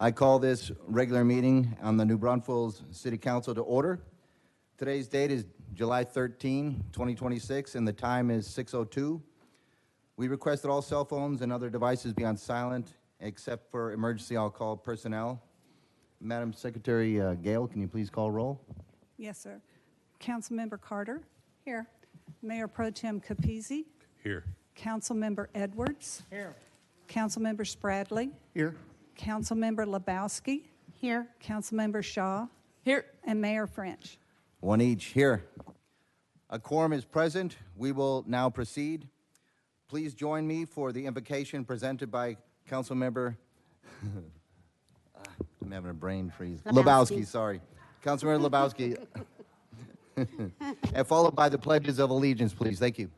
I call this regular meeting on the New Braunfels City Council to order. Today's date is July 13, 2026, and the time is 6:02. We request that all cell phones and other devices be on silent, except for emergency on-call personnel. Madam Secretary Gale, can you please call roll? Yes, sir. Councilmember Carter. Here. Mayor Pro Tem Capizzi. Here. Councilmember Edwards. Here. Councilmember Spradley. Here. Councilmember Lebowski. Here. Councilmember Shaw. Here. And Mayor French. One each. Here. A quorum is present. We will now proceed. Please join me for the invocation presented by Councilmember I'm having a brain freeze. Lebowski, sorry. Councilmember Lebowski. And followed by the pledges of allegiance, please. Thank you.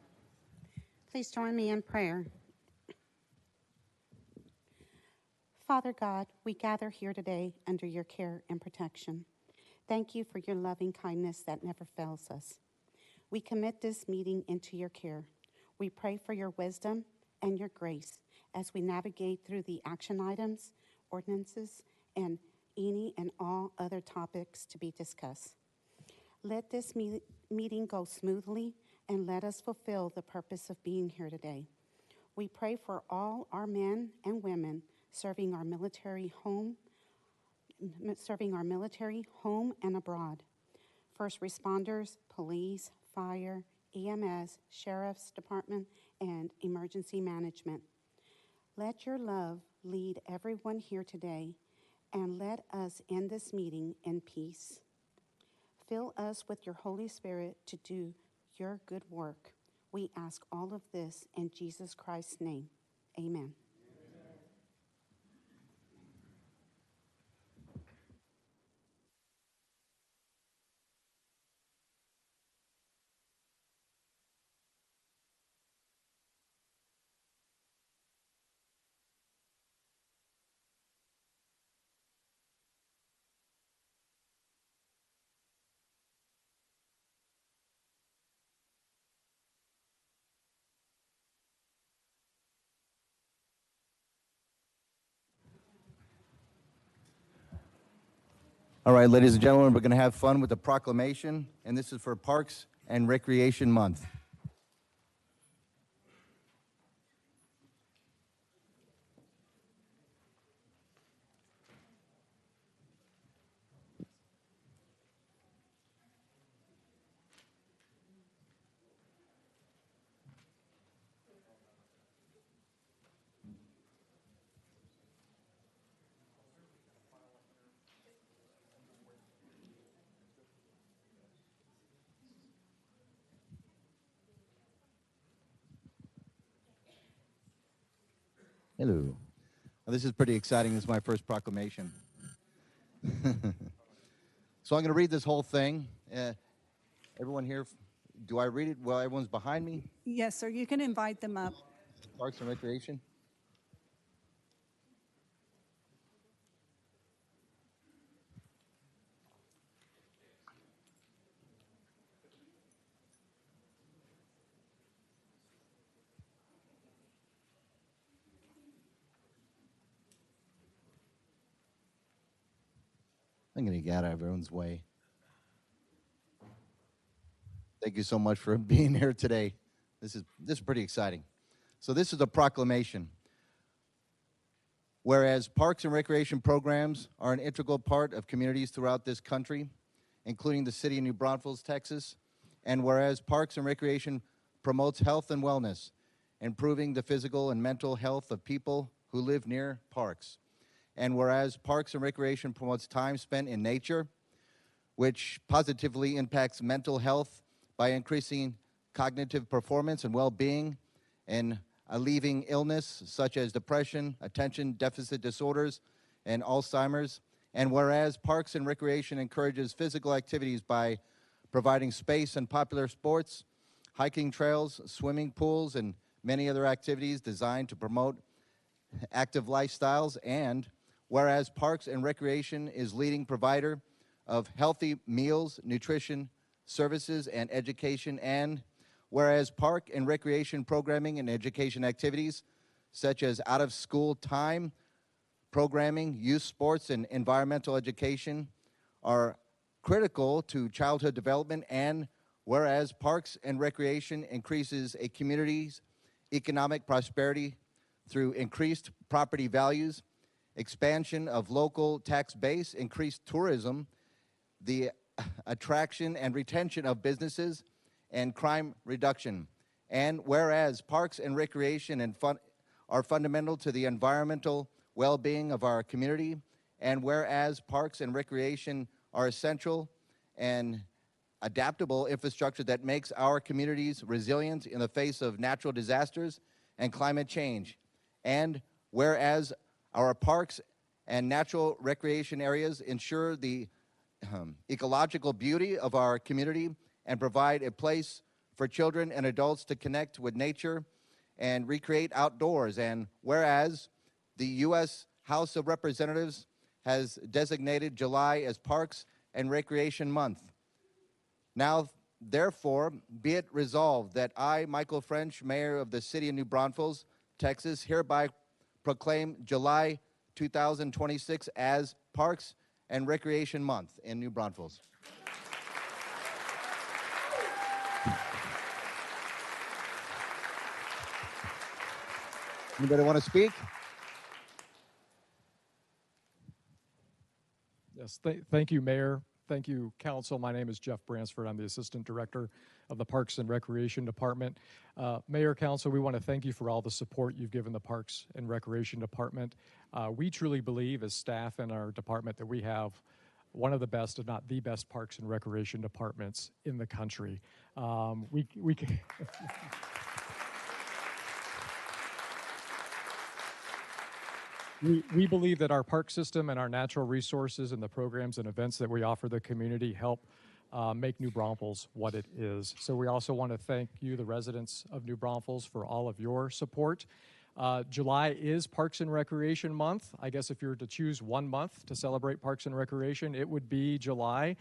Please join me in prayer. Father God, we gather here today under your care and protection. Thank you for your loving kindness that never fails us. We commit this meeting into your care. We pray for your wisdom and your grace as we navigate through the action items, ordinances, and any and all other topics to be discussed. Let this meeting go smoothly and let us fulfill the purpose of being here today. We pray for all our men and women serving our military home and abroad. First responders, police, fire, EMS, Sheriff's Department, and emergency management. Let your love lead everyone here today, and let us end this meeting in peace. Fill us with your Holy Spirit to do your good work. We ask all of this in Jesus Christ's name. Amen. All right, ladies and gentlemen, we're going to have fun with the proclamation, and this is for Parks and Recreation Month. Hello. Now, this is pretty exciting. This is my first proclamation. So I'm going to read this whole thing. Everyone here, do I read it while everyone's behind me? Yes, sir. You can invite them up. Parks and Recreation. I'm going to get out of everyone's way. Thank you so much for being here today. This is pretty exciting. So this is a proclamation. Whereas parks and recreation programs are an integral part of communities throughout this country, including the city of New Braunfels, Texas, and whereas parks and recreation promotes health and wellness, improving the physical and mental health of people who live near parks. And whereas parks and recreation promotes time spent in nature, which positively impacts mental health by increasing cognitive performance and well-being and alleviating illness such as depression, attention deficit disorders, and Alzheimer's. And whereas parks and recreation encourages physical activities by providing space and popular sports, hiking trails, swimming pools, and many other activities designed to promote active lifestyles. And whereas Parks and Recreation is leading provider of healthy meals, nutrition, services, and education. And whereas Park and Recreation programming and education activities, such as out-of-school time, programming, youth sports, and environmental education are critical to childhood development, and whereas Parks and Recreation increases a community's economic prosperity through increased property values, expansion of local tax base, increased tourism, the attraction and retention of businesses, and crime reduction. And whereas Parks and Recreation are fundamental to the environmental well-being of our community, and whereas Parks and Recreation are essential and adaptable infrastructure that makes our communities resilient in the face of natural disasters and climate change. And whereas our parks and natural recreation areas ensure the ecological beauty of our community and provide a place for children and adults to connect with nature and recreate outdoors. And whereas the U.S. House of Representatives has designated July as Parks and Recreation Month. Now, therefore, be it resolved that I, Michael French, Mayor of the City of New Braunfels, Texas, hereby proclaim July 2026 as Parks and Recreation Month in New Braunfels. Anybody want to speak? Yes, thank you, Mayor. Thank you, Council. My name is Jeff Bransford. I'm the Assistant Director of the Parks and Recreation Department. Mayor, Council, we want to thank you for all the support you've given the Parks and Recreation Department. We truly believe as staff in our department that we have one of the best, if not the best, Parks and Recreation departments in the country. We believe that our park system and our natural resources and the programs and events that we offer the community help make New Braunfels what it is. So we also want to thank you, the residents of New Braunfels, for all of your support. July is Parks and Recreation Month. I guess if you were to choose one month to celebrate Parks and Recreation, it would be July.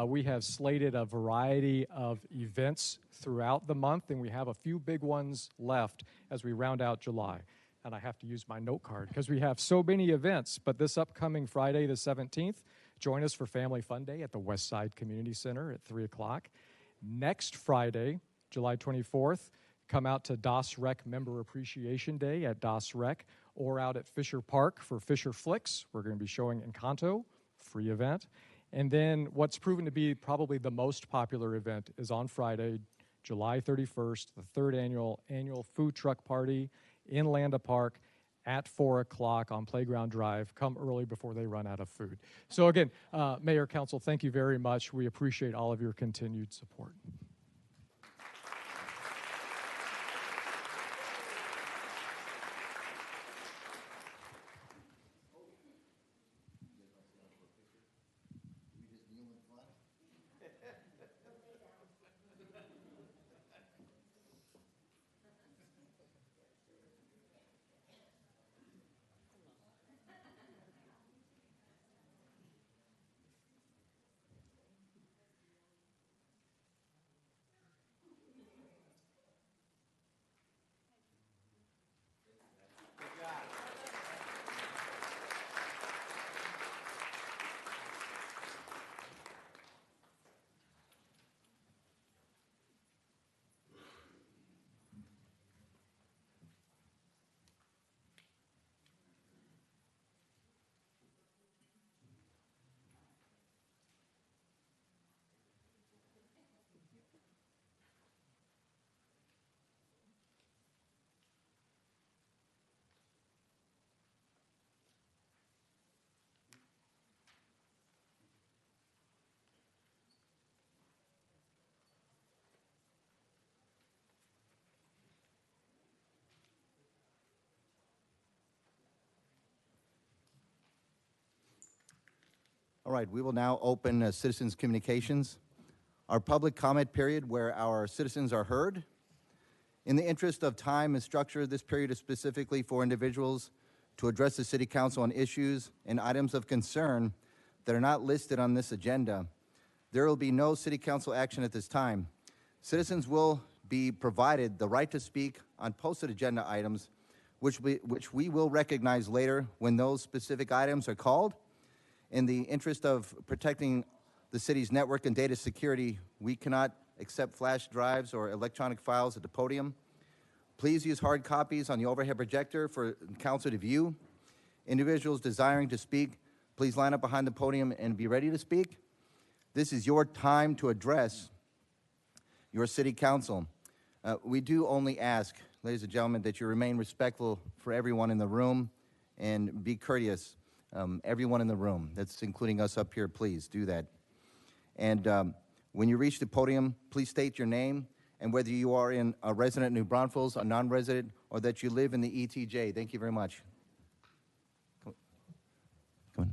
We have slated a variety of events throughout the month, and we have a few big ones left as we round out July. And I have to use my note card because we have so many events. But this upcoming Friday, the 17th, join us for Family Fun Day at the West Side Community Center at 3 o'clock. Next Friday, July 24th, come out to DOS Rec Member Appreciation Day at DOS Rec, or out at Fisher Park for Fisher Flicks. We're going to be showing Encanto, free event. And then what's proven to be probably the most popular event is on Friday, July 31st, the third annual food truck party in Landa Park at 4 o'clock on Playground Drive. Come early before they run out of food. So again, Mayor, Council, thank you very much. We appreciate all of your continued support. All right, we will now open citizens' communications, our public comment period where our citizens are heard. In the interest of time and structure, this period is specifically for individuals to address the City Council on issues and items of concern that are not listed on this agenda. There will be no City Council action at this time. Citizens will be provided the right to speak on posted agenda items which we will recognize later when those specific items are called. In the interest of protecting the city's network and data security, we cannot accept flash drives or electronic files at the podium. Please use hard copies on the overhead projector for council to view. Individuals desiring to speak, please line up behind the podium and be ready to speak. This is your time to address your city council. We do only ask, ladies and gentlemen, that you remain respectful for everyone in the room and be courteous. Everyone in the room, that's including us up here, please do that. And when you reach the podium, please state your name and whether you are in a resident New Braunfels, a non-resident, or that you live in the ETJ. Thank you very much. Come on.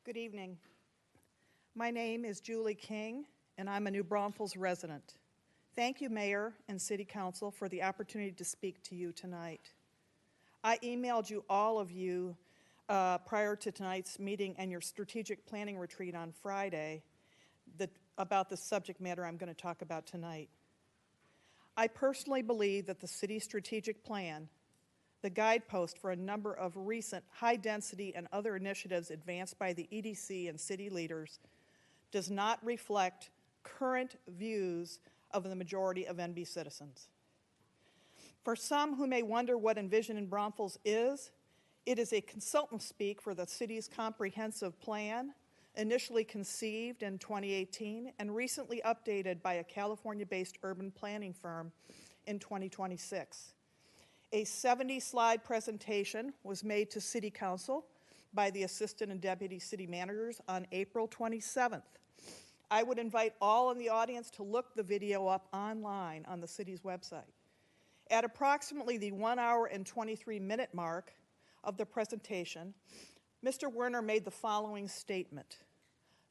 Good evening. My name is Julie King, and I'm a New Braunfels resident. Thank you, Mayor and City Council, for the opportunity to speak to you tonight. I emailed you, all of you, prior to tonight's meeting and your strategic planning retreat on Friday about the subject matter I'm going to talk about tonight. I personally believe that the city's strategic plan, the guidepost for a number of recent high-density and other initiatives advanced by the EDC and city leaders, does not reflect current views of the majority of NB citizens. For some who may wonder what Envision in Braunfels is, it is a consultant speak for the city's comprehensive plan, initially conceived in 2018 and recently updated by a California-based urban planning firm in 2026. A 70-slide presentation was made to City Council by the Assistant and Deputy City Managers on April 27th. I would invite all in the audience to look the video up online on the city's website. At approximately the 1 hour and 23-minute mark of the presentation, Mr. Werner made the following statement.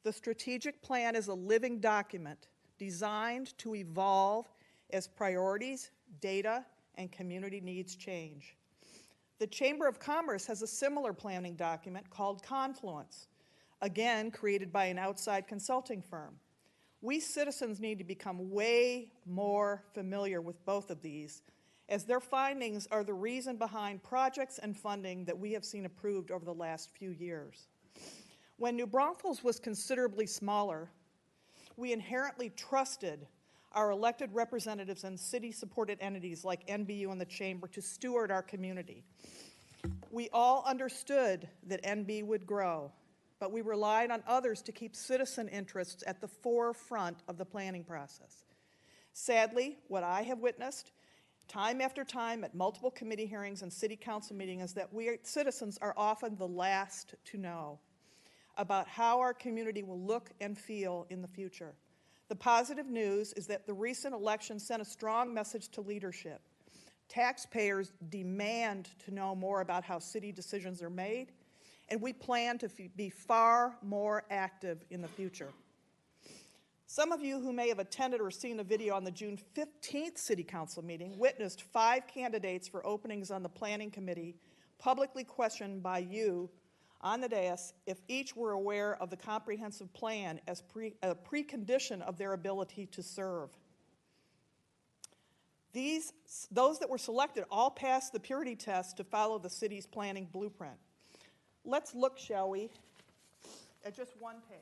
The strategic plan is a living document designed to evolve as priorities, data, and community needs change. The Chamber of Commerce has a similar planning document called Confluence, again created by an outside consulting firm. We citizens need to become way more familiar with both of these, as their findings are the reason behind projects and funding that we have seen approved over the last few years. When New Braunfels was considerably smaller, we inherently trusted our elected representatives and city-supported entities like NBU and the Chamber to steward our community. We all understood that NB would grow, but we relied on others to keep citizen interests at the forefront of the planning process. Sadly, what I have witnessed time after time at multiple committee hearings and city council meetings is that we citizens are often the last to know about how our community will look and feel in the future. The positive news is that the recent election sent a strong message to leadership. Taxpayers demand to know more about how city decisions are made, and we plan to be far more active in the future. Some of you who may have attended or seen a video on the June 15th City Council meeting witnessed 5 candidates for openings on the Planning Committee publicly questioned by you on the dais if each were aware of the comprehensive plan as a precondition of their ability to serve. Those that were selected all passed the purity test to follow the city's planning blueprint. Let's look, shall we, at just one page.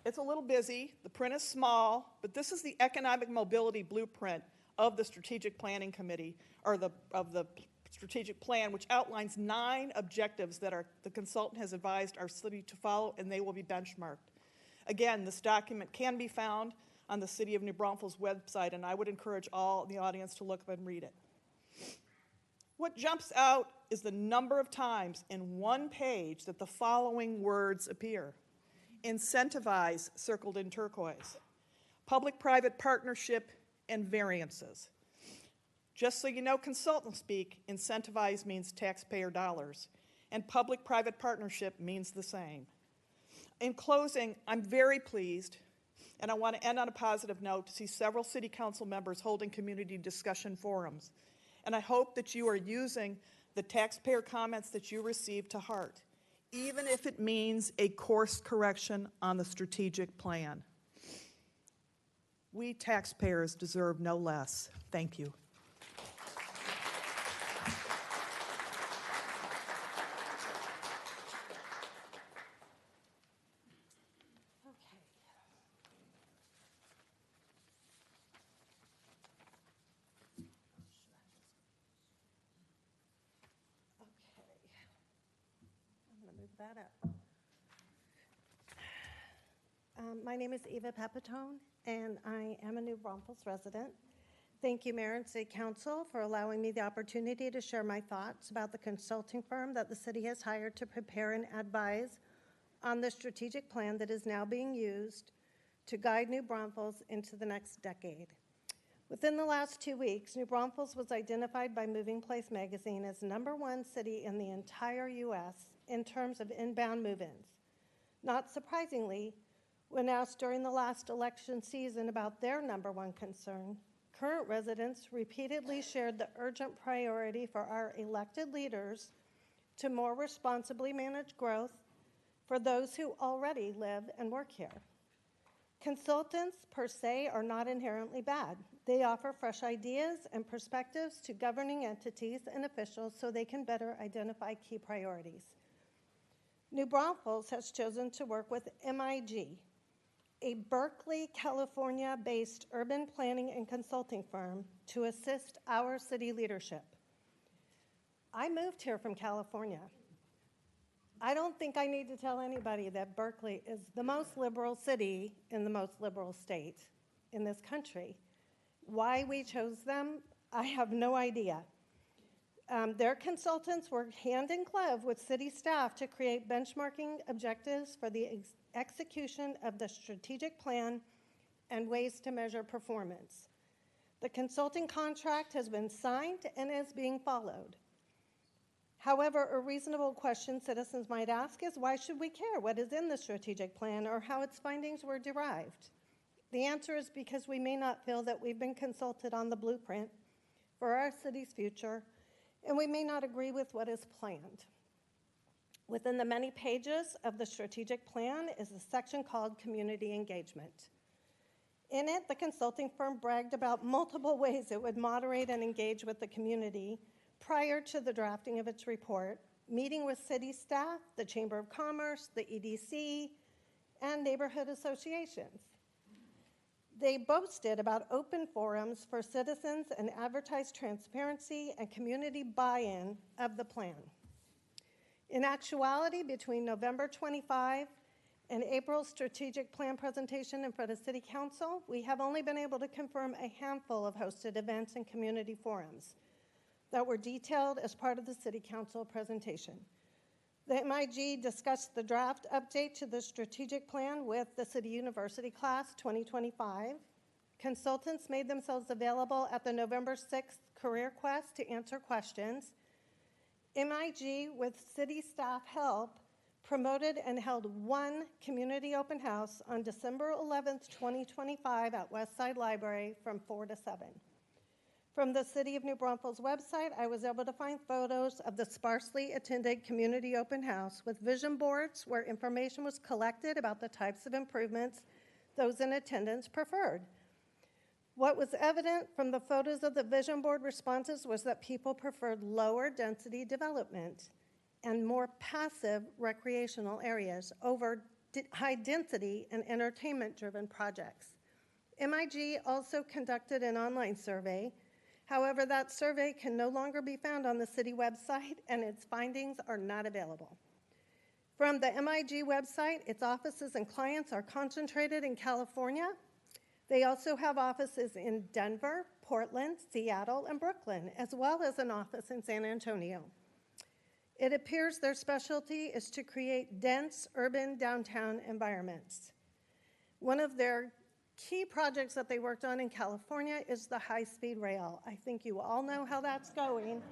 It's a little busy, the print is small, but this is the economic mobility blueprint of the Strategic Planning Committee, or of the strategic plan, which outlines 9 objectives that the consultant has advised our city to follow, and they will be benchmarked. Again, this document can be found on the City of New Braunfels website, and I would encourage all in the audience to look up and read it. What jumps out is the number of times in one page that the following words appear. Incentivize, circled in turquoise. Public-private partnership and variances. Just so you know, consultant speak, incentivize means taxpayer dollars, and public-private partnership means the same. In closing, I'm very pleased, and I want to end on a positive note, to see several city council members holding community discussion forums. And I hope that you are using the taxpayer comments that you received to heart, even if it means a course correction on the strategic plan. We taxpayers deserve no less. Thank you. That up. My name is Eva Pepitone, and I am a New Braunfels resident. Thank you, Mayor and City Council, for allowing me the opportunity to share my thoughts about the consulting firm that the city has hired to prepare and advise on the strategic plan that is now being used to guide New Braunfels into the next decade. Within the last 2 weeks, New Braunfels was identified by Moving Place magazine as #1 city in the entire U.S. in terms of inbound move-ins. Not surprisingly, when asked during the last election season about their #1 concern, current residents repeatedly shared the urgent priority for our elected leaders to more responsibly manage growth for those who already live and work here. Consultants, per se, are not inherently bad. They offer fresh ideas and perspectives to governing entities and officials so they can better identify key priorities. New Braunfels has chosen to work with MIG, a Berkeley, California-based urban planning and consulting firm, to assist our city leadership. I moved here from California. I don't think I need to tell anybody that Berkeley is the most liberal city in the most liberal state in this country. Why we chose them, I have no idea. Their consultants worked hand in glove with city staff to create benchmarking objectives for the execution of the strategic plan and ways to measure performance. The consulting contract has been signed and is being followed. However, a reasonable question citizens might ask is, why should we care what is in the strategic plan or how its findings were derived? The answer is because we may not feel that we've been consulted on the blueprint for our city's future, and we may not agree with what is planned. Within the many pages of the strategic plan is a section called Community Engagement. In it, the consulting firm bragged about multiple ways it would moderate and engage with the community prior to the drafting of its report, meeting with city staff, the Chamber of Commerce, the EDC, and neighborhood associations. They boasted about open forums for citizens and advertised transparency and community buy-in of the plan. In actuality, between November 25 and April's strategic plan presentation in front of City Council, we have only been able to confirm a handful of hosted events and community forums that were detailed as part of the City Council presentation. The MIG discussed the draft update to the strategic plan with the City University Class 2025. Consultants made themselves available at the November 6th Career Quest to answer questions. MIG, with city staff help, promoted and held one community open house on December 11th, 2025 at Westside Library from 4 to 7. From the City of New Braunfels website, I was able to find photos of the sparsely attended community open house with vision boards where information was collected about the types of improvements those in attendance preferred. What was evident from the photos of the vision board responses was that people preferred lower density development and more passive recreational areas over high density and entertainment-driven projects. MIG also conducted an online survey. However, that survey can no longer be found on the city website, and its findings are not available. From the MIG website, its offices and clients are concentrated in California. They also have offices in Denver, Portland, Seattle, and Brooklyn, as well as an office in San Antonio. It appears their specialty is to create dense urban downtown environments. One of their key projects that they worked on in California is the high-speed rail. I think you all know how that's going.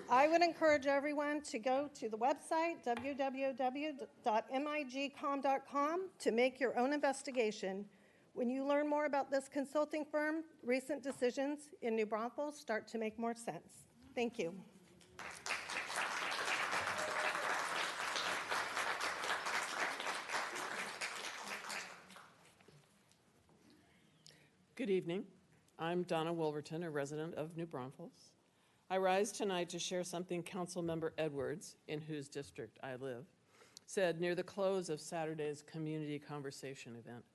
I would encourage everyone to go to the website, www.migcom.com, to make your own investigation. When you learn more about this consulting firm, recent decisions in New Braunfels start to make more sense. Thank you. Good evening. I'm Donna Wolverton, a resident of New Braunfels. I rise tonight to share something Councilmember Edwards, in whose district I live, said near the close of Saturday's community conversation event.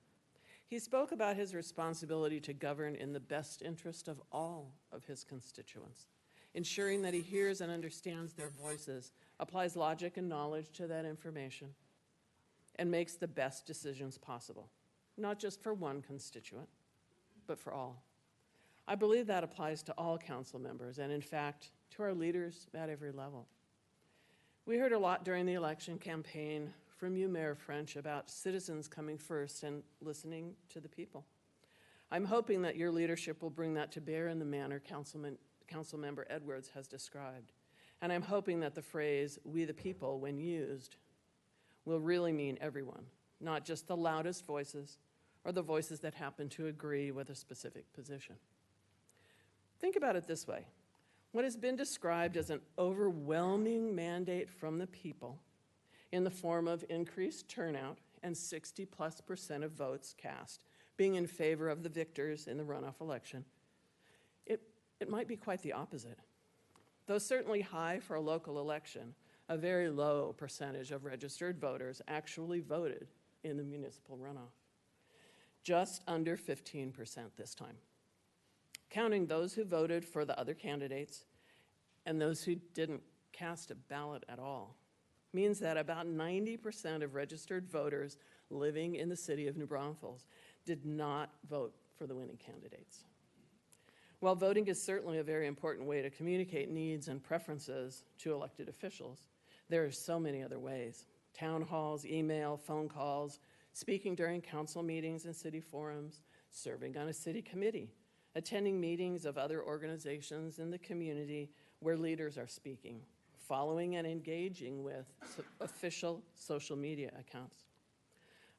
He spoke about his responsibility to govern in the best interest of all of his constituents, ensuring that he hears and understands their voices, applies logic and knowledge to that information, and makes the best decisions possible, not just for one constituent, but for all. I believe that applies to all council members and, in fact, to our leaders at every level. We heard a lot during the election campaign from you, Mayor French, about citizens coming first and listening to the people. I'm hoping that your leadership will bring that to bear in the manner Councilmember Edwards has described. And I'm hoping that the phrase, "we the people," when used, will really mean everyone, not just the loudest voices or the voices that happen to agree with a specific position. Think about it this way. What has been described as an overwhelming mandate from the people in the form of increased turnout and 60+% of votes cast being in favor of the victors in the runoff election, it might be quite the opposite. Though certainly high for a local election, a very low percentage of registered voters actually voted in the municipal runoff. Just under 15% this time. Counting those who voted for the other candidates and those who didn't cast a ballot at all means that about 90% of registered voters living in the city of New Braunfels did not vote for the winning candidates. While voting is certainly a very important way to communicate needs and preferences to elected officials, there are so many other ways. Town halls, email, phone calls, speaking during council meetings and city forums, serving on a city committee, attending meetings of other organizations in the community where leaders are speaking, following and engaging with official social media accounts.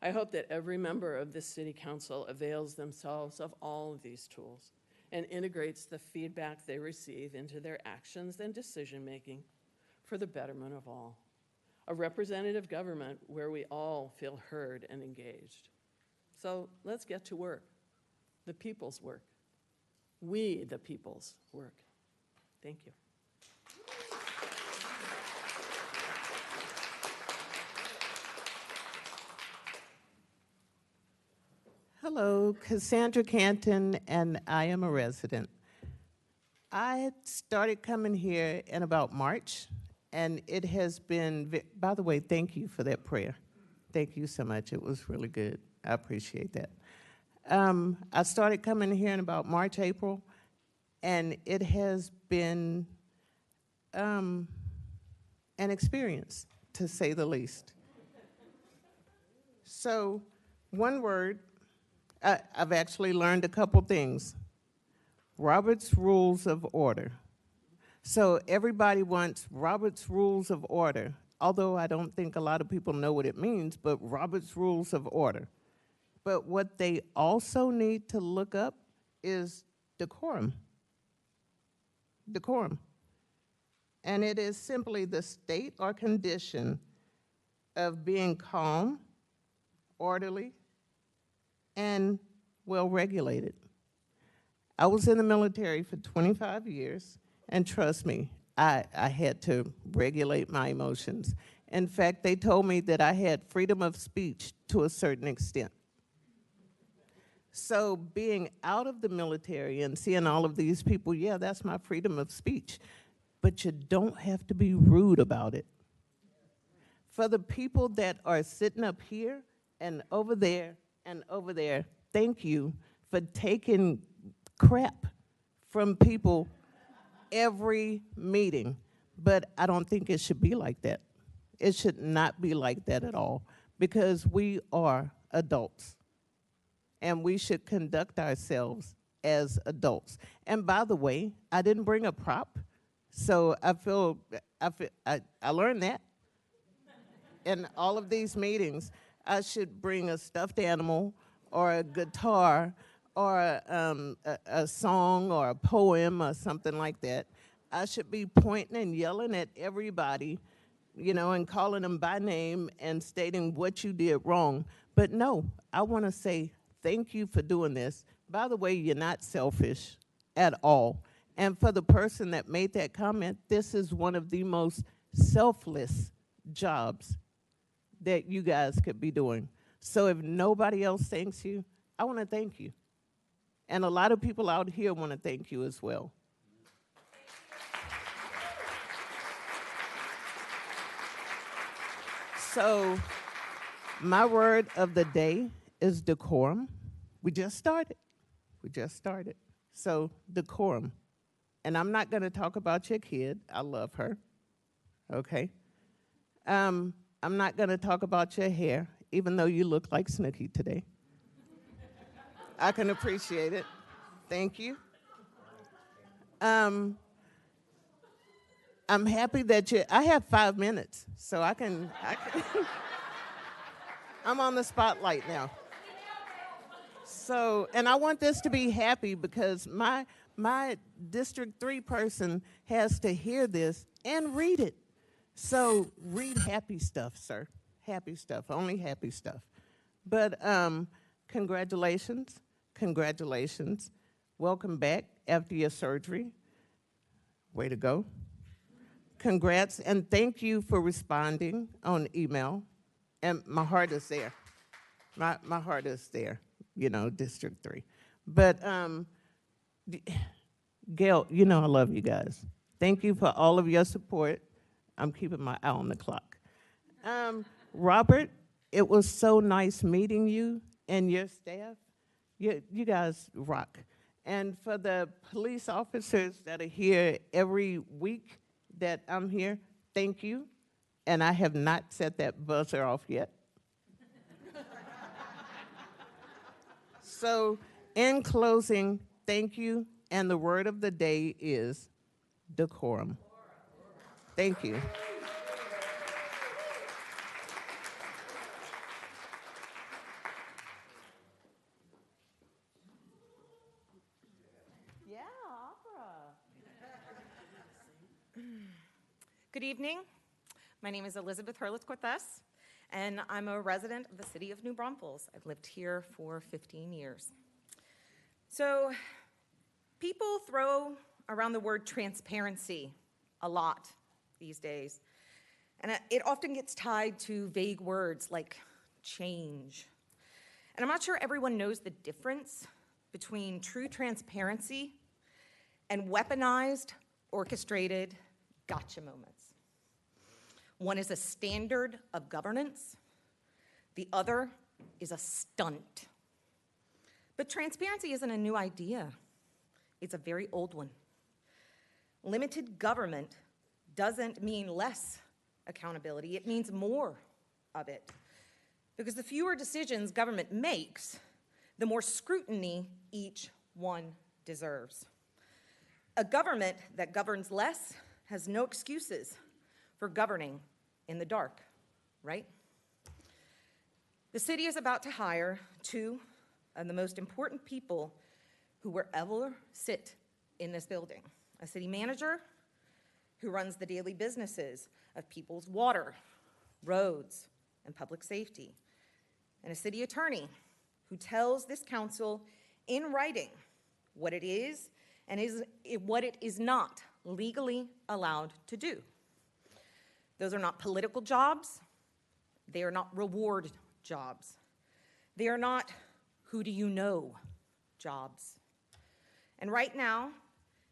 I hope that every member of this city council avails themselves of all of these tools and integrates the feedback they receive into their actions and decision-making for the betterment of all. A representative government where we all feel heard and engaged. So let's get to work, the people's work. We, the people's work. Thank you. Hello, Cassandra Canton, and I am a resident. I started coming here in about March, and it has been, by the way, thank you for that prayer. Thank you so much. It was really good. I appreciate that. I started coming here in about March, April, and it has been an experience, to say the least. So, one word, I've actually learned a couple things. Robert's Rules of Order. So everybody wants Robert's Rules of Order, although I don't think a lot of people know what it means, but Robert's Rules of Order. But what they also need to look up is decorum. Decorum. And it is simply the state or condition of being calm, orderly, and well-regulated. I was in the military for 25 years, and trust me, I had to regulate my emotions. In fact, they told me that I had freedom of speech to a certain extent. So being out of the military and seeing all of these people, yeah, that's my freedom of speech. But you don't have to be rude about it. For the people that are sitting up here and over there, thank you for taking crap from people every meeting. But I don't think it should be like that. It should not be like that at all, because we are adults. and we should conduct ourselves as adults. And by the way, I didn't bring a prop, so I learned that in all of these meetings. I should bring a stuffed animal or a guitar or a song or a poem or something like that. I should be pointing and yelling at everybody, you know, and calling them by name and stating what you did wrong. But no, I want to say thank you for doing this. By the way, you're not selfish at all. And for the person that made that comment, this is one of the most selfless jobs that you guys could be doing. So if nobody else thanks you, I want to thank you. And a lot of people out here want to thank you as well. So my word of the day is decorum. We just started. So decorum. And I'm not going to talk about your kid. I love her. Okay? I'm not going to talk about your hair, even though you look like Snooki today. I can appreciate it. Thank you. I'm happy that I have 5 minutes, so I can I'm on the spotlight now. So, and I want this to be happy because my District 3 person has to hear this and read it. So read happy stuff, sir. Happy stuff, only happy stuff. But congratulations. Welcome back after your surgery. Way to go. Congrats, and thank you for responding on email. And my heart is there. My heart is there, you know, District 3. But Gail, you know I love you guys. Thank you for all of your support. I'm keeping my eye on the clock. Robert, it was so nice meeting you and your staff. You guys rock. And for the police officers that are here every week that I'm here, thank you. And I have not set that buzzer off yet. So in closing, thank you. And the word of the day is decorum. Thank you. Yeah, opera. Good evening. My name is Elizabeth Hurlitz-Cortez, and I'm a resident of the city of New Braunfels. I've lived here for 15 years. So, people throw around the word transparency a lot these days, and it often gets tied to vague words like change. And I'm not sure everyone knows the difference between true transparency and weaponized, orchestrated gotcha moments. One is a standard of governance, the other is a stunt. But transparency isn't a new idea, it's a very old one. Limited government doesn't mean less accountability, it means more of it. Because the fewer decisions government makes, the more scrutiny each one deserves. A government that governs less has no excuses for governing in the dark, right? The city is about to hire two of the most important people who will ever sit in this building. A city manager who runs the daily businesses of people's water, roads, and public safety. And a city attorney who tells this council in writing what it is and what it is not legally allowed to do. Those are not political jobs. They are not reward jobs. They are not who do you know jobs. And right now,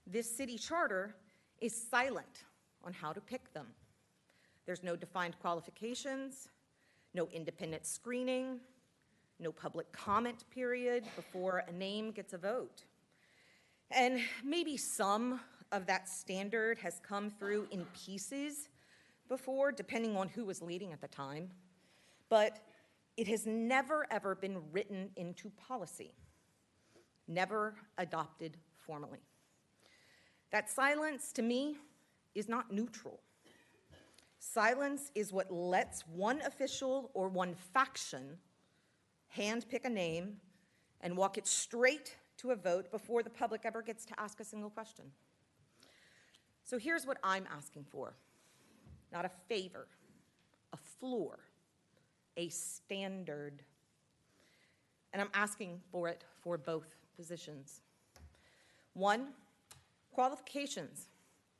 this city charter is silent on how to pick them. There's no defined qualifications, no independent screening, no public comment period before a name gets a vote. And maybe some of that standard has come through in pieces before, depending on who was leading at the time. But It has never, ever been written into policy, never adopted formally. That silence, to me, is not neutral. Silence is what lets one official or one faction handpick a name and walk it straight to a vote before the public ever gets to ask a single question. So here's what I'm asking for. Not a favor, a floor, a standard. And I'm asking for it for both positions. 1, qualifications,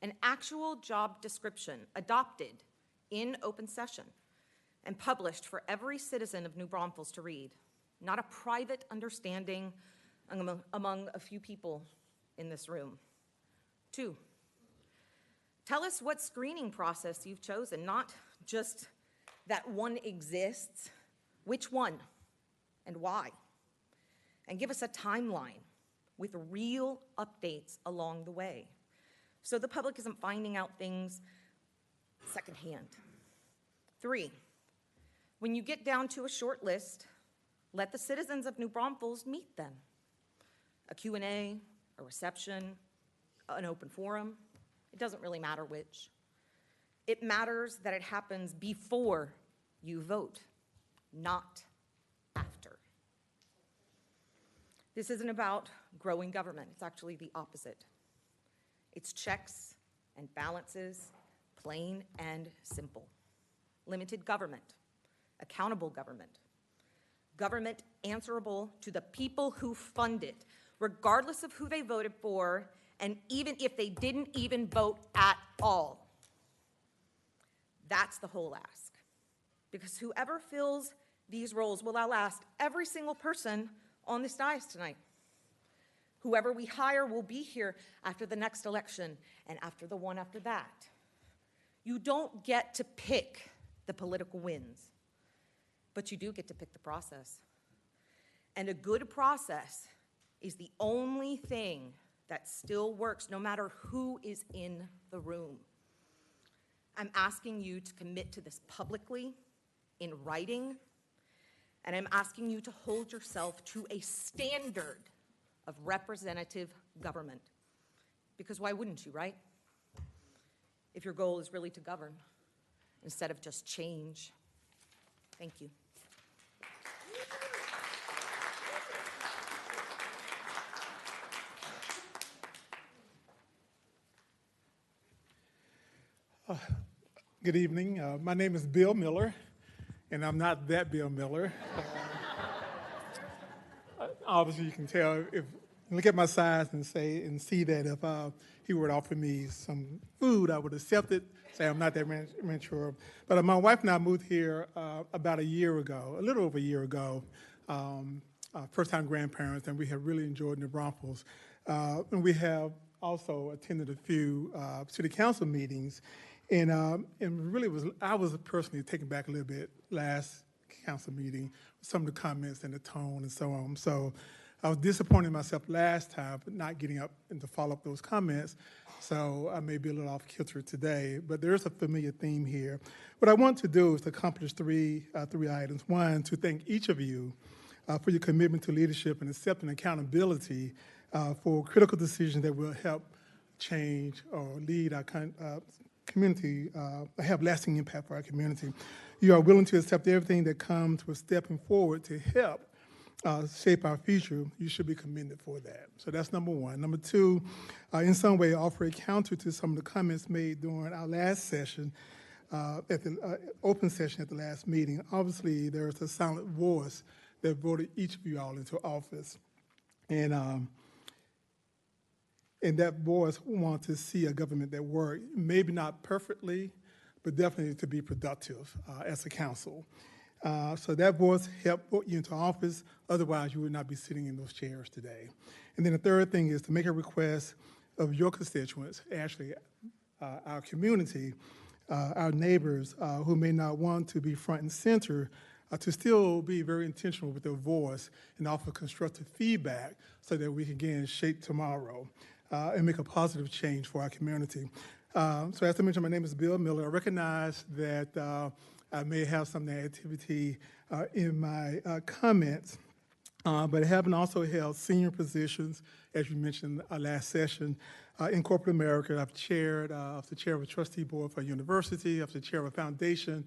an actual job description adopted in open session and published for every citizen of New Braunfels to read, not a private understanding among a few people in this room. 2, tell us what screening process you've chosen, not just that one exists, which one and why? And give us a timeline with real updates along the way, so the public isn't finding out things secondhand. 3, when you get down to a short list, let the citizens of New Braunfels meet them. A Q&A, a reception, an open forum, it doesn't really matter which. It matters that it happens before you vote, not after. This isn't about growing government. It's actually the opposite. It's checks and balances, plain and simple. Limited government, accountable government, government answerable to the people who fund it, regardless of who they voted for, and even if they didn't even vote at all. That's the whole ask. Because whoever fills these roles will outlast every single person on this dais tonight. Whoever we hire will be here after the next election and after the one after that. You don't get to pick the political wins, but you do get to pick the process. And a good process is the only thing that still works no matter who is in the room. I'm asking you to commit to this publicly, in writing, and I'm asking you to hold yourself to a standard of representative government. Because why wouldn't you, right? If your goal is really to govern instead of just change. Thank you. Good evening. My name is Bill Miller, and I'm not that Bill Miller. Obviously, you can tell if you look at my size and see that if he would offer me some food, I would accept it. Say I'm not that mature. But my wife and I moved here about a year ago, a little over a year ago. First-time grandparents, and we have really enjoyed New Braunfels. And we have also attended a few city council meetings. And really I was personally taken back a little bit last council meeting, some of the comments and the tone and so on. So I was disappointed in myself last time for not getting up and to follow up those comments. So I may be a little off kilter today, but there is a familiar theme here. What I want to do is to accomplish three items. One, to thank each of you for your commitment to leadership and accepting accountability for critical decisions that will help change or lead our community, have lasting impact for our community. You are willing to accept everything that comes with stepping forward to help shape our future. You should be commended for that. So that's number one. Number two, in some way offer a counter to some of the comments made during our last session, at the open session at the last meeting. Obviously, there is a silent voice that voted each of you all into office. And that voice wants to see a government that works, maybe not perfectly, but definitely to be productive as a council. So that voice helped vote you into office. Otherwise, you would not be sitting in those chairs today. And then the third thing is to make a request of your constituents, actually our community, our neighbors who may not want to be front and center, to still be very intentional with their voice and offer constructive feedback so that we can, again, shape tomorrow. And make a positive change for our community. So as I mentioned, my name is Bill Miller. I recognize that I may have some negativity in my comments, but having also held senior positions, as you mentioned last session, in corporate America. I've chaired, I was the chair of a trustee board for a university. I was the chair of a foundation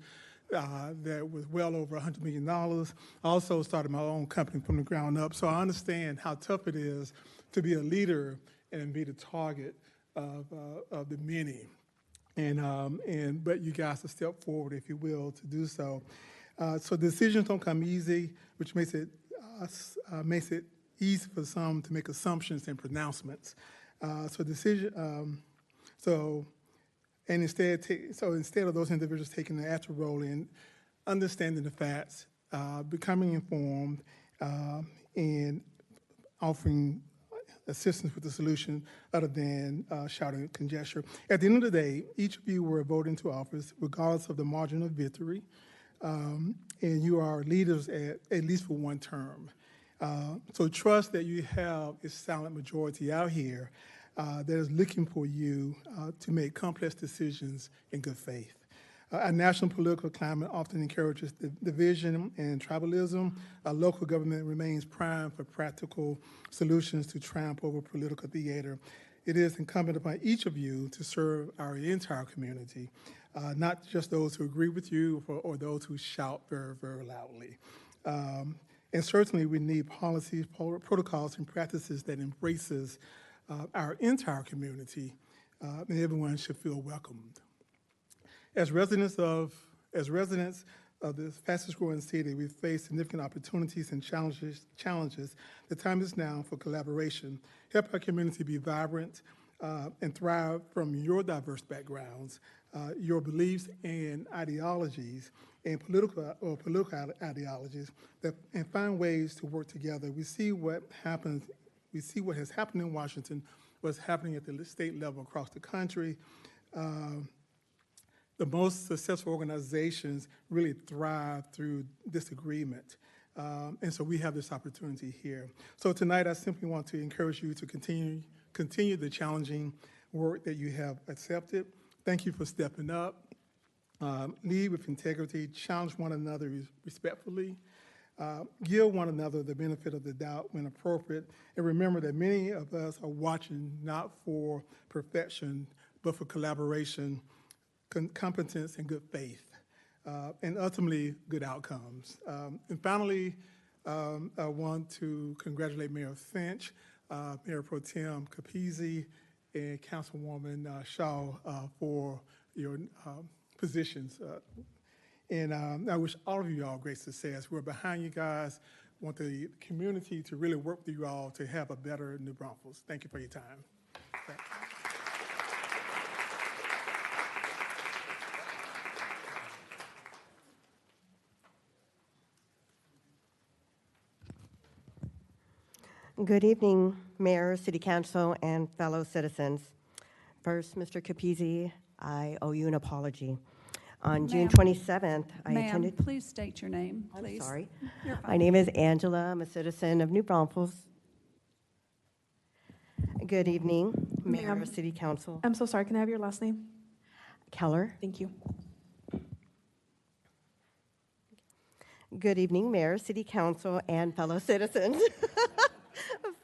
that was well over $100 million. I also started my own company from the ground up, so I understand how tough it is to be a leader and be the target of the many. But you guys have stepped forward, if you will, to do so. So decisions don't come easy, which makes it easy for some to make assumptions and pronouncements. Instead of those individuals taking the active role in understanding the facts, becoming informed, and offering assistance with the solution other than shouting and conjecture. At the end of the day, each of you were voted into office regardless of the margin of victory, and you are leaders at least for one term. So trust that you have a silent majority out here that is looking for you to make complex decisions in good faith. Our national political climate often encourages division and tribalism. Our local government remains primed for practical solutions to triumph over political theater. It is incumbent upon each of you to serve our entire community, not just those who agree with you or those who shout very, very loudly. And certainly we need policies, protocols, and practices that embraces our entire community, and everyone should feel welcomed. As residents of this fastest growing city, we face significant opportunities and challenges. The time is now for collaboration. Help our community be vibrant and thrive from your diverse backgrounds, your beliefs and ideologies, and political ideologies, and find ways to work together. We see what happens. We see what has happened in Washington, what's happening at the state level across the country. The most successful organizations really thrive through disagreement. And so we have this opportunity here. So tonight I simply want to encourage you to continue the challenging work that you have accepted. Thank you for stepping up. Lead with integrity, challenge one another respectfully, give one another the benefit of the doubt when appropriate, and remember that many of us are watching not for perfection, but for collaboration, competence, and good faith, and ultimately good outcomes. And finally, I want to congratulate Mayor Finch, Mayor Pro Tem Capizzi, and Councilwoman Shaw for your positions. And I wish all of you all great success. We're behind you guys. Want the community to really work with you all to have a better New Braunfels. Thank you for your time. Thanks. Good evening, Mayor, City Council, and fellow citizens. First, Mr. Capizzi, I owe you an apology. On June 27th, I attended... Ma'am, please state your name, please. I'm sorry. You're fine. My name is Angela. I'm a citizen of New Braunfels. Good evening, Mayor, Ma'am. City Council. I'm so sorry. Can I have your last name? Keller. Thank you. Good evening, Mayor, City Council, and fellow citizens.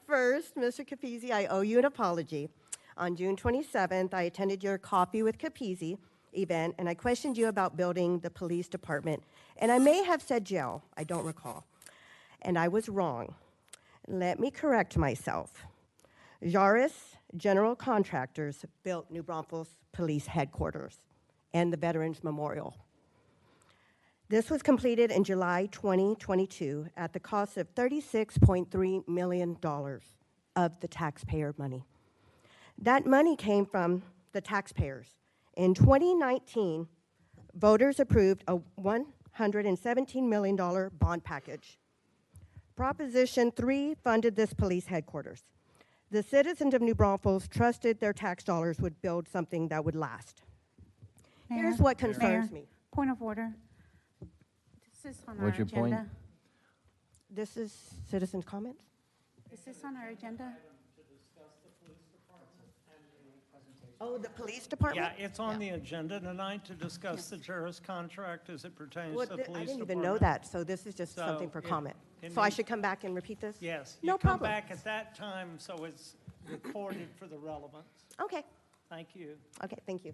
First, Mr. Capizzi, I owe you an apology. On June 27th, I attended your Coffee with Capizzi event, and I questioned you about building the police department. And I may have said jail, I don't recall. And I was wrong. Let me correct myself. Jaris General Contractors built New Braunfels Police Headquarters and the Veterans Memorial. This was completed in July 2022 at the cost of $36.3 million of the taxpayer money. That money came from the taxpayers. In 2019, voters approved a $117 million bond package. Proposition 3 funded this police headquarters. The citizens of New Braunfels trusted their tax dollars would build something that would last. Here's what concerns me. Point of order. This is on our What's your agenda. point? This is citizens' comments. Is this on our agenda? Oh, the police department? Yeah, it's on the agenda tonight to discuss the Juris contract as it pertains Well, to the police I didn't department. even know that, so this is just So something for it- comment. it So I needs- should come back and repeat this? Yes. No You come problem. back at that time, so it's recorded for the relevance. Okay, Thank you. okay, thank you.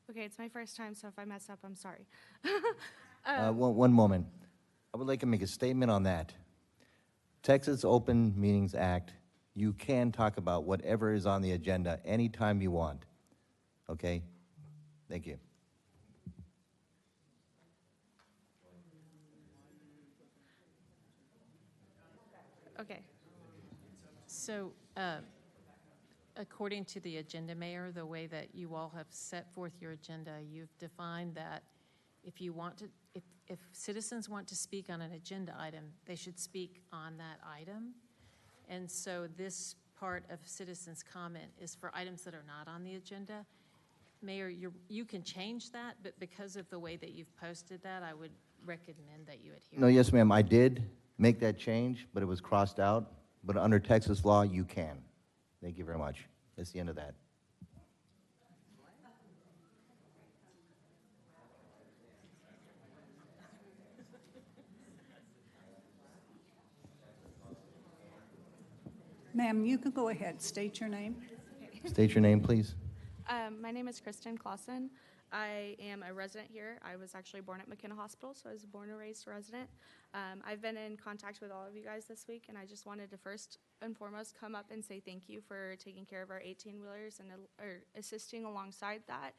Okay, it's my first time, so if I mess up, I'm sorry. One moment. I would like to make a statement on that. Texas Open Meetings Act, you can talk about whatever is on the agenda anytime you want. Okay? Thank you. Okay. So, according to the agenda, Mayor, the way that you all have set forth your agenda, you've defined that if you want to, if citizens want to speak on an agenda item, they should speak on that item. And so this part of citizens' comment is for items that are not on the agenda. Mayor, you can change that, but because of the way that you've posted that, I would recommend that you adhere. No, yes, ma'am, I did make that change, but it was crossed out. But under Texas law, you can. Thank you very much. That's the end of that. Ma'am, you can go ahead. State your name. State your name, please. My name is Kristen Clausen. I am a resident here. I was actually born at McKenna Hospital, so I was a born and raised resident. I've been in contact with all of you guys this week, and I just wanted to first and foremost come up and say thank you for taking care of our 18-wheelers and assisting alongside that.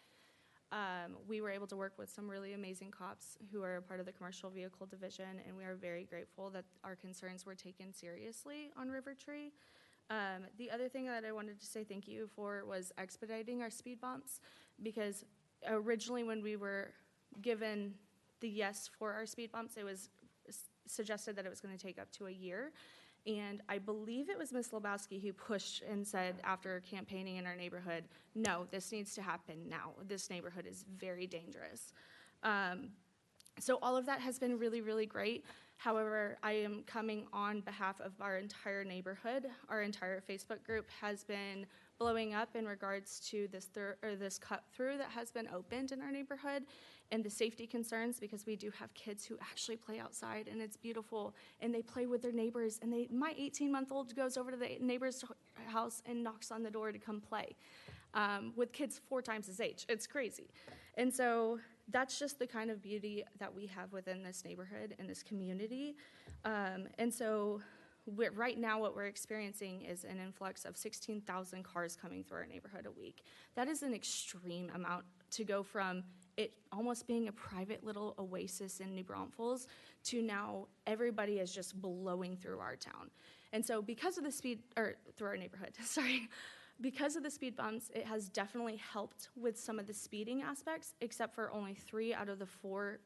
We were able to work with some really amazing cops who are a part of the Commercial Vehicle Division, and we are very grateful that our concerns were taken seriously on River Tree. The other thing that I wanted to say thank you for was expediting our speed bumps, because originally when we were given the yes for our speed bumps, it was suggested that it was going to take up to a year. And I believe it was Ms. Lebowski who pushed and said after campaigning in our neighborhood, no, this needs to happen now. This neighborhood is very dangerous. So all of that has been really, really great. However, I am coming on behalf of our entire neighborhood. Our entire Facebook group has been blowing up in regards to this cut through that has been opened in our neighborhood and the safety concerns, because we do have kids who actually play outside and it's beautiful and they play with their neighbors, and my 18-month-old goes over to the neighbor's house and knocks on the door to come play with kids 4 times his age. It's crazy. And so that's just the kind of beauty that we have within this neighborhood and this community. And so right now what we're experiencing is an influx of 16,000 cars coming through our neighborhood a week. That is an extreme amount to go from it almost being a private little oasis in New Braunfels to now everybody is just blowing through our town. And so because of the through our neighborhood, sorry. Because of the speed bumps, it has definitely helped with some of the speeding aspects, except for only 3 out of the 4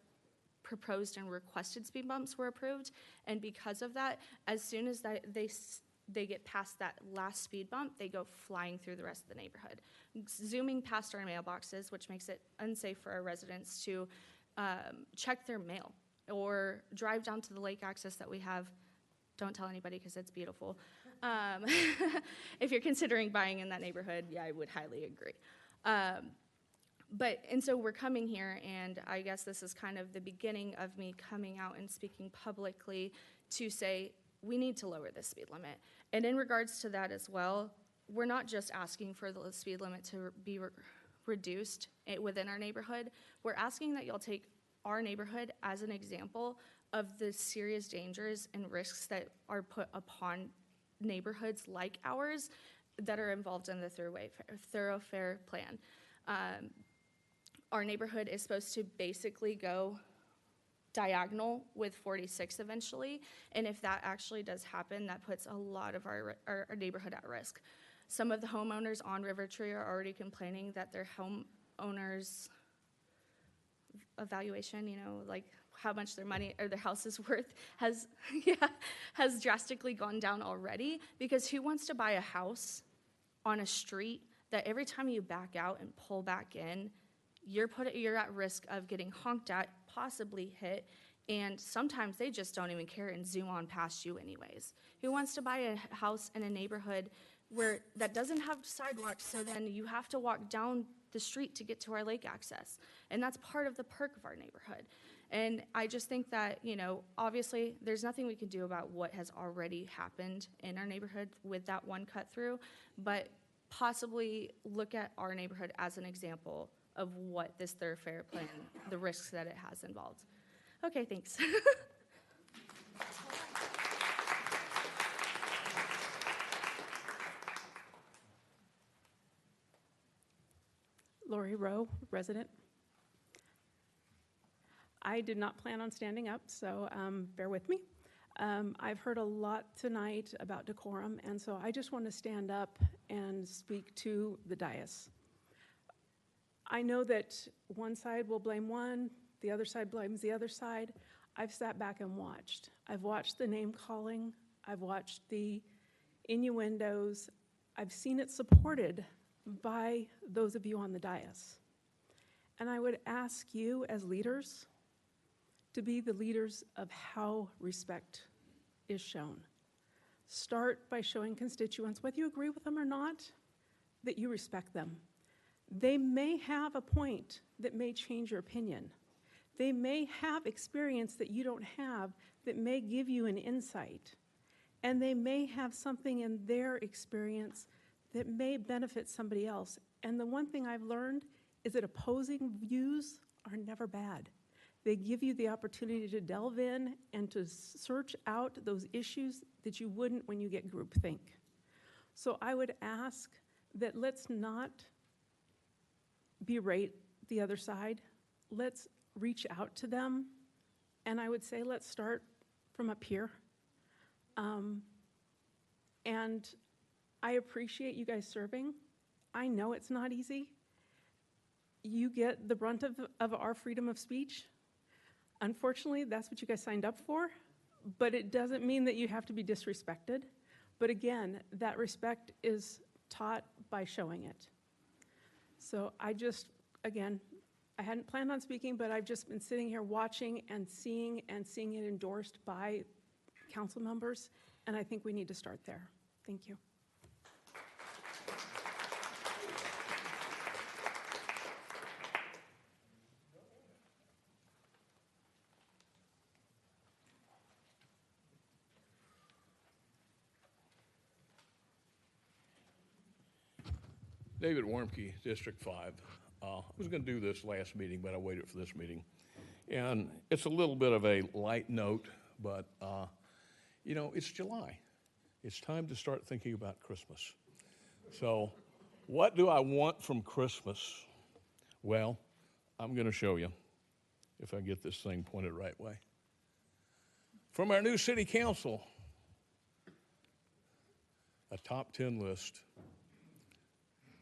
proposed and requested speed bumps were approved. And because of that, as soon as they get past that last speed bump, they go flying through the rest of the neighborhood, zooming past our mailboxes, which makes it unsafe for our residents to check their mail or drive down to the lake access that we have. Don't tell anybody because it's beautiful. If you're considering buying in that neighborhood, yeah, I would highly agree. And so we're coming here, and I guess this is kind of the beginning of me coming out and speaking publicly to say we need to lower the speed limit. And in regards to that as well, we're not just asking for the speed limit to be reduced within our neighborhood. We're asking that y'all take our neighborhood as an example of the serious dangers and risks that are put upon neighborhoods like ours that are involved in the thoroughfare plan. Our neighborhood is supposed to basically go diagonal with 46 eventually, and if that actually does happen, that puts a lot of our neighborhood at risk. Some of the homeowners on River Tree are already complaining that their homeowners' evaluation, like how much their money or their house is worth has drastically gone down already, because who wants to buy a house on a street that every time you back out and pull back in, you're at risk of getting honked at, possibly hit, And sometimes they just don't even care and zoom on past you anyways. Who wants to buy a house in a neighborhood where that doesn't have sidewalks, so then you have to walk down the street to get to our lake access? And that's part of the perk of our neighborhood. And I just think that, you know, obviously there's nothing we can do about what has already happened in our neighborhood with that one cut through, but possibly look at our neighborhood as an example of what this thoroughfare plan, the risks that it has involved. Okay, thanks. Lori Rowe, resident. I did not plan on standing up, so bear with me. I've heard a lot tonight about decorum, and so I just want to stand up and speak to the dais. I know that one side will blame one, the other side blames the other side. I've sat back and watched. I've watched the name calling. I've watched the innuendos. I've seen it supported by those of you on the dais. And I would ask you as leaders to be the leaders of how respect is shown. Start by showing constituents, whether you agree with them or not, that you respect them. They may have a point that may change your opinion. They may have experience that you don't have that may give you an insight. And they may have something in their experience that may benefit somebody else. And the one thing I've learned is that opposing views are never bad. They give you the opportunity to delve in and to search out those issues that you wouldn't when you get groupthink. So I would ask that let's not berate the other side. Let's reach out to them. And I would say let's start from up here. And I appreciate you guys serving. I know it's not easy. You get the brunt of our freedom of speech. Unfortunately, that's what you guys signed up for, but it doesn't mean that you have to be disrespected. But again, that respect is taught by showing it. So again, I hadn't planned on speaking, but I've just been sitting here watching and seeing it endorsed by council members, and I think we need to start there. Thank you. David Warmke, District 5. I was going to do this last meeting, but I waited for this meeting. And it's a little bit of a light note, but, you know, it's July. It's time to start thinking about Christmas. So what do I want from Christmas? Well, I'm going to show you, if I get this thing pointed the right way. From our new city council, a top 10 list.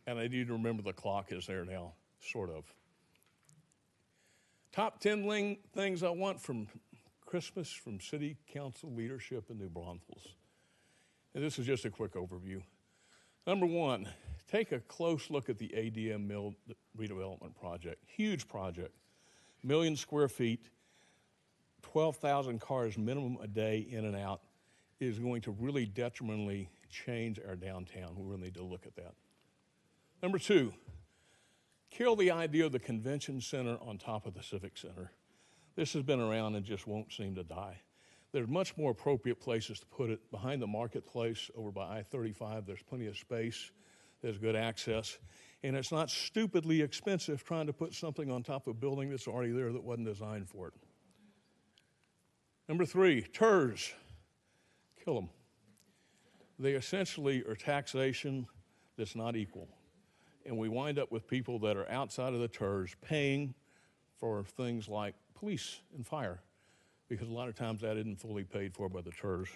And I need to remember the clock is there now, sort of. Top 10 things I want from Christmas from city council leadership in New Braunfels. And this is just a quick overview. Number one, take a close look at the ADM Mill redevelopment project. Huge project, 1 million square feet, 12,000 cars minimum a day in and out. It is going to really detrimentally change our downtown. We really need to look at that. Number two, kill the idea of the convention center on top of the civic center. This has been around and just won't seem to die. There's much more appropriate places to put it. Behind the marketplace over by I-35, there's plenty of space, there's good access, and it's not stupidly expensive trying to put something on top of a building that's already there that wasn't designed for it. Number three, TERS, kill them. They essentially are taxation that's not equal. And we wind up with people that are outside of the TERS paying for things like police and fire, because a lot of times that isn't fully paid for by the TERS.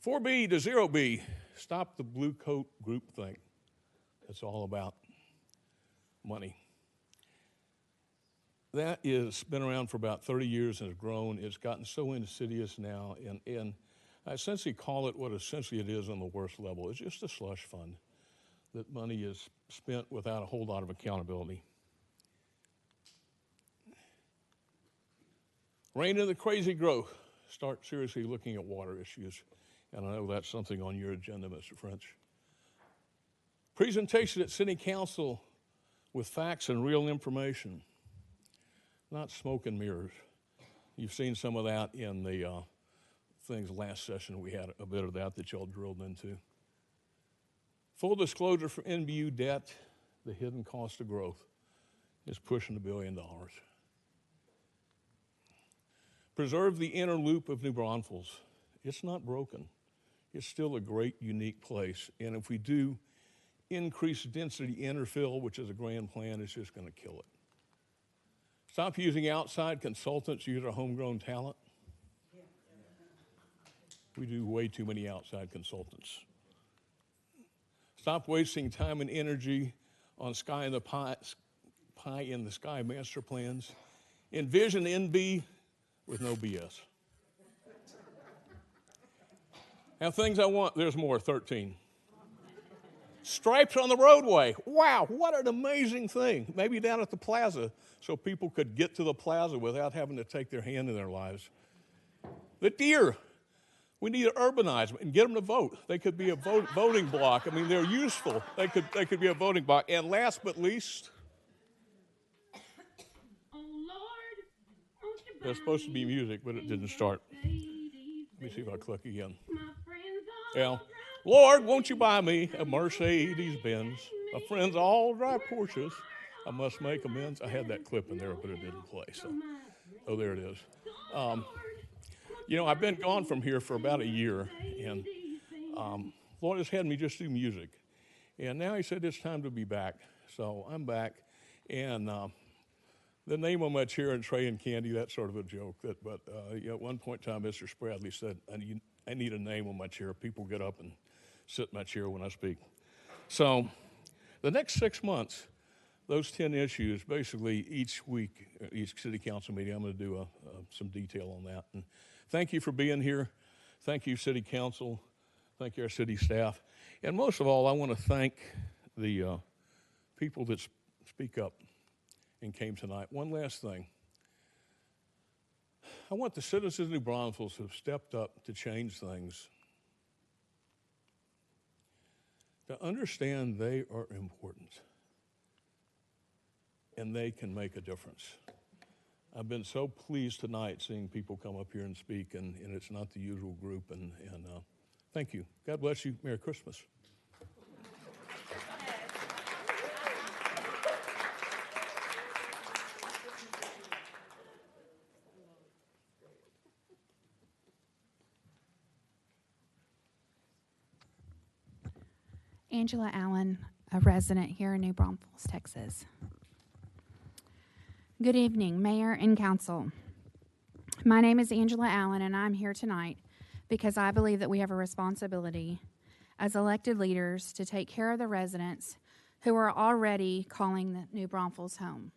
4B to 0B, stop the blue coat group thing. It's all about money. That has been around for about 30 years and has grown. It's gotten so insidious now, and I essentially call it what essentially it is on the worst level. It's just a slush fund that money is spent without a whole lot of accountability. Rein in the crazy growth. Start seriously looking at water issues. And I know that's something on your agenda, Mr. French. Presentation at City Council with facts and real information, not smoke and mirrors. You've seen some of that in the things last session. We had a bit of that y'all drilled into. Full disclosure for NBU debt, the hidden cost of growth is pushing $1 billion. Preserve the inner loop of New Braunfels. It's not broken. It's still a great, unique place. And if we do increase density infill, which is a grand plan, it's just going to kill it. Stop using outside consultants, use our homegrown talent. We do way too many outside consultants. Stop wasting time and energy on pie in the sky master plans. Envision NB with no BS. Now, things I want, there's more, 13. Stripes on the roadway. Wow, what an amazing thing. Maybe down at the plaza so people could get to the plaza without having to take their hand in their lives. The deer. We need to urbanize them and get them to vote. They could be a voting block. I mean, they're useful. They could be a voting block. And last but least, there's supposed to be music, but it didn't start. Let me see if I click again. Yeah. Lord, won't you buy me a Mercedes Benz? My friends all drive Porsches. I must make amends. I had that clip in there, but it didn't play. So, oh, there it is. You know, I've been gone from here for about a year, and Lord has had me just do music. And now he said it's time to be back. So I'm back. And the name on my chair and Trey and Candy, that's sort of a joke. But you know, at one point in time, Mr. Spradley said, I need a name on my chair. People get up and sit in my chair when I speak. So the next 6 months, those 10 issues, basically each week, each city council meeting, I'm going to do some detail on that. And thank you for being here. Thank you, city council. Thank you, our city staff. And most of all, I want to thank the people that speak up and came tonight. One last thing. I want the citizens of New Braunfels who have stepped up to change things to understand they are important and they can make a difference. I've been so pleased tonight seeing people come up here and speak, and it's not the usual group, and thank you. God bless you. Merry Christmas. Angela Allen, a resident here in New Braunfels, Texas. Good evening, Mayor and Council. My name is Angela Allen, and I'm here tonight because I believe that we have a responsibility as elected leaders to take care of the residents who are already calling New Braunfels home.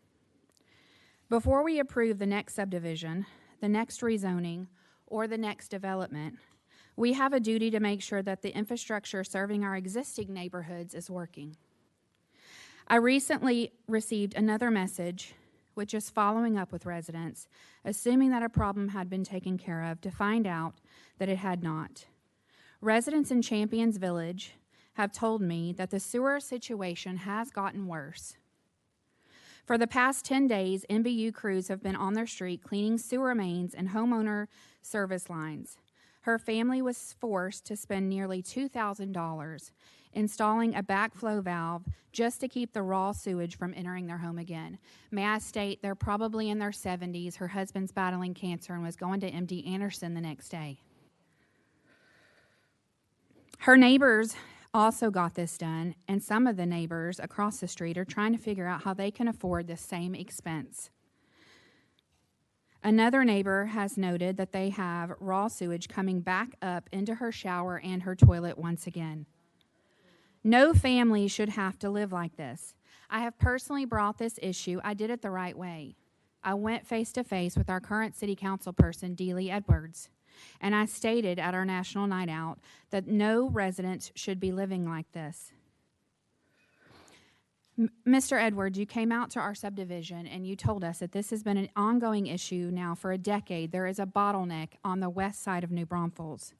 Before we approve the next subdivision, the next rezoning, or the next development, we have a duty to make sure that the infrastructure serving our existing neighborhoods is working. I recently received another message, which is following up with residents, assuming that a problem had been taken care of, to find out that it had not. Residents in Champions Village have told me that the sewer situation has gotten worse. For the past 10 days, NBU crews have been on their street cleaning sewer mains and homeowner service lines. Her family was forced to spend nearly $2,000 installing a backflow valve just to keep the raw sewage from entering their home again. May I state, they're probably in their 70s. Her husband's battling cancer and was going to MD Anderson the next day. Her neighbors also got this done, and some of the neighbors across the street are trying to figure out how they can afford the same expense. Another neighbor has noted that they have raw sewage coming back up into her shower and her toilet once again. No family should have to live like this. I have personally brought this issue. I did it the right way. I went face to face with our current city council person, Dealey Edwards, and I stated at our national night out that no residents should be living like this. Mr. Edwards, you came out to our subdivision and you told us that this has been an ongoing issue now for a decade. There is a bottleneck on the west side of New Braunfels.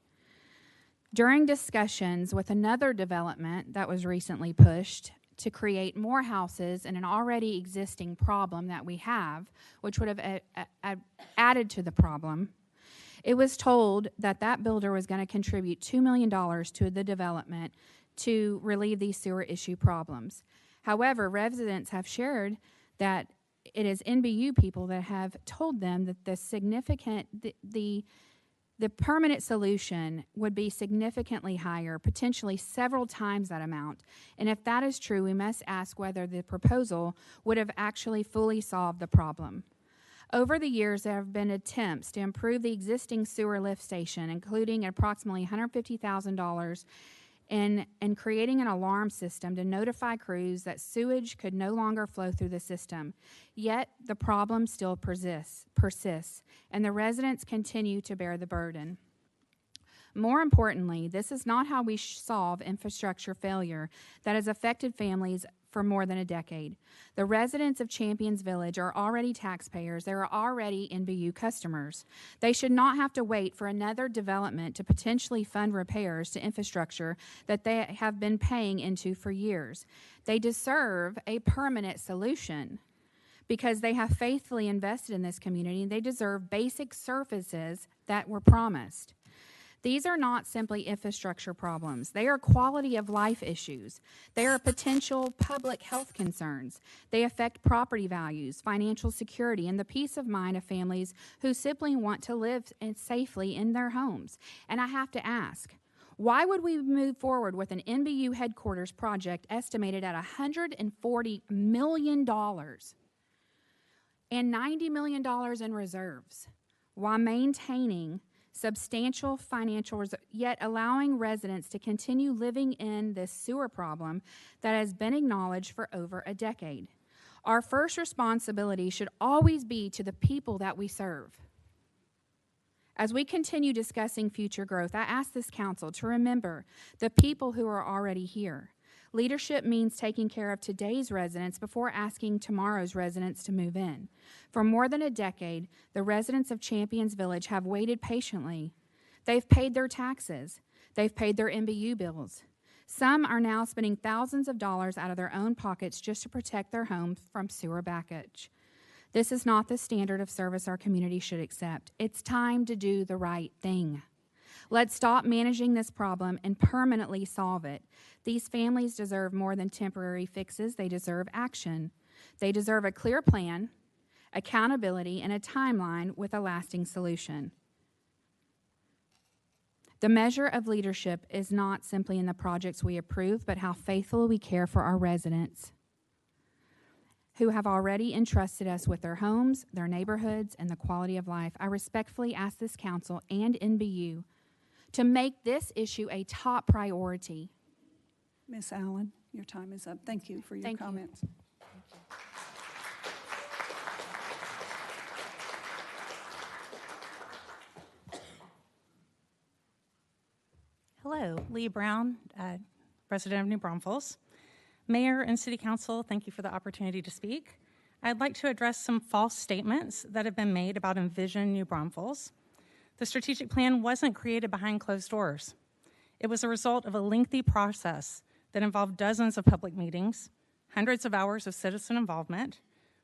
During discussions with another development that was recently pushed to create more houses in an already existing problem that we have, which would have added to the problem, it was told that that builder was going to contribute $2 million to the development to relieve these sewer issue problems. However, residents have shared that it is NBU people that have told them that the permanent solution would be significantly higher, potentially several times that amount. And if that is true, we must ask whether the proposal would have actually fully solved the problem. Over the years, there have been attempts to improve the existing sewer lift station, including approximately $150,000 in creating an alarm system to notify crews that sewage could no longer flow through the system. Yet, the problem still persists, and the residents continue to bear the burden. More importantly, this is not how we solve infrastructure failure that has affected families for more than a decade. The residents of Champions Village are already taxpayers. They are already NBU customers. They should not have to wait for another development to potentially fund repairs to infrastructure that they have been paying into for years. They deserve a permanent solution because they have faithfully invested in this community, and they deserve basic services that were promised. These are not simply infrastructure problems. They are quality of life issues. They are potential public health concerns. They affect property values, financial security, and the peace of mind of families who simply want to live safely in their homes. And I have to ask, why would we move forward with an NBU headquarters project estimated at $140 million and $90 million in reserves while maintaining substantial financial reserves, yet allowing residents to continue living in this sewer problem that has been acknowledged for over a decade? Our first responsibility should always be to the people that we serve. As we continue discussing future growth, I ask this council to remember the people who are already here. Leadership means taking care of today's residents before asking tomorrow's residents to move in. For more than a decade, the residents of Champions Village have waited patiently. They've paid their taxes. They've paid their NBU bills. Some are now spending thousands of dollars out of their own pockets just to protect their homes from sewer backage. This is not the standard of service our community should accept. It's time to do the right thing. Let's stop managing this problem and permanently solve it. These families deserve more than temporary fixes. They deserve action. They deserve a clear plan, accountability, and a timeline with a lasting solution. The measure of leadership is not simply in the projects we approve, but how faithfully we care for our residents who have already entrusted us with their homes, their neighborhoods, and the quality of life. I respectfully ask this council and NBU to make this issue a top priority. Ms. Allen, your time is up. Thank you for your comments. Hello, Lee Brown, resident of New Braunfels. Mayor and City Council, thank you for the opportunity to speak. I'd like to address some false statements that have been made about Envision New Braunfels. The strategic plan wasn't created behind closed doors. It was a result of a lengthy process that involved dozens of public meetings, hundreds of hours of citizen involvement,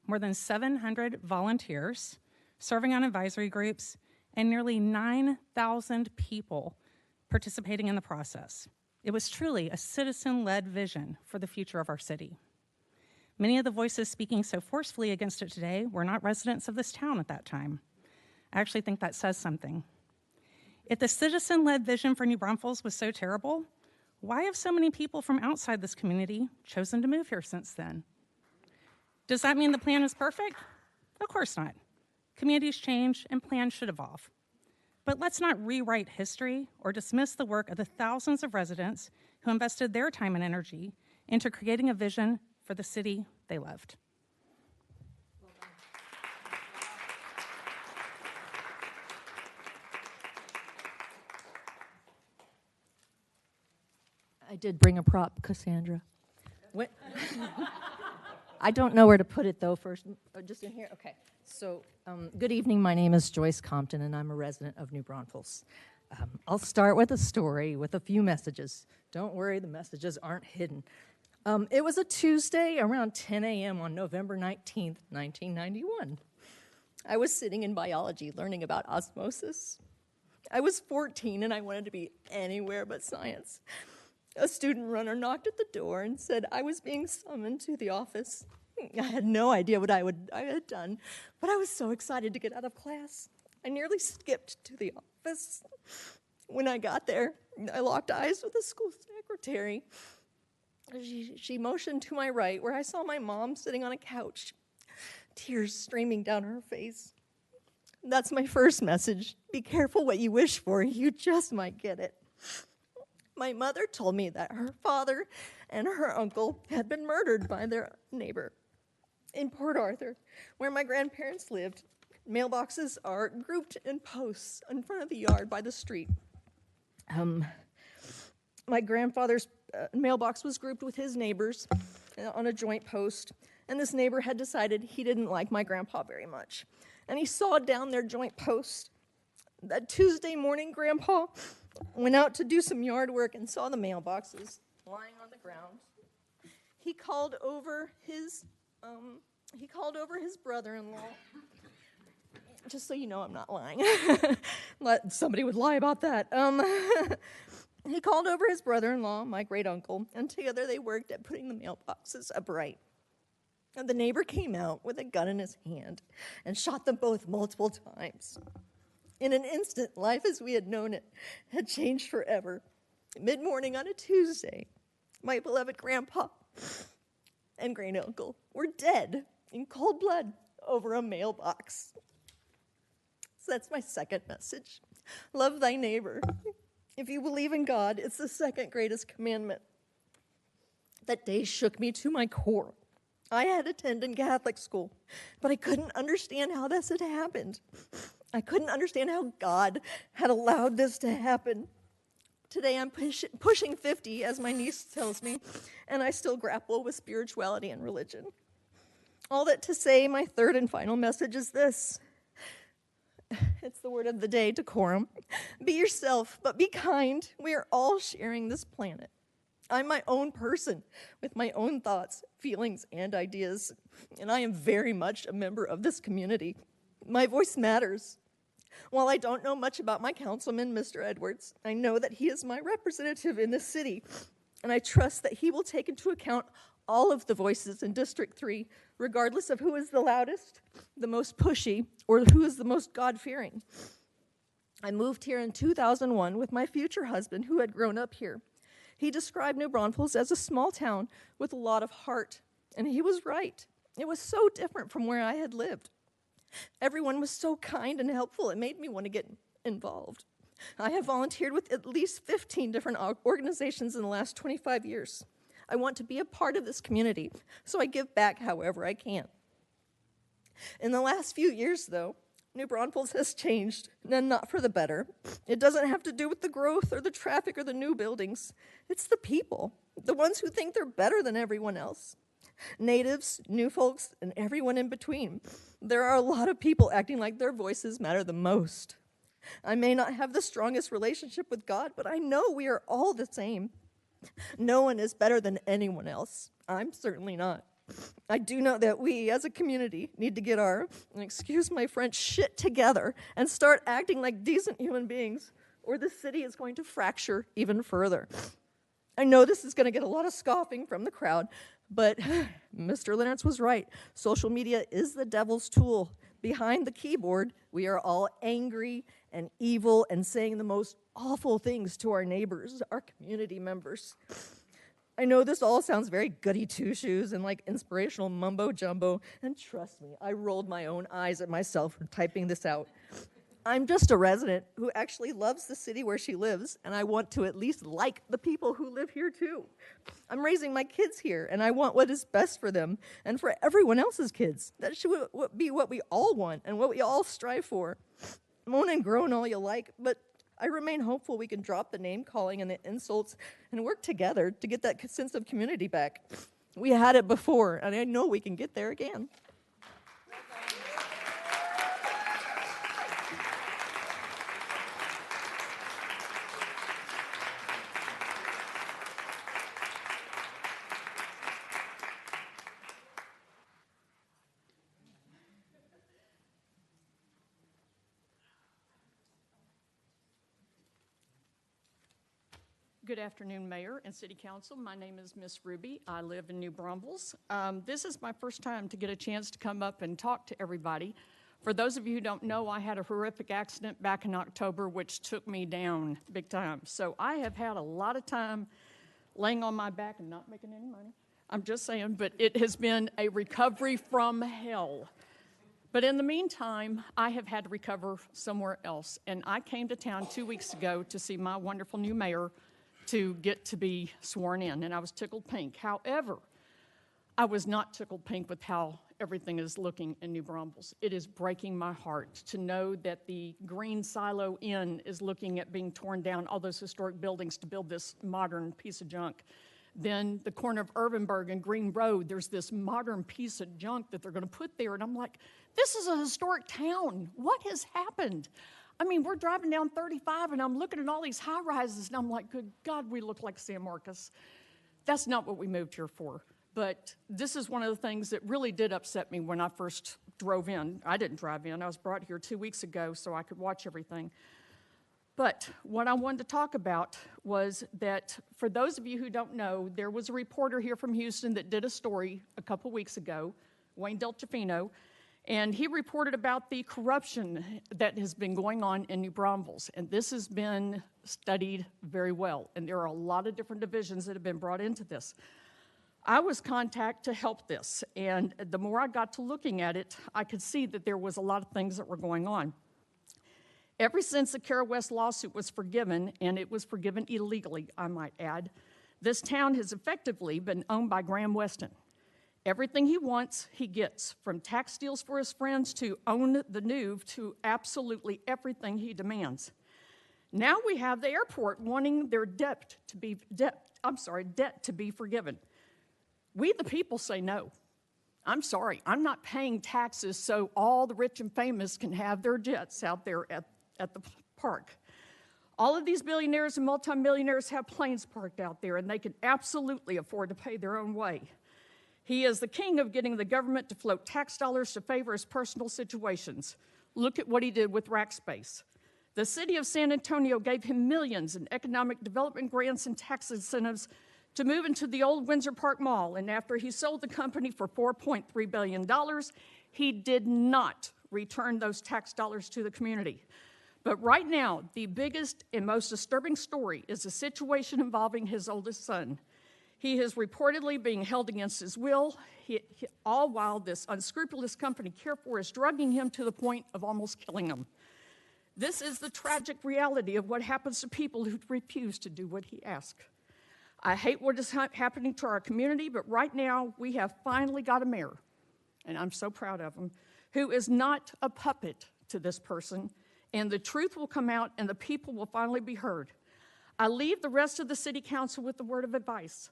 more than 700 volunteers serving on advisory groups, and nearly 9,000 people participating in the process. It was truly a citizen-led vision for the future of our city. Many of the voices speaking so forcefully against it today were not residents of this town at that time. I actually think that says something. If the citizen-led vision for New Braunfels was so terrible, why have so many people from outside this community chosen to move here since then? Does that mean the plan is perfect? Of course not. Communities change and plans should evolve. But let's not rewrite history or dismiss the work of the thousands of residents who invested their time and energy into creating a vision for the city they loved. I did bring a prop, Cassandra. I don't know where to put it, though, first. Just in here? Okay. So, good evening. My name is Joyce Compton, and I'm a resident of New Braunfels. I'll start with a story with a few messages. Don't worry, the messages aren't hidden. It was a Tuesday around 10 a.m. on November 19th, 1991. I was sitting in biology learning about osmosis. I was 14 and I wanted to be anywhere but science. A student runner knocked at the door and said I was being summoned to the office. I had no idea what I had done, but I was so excited to get out of class. I nearly skipped to the office. When I got there, I locked eyes with the school secretary. She motioned to my right, where I saw my mom sitting on a couch, tears streaming down her face. That's my first message. Be careful what you wish for. You just might get it. My mother told me that her father and her uncle had been murdered by their neighbor. In Port Arthur, where my grandparents lived, mailboxes are grouped in posts in front of the yard by the street. My grandfather's mailbox was grouped with his neighbor's on a joint post, and this neighbor had decided he didn't like my grandpa very much. And he sawed down their joint post. That Tuesday morning, Grandpa went out to do some yard work and saw the mailboxes lying on the ground. He called over his brother-in-law. Just so you know, I'm not lying. Somebody would lie about that. He called over his brother-in-law, my great-uncle, and together they worked at putting the mailboxes upright. And the neighbor came out with a gun in his hand and shot them both multiple times. In an instant, life as we had known it had changed forever. Mid-morning on a Tuesday, my beloved grandpa and great-uncle were dead in cold blood over a mailbox. So that's my second message. Love thy neighbor. If you believe in God, it's the second greatest commandment. That day shook me to my core. I had attended Catholic school, but I couldn't understand how this had happened. I couldn't understand how God had allowed this to happen. Today I'm pushing 50, as my niece tells me, and I still grapple with spirituality and religion. All that to say, my third and final message is this. It's the word of the day, decorum. Be yourself, but be kind. We are all sharing this planet. I'm my own person with my own thoughts, feelings, and ideas, and I am very much a member of this community. My voice matters. While I don't know much about my councilman, Mr. Edwards, I know that he is my representative in this city, and I trust that he will take into account all of the voices in District 3, regardless of who is the loudest, the most pushy, or who is the most God-fearing. I moved here in 2001 with my future husband, who had grown up here. He described New Braunfels as a small town with a lot of heart, and he was right. It was so different from where I had lived. Everyone was so kind and helpful, it made me want to get involved. I have volunteered with at least 15 different organizations in the last 25 years. I want to be a part of this community, so I give back however I can. In the last few years, though, New Braunfels has changed, and not for the better. It doesn't have to do with the growth or the traffic or the new buildings. It's the people, the ones who think they're better than everyone else. Natives, new folks, and everyone in between. There are a lot of people acting like their voices matter the most. I may not have the strongest relationship with God, but I know we are all the same. No one is better than anyone else. I'm certainly not. I do know that we, as a community, need to get our, excuse my French, shit together and start acting like decent human beings, or the city is going to fracture even further. I know this is going to get a lot of scoffing from the crowd, but Mr. Lennertz was right. Social media is the devil's tool. Behind the keyboard, we are all angry and evil and saying the most awful things to our neighbors, our community members. I know this all sounds very goody two-shoes and like inspirational mumbo-jumbo, and trust me, I rolled my own eyes at myself when typing this out. I'm just a resident who actually loves the city where she lives, and I want to at least like the people who live here too. I'm raising my kids here, and I want what is best for them and for everyone else's kids. That should be what we all want and what we all strive for. Moan and groan all you like, but I remain hopeful we can drop the name-calling and the insults and work together to get that sense of community back. We had it before, and I know we can get there again. Good afternoon, Mayor and City Council. My name is Miss Ruby. I live in New Braunfels. This is my first time to get a chance to come up and talk to everybody. For those of you who don't know, I had a horrific accident back in October, which took me down big time. So I have had a lot of time laying on my back and not making any money. I'm just saying, but it has been a recovery from hell. But in the meantime, I have had to recover somewhere else. And I came to town 2 weeks ago to see my wonderful new mayor, to get to be sworn in, and I was tickled pink. However, I was not tickled pink with how everything is looking in New Braunfels. It is breaking my heart to know that the Green Silo Inn is looking at being torn down, all those historic buildings, to build this modern piece of junk. Then the corner of Irvinburg and Green Road, there's this modern piece of junk that they're going to put there, and I'm like, this is a historic town. What has happened? I mean, we're driving down 35, and I'm looking at all these high-rises, and I'm like, good God, we look like San Marcos. That's not what we moved here for. But this is one of the things that really did upset me when I first drove in. I didn't drive in. I was brought here 2 weeks ago so I could watch everything. But what I wanted to talk about was that, for those of you who don't know, there was a reporter here from Houston that did a story a couple weeks ago, Wayne Delchifino, and he reported about the corruption that has been going on in New Braunfels. And this has been studied very well. And there are a lot of different divisions that have been brought into this. I was contacted to help this. And the more I got to looking at it, I could see that there was a lot of things that were going on. Ever since the Kara West lawsuit was forgiven, and it was forgiven illegally, I might add, this town has effectively been owned by Graham Weston. Everything he wants, he gets, from tax deals for his friends to own the Nuve to absolutely everything he demands. Now we have the airport wanting their debt to be forgiven. We, the people, say no. I'm sorry, I'm not paying taxes so all the rich and famous can have their jets out there at the park. All of these billionaires and multimillionaires have planes parked out there, and they can absolutely afford to pay their own way. He is the king of getting the government to float tax dollars to favor his personal situations. Look at what he did with Rackspace. The city of San Antonio gave him millions in economic development grants and tax incentives to move into the old Windsor Park Mall, and after he sold the company for $4.3 billion, he did not return those tax dollars to the community. But right now, the biggest and most disturbing story is a situation involving his oldest son. He is reportedly being held against his will, all while this unscrupulous company, Carefor, is drugging him to the point of almost killing him. This is the tragic reality of what happens to people who refuse to do what he asks. I hate what is happening to our community, but right now we have finally got a mayor, and I'm so proud of him, who is not a puppet to this person, and the truth will come out and the people will finally be heard. I leave the rest of the city council with the word of advice.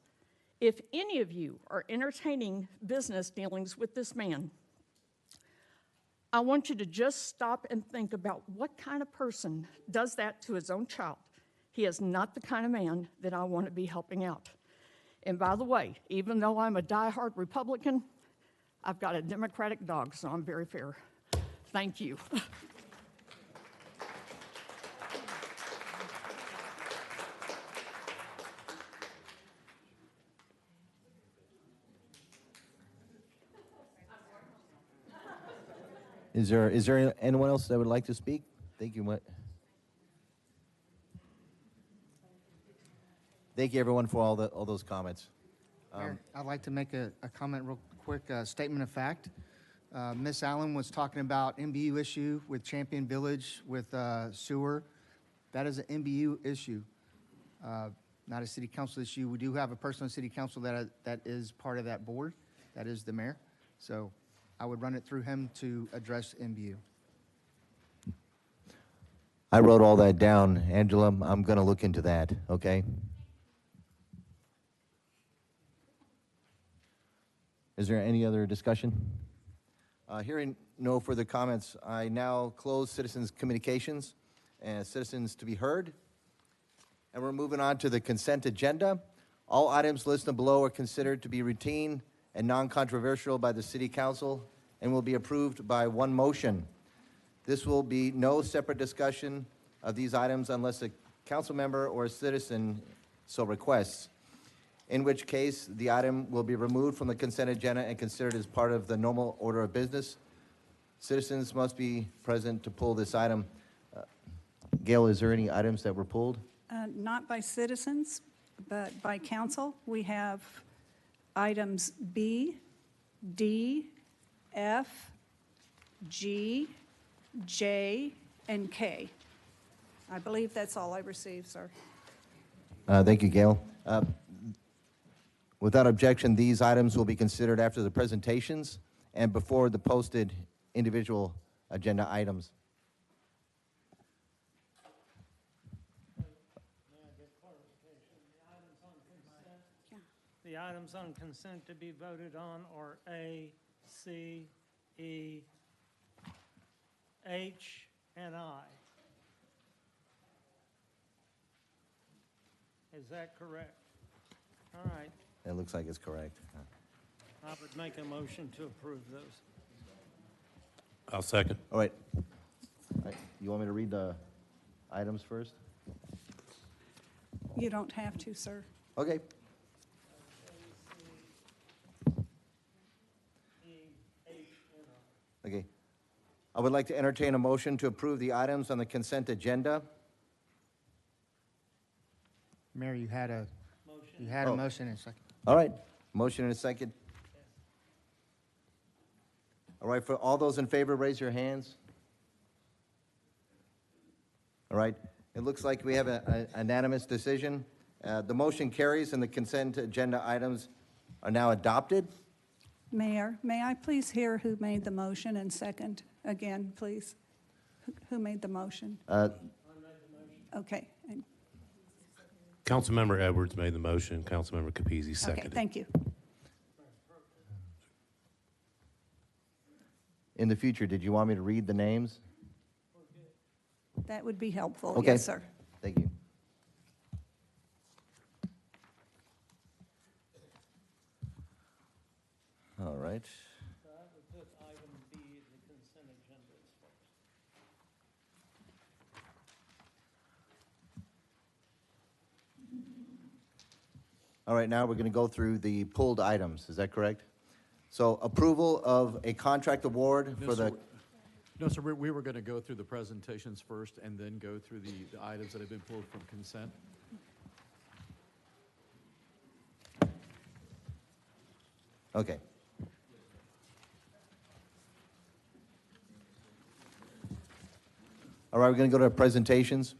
If any of you are entertaining business dealings with this man, I want you to just stop and think about what kind of person does that to his own child. He is not the kind of man that I want to be helping out. And by the way, even though I'm a diehard Republican, I've got a Democratic dog, so I'm very fair. Thank you. Is there anyone else that would like to speak? Thank you. Thank you, everyone, for all those comments. Mayor, I'd like to make a comment real quick, statement of fact. Ms. Allen was talking about MBU issue with Champion Village with sewer. That is an MBU issue, not a city council issue. We do have a person on city council that is part of that board. That is the mayor. So I would run it through him to address MBU. I wrote all that down. Angela, I'm going to look into that, okay? Is there any other discussion? Hearing no further comments, I now close citizens' communications and citizens to be heard. And we're moving on to the consent agenda. All items listed below are considered to be routine and non-controversial by the City Council and will be approved by one motion. This will be no separate discussion of these items unless a council member or a citizen so requests, in which case the item will be removed from the consent agenda and considered as part of the normal order of business. Citizens must be present to pull this item. Gail, is there any items that were pulled? Not by citizens, but by council. We have items B, D, F, G, J, and K. I believe that's all I received, sir. Thank you, Gail. Without objection, these items will be considered after the presentations and before the posted individual agenda items. The items on consent to be voted on are A, C, E, H, and I. Is that correct? All right. It looks like it's correct. I would make a motion to approve those. I'll second. All right. You want me to read the items first? You don't have to, sir. Okay. Okay. I would like to entertain a motion to approve the items on the consent agenda. Mayor, you had a Oh. motion and a second. All right, motion and a second. All right, for all those in favor, raise your hands. All right, it looks like we have an unanimous decision. The motion carries and the consent agenda items are now adopted. Mayor, may I please hear who made the motion and second again, please? Who made the motion? Okay, and- Councilmember Edwards made the motion. Councilmember Capizzi okay, seconded. thank you. In the future, did you want me to read the names? That would be helpful. Okay. Yes, sir. Thank you. All right. So I would put item B, the consent agenda as first. All right, now we're going to go through the pulled items. Is that correct? So approval of a contract award for the, No, sir, we were going to go through the presentations first and then go through the items that have been pulled from consent. okay. All right, we're going to go to presentations.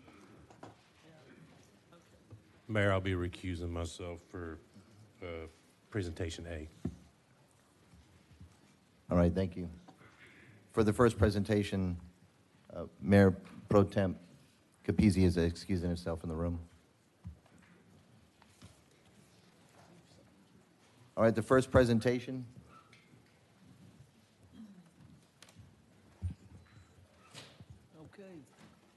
Mayor, I'll be recusing myself for presentation A. All right, thank you. For the first presentation, Mayor Pro Temp Capizzi is excusing himself in the room. All right, the first presentation. Okay.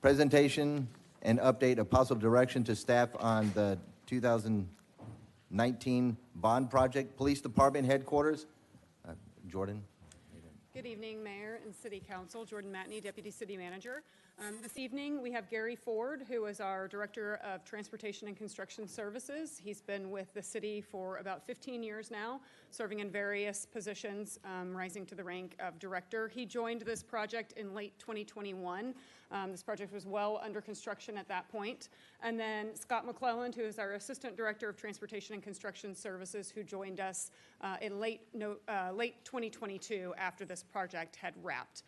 Presentation and update of possible direction to staff on the 2019 bond project, Police Department Headquarters. Jordan. Good evening, Mayor and City Council. Jordan Matney, Deputy City Manager. This evening, we have Gary Ford, who is our Director of Transportation and Construction Services. He's been with the city for about 15 years now, serving in various positions, rising to the rank of Director. He joined this project in late 2021. This project was well under construction at that point. And then Scott McClelland, who is our Assistant Director of Transportation and Construction Services, who joined us in late 2022 after this project had wrapped.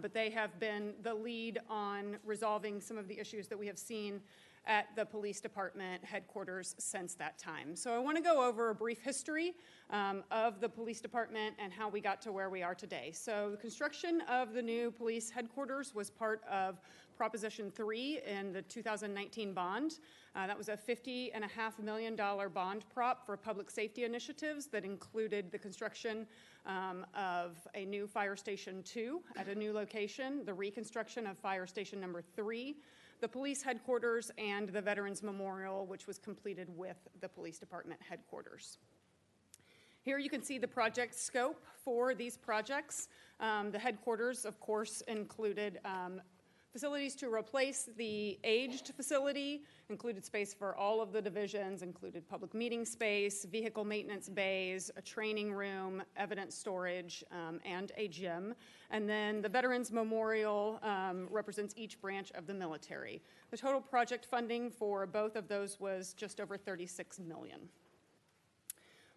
But they have been the lead on resolving some of the issues that we have seen at the police department headquarters since that time. So I want to go over a brief history of the police department and how we got to where we are today. So the construction of the new police headquarters was part of Proposition 3 in the 2019 bond. That was a $50.5 million bond prop for public safety initiatives that included the construction of a new Fire Station 2 at a new location, the reconstruction of Fire Station number 3, the police headquarters, and the Veterans Memorial, which was completed with the police department headquarters. Here you can see the project scope for these projects. The headquarters, of course, included facilities to replace the aged facility, included space for all of the divisions, included public meeting space, vehicle maintenance bays, a training room, evidence storage, and a gym. And then the Veterans Memorial represents each branch of the military. The total project funding for both of those was just over $36 million.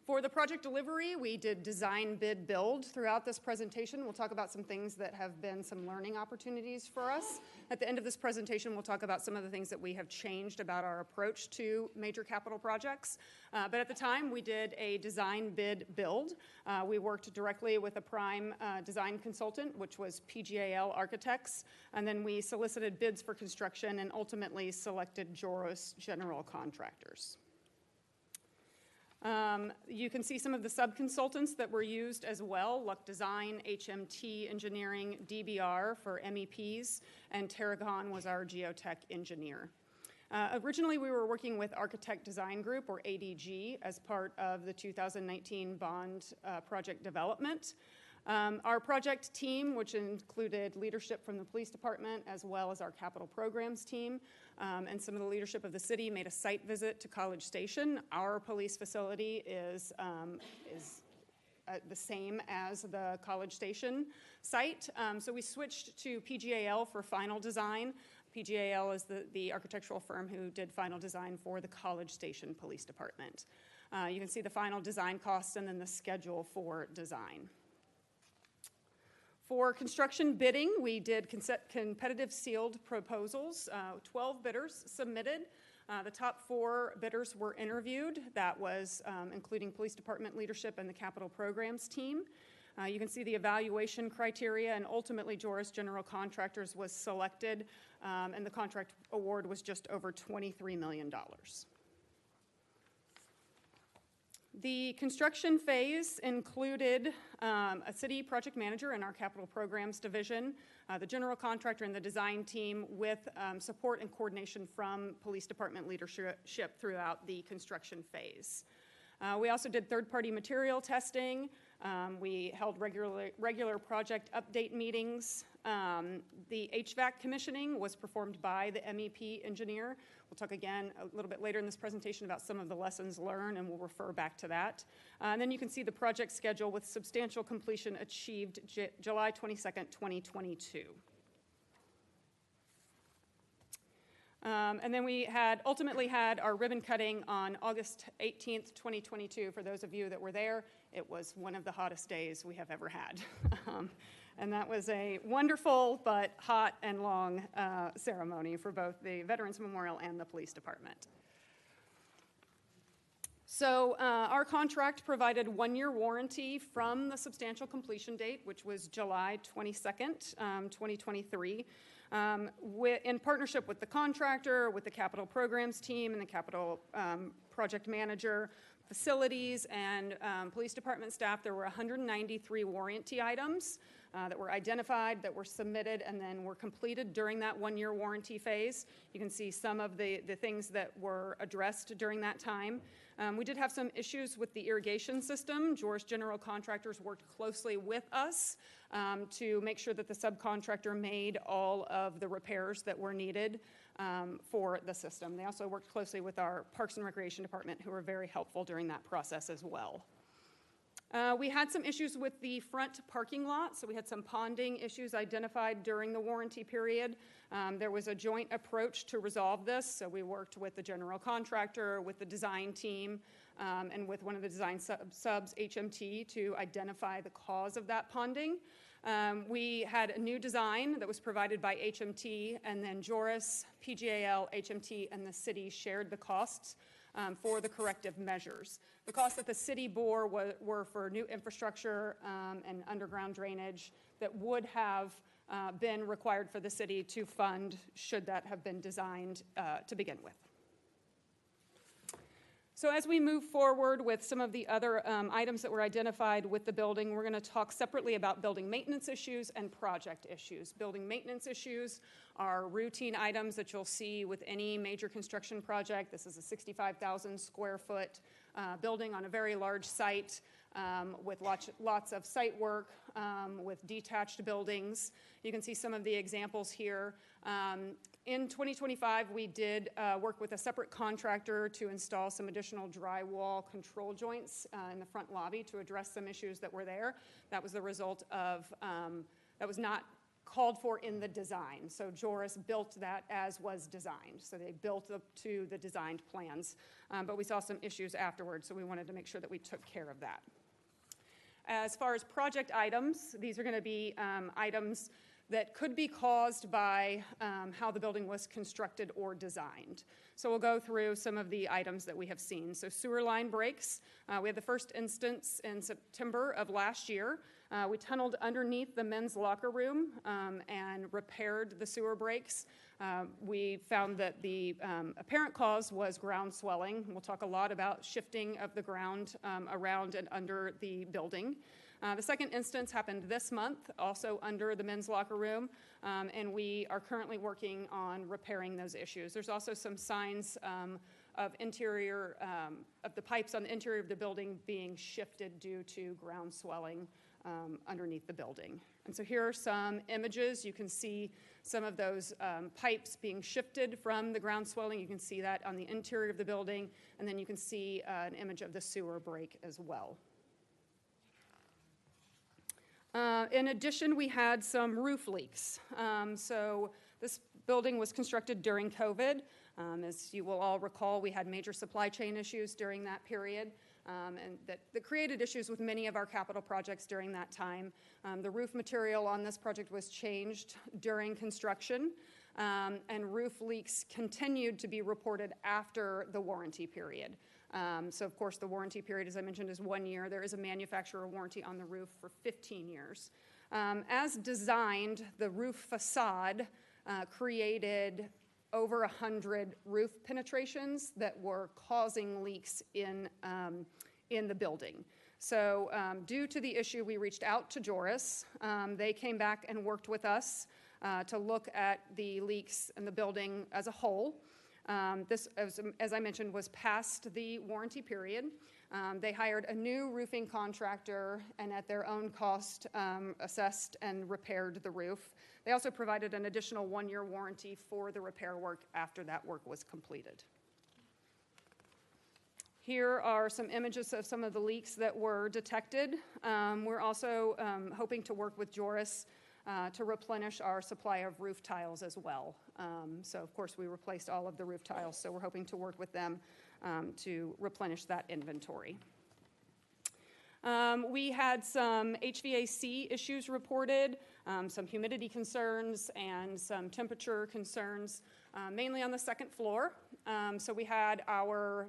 For the project delivery, we did design, bid, build throughout this presentation. We'll talk about some things that have been some learning opportunities for us. At the end of this presentation, we'll talk about some of the things that we have changed about our approach to major capital projects. But at the time, we did a design, bid, build. We worked directly with a prime design consultant, which was PGAL Architects, and then we solicited bids for construction and ultimately selected Joros General Contractors. You can see some of the sub-consultants that were used as well: Luck Design, HMT Engineering, DBR for MEPs, and Terragon was our geotech engineer. Originally, we were working with Architect Design Group, or ADG, as part of the 2019 bond project development. Our project team, which included leadership from the police department as well as our capital programs team, and some of the leadership of the city, made a site visit to College Station. Our police facility is the same as the College Station site. So we switched to PGAL for final design. PGAL is the architectural firm who did final design for the College Station Police Department. You can see the final design costs and then the schedule for design. For construction bidding, we did competitive sealed proposals. 12 bidders submitted. The top 4 bidders were interviewed. That was including police department leadership and the capital programs team. You can see the evaluation criteria, and ultimately Joros General Contractors was selected, and the contract award was just over $23 million. The construction phase included a city project manager in our capital programs division, the general contractor and the design team, with support and coordination from police department leadership throughout the construction phase. We also did third-party material testing. We held regular project update meetings. The HVAC commissioning was performed by the MEP engineer. We'll talk again a little bit later in this presentation about some of the lessons learned, and we'll refer back to that. And then you can see the project schedule with substantial completion achieved July 22nd, 2022. And then we ultimately had our ribbon cutting on August 18th, 2022. For those of you that were there, it was one of the hottest days we have ever had. And that was a wonderful but hot and long ceremony for both the Veterans Memorial and the police department. So our contract provided 1-year warranty from the substantial completion date, which was July 22nd, 2023. In partnership with the contractor, with the capital programs team and the capital project manager, facilities, and police department staff, there were 193 warranty items that were identified, that were submitted, and then were completed during that 1-year warranty phase. You can see some of the things that were addressed during that time. We did have some issues with the irrigation system. Joros General Contractors worked closely with us to make sure that the subcontractor made all of the repairs that were needed for the system. They also worked closely with our Parks and Recreation Department, who were very helpful during that process as well. We had some issues with the front parking lot, so we had some ponding issues identified during the warranty period. There was a joint approach to resolve this, so we worked with the general contractor, with the design team, and with one of the design subs, HMT, to identify the cause of that ponding. We had a new design that was provided by HMT, and then Joros, PGAL, HMT, and the city shared the costs for the corrective measures. The costs that the city bore were for new infrastructure and underground drainage that would have been required for the city to fund should that have been designed to begin with. So as we move forward with some of the other items that were identified with the building, we're going to talk separately about building maintenance issues and project issues. Building maintenance issues are routine items that you'll see with any major construction project. This is a 65,000 square foot building on a very large site with lots of site work, with detached buildings. You can see some of the examples here. In 2025, we did work with a separate contractor to install some additional drywall control joints in the front lobby to address some issues that were there. That was the result of, that was not called for in the design. So Joris built that as was designed. So they built up to the designed plans. But we saw some issues afterwards, so we wanted to make sure that we took care of that. As far as project items, these are going to be items that could be caused by how the building was constructed or designed. So we'll go through some of the items that we have seen. So sewer line breaks. We had the first instance in September of last year. We tunneled underneath the men's locker room and repaired the sewer breaks. We found that the apparent cause was ground swelling. We'll talk a lot about shifting of the ground around and under the building. The second instance happened this month, also under the men's locker room, and we are currently working on repairing those issues. There's also some signs of interior, of the pipes on the interior of the building being shifted due to ground swelling underneath the building. And so here are some images. You can see some of those pipes being shifted from the ground swelling. You can see that on the interior of the building, and then you can see an image of the sewer break as well. In addition, we had some roof leaks. So this building was constructed during COVID. As you will all recall, we had major supply chain issues during that period, and that created issues with many of our capital projects during that time. The roof material on this project was changed during construction, and roof leaks continued to be reported after the warranty period. So of course the warranty period, as I mentioned, is 1 year. There is a manufacturer warranty on the roof for 15 years. As designed, the roof facade created over 100 roof penetrations that were causing leaks in the building. So due to the issue, we reached out to Joris. They came back and worked with us to look at the leaks in the building as a whole. This, as I mentioned, was past the warranty period. They hired a new roofing contractor and at their own cost assessed and repaired the roof. They also provided an additional 1-year warranty for the repair work after that work was completed. Here are some images of some of the leaks that were detected. We're also hoping to work with Joris to replenish our supply of roof tiles as well. So of course we replaced all of the roof tiles, so we're hoping to work with them to replenish that inventory. We had some HVAC issues reported, some humidity concerns and some temperature concerns, mainly on the second floor. So we had our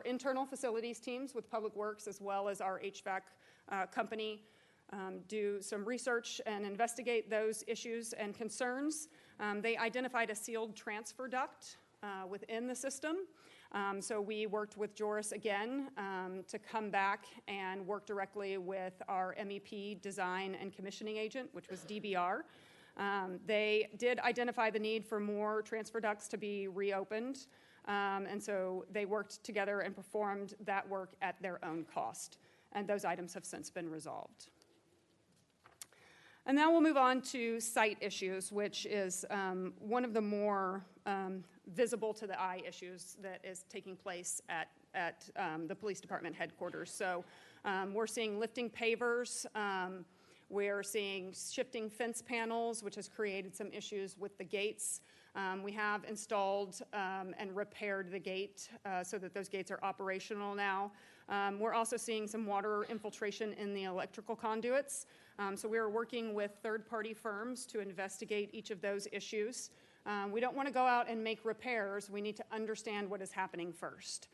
internal facilities teams with Public Works as well as our HVAC company do some research and investigate those issues and concerns. They identified a sealed transfer duct within the system. So we worked with Joris again to come back and work directly with our MEP design and commissioning agent, which was DBR. They did identify the need for more transfer ducts to be reopened. And so they worked together and performed that work at their own cost. And those items have since been resolved. And now we'll move on to site issues, which is one of the more visible to the eye issues that is taking place at the police department headquarters. So we're seeing lifting pavers. We're seeing shifting fence panels, which has created some issues with the gates. We have installed and repaired the gate so that those gates are operational now. We're also seeing some water infiltration in the electrical conduits. So we're working with third-party firms to investigate each of those issues. We don't want to go out and make repairs. We need to understand what is happening first.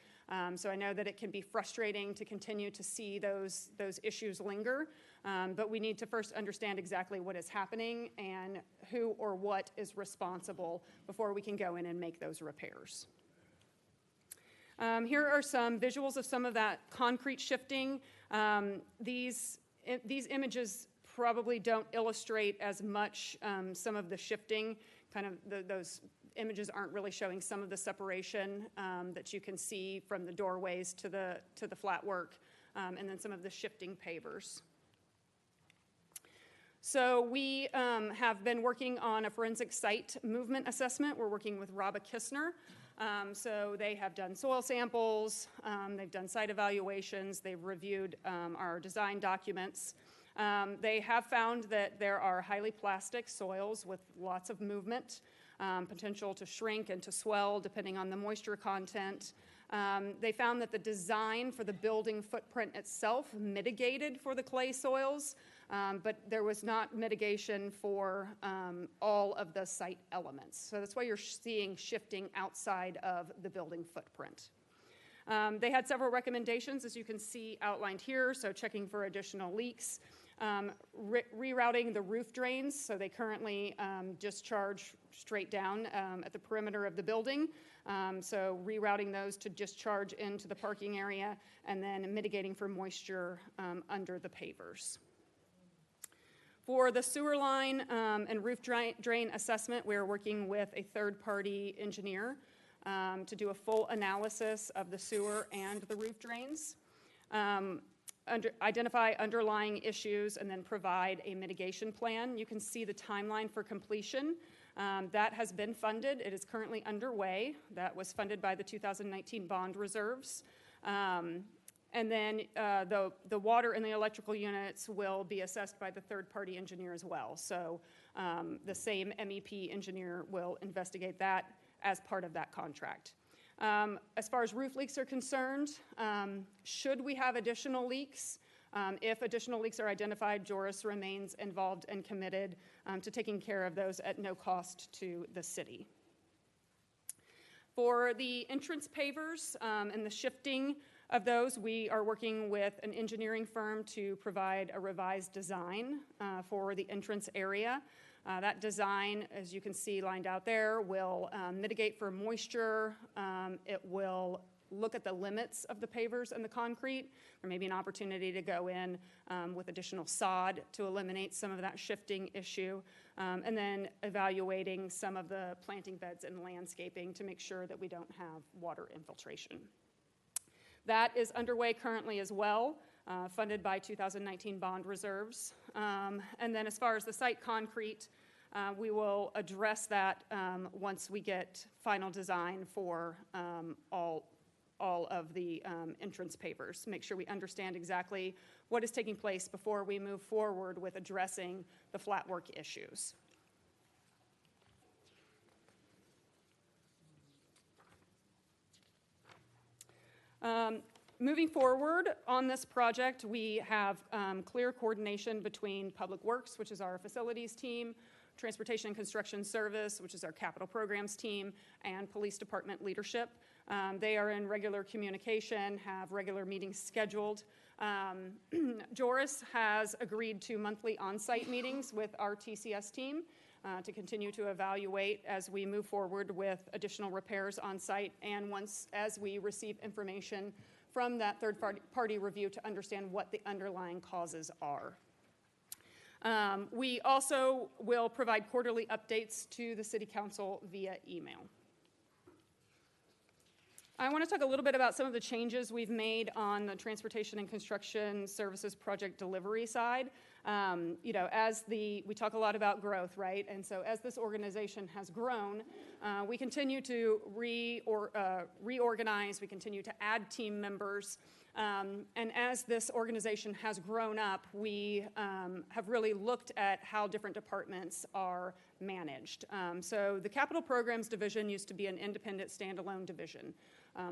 So I know that it can be frustrating to continue to see those issues linger, but we need to first understand exactly what is happening and who or what is responsible before we can go in and make those repairs. Here are some visuals of some of that concrete shifting. These images probably don't illustrate as much some of the shifting, kind of those images aren't really showing some of the separation that you can see from the doorways to the flat work, and then some of the shifting pavers. So we have been working on a forensic site movement assessment. We're working with Robba Kistner. So they have done soil samples, they've done site evaluations, they've reviewed our design documents. They have found that there are highly plastic soils with lots of movement, potential to shrink and to swell depending on the moisture content. They found that the design for the building footprint itself mitigated for the clay soils, but there was not mitigation for all of the site elements. So that's why you're seeing shifting outside of the building footprint. They had several recommendations, as you can see outlined here, so checking for additional leaks, rerouting the roof drains, so they currently discharge straight down at the perimeter of the building, so rerouting those to discharge into the parking area, and then mitigating for moisture under the pavers. For the sewer line and roof drain assessment, we're working with a third-party engineer to do a full analysis of the sewer and the roof drains, identify underlying issues, and then provide a mitigation plan. You can see the timeline for completion. That has been funded. It is currently underway. That was funded by the 2019 bond reserves. And then the water and the electrical units will be assessed by the third-party engineer as well. So the same MEP engineer will investigate that as part of that contract. As far as roof leaks are concerned, should we have additional leaks, if additional leaks are identified, Joris remains involved and committed to taking care of those at no cost to the city. For the entrance pavers and the shifting of those, we are working with an engineering firm to provide a revised design for the entrance area. That design, as you can see lined out there, will mitigate for moisture. It will look at the limits of the pavers and the concrete. There may be an opportunity to go in with additional sod to eliminate some of that shifting issue, and then evaluating some of the planting beds and landscaping to make sure that we don't have water infiltration. That is underway currently as well, funded by 2019 bond reserves. And then as far as the site concrete, we will address that once we get final design for all of the entrance pavers. Make sure we understand exactly what is taking place before we move forward with addressing the flat work issues. Moving forward on this project, we have clear coordination between Public Works, which is our facilities team, Transportation and Construction Service, which is our capital programs team, and Police Department leadership. They are in regular communication, have regular meetings scheduled. Joris has agreed to monthly on-site meetings with our TCS team to continue to evaluate as we move forward with additional repairs on site, and as we receive information from that third-party review to understand what the underlying causes are. We also will provide quarterly updates to the City Council via email. I want to talk a little bit about some of the changes we've made on the Transportation and Construction Services project delivery side. We talk a lot about growth, right? And so as this organization has grown, we continue to reorganize, we continue to add team members, and as this organization has grown up, we have really looked at how different departments are managed. So the Capital Programs Division used to be an independent standalone division,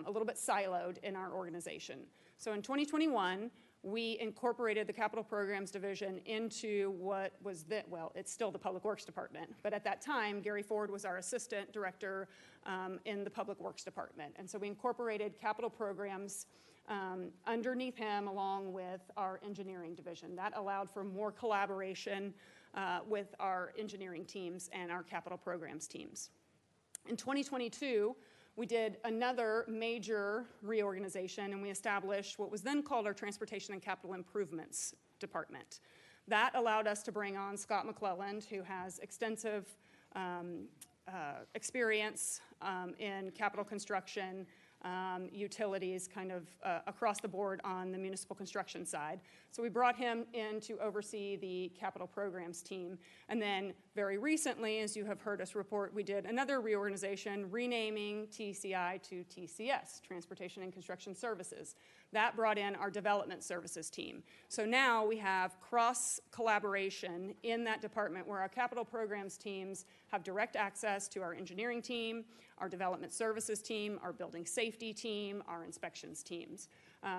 a little bit siloed in our organization. So in 2021, we incorporated the Capital Programs Division into what was then, well, it's still the Public Works Department, but at that time, Gary Ford was our Assistant Director in the Public Works Department. And so we incorporated capital programs underneath him along with our engineering division. That allowed for more collaboration with our engineering teams and our capital programs teams. In 2022, we did another major reorganization, and we established what was then called our Transportation and Capital Improvements Department. That allowed us to bring on Scott McClelland, who has extensive experience in capital construction, utilities, kind of across the board on the municipal construction side. So we brought him in to oversee the capital programs team. And then very recently, as you have heard us report, we did another reorganization, renaming TCI to TCS, Transportation and Construction Services. That brought in our development services team. So now we have cross collaboration in that department where our capital programs teams have direct access to our engineering team, our development services team, our building safety team, our inspections teams.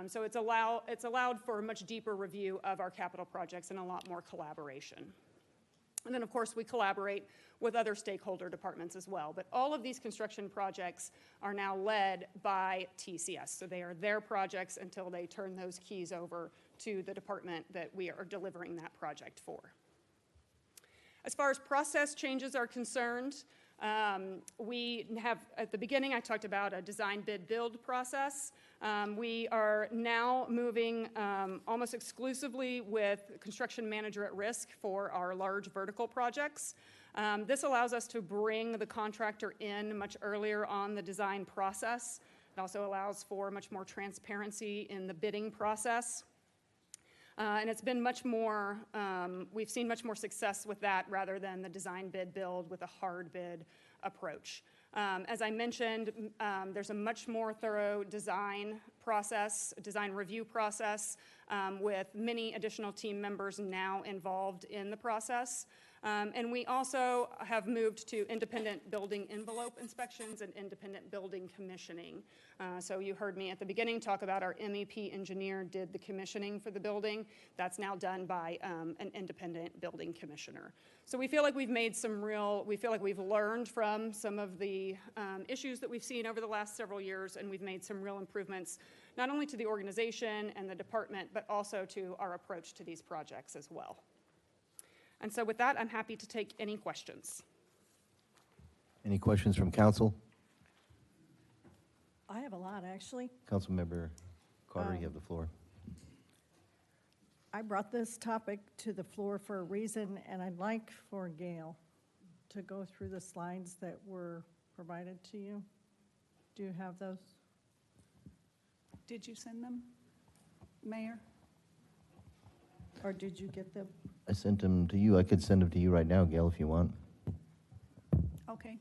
So it's allowed for a much deeper review of our capital projects and a lot more collaboration. And then, of course, we collaborate with other stakeholder departments as well. But all of these construction projects are now led by TCS. So they are their projects until they turn those keys over to the department that we are delivering that project for. As far as process changes are concerned, we have, at the beginning, I talked about a design bid build process. We are now moving almost exclusively with construction manager at risk for our large vertical projects. This allows us to bring the contractor in much earlier on the design process. It also allows for much more transparency in the bidding process. And it's been much more, we've seen much more success with that rather than the design bid build with a hard bid approach. As I mentioned, there's a much more thorough design process, design review process, with many additional team members now involved in the process. And we also have moved to independent building envelope inspections and independent building commissioning. So you heard me at the beginning talk about our MEP engineer did the commissioning for the building. That's now done by an independent building commissioner. So we feel like we've made some we feel like we've learned from some of the issues that we've seen over the last several years, and we've made some real improvements, not only to the organization and the department, but also to our approach to these projects as well. And so with that, I'm happy to take any questions. Any questions from council? I have a lot, actually. Councilmember Carter, you have the floor. I brought this topic to the floor for a reason, and I'd like for Gail to go through the slides that were provided to you. Do you have those? Did you send them, Mayor? Or did you get them? I sent them to you. I could send them to you right now, Gail, if you want. Okay.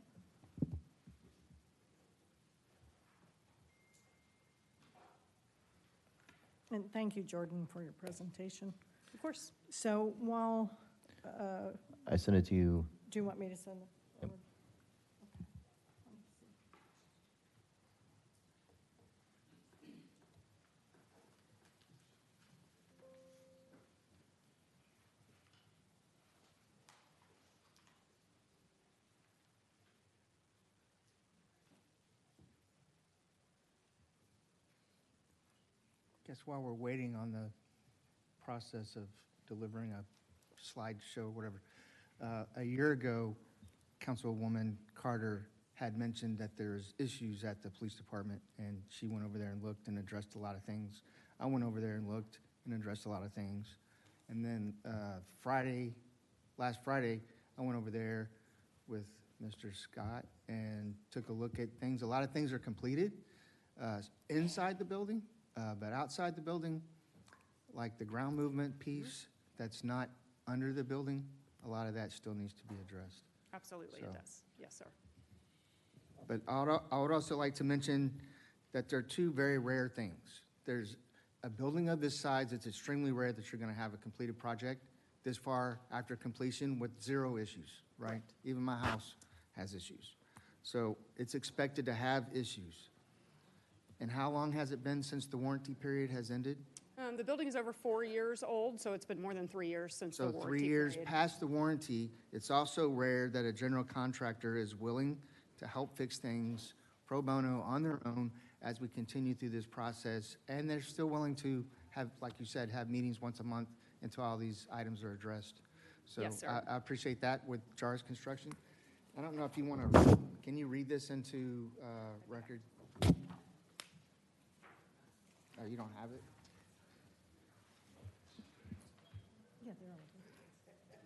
And thank you, Jordan, for your presentation. Of course. So while, I sent it to you. do you want me to send them? Yep. Guess while we're waiting on the process of delivering a slideshow or whatever, a year ago, Councilwoman Carter had mentioned that there's issues at the police department, and she went over there and looked and addressed a lot of things. I went over there and looked and addressed a lot of things. And then last Friday, I went over there with Mr. Scott and took a look at things. A lot of things are completed inside the building. But outside the building, like the ground movement piece that's not under the building, a lot of that still needs to be addressed. Absolutely, it does. Yes, sir. But I would also like to mention that there are two very rare things. There's a building of this size, it's extremely rare that you're going to have a completed project this far after completion with zero issues, right? Even my house has issues. So it's expected to have issues. And how long has it been since the warranty period has ended? The building is over 4 years old, so it's been more than 3 years since the So warranty 3 years period. past the warranty. It's also rare that a general contractor is willing to help fix things pro bono on their own as we continue through this process. And they're still willing to have, like you said, have meetings once a month until all these items are addressed. So Yes, sir. I appreciate that with Jarvis Construction. I don't know if you want to, can you read this into record? Oh, you don't have it? Yeah,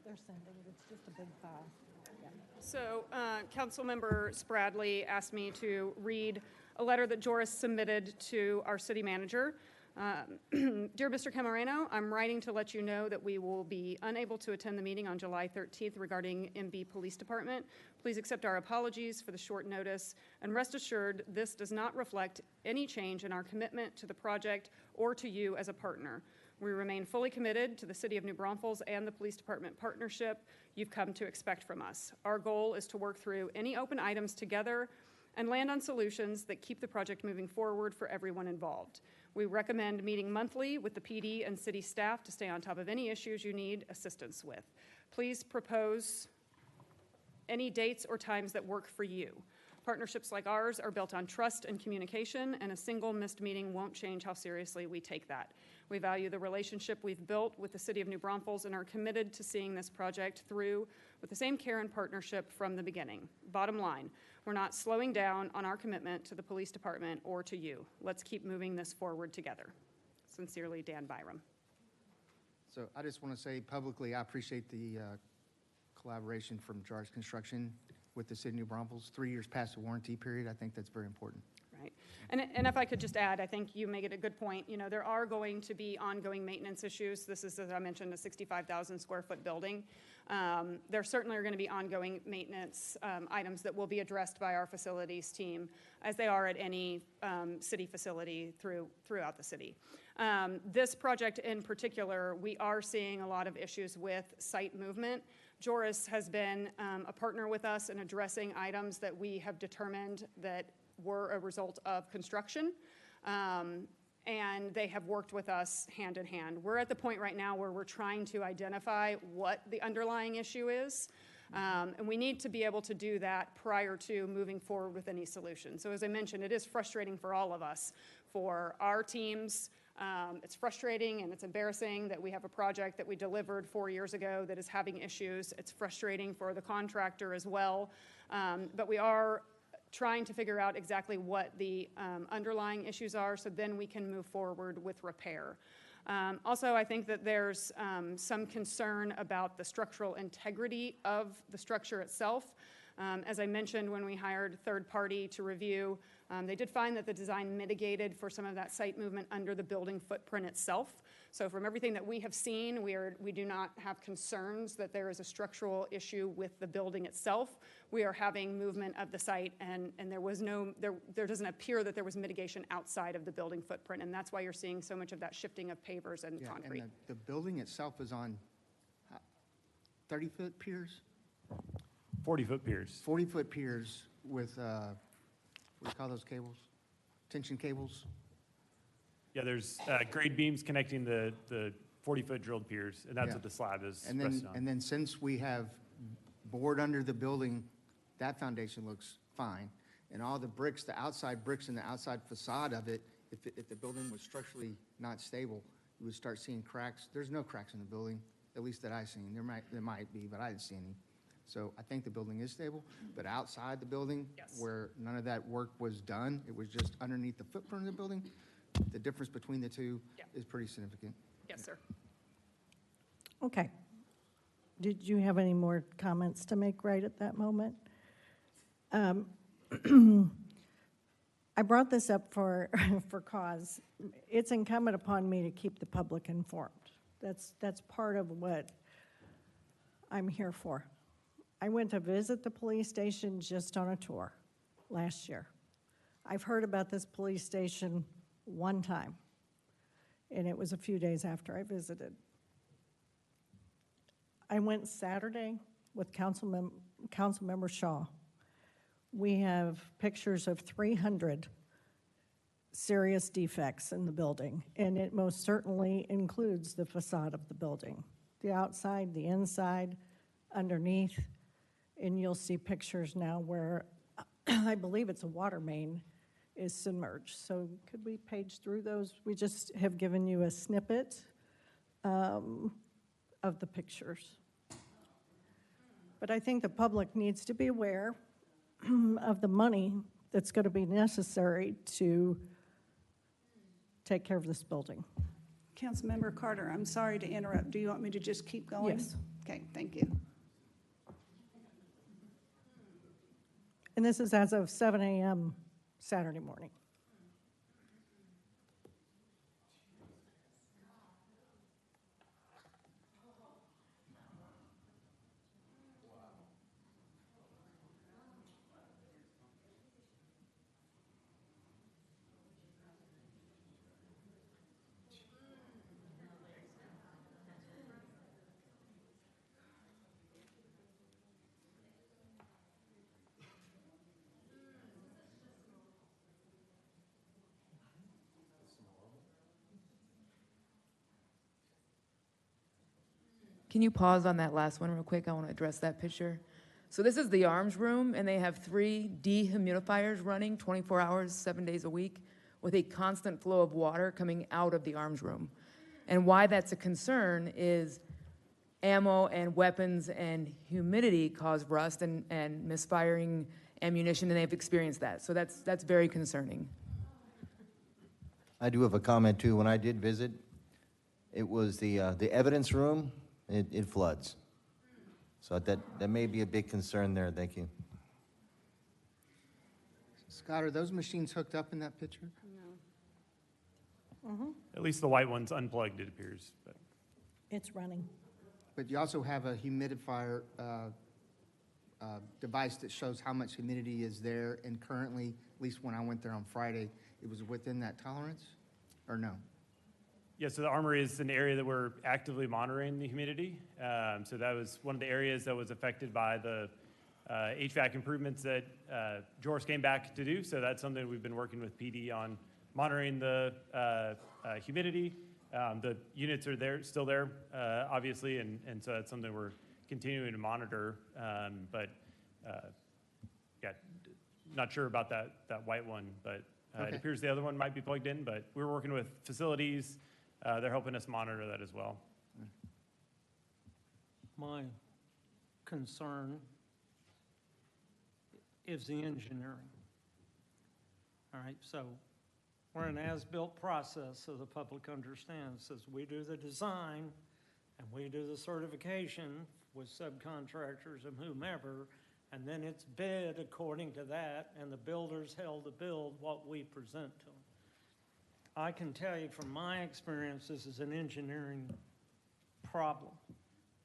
they're sending, it's just a big file. Yeah. So, Councilmember Spradley asked me to read a letter that Joris submitted to our city manager. Dear Mr. Camareno, I'm writing to let you know that we will be unable to attend the meeting on July 13th regarding MB Police Department. Please accept our apologies for the short notice, and rest assured this does not reflect any change in our commitment to the project or to you as a partner. We remain fully committed to the City of New Braunfels and the Police Department partnership you've come to expect from us. Our goal is to work through any open items together and land on solutions that keep the project moving forward for everyone involved. We recommend meeting monthly with the PD and city staff to stay on top of any issues you need assistance with. Please propose any dates or times that work for you. Partnerships like ours are built on trust and communication, and a single missed meeting won't change how seriously we take that. We value the relationship we've built with the City of New Braunfels and are committed to seeing this project through with the same care and partnership from the beginning. Bottom line, we're not slowing down on our commitment to the police department or to you. Let's keep moving this forward together. Sincerely, Dan Byram. So I just want to say publicly, I appreciate the collaboration from Jarvis Construction with the City of New Braunfels. 3 years past the warranty period, I think that's very important. Right. And if I could just add, I think you make it a good point. You know, there are going to be ongoing maintenance issues. This is, as I mentioned, a 65,000 square foot building. There certainly are going to be ongoing maintenance items that will be addressed by our facilities team, as they are at any city facility throughout the city. This project in particular, we are seeing a lot of issues with site movement. Joris has been a partner with us in addressing items that we have determined that were a result of construction, and they have worked with us hand in hand. We're at the point right now where we're trying to identify what the underlying issue is, and we need to be able to do that prior to moving forward with any solution. So as I mentioned, it is frustrating for all of us, for our teams. It's frustrating and it's embarrassing that we have a project that we delivered 4 years ago that is having issues. It's frustrating for the contractor as well, but we are trying to figure out exactly what the underlying issues are so then we can move forward with repair. Also, I think that there's some concern about the structural integrity of the structure itself. As I mentioned, when we hired a third party to review, they did find that the design mitigated for some of that site movement under the building footprint itself. So from everything that we have seen, we do not have concerns that there is a structural issue with the building itself. We are having movement of the site, and there doesn't appear that there was mitigation outside of the building footprint, and that's why you're seeing so much of that shifting of pavers and concrete. And the building itself is on 30-foot piers? 40-foot piers. 40-foot piers with, what do you call those cables? Tension cables? Yeah, there's grade beams connecting the 40-foot drilled piers, and that's Yeah. what the slab is And rested then, on. and then since we have bored under the building, that foundation looks fine. And all the bricks, the outside bricks and the outside facade of it, if the building was structurally not stable, you would start seeing cracks. There's no cracks in the building, at least that I've seen. There might be, but I didn't see any. So I think the building is stable, but outside the building, where none of that work was done, it was just underneath the footprint of the building, the difference between the two is pretty significant. Yes, sir. Okay. Did you have any more comments to make right at that moment? I brought this up for cause. It's incumbent upon me to keep the public informed. That's part of what I'm here for. I went to visit the police station just on a tour last year. I've heard about this police station one time, and it was a few days after I visited. I went Saturday with Councilmember Shaw. We have pictures of 300 serious defects in the building, and it most certainly includes the facade of the building, the outside, the inside, underneath, and you'll see pictures now where I believe it's a water main is submerged. So could we page through those? We just have given you a snippet of the pictures. But I think the public needs to be aware of the money that's going to be necessary to take care of this building. Councilmember Carter, I'm sorry to interrupt. Do you want me to just keep going? Yes. Okay, thank you. And this is as of 7 a.m. Saturday morning. Can you pause on that last one real quick? I want to address that picture. So this is the arms room, and they have 3 dehumidifiers running 24 hours, 7 days a week, with a constant flow of water coming out of the arms room. And why that's a concern is ammo and weapons and humidity cause rust and misfiring ammunition, and they've experienced that. So that's very concerning. I do have a comment too. When I did visit, it was the evidence room. It floods. So that may be a big concern there. Thank you. Scott, are those machines hooked up in that picture? No. At least the white one's unplugged, it appears. But It's running. But you also have a humidifier device that shows how much humidity is there, and currently, at least when I went there on Friday, it was within that tolerance, or no? yeah, so the Armory is an area that we're actively monitoring the humidity. So that was one of the areas that was affected by the HVAC improvements that Joris came back to do. So that's something we've been working with PD on, monitoring the humidity. The units are there, still there, obviously, and so that's something we're continuing to monitor. But yeah, not sure about that white one, but Okay. it appears the other one might be plugged in. But we're working with facilities. They're helping us monitor that as well. My concern is the engineering. All right, so we're in an as-built process, so the public understands. As we do the design and we do the certification with subcontractors and whomever, and then it's bid according to that, and the builder's held to build what we present to them. I can tell you from my experience, this is an engineering problem.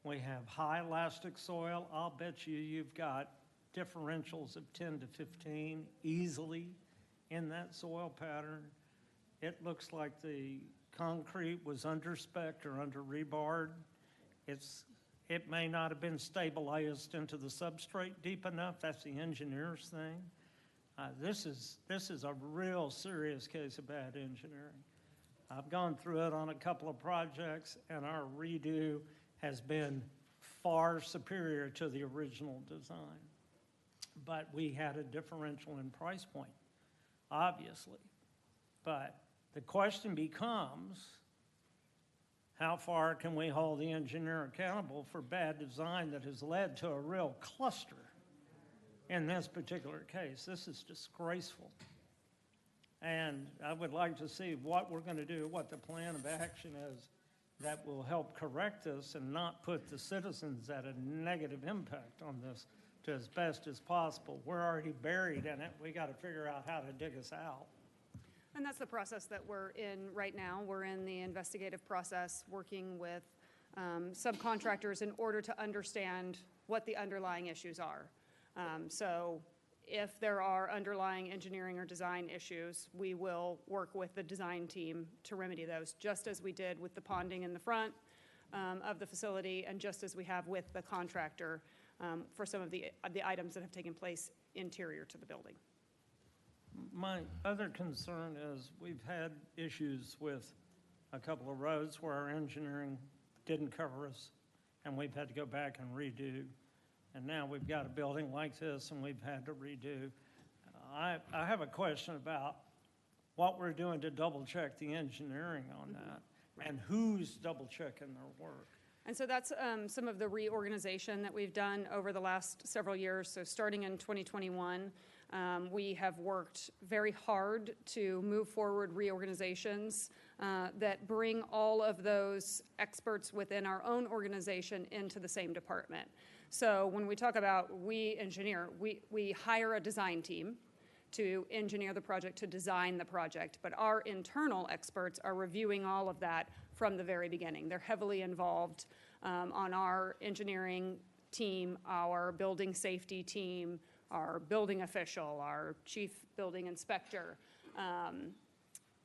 We have high elastic soil. I'll bet you've got differentials of 10 to 15 easily in that soil pattern. It looks like the concrete was under spec or under rebarred. It may not have been stabilized into the substrate deep enough. That's the engineer's thing. This is a real serious case of bad engineering. I've gone through it on a couple of projects, and our redo has been far superior to the original design. But we had a differential in price point, obviously. But the question becomes, how far can we hold the engineer accountable for bad design that has led to a real cluster in this particular case? This is disgraceful. And I would like to see what we're going to do, what the plan of action is that will help correct this and not put the citizens at a negative impact on this to as best as possible. We're already buried in it. We got to figure out how to dig us out. And that's the process that we're in right now. We're in the investigative process, working with subcontractors in order to understand what the underlying issues are. So if there are underlying engineering or design issues, we will work with the design team to remedy those, just as we did with the ponding in the front of the facility, and just as we have with the contractor for some of the items that have taken place interior to the building. My other concern is we've had issues with a couple of roads where our engineering didn't cover us, and we've had to go back and redo. And now we've got a building like this, and we've had to redo. I have a question about what we're doing to double-check the engineering on that, and who's double-checking their work. And so that's some of the reorganization that we've done over the last several years. So starting in 2021, we have worked very hard to move forward reorganizations that bring all of those experts within our own organization into the same department. So when we talk about we engineer, we hire a design team to engineer the project, to design the project, but our internal experts are reviewing all of that from the very beginning. They're heavily involved on our engineering team, our building safety team, our building official, our chief building inspector,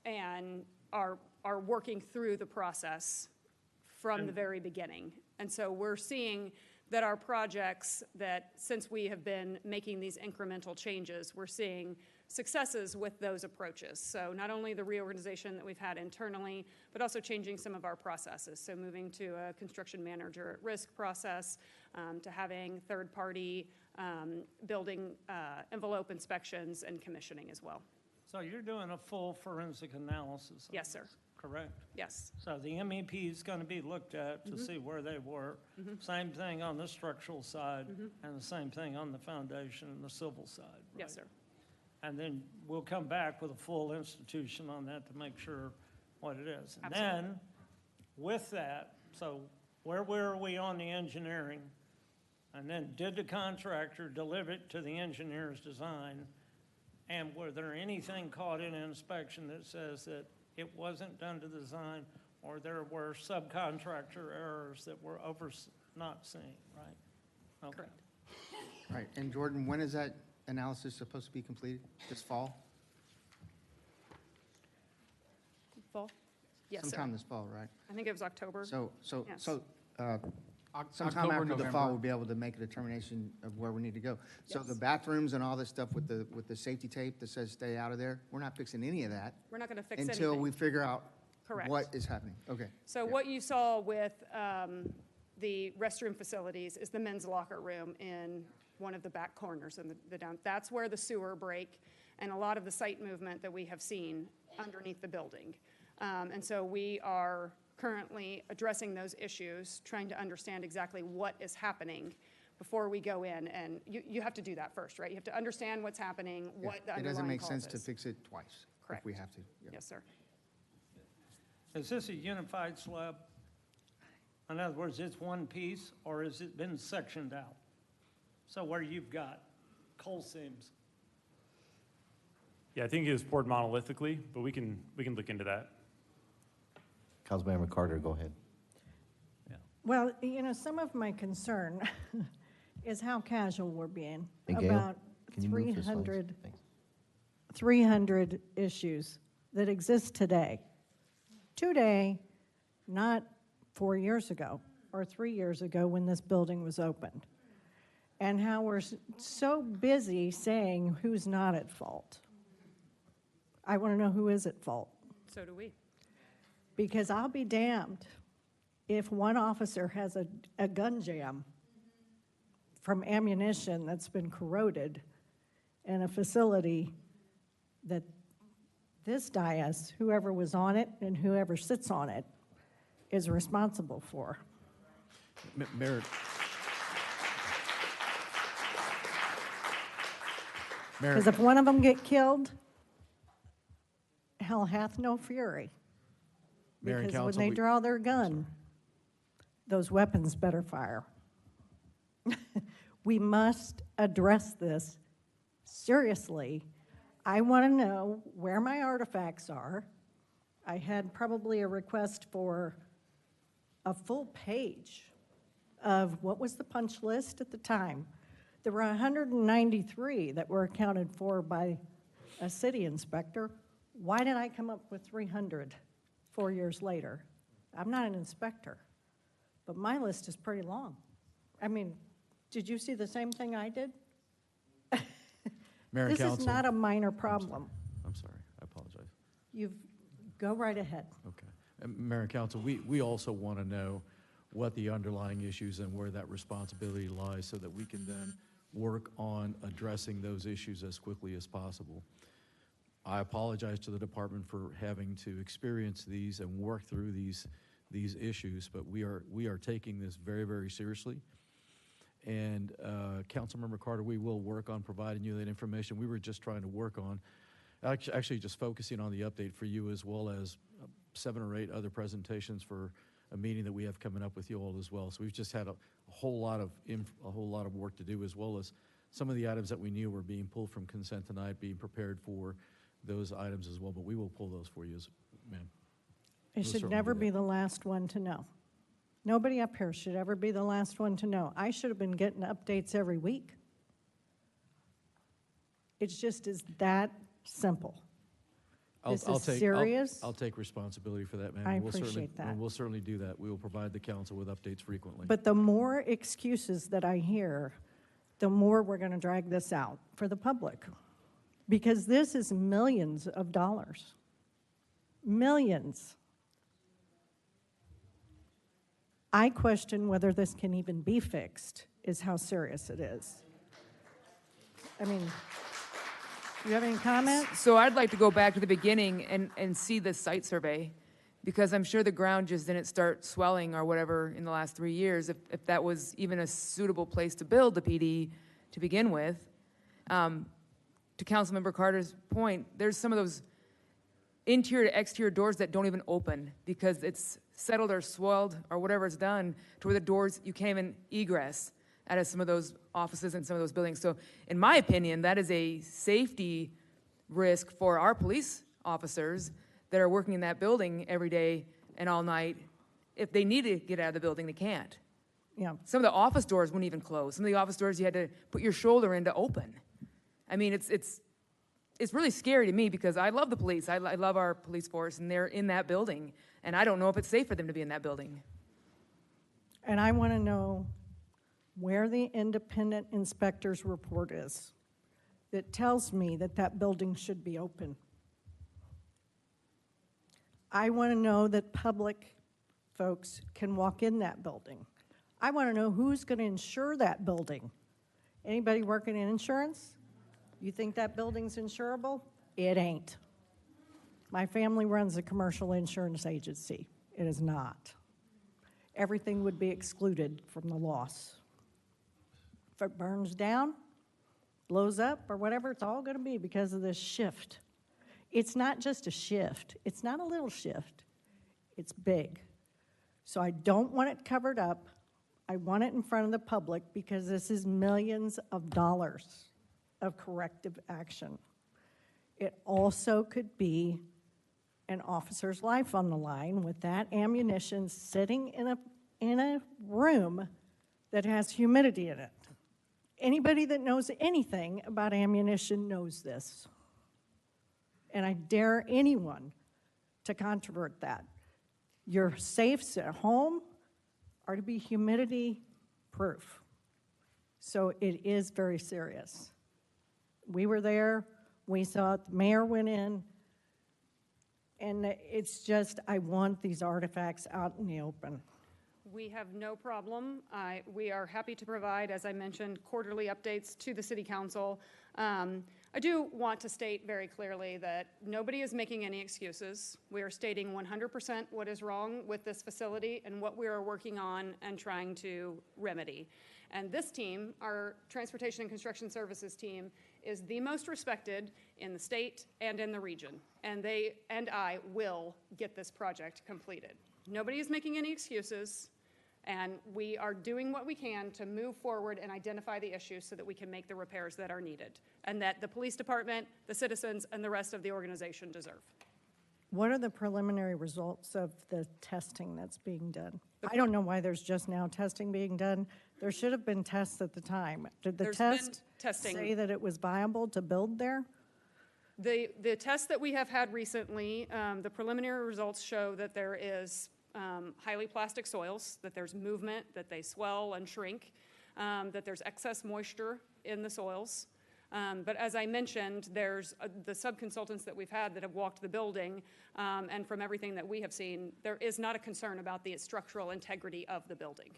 and are working through the process from the very beginning. And so we're seeing that our projects, that since we have been making these incremental changes, we're seeing successes with those approaches. So not only the reorganization that we've had internally, but also changing some of our processes. So moving to a construction manager at risk process, to having third-party building envelope inspections and commissioning as well. So you're doing a full forensic analysis? Yes, sir. Correct? Yes. So the MEP is going to be looked at to see where they were. Same thing on the structural side, and the same thing on the foundation and the civil side. Yes, sir. And then we'll come back with a full institution on that to make sure what it is. And Absolutely. then, with that, so where were we on the engineering? And then did the contractor deliver it to the engineer's design? And were there anything caught in inspection that says that it wasn't done to design, or there were subcontractor errors that were not seen, right? Okay. Correct. Right, and Jordan, when is that analysis supposed to be completed? This fall? Fall? Yes, sir. Sometime this fall, right? I think it was October. Yes. Sometime October, after the fall, November. we'll be able to make a determination of where we need to go. So Yes. the bathrooms and all this stuff with the safety tape that says stay out of there, we're not fixing any of that We're not going to fix anything. until we figure out Correct. what is happening. Okay. So what you saw with the restroom facilities is the men's locker room in one of the back corners in the down. That's where the sewer break and a lot of the site movement that we have seen underneath the building. And so we are currently addressing those issues, trying to understand exactly what is happening before we go in. And you have to do that first, right? You have to understand what's happening, Yeah, what the it underlying doesn't make cause sense to is. fix it twice if we have to. Yeah. Yes, sir. Is this a unified slab? In other words, it's one piece, or has it been sectioned out? So where you've got coal seams. Yeah, I think it was poured monolithically, but we can look into that. Councilmember Carter, go ahead. Well, some of my concern is how casual we're being Hey, Gail, about can you move the slides? 300 issues that exist today. Today, not 4 years ago or 3 years ago when this building was opened. And how we're so busy saying who's not at fault. I want to know who is at fault. So do we. Because I'll be damned if one officer has a gun jam from ammunition that's been corroded in a facility that this dais, whoever was on it and whoever sits on it, is responsible for. Mayor, Because if one of them get killed, hell hath no fury. Mayor and Because when council, they we- draw their gun, those weapons better fire. We must address this seriously. I want to know where my artifacts are. I had probably a request for a full page of what was the punch list at the time. There were 193 that were accounted for by a city inspector. Why did I come up with 300 4 years later? I'm not an inspector, but my list is pretty long. I mean, did you see the same thing I did? Mayor and This council. is not a minor problem. I'm sorry, I apologize. Go right ahead. Okay. And Mayor and council, we also want to know what the underlying issues and where that responsibility lies so that we can then work on addressing those issues as quickly as possible. I apologize to the department for having to experience these and work through these issues, but we are taking this very, very seriously. And Councilmember Carter, we will work on providing you that information. We were just trying to work on, actually just focusing on the update for you, as well as 7 or 8 other presentations for a meeting that we have coming up with you all as well. So we've just had a whole lot of work to do, as well as some of the items that we knew were being pulled from consent tonight, being prepared for those items as well. But we will pull those for you, ma'am. It should never be the last one to know. Nobody up here should ever be the last one to know. I should have been getting updates every week. It's just is that simple. This is serious. I'll take responsibility for that, ma'am. I We'll certainly- appreciate that. We'll certainly do that. We will provide the council with updates frequently. But the more excuses that I hear, the more we're going to drag this out for the public. Because this is millions of dollars. Millions. I question whether this can even be fixed, is how serious it is. I mean, do you have any comments? So I'd like to go back to the beginning and see the site survey, because I'm sure the ground just didn't start swelling or whatever in the last 3 years, if that was even a suitable place to build the PD to begin with. To Councilmember Carter's point, there's some of those interior to exterior doors that don't even open because it's settled or swelled or whatever it's done to where the doors, you can't even egress out of some of those offices and some of those buildings. So in my opinion, that is a safety risk for our police officers that are working in that building every day and all night. If they need to get out of the building, they can't. Yeah. Some of the office doors wouldn't even close. Some of the office doors you had to put your shoulder in to open. I mean, it's really scary to me because I love the police. I love our police force, and they're in that building. And I don't know if it's safe for them to be in that building. And I want to know where the independent inspector's report is that tells me that that building should be open. I want to know that public folks can walk in that building. I want to know who's going to insure that building. Anybody working in insurance? You think that building's insurable? It ain't. My family runs a commercial insurance agency. It is not. Everything would be excluded from the loss. If it burns down, blows up, or whatever, it's all going to be because of this shift. It's not just a shift. It's not a little shift. It's big. So I don't want it covered up. I want it in front of the public because this is millions of dollars of corrective action. It also could be an officer's life on the line with that ammunition sitting in a room that has humidity in it. Anybody that knows anything about ammunition knows this. And I dare anyone to controvert that. Your safes at home are to be humidity proof. So it is very serious. We were there, we saw it, the mayor went in, and it's just, I want these artifacts out in the open. We have no problem. We are happy to provide, as I mentioned, quarterly updates to the City Council. I do want to state very clearly that nobody is making any excuses. We are stating 100% what is wrong with this facility and what we are working on and trying to remedy. And this team, our Transportation and Construction Services team, is the most respected in the state and in the region. And they and I will get this project completed. Nobody is making any excuses. And we are doing what we can to move forward and identify the issues so that we can make the repairs that are needed and that the police department, the citizens, and the rest of the organization deserve. What are the preliminary results of the testing that's being done? I don't know why there's just now testing being done. There should have been tests at the time. Did the test say that it was viable to build there? The tests that we have had recently, the preliminary results show that there is highly plastic soils, that there's movement, that they swell and shrink, that there's excess moisture in the soils. But as I mentioned, there's the sub-consultants that we've had that have walked the building, and from everything that we have seen, there is not a concern about the structural integrity of the building.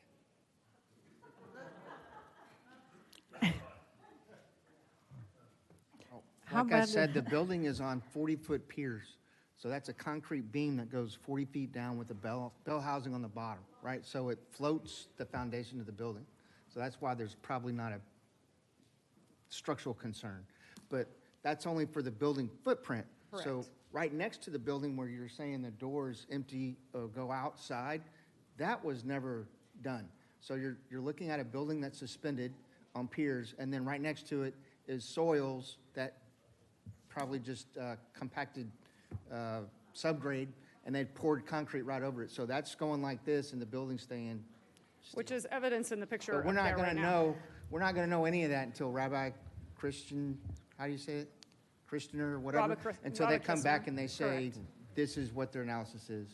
How Like I about said, the building is on 40-foot piers. So that's a concrete beam that goes 40 feet down with a bell housing on the bottom, right? So it floats the foundation of the building. So that's why there's probably not a structural concern. But that's only for the building footprint. So Correct. right next to the building where you're saying the doors empty, go outside, that was never done. So you're looking at a building that's suspended on piers, and then right next to it is soils that probably just compacted subgrade, and they poured concrete right over it. So that's going like this, and the building's staying. Which is evidence in the picture But up we're not there going right to now. know. We're not going to know any of that until Rabbi Christian, how do you say it? Christianer or whatever. Until they come back and they say, this is what their analysis is.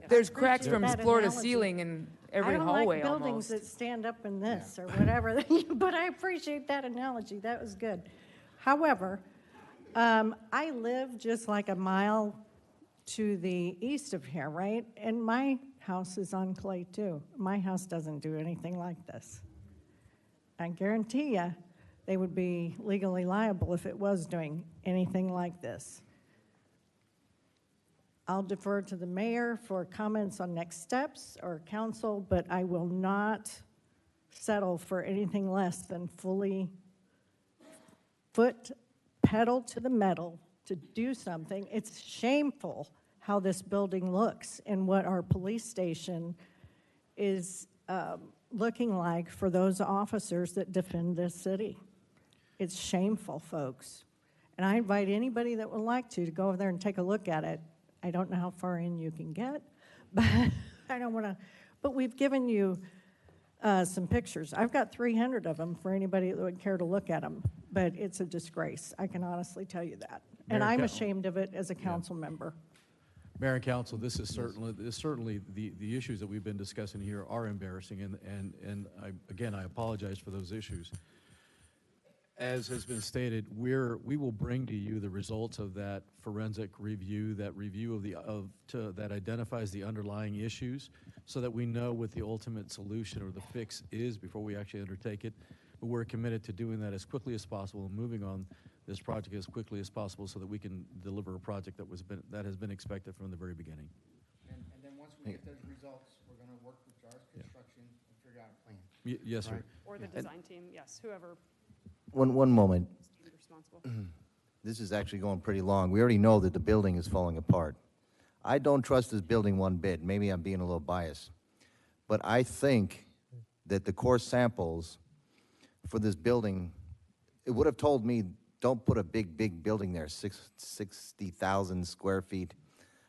There's cracks appreciate from that floor to analogy. ceiling in every I don't hallway like buildings almost. that stand up in this or whatever, but I appreciate that analogy. That was good. However, I live just like a mile to the east of here, right? And my house is on clay too. My house doesn't do anything like this. I guarantee you, they would be legally liable if it was doing anything like this. I'll defer to the mayor for comments on next steps or council, but I will not settle for anything less than fully foot pedal to the metal to do something. It's shameful how this building looks and what our police station is looking like for those officers that defend this city. It's shameful, folks. And I invite anybody that would like to go over there and take a look at it. I don't know how far in you can get, but I don't want to, but we've given you some pictures. I've got 300 of them for anybody that would care to look at them, but it's a disgrace. I can honestly tell you that. And Mayor I'm Cal- ashamed of it as a council member. Mayor and Council, this is certainly the issues that we've been discussing here are embarrassing, and again, I apologize for those issues. As has been stated, we will bring to you the results of that forensic review, that review that identifies the underlying issues, so that we know what the ultimate solution or the fix is before we actually undertake it. But we're committed to doing that as quickly as possible and moving on this project as quickly as possible so that we can deliver a project that has been expected from the very beginning. And then once we get those results, we're going to work with JARS Construction and figure out a plan. Yes, sir. Right. Or the design team, yes, whoever One moment. is responsible. This is actually going pretty long. We already know that the building is falling apart. I don't trust this building one bit. Maybe I'm being a little biased. But I think that the core samples for this building, it would have told me, don't put a big building there, 60,000 square feet.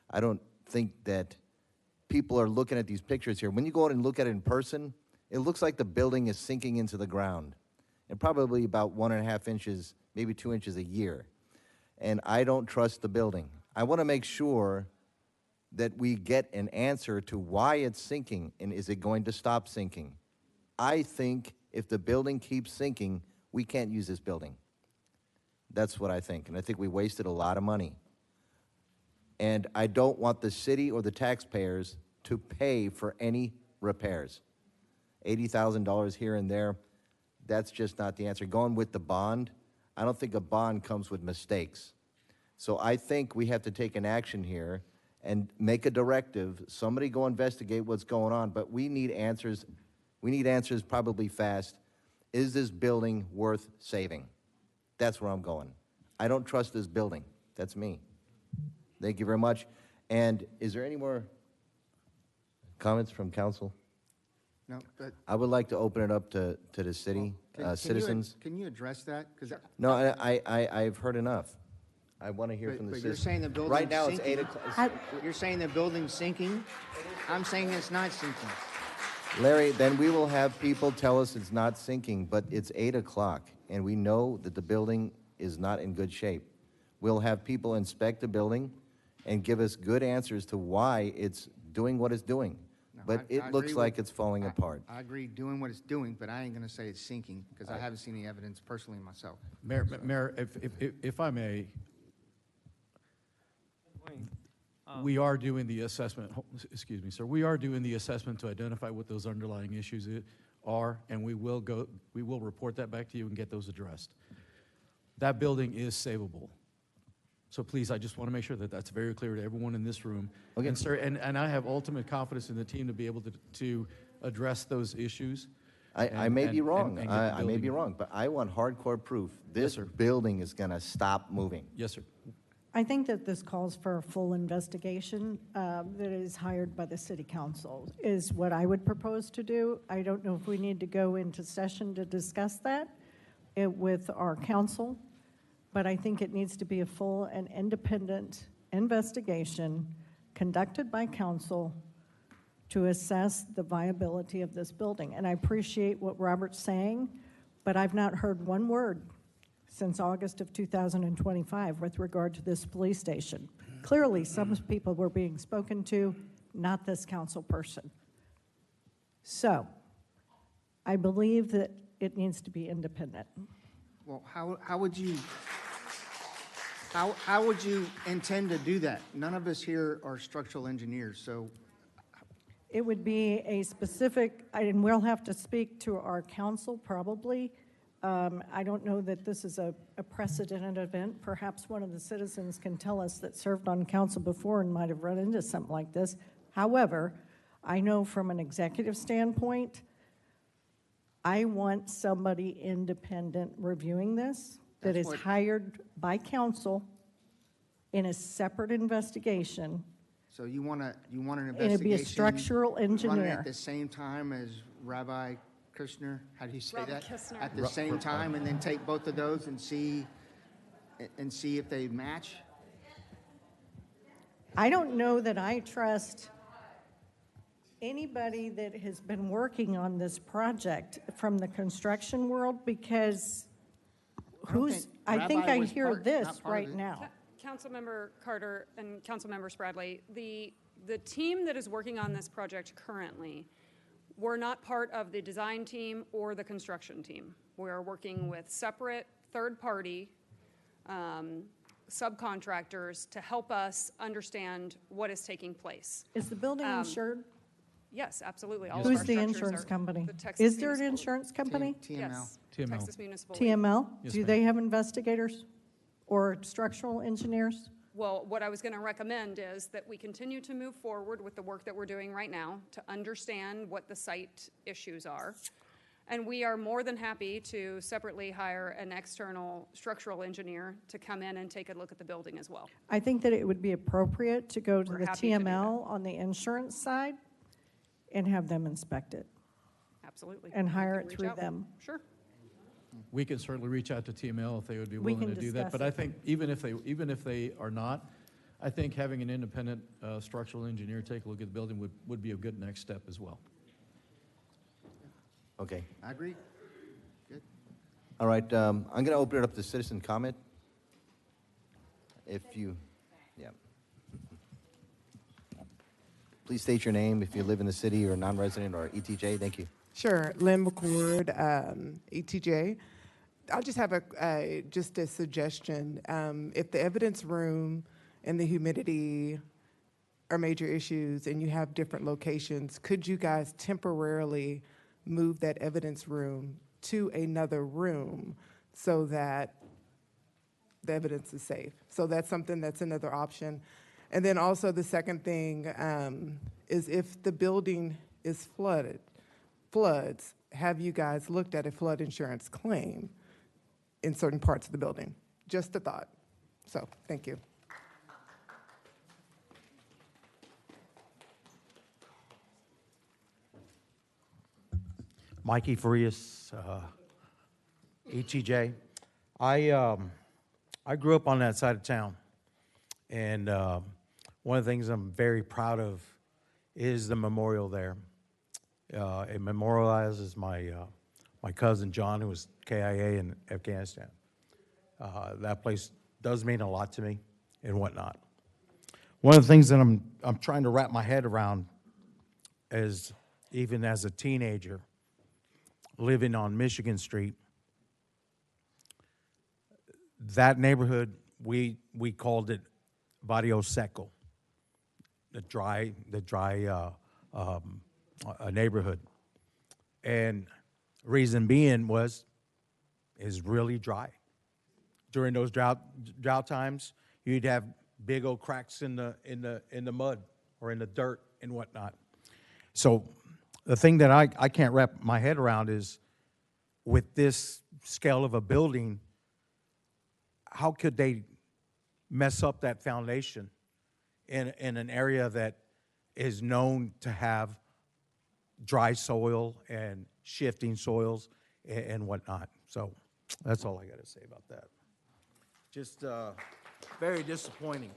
I don't think that people are looking at these pictures here. When you go out and look at it in person, it looks like the building is sinking into the ground, and probably about 1.5 inches, maybe 2 inches a year. And I don't trust the building. I want to make sure that we get an answer to why it's sinking, and is it going to stop sinking? I think if the building keeps sinking, we can't use this building. That's what I think, and I think we wasted a lot of money. And I don't want the city or the taxpayers to pay for any repairs. $80,000 here and there, that's just not the answer. Going with the bond, I don't think a bond comes with mistakes. So I think we have to take an action here and make a directive. Somebody go investigate what's going on, but we need answers. We need answers probably fast. Is this building worth saving? That's where I'm going. I don't trust this building. That's me. Thank you very much. And is there any more comments from council? No, but. I would like to open it up to the city, citizens. Can you address that? 'Cause No, I've heard enough. I want to hear from the But you're citizens. saying the building's Right now, it's sinking? 8 o'clock. You're saying the building's sinking? I'm saying it's not sinking. Larry, then we will have people tell us it's not sinking, but it's 8 o'clock, and we know that the building is not in good shape. We'll have people inspect the building and give us good answers to why it's doing what it's doing. but I it agree looks with- like it's falling apart. I agree doing what it's doing, but I ain't gonna say it's sinking, because I haven't seen any evidence personally myself. Mayor, if I may, Um, we are doing the assessment, excuse me, sir, we are doing the assessment to identify what those underlying issues are, and we will report that back to you and get those addressed. That building is savable. So please, I just want to make sure that that's very clear to everyone in this room. Okay. And sir, and I have ultimate confidence in the team to be able to address those issues. I may be wrong. and get the I may be building- wrong, but I want hardcore proof. This sir. building is going to stop moving. Yes, sir. I think that this calls for a full investigation that is hired by the city council, is what I would propose to do. I don't know if we need to go into session to discuss that with our council, but I think it needs to be a full and independent investigation conducted by council to assess the viability of this building. And I appreciate what Robert's saying, but I've not heard one word since August of 2025 with regard to this police station. Clearly, some people were being spoken to, not this council person. So, I believe that it needs to be independent. Well, how would you intend to do that? None of us here are structural engineers, so It would be a specific, and we'll have to speak to our council probably. I don't know that this is a precedented event. Perhaps one of the citizens can tell us that served on council before and might have run into something like this. However, I know from an executive standpoint, I want somebody independent reviewing this that That's is what- hired by council in a separate investigation. so you want an investigation? It'd be a structural Running engineer. at the same time as Rabbi Kushner, how do you say Rabbi that? Kistner. At the same time, and then take both of those and see if they match? I don't know that I trust anybody that has been working on this project from the construction world, because I think I hear this right now. Councilmember Carter and Councilmember Spradley, the team that is working on this project currently were not part of the design team or the construction team. We are working with separate third-party subcontractors to help us understand what is taking place. Is the building insured? Yes, absolutely. All of Who's our the structures insurance are company? the Texas Is there an Municipal- insurance company? Yes, TML. Texas Municipal. League. TML? Yes, Do ma'am. they have investigators or structural engineers? Well, what I was going to recommend is that we continue to move forward with the work that we're doing right now to understand what the site issues are. And we are more than happy to separately hire an external structural engineer to come in and take a look at the building as well. I think that it would be appropriate to go to We're the happy to do TML on the insurance side and have them inspect it Absolutely. and We hire can it reach through out. them. Sure. We can certainly reach out to TML if they would be We willing can to do that. discuss But I it. think even if they are not, I think having an independent structural engineer take a look at the building would be a good next step as well. Okay. I agree. Good. All right, I'm going to open it up to citizen comment. If you, yeah. Please state your name if you live in the city or non-resident or ETJ. Thank you. Sure, Lynn McCord, ETJ. I'll just have just a suggestion. If the evidence room and the humidity are major issues and you have different locations, could you guys temporarily move that evidence room to another room so that the evidence is safe? So that's another option. And then also the second thing is if the building is floods, have you guys looked at a flood insurance claim in certain parts of the building? Just a thought. So, thank you. Mikey Farias, ETJ. I grew up on that side of town, and one of the things I'm very proud of is the memorial there. It memorializes my cousin John, who was KIA in Afghanistan. That place does mean a lot to me and whatnot. One of the things that I'm trying to wrap my head around even as a teenager, living on Michigan Street, that neighborhood, we called it Barrio Seco, the dry neighborhood. And reason being is really dry. During those drought times, you'd have big old cracks in the mud or in the dirt and whatnot. So the thing that I can't wrap my head around is, with this scale of a building, how could they mess up that foundation in an area that is known to have dry soil and shifting soils and whatnot? So that's all I got to say about that. Just very disappointing.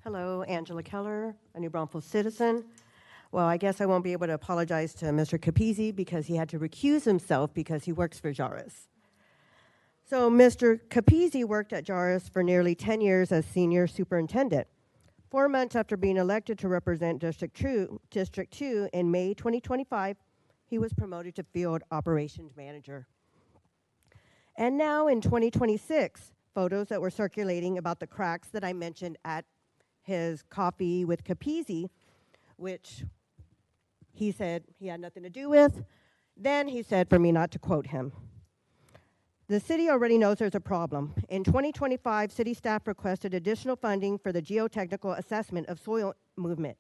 Hello, Angela Keller, a New Braunfels citizen. Well, I guess I won't be able to apologize to Mr. Capizzi because he had to recuse himself because he works for Jairus. So Mr. Capizzi worked at Jairus for nearly 10 years as senior superintendent. 4 months after being elected to represent District 2 in May 2025, he was promoted to field operations manager. And now in 2026, photos that were circulating about the cracks that I mentioned at his coffee with Capizzi, which he said he had nothing to do with. Then he said for me not to quote him. The city already knows there's a problem. In 2025, city staff requested additional funding for the geotechnical assessment of soil movement.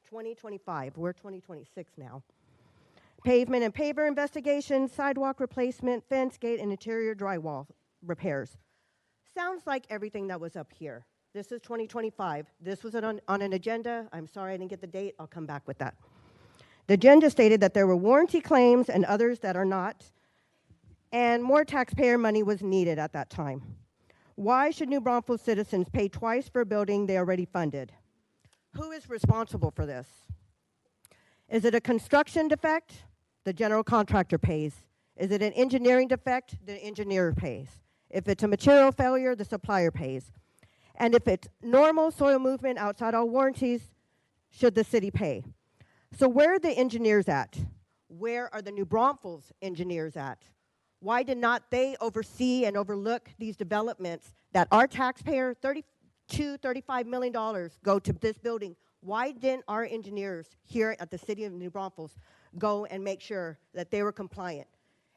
2025, we're 2026 now. Pavement and paver investigation, sidewalk replacement, fence, gate, and interior drywall repairs. Sounds like everything that was up here. This is 2025. This was on an agenda. I'm sorry I didn't get the date. I'll come back with that. The agenda stated that there were warranty claims and others that are not, and more taxpayer money was needed at that time. Why should New Braunfels citizens pay twice for a building they already funded? Who is responsible for this? Is it a construction defect? The general contractor pays. Is it an engineering defect? The engineer pays. If it's a material failure, the supplier pays. And if it's normal soil movement outside all warranties, should the city pay? So where are the engineers at? Where are the New Braunfels engineers at? Why did not they oversee and overlook these developments that our taxpayer, $35 million go to this building? Why didn't our engineers here at the city of New Braunfels go and make sure that they were compliant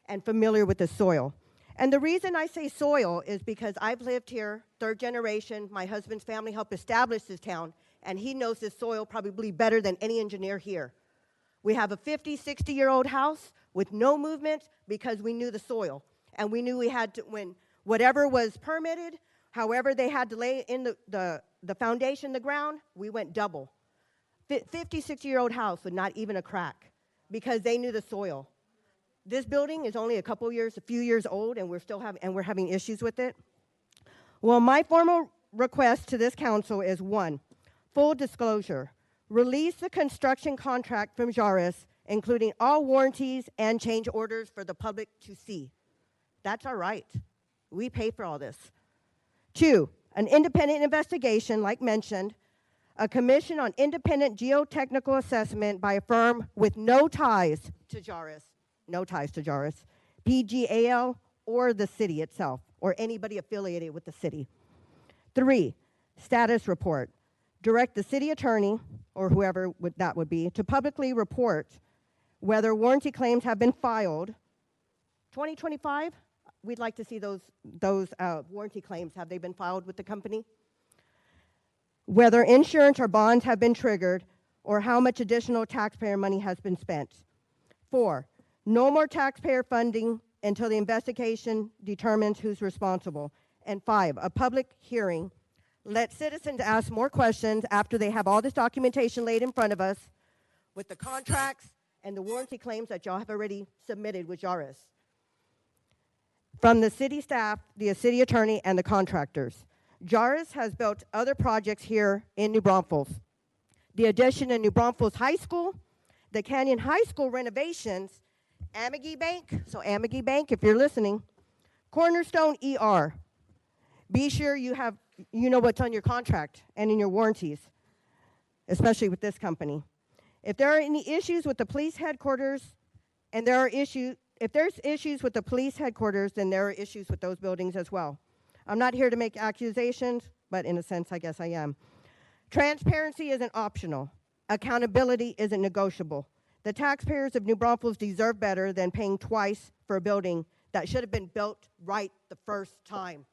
and familiar with the soil? And the reason I say soil is because I've lived here, third generation. My husband's family helped establish this town, and he knows this soil probably better than any engineer here. We have a 50, 60-year-old house with no movement because we knew the soil. And we knew we had to, when whatever was permitted, however they had to lay in the foundation, the ground, we went double. 50, 60-year-old house with not even a crack because they knew the soil. This building is only a few years old, and we're having issues with it. Well, my formal request to this council is 1, full disclosure. Release the construction contract from Jairus, including all warranties and change orders for the public to see. That's our right. We pay for all this. 2, an independent investigation, like mentioned, a commission on independent geotechnical assessment by a firm with no ties to Jairus. No ties to Jairus, PGAL, or the city itself, or anybody affiliated with the city. 3, status report. Direct the city attorney, or whoever that would be, to publicly report whether warranty claims have been filed. 2025, we'd like to see those warranty claims. Have they been filed with the company? Whether insurance or bonds have been triggered, or how much additional taxpayer money has been spent. 4, no more taxpayer funding until the investigation determines who's responsible. And 5, a public hearing. Let citizens ask more questions after they have all this documentation laid in front of us with the contracts and the warranty claims that y'all have already submitted with Jairus. From the city staff, the city attorney, and the contractors. Jairus has built other projects here in New Braunfels. The addition of New Braunfels High School, the Canyon High School renovations, Amagi Bank, so Amagi Bank, if you're listening, Cornerstone ER, Be sure you know what's on your contract and in your warranties, especially with this company. If there are any issues with the police headquarters, if there's issues with the police headquarters, then there are issues with those buildings as well. I'm not here to make accusations, but in a sense, I guess I am. Transparency isn't optional. Accountability isn't negotiable. The taxpayers of New Braunfels deserve better than paying twice for a building that should have been built right the first time.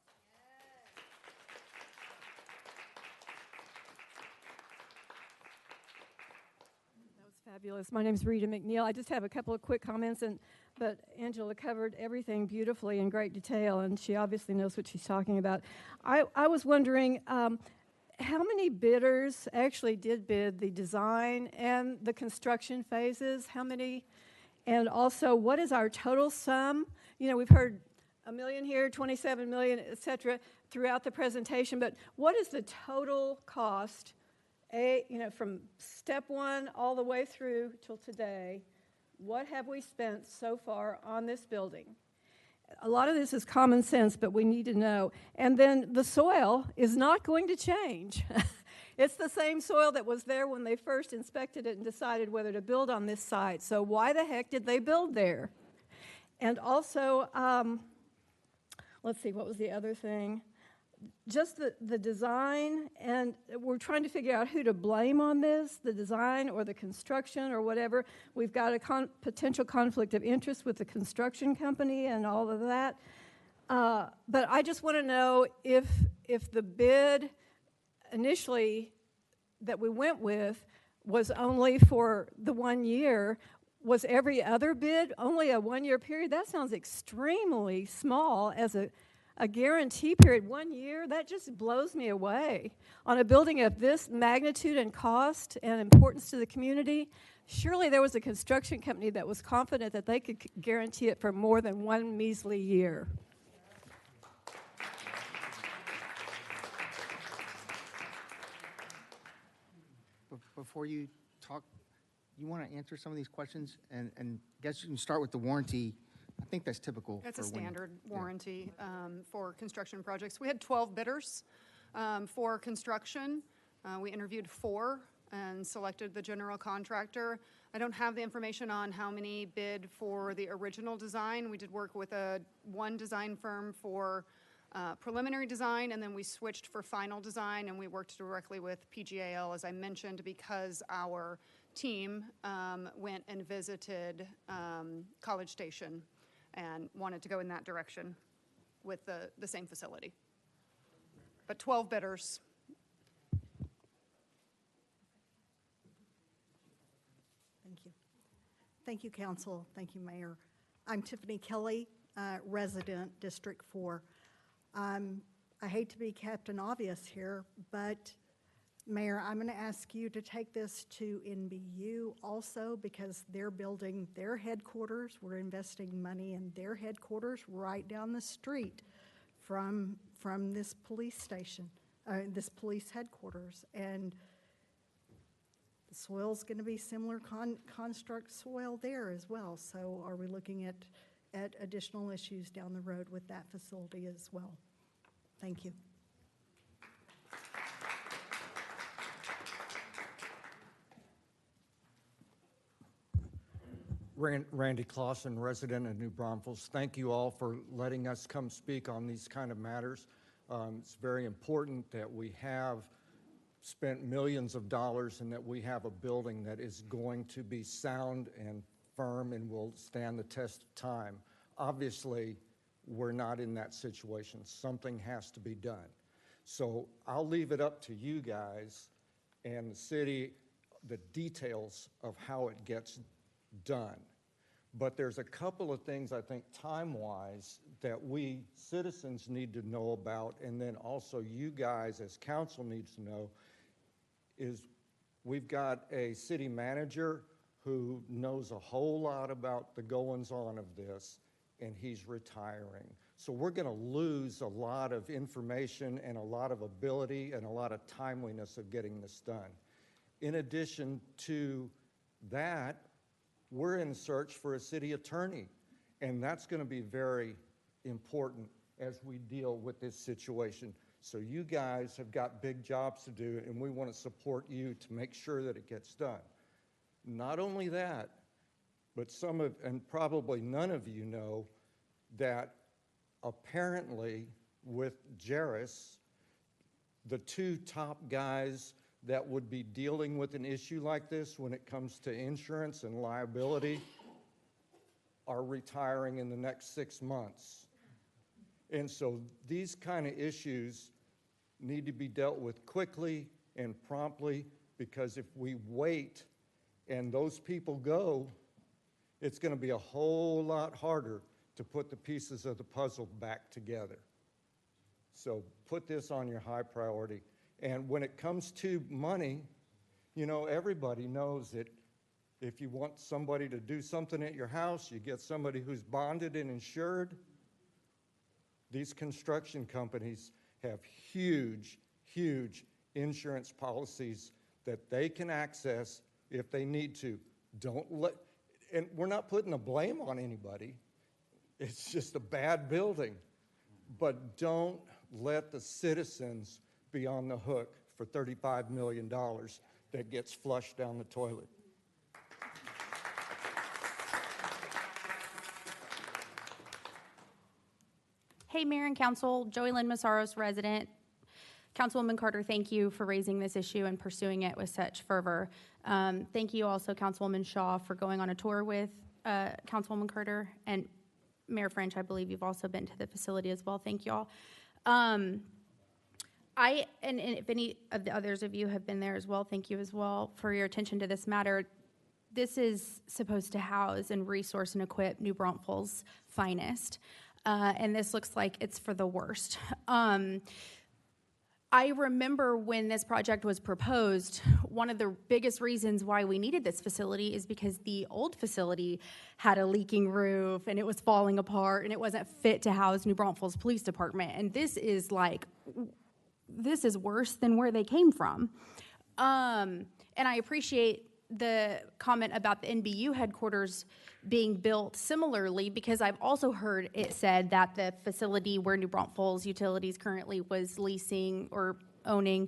That was fabulous. My name's Rita McNeil. I just have a couple of quick comments, but Angela covered everything beautifully in great detail, and she obviously knows what she's talking about. I was wondering how many bidders actually did bid the design and the construction phases? How many? And also, what is our total sum? You know, we've heard $1 million here, 27 million, et cetera, throughout the presentation, but what is the total cost, from step one all the way through till today? What have we spent so far on this building? A lot of this is common sense, but we need to know. And then the soil is not going to change. It's the same soil that was there when they first inspected it and decided whether to build on this site. So why the heck did they build there? And also, let's see, what was the other thing? Just the design, and we're trying to figure out who to blame on this, the design or the construction or whatever. We've got a potential conflict of interest with the construction company and all of that. But I just want to know if the bid initially that we went with was only for the 1 year. Was every other bid only a 1 year period? That sounds extremely small as a guarantee period. 1 year, that just blows me away. On a building of this magnitude and cost and importance to the community, surely there was a construction company that was confident that they could guarantee it for more than 1 measly year. Before you talk, you want to answer some of these questions? And guess you can start with the warranty. I think that's typical. That's a for when- standard warranty for construction projects. We had 12 bidders for construction. We interviewed 4 and selected the general contractor. I don't have the information on how many bid for the original design. We did work with one design firm for preliminary design, and then we switched for final design, and we worked directly with PGAL, as I mentioned, because our team went and visited College Station and wanted to go in that direction with the same facility. But 12 bidders. Thank you. Thank you, Council. Thank you, Mayor. I'm Tiffany Kelly, resident, District 4. I hate to be Captain Obvious here, but Mayor, I'm going to ask you to take this to NBU also, because they're building their headquarters. We're investing money in their headquarters right down the street from this police station, this police headquarters. And the soil's going to be similar construct soil there as well. So are we looking at additional issues down the road with that facility as well? Thank you. Randy Clausen, resident of New Braunfels. Thank you all for letting us come speak on these kind of matters. It's very important that we have spent millions of dollars and that we have a building that is going to be sound and firm and will stand the test of time. Obviously, we're not in that situation. Something has to be done. So I'll leave it up to you guys and the city, the details of how it gets done. But there's a couple of things I think time-wise that we citizens need to know about, and then also you guys as council needs to know, is we've got a city manager who knows a whole lot about the goings-on of this, and he's retiring. So we're going to lose a lot of information and a lot of ability and a lot of timeliness of getting this done. In addition to that, we're in search for a city attorney, and that's going to be very important. as we deal with this situation. So you guys have got big jobs to do, and we want to support you to make sure that it gets done. Not only that, but some of, and probably none of you know, that apparently with Jairus, the two top guys that would be dealing with an issue like this when it comes to insurance and liability are retiring in the next 6 months. And so these kind of issues need to be dealt with quickly and promptly, because if we wait and those people go, it's going to be a whole lot harder to put the pieces of the puzzle back together. So put this on your high priority. And when it comes to money, you know, everybody knows that if you want somebody to do something at your house, you get somebody who's bonded and insured. These construction companies have huge, huge insurance policies that they can access if they need to. Don't let, and we're not putting the blame on anybody. It's just a bad building. But don't let the citizens be on the hook for $35 million that gets flushed down the toilet. Hey, Mayor and Council, Joey Lynn Masaros, resident. Councilwoman Carter, thank you for raising this issue and pursuing it with such fervor. Thank you also, Councilwoman Shaw, for going on a tour with Councilwoman Carter. And Mayor French, I believe you've also been to the facility as well. Thank you all. And if any of the others of you have been there as well, thank you as well for your attention to this matter. This is supposed to house and resource and equip New Braunfels' finest. And this looks like it's for the worst. I remember when this project was proposed, one of the biggest reasons why we needed this facility is because the old facility had a leaking roof and it was falling apart and it wasn't fit to house New Braunfels Police Department. And this is worse than where they came from. And I appreciate the comment about the NBU headquarters being built similarly, because I've also heard it said that the facility where New Braunfels Utilities currently was leasing or owning,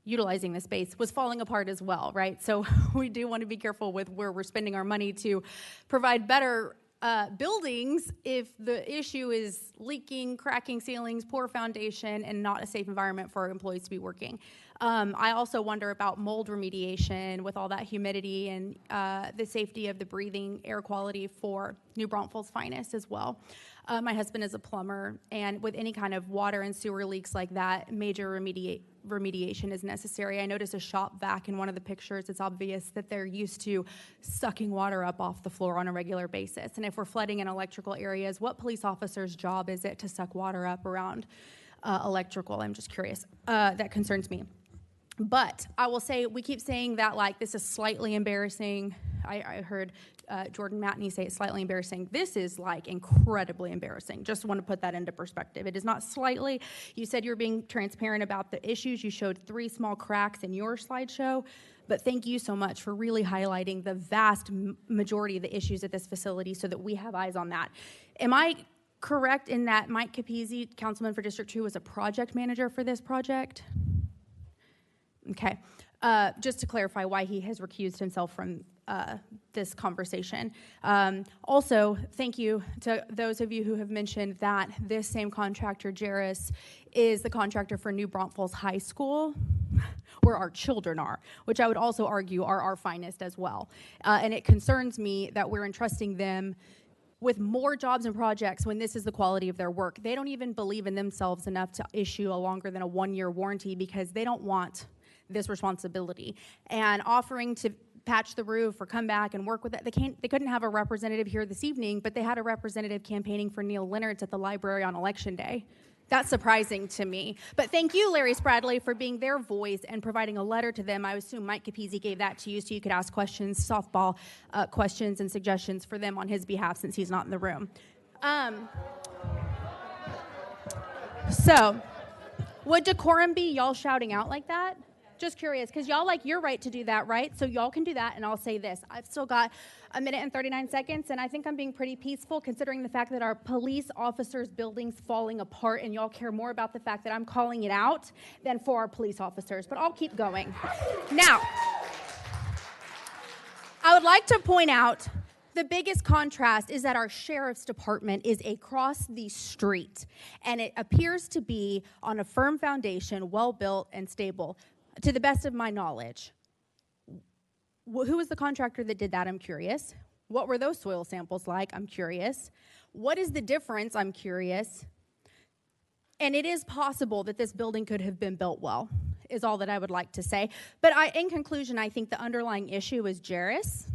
utilizing the space, was falling apart as well, right? So we do want to be careful with where we're spending our money to provide better buildings if the issue is leaking, cracking ceilings, poor foundation, and not a safe environment for our employees to be working. I also wonder about mold remediation with all that humidity and the safety of the breathing air quality for New Braunfels' finest as well. My husband is a plumber, and with any kind of water and sewer leaks like that, major remediation is necessary. I noticed a shop vac in one of the pictures. It's obvious that they're used to sucking water up off the floor on a regular basis. And if we're flooding in electrical areas, what police officer's job is it to suck water up around electrical? I'm just curious. That concerns me. But I will say, we keep saying that like this is slightly embarrassing. I heard Jordan Matney say it's slightly embarrassing. This is like incredibly embarrassing. Just want to put that into perspective. It is not slightly. You said you're being transparent about the issues. You showed 3 small cracks in your slideshow. But thank you so much for really highlighting the vast majority of the issues at this facility so that we have eyes on that. Am I correct in that Mike Capizzi, councilman for District 2, was a project manager for this project? Okay. Just to clarify why he has recused himself from this conversation. Also, thank you to those of you who have mentioned that this same contractor, Jairus, is the contractor for New Braunfels High School, where our children are, which I would also argue are our finest as well. And it concerns me that we're entrusting them with more jobs and projects when this is the quality of their work. They don't even believe in themselves enough to issue a longer than a 1-year warranty because they don't want this responsibility. And offering to patch the roof or come back and work with it, they couldn't have a representative here this evening, but they had a representative campaigning for Neil Leonards at the library on Election Day. That's surprising to me. But thank you, Larry Spradley, for being their voice and providing a letter to them. I assume Mike Capizzi gave that to you so you could ask questions, softball questions and suggestions for them on his behalf since he's not in the room. So, would decorum be y'all shouting out like that? Just curious, because y'all like your right to do that, right? So y'all can do that, and I'll say this. I've still got a minute and 39 seconds, and I think I'm being pretty peaceful considering the fact that our police officers' building's falling apart, and y'all care more about the fact that I'm calling it out than for our police officers. But I'll keep going. Now, I would like to point out the biggest contrast is that our sheriff's department is across the street, and it appears to be on a firm foundation, well-built and stable, to the best of my knowledge. Who was the contractor that did that? I'm curious. What were those soil samples like? I'm curious. What is the difference? I'm curious. And it is possible that this building could have been built well, is all that I would like to say. But in conclusion, I think the underlying issue is Jairus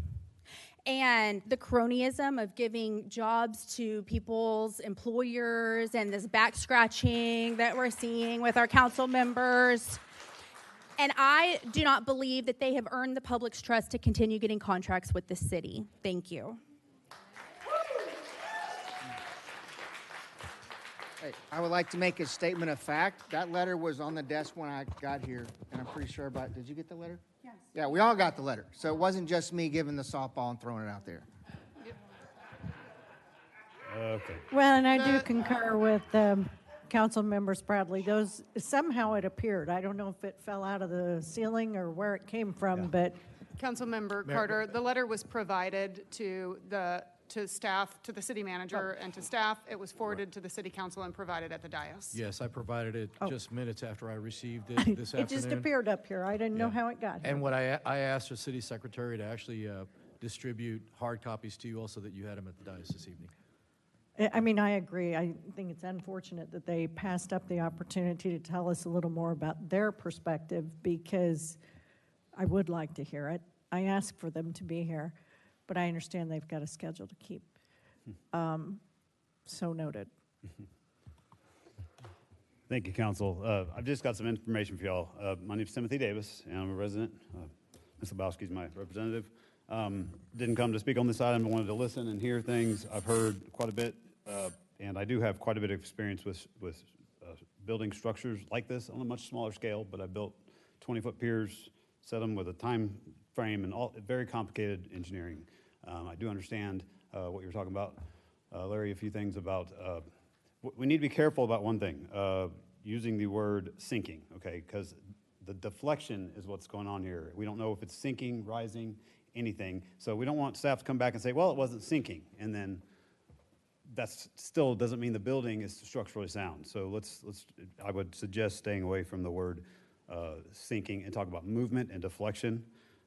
and the cronyism of giving jobs to people's employers and this back scratching that we're seeing with our council members. And I do not believe that they have earned the public's trust to continue getting contracts with the city. Thank you. Hey, I would like to make a statement of fact. That letter was on the desk when I got here, and I'm pretty sure about, did you get the letter? Yes. Yeah, we all got the letter. So it wasn't just me giving the softball and throwing it out there. Okay. Well, and I do concur with Councilmember Spradley. Those, somehow it appeared. I don't know if it fell out of the ceiling or where it came from, but. Councilmember Carter, the letter was provided to staff, to the city manager and to staff. It was forwarded to the city council and provided at the dais. Yes, I provided it just minutes after I received it this It afternoon. just appeared up here. I didn't know how it got here. And what I asked the city secretary to actually distribute hard copies to you also, that you had them at the dais this evening. I mean, I agree. I think it's unfortunate that they passed up the opportunity to tell us a little more about their perspective, because I would like to hear it. I asked for them to be here, but I understand they've got a schedule to keep. So noted. Thank you, Council. I've just got some information for y'all. My name is Timothy Davis, and I'm a resident. Ms. Lebowski's my representative. Didn't come to speak on this item. I wanted to listen and hear things. I've heard quite a bit, and I do have quite a bit of experience with building structures like this on a much smaller scale, but I built 20-foot piers, set them with a time frame and all very complicated engineering. I do understand what you're talking about. Larry, a few things about, we need to be careful about one thing, using the word sinking, okay? Because the deflection is what's going on here. We don't know if it's sinking, rising, anything. So we don't want staff to come back and say, well, it wasn't sinking. And then that still doesn't mean the building is structurally sound. So I would suggest staying away from the word sinking and talk about movement and deflection.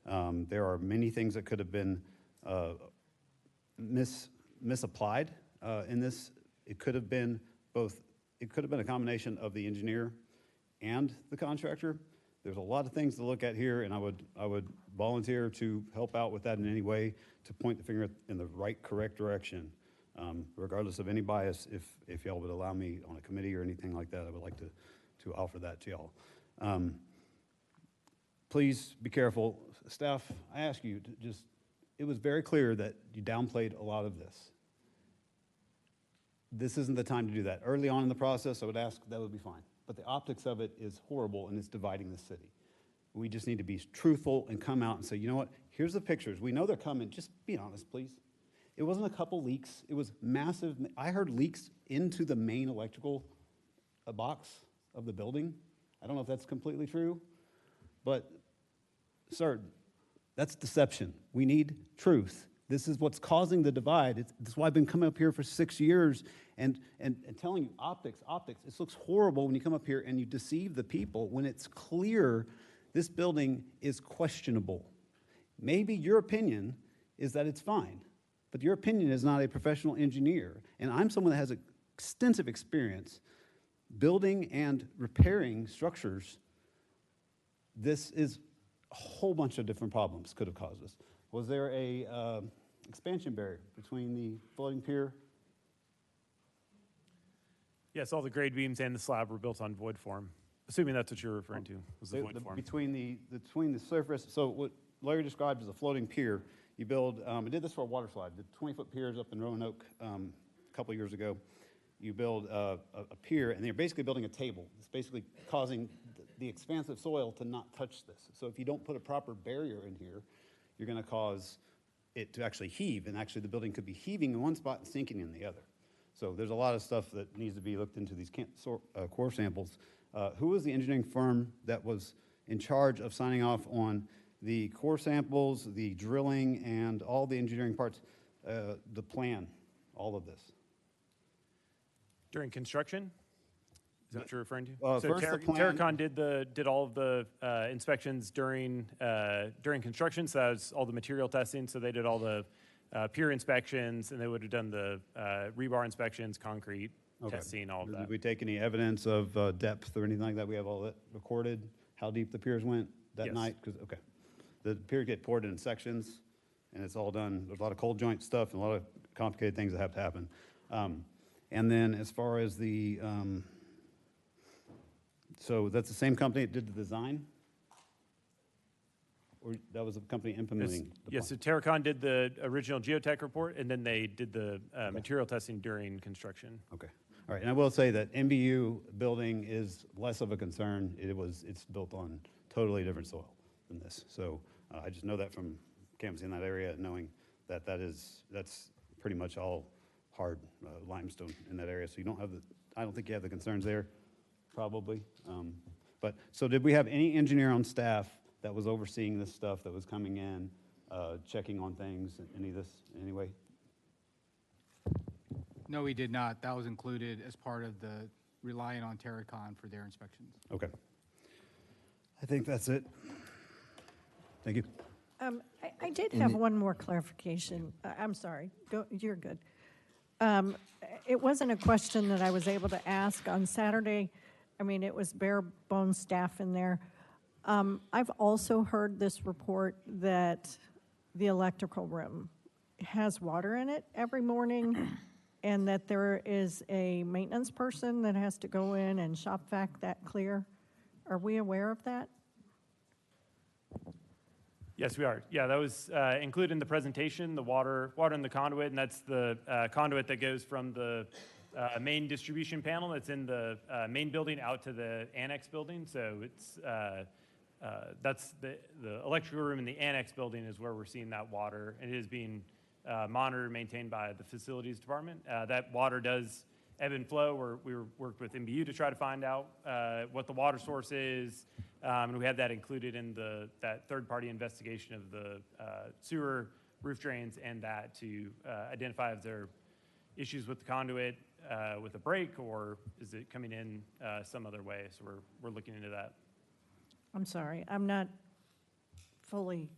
There are many things that could have been misapplied in this. It could have been a combination of the engineer and the contractor. There's a lot of things to look at here, and I would volunteer to help out with that in any way, to point the finger in the right, correct direction, regardless of any bias. If y'all would allow me on a committee or anything like that, I would like to offer that to y'all. Please be careful. Staff, I ask you to it was very clear that you downplayed a lot of this. This isn't the time to do that. Early on in the process, I would ask, that would be fine. But the optics of it is horrible, and it's dividing the city. We just need to be truthful and come out and say, you know what, here's the pictures. We know they're coming. Just be honest, please. It wasn't a couple leaks. It was massive. I heard leaks into the main electrical box of the building. I don't know if that's completely true, but sir, that's deception. We need truth. This is what's causing the divide. That's why I've been coming up here for 6 years and telling you, optics. This looks horrible when you come up here and you deceive the people when it's clear this building is questionable. Maybe your opinion is that it's fine, but your opinion is not a professional engineer. And I'm someone that has extensive experience building and repairing structures. This is a whole bunch of different problems could have caused this. Was there a expansion barrier between the floating pier? Yes, all the grade beams and the slab were built on void form. Assuming that's what you're referring to, was the void form. Between the surface, so what Larry described as a floating pier, you build, I did this for a water slide, the 20-foot piers up in Roanoke a couple of years ago. You build a pier, and they're basically building a table. It's basically causing the expansive soil to not touch this. So if you don't put a proper barrier in here, you're going to cause it to actually heave, and actually the building could be heaving in one spot and sinking in the other. So there's a lot of stuff that needs to be looked into these core samples. Who was the engineering firm that was in charge of signing off on the core samples, the drilling, and all the engineering parts, the plan, all of this? During construction? Is that what you're referring to? First the plan. Terracon did all of the inspections during construction, so that was all the material testing, so they did all the pier inspections, and they would have done the rebar inspections, concrete testing, all of that. Did we take any evidence of depth or anything like that? We have all that recorded, how deep the piers went that Yes. night? Okay. The pier get poured in sections, and it's all done. There's a lot of cold joint stuff and a lot of complicated things that have to happen. And then as far as the, so that's the same company that did the design? Or that was the company implementing? Yes, so Terracon did the original geotech report, and then they did the material testing during construction. Okay. All right, and I will say that MBU building is less of a concern. It's built on totally different soil than this. So I just know that from canvassing that area, knowing that that's pretty much all hard limestone in that area. So you don't have I don't think you have the concerns there, probably. But so did we have any engineer on staff that was overseeing this stuff, that was coming in, checking on things, any of this, in any way? No, we did not. That was included as part of the relying on Terracon for their inspections. Okay. I think that's it. Thank you. I did have one more clarification. I'm sorry. You're good. It wasn't a question that I was able to ask on Saturday. I mean, it was bare bones staff in there. I've also heard this report that the electrical room has water in it every morning, and that there is a maintenance person that has to go in and shop vac that clear. Are we aware of that? Yes, we are. Yeah, that was included in the presentation, the water in the conduit, and that's the conduit that goes from the main distribution panel that's in the main building out to the annex building. So it's that's the electrical room in the annex building is where we're seeing that water. It is being monitored and maintained by the facilities department. That water does ebb and flow. We worked with MBU to try to find out what the water source is, and we had that included in that third-party investigation of the sewer roof drains and that to identify if there are issues with the conduit with a break, or is it coming in some other way. So we're looking into that. I'm sorry, I'm not fully,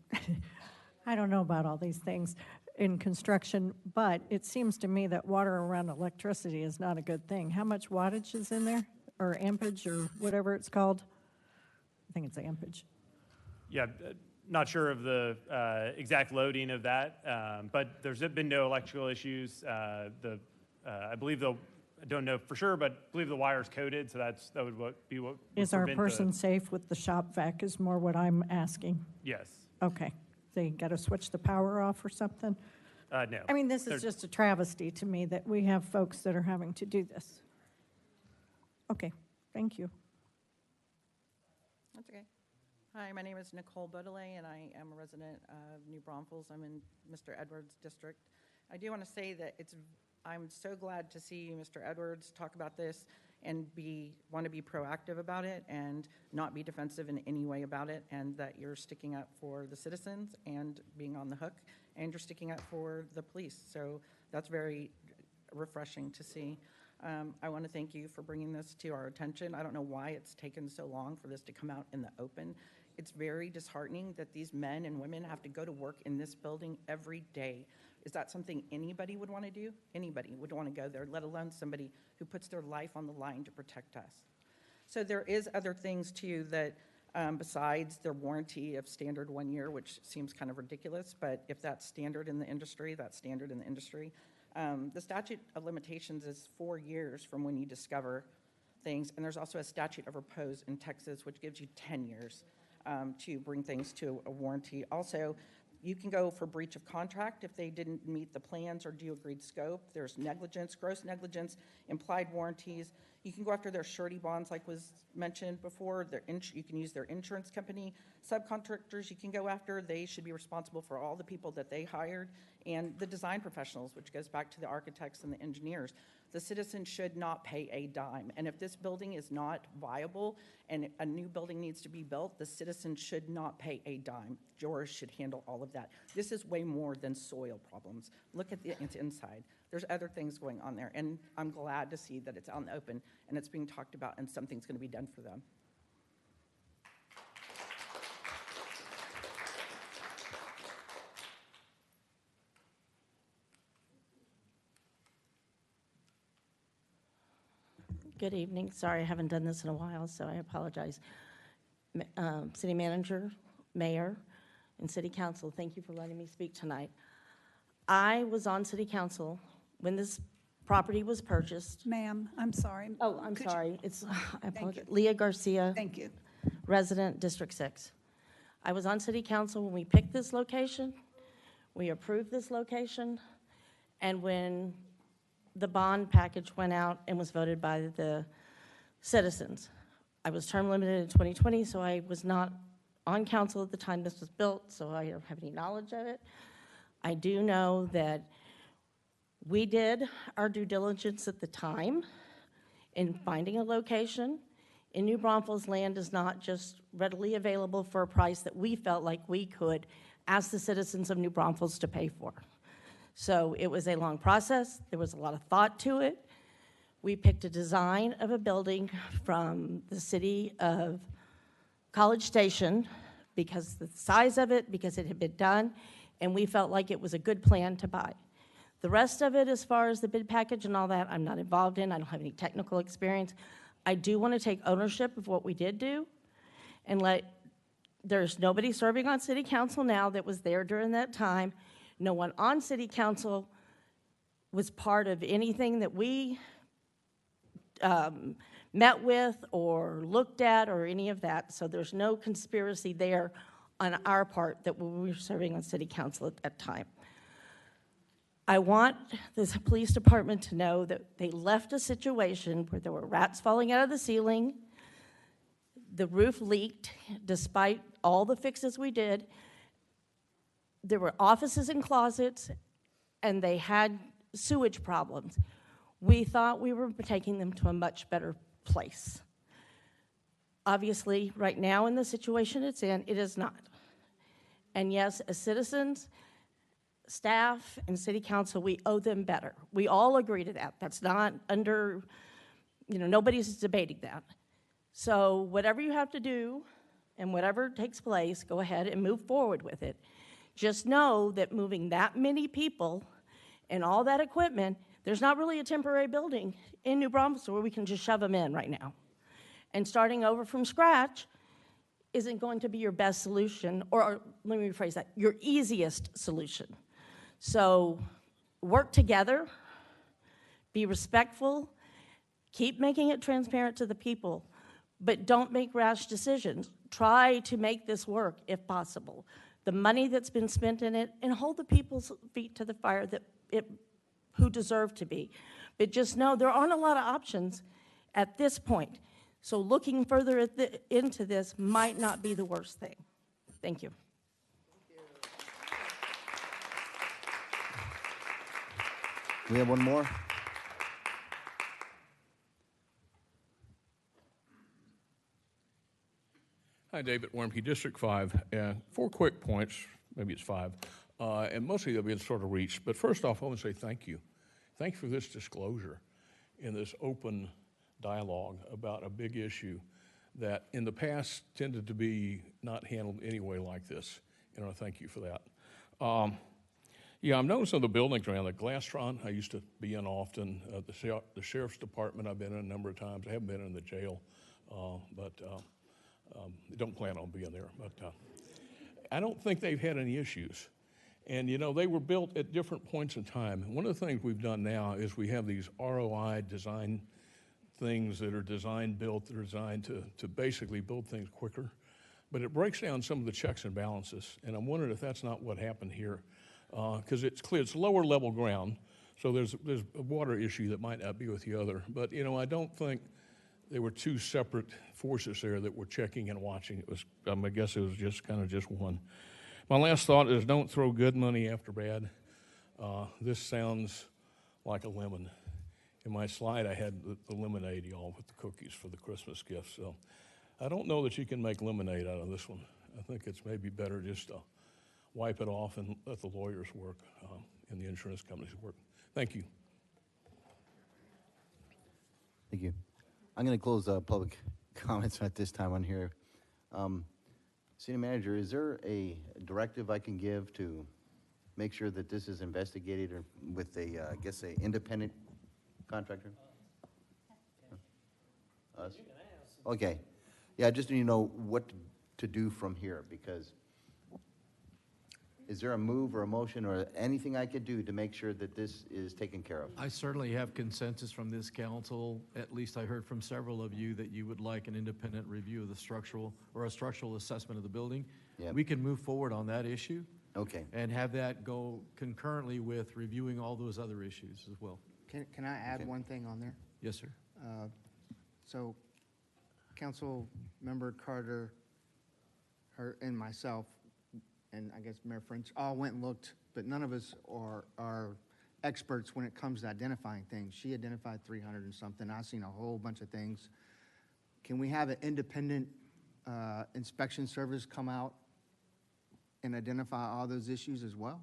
I don't know about all these things in construction, but it seems to me that water around electricity is not a good thing. How much wattage is in there, or ampage, or whatever it's called? I think it's ampage. Yeah, not sure of the exact loading of that, but there's been no electrical issues. I believe I don't know for sure, but I believe the wire's coated, so that would be what would Is our prevent person safe with the shop vac is more what I'm asking. Yes. Okay, they got to switch the power off or something? No. I mean, this is just a travesty to me that we have folks that are having to do this. Okay, thank you. That's okay. Hi, my name is Nicole Beaudelet, and I am a resident of New Braunfels. I'm in Mr. Edwards' district. I do want to say that I'm so glad to see Mr. Edwards talk about this and want to be proactive about it and not be defensive in any way about it, and that you're sticking up for the citizens and being on the hook, and you're sticking up for the police. So that's very refreshing to see. I want to thank you for bringing this to our attention. I don't know why it's taken so long for this to come out in the open. It's very disheartening that these men and women have to go to work in this building every day. Is that something anybody would want to do? Anybody would want to go there, let alone somebody who puts their life on the line to protect us. So there is other things too that besides their warranty of standard 1 year, which seems kind of ridiculous, but if that's standard in the industry, that's standard in the industry. The statute of limitations is 4 years from when you discover things, and there's also a statute of repose in Texas, which gives you 10 years to bring things to a warranty. Also, You can go for breach of contract if they didn't meet the plans or do agreed scope. There's negligence, gross negligence, implied warranties. You can go after their surety bonds, like was mentioned before. You can use their insurance company. Subcontractors you can go after. They should be responsible for all the people that they hired, and the design professionals, which goes back to the architects and the engineers. The citizens should not pay a dime. And if this building is not viable and a new building needs to be built, the citizens should not pay a dime. Joris should handle all of that. This is way more than soil problems. Look at the inside. There's other things going on there. And I'm glad to see that it's out in the open and it's being talked about and something's going to be done for them. Good evening. Sorry, I haven't done this in a while, so I apologize. City Manager, Mayor, and City Council, thank you for letting me speak tonight. I was on City Council when this property was purchased. Ma'am, I'm sorry. Oh, I'm Could you- sorry. It's, I apologize. you. Leah Garcia. Thank you. Resident, District 6. I was on City Council when we picked this location, we approved this location, and when the bond package went out and was voted by the citizens. I was term limited in 2020, so I was not on council at the time this was built, so I don't have any knowledge of it. I do know that we did our due diligence at the time in finding a location. In New Braunfels, land is not just readily available for a price that we felt like we could ask the citizens of New Braunfels to pay for. So it was a long process. There was a lot of thought to it. We picked a design of a building from the city of College Station because the size of it, because it had been done, and we felt like it was a good plan to buy. The rest of it, as far as the bid package and all that, I'm not involved in. I don't have any technical experience. I do want to take ownership of what we did do and there's nobody serving on City Council now that was there during that time. No one on City Council was part of anything that we met with or looked at or any of that. So there's no conspiracy there on our part that we were serving on City Council at that time. I want this police department to know that they left a situation where there were rats falling out of the ceiling, the roof leaked despite all the fixes we did. There were offices and closets, and they had sewage problems. We thought we were taking them to a much better place. Obviously, right now in the situation it's in, it is not. And yes, as citizens, staff, and City Council, we owe them better. We all agree to that. That's not under, nobody's debating that. So whatever you have to do and whatever takes place, go ahead and move forward with it. Just know that moving that many people and all that equipment, there's not really a temporary building in New Braunfels where we can just shove them in right now. And starting over from scratch isn't going to be your best solution, or let me rephrase that, your easiest solution. So work together, be respectful, keep making it transparent to the people, but don't make rash decisions. Try to make this work if possible. The money that's been spent in it, and hold the people's feet to the fire who deserve to be. But just know there aren't a lot of options at this point. So looking further into this might not be the worst thing. Thank you. We have one more. Hi, David Warmke, District 5. 4 quick points, maybe it's 5, and mostly they'll be sort of reached. But first off, I want to say thank you. Thank you for this disclosure and this open dialogue about a big issue that in the past tended to be not handled anyway like this. And I thank you for that. Yeah, I'm noticing the buildings around the Glastron. I used to be in often. The Sheriff's Department I've been in a number of times. I haven't been in the jail, but don't plan on being there. But I don't think they've had any issues. And, they were built at different points in time. One of the things we've done now is we have these ROI design things that are design-built, that are designed to basically build things quicker. but it breaks down some of the checks and balances. And I'm wondering if that's not what happened here, because it's clear it's lower level ground, so there's a water issue that might not be with the other. But I don't think there were two separate forces there that were checking and watching. It was, I guess it was just kind of just one. My last thought is don't throw good money after bad. This sounds like a lemon. In my slide, I had the lemonade, y'all, with the cookies for the Christmas gift. So I don't know that you can make lemonade out of this one. I think it's maybe better just to wipe it off and let the lawyers work and the insurance companies work. Thank you. Thank you. I'm going to close public comments at this time on here. City Manager, is there a directive I can give to make sure that this is investigated or with a, I guess, a independent contractor? Us? Okay. Yeah, I just need to know what to do from here, because is there a move or a motion or anything I could do to make sure that this is taken care of? I certainly have consensus from this council. At least I heard from several of you that you would like an independent review of the structural, or a structural assessment of the building. Yep. We can move forward on that issue. Okay. And have that go concurrently with reviewing all those other issues as well. Can I add one thing on there? Yes, sir. So, Council Member Carter, her, and myself, and I guess Mayor French, all went and looked, but none of us are experts when it comes to identifying things. She identified 300 and something. I've seen a whole bunch of things. Can we have an independent inspection service come out and identify all those issues as well?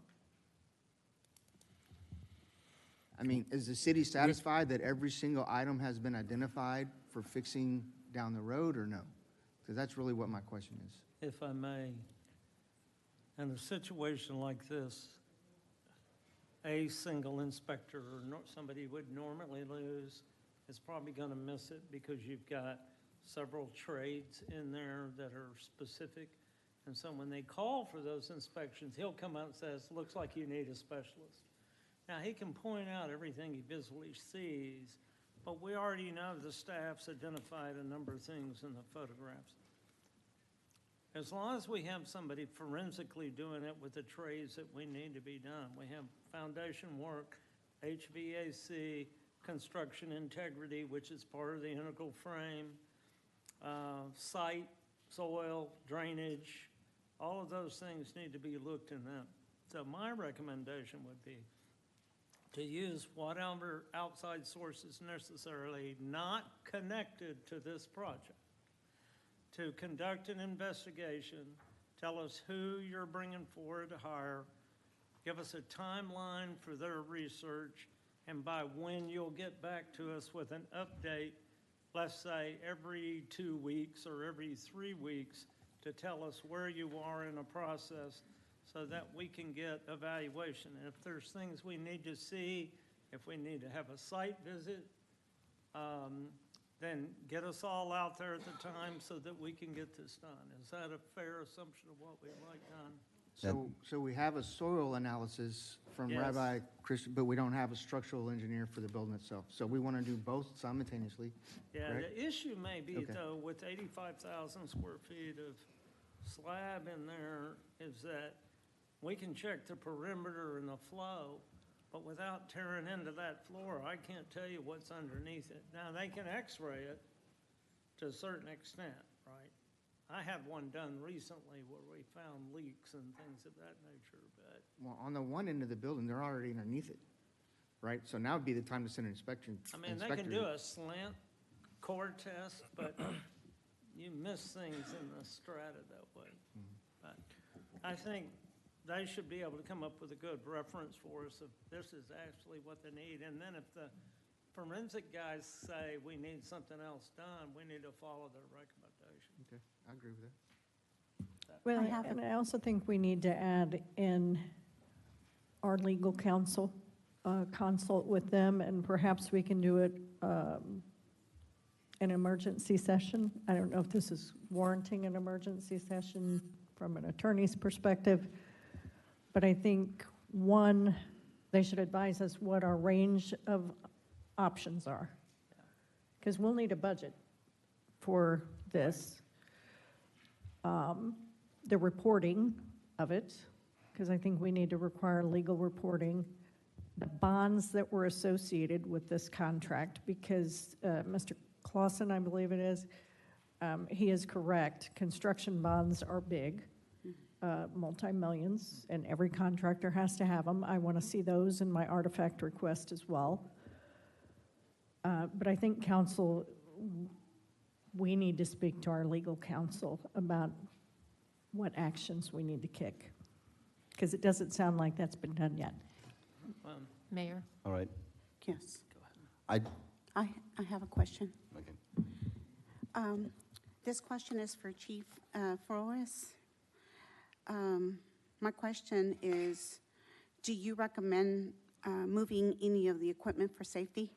I mean, is the city satisfied that every single item has been identified for fixing down the road, or no? Because that's really what my question is. If I may, in a situation like this, a single inspector or somebody would normally lose is probably going to miss it because you've got several trades in there that are specific. And so when they call for those inspections, he'll come out and says, looks like you need a specialist. Now, he can point out everything he visually sees, but we already know the staff's identified a number of things in the photographs. As long as we have somebody forensically doing it with the trades that we need to be done, we have foundation work, HVAC, construction integrity, which is part of the integral frame, site, soil, drainage, all of those things need to be looked in that. So my recommendation would be to use whatever outside sources necessarily not connected to this project to conduct an investigation, tell us who you're bringing forward to hire, give us a timeline for their research, and by when you'll get back to us with an update, let's say every 2 weeks or every 3 weeks, to tell us where you are in a process so that we can get evaluation. And if there's things we need to see, if we need to have a site visit, then get us all out there at the time so that we can get this done. Is that a fair assumption of what we'd like done? So we have a soil analysis from Yes. Rabbi Christian, but we don't have a structural engineer for the building itself. So we want to do both simultaneously, Yeah, correct? the issue may be, Okay. though, with 85,000 square feet of slab in there, is that we can check the perimeter and the flow, but without tearing into that floor, I can't tell you what's underneath it. Now, they can x-ray it to a certain extent, right? I had one done recently where we found leaks and things of that nature, but Well, on the one end of the building, they're already underneath it, right? So now would be the time to send an inspection. I mean, they can do a slant core test, but you miss things in the strata that way. But I think they should be able to come up with a good reference for us if this is actually what they need. And then if the forensic guys say we need something else done, we need to follow their recommendation. Okay, I agree with that. Well, and I also think we need to add in our legal counsel, consult with them, and perhaps we can do it an emergency session. I don't know if this is warranting an emergency session from an attorney's perspective, but I think, one, they should advise us what our range of options are, because we'll need a budget for this. the reporting of it, because I think we need to require legal reporting, the bonds that were associated with this contract, because Mr. Clausen, I believe it is, he is correct. Construction bonds are big, multi-millions, and every contractor has to have them. I want to see those in my artifact request as well. But I think council, we need to speak to our legal counsel about what actions we need to kick, because it doesn't sound like that's been done yet. Mayor? All right. Yes. I, I have a question. okay. This question is for Chief Flores. My question is, do you recommend moving any of the equipment for safety?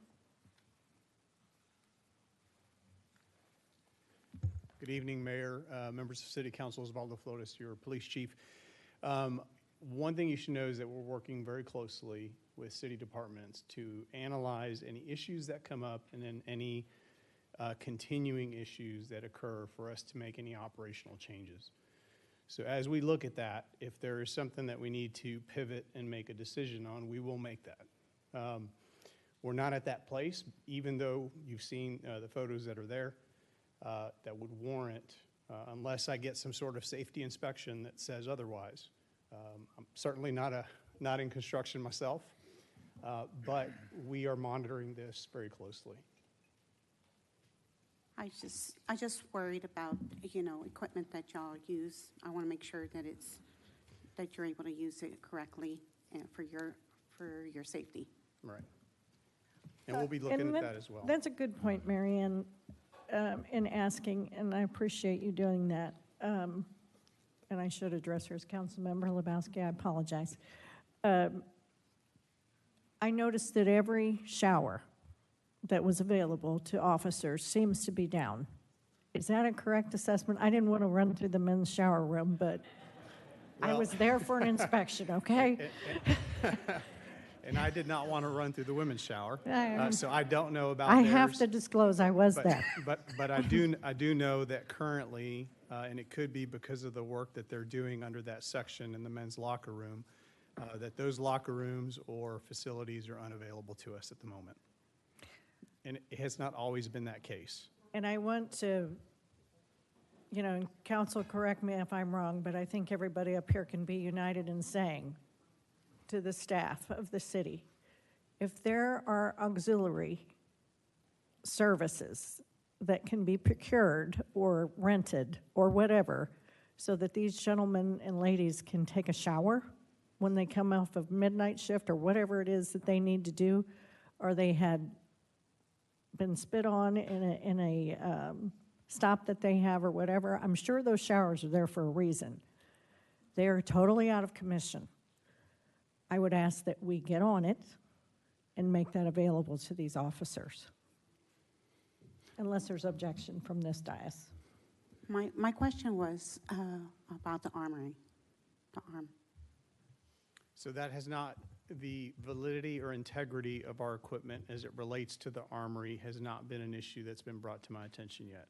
Good evening, Mayor, members of City Council, Osvaldo Flores, your police chief. One thing you should know is that we're working very closely with city departments to analyze any issues that come up and then any continuing issues that occur for us to make any operational changes. So as we look at that, if there is something that we need to pivot and make a decision on, we will make that. We're not at that place, even though you've seen the photos that are there, that would warrant, unless I get some sort of safety inspection that says otherwise. I'm certainly not in construction myself, but we are monitoring this very closely. I just worried about, equipment that y'all use. I want to make sure that that you're able to use it correctly and for your safety. Right. And we'll be looking at that as well. That's a good point, Mary Ann, in asking, and I appreciate you doing that. And I should address her as Councilmember Lebowski. I apologize. I noticed that every shower that was available to officers seems to be down. Is that a correct assessment? I didn't want to run through the men's shower room, but I was there for an inspection, okay? And I did not want to run through the women's shower, so I don't know about I theirs. have to disclose I was there. But I do know that currently, and it could be because of the work that they're doing under that section in the men's locker room, that those locker rooms or facilities are unavailable to us at the moment. And it has not always been that case. And I want to, council, correct me if I'm wrong, but I think everybody up here can be united in saying to the staff of the city, if there are auxiliary services that can be procured or rented or whatever, so that these gentlemen and ladies can take a shower when they come off of midnight shift or whatever it is that they need to do, or they had been spit on in a stop that they have or whatever, I'm sure those showers are there for a reason. They are totally out of commission. I would ask that we get on it and make that available to these officers, unless there's objection from this dais. My question was about the armory, the arm. So that has not, the validity or integrity of our equipment as it relates to the armory has not been an issue that's been brought to my attention yet.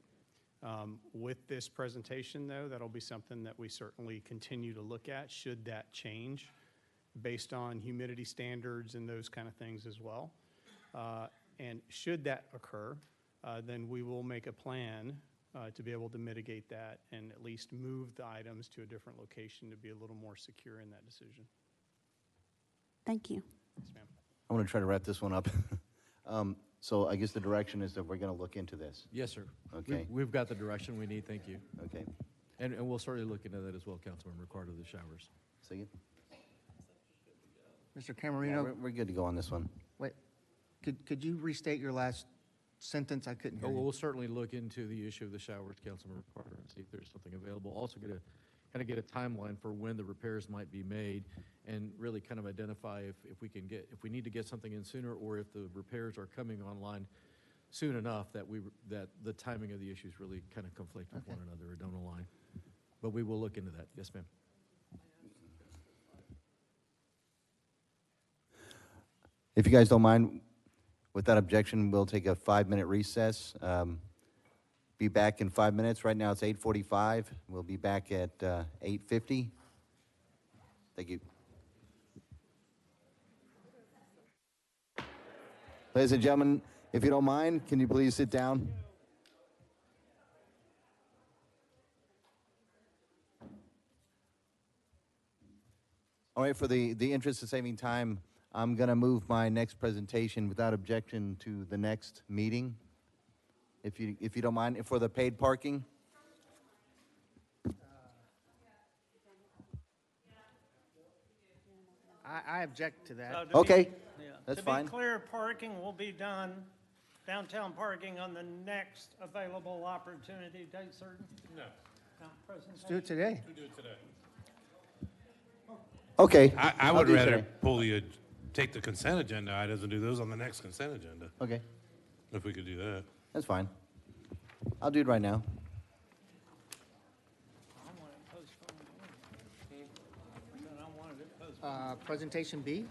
With this presentation, though, that'll be something that we certainly continue to look at, should that change, based on humidity standards and those kind of things as well. And should that occur, then we will make a plan to be able to mitigate that and at least move the items to a different location to be a little more secure in that decision. Thank you. Yes, ma'am. I want to try to wrap this one up. So I guess the direction is that we're going to look into this. Yes, sir. Okay. We've got the direction we need, thank you. Okay. And we'll certainly look into that as well, Councilmember Carter, the showers. Say it. Mr. Camerino? Yeah, we're good to go on this one. Wait, could you restate your last sentence? I couldn't hear Oh, well, you. we'll certainly look into the issue of the showers, Councilmember Carter, and see if there's something available. Also kind of get a timeline for when the repairs might be made, and really kind of identify if we need to get something in sooner, or if the repairs are coming online soon enough that the timing of the issues really kind of conflict with one another or don't align. But we will look into that. Yes, ma'am. If you guys don't mind, with that objection, we'll take a 5-minute recess. be back in 5 minutes. Right now it's 8:45. We'll be back at 8:50. Thank you. Ladies and gentlemen, if you don't mind, can you please sit down? All right, for the interest of saving time, I'm going to move my next presentation without objection to the next meeting, if you don't mind, for the paid parking. I object to that. So to be- Okay, yeah. that's To fine. be clear, parking will be done, downtown parking on the next available opportunity, date certain? No. Let's do it today. We do it today. Okay. I I'll would do rather today. take the consent agenda items and do those on the next consent agenda, Okay, if we could do that. that's fine. I'll do it right now. Presentation B?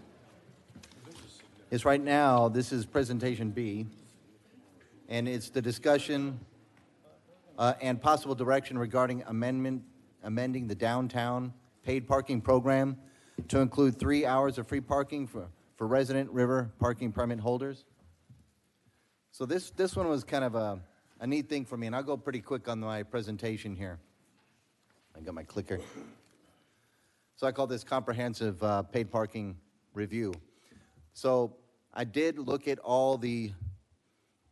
Is right now, this is presentation B, and it's the discussion and possible direction regarding amending the downtown paid parking program to include 3 hours of free parking for resident river parking permit holders. So this one was kind of a neat thing for me, and I'll go pretty quick on my presentation here. I got my clicker. So I call this comprehensive paid parking review. So I did look at all the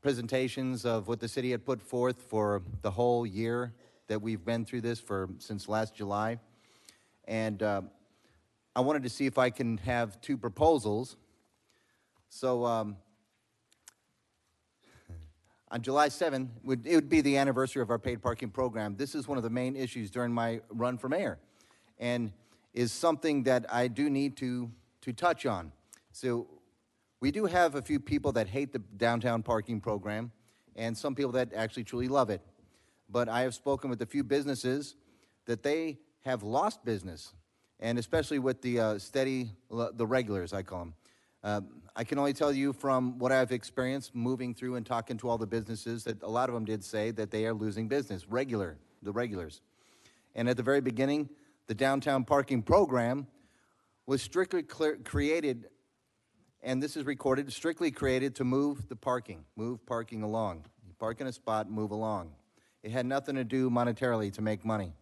presentations of what the city had put forth for the whole year that we've been through this since last July. And I wanted to see if I can have two proposals. So on July 7th, it would be the anniversary of our paid parking program. This is one of the main issues during my run for mayor, and is something that I do need to touch on. So we do have a few people that hate the downtown parking program, and some people that actually truly love it. But I have spoken with a few businesses that they have lost business, and especially with the the regulars, I call them. I can only tell you from what I've experienced moving through and talking to all the businesses that a lot of them did say that they are losing business, the regulars. And at the very beginning, the downtown parking program was strictly created, and this is recorded, strictly created to move parking along. You park in a spot, move along. It had nothing to do monetarily to make money.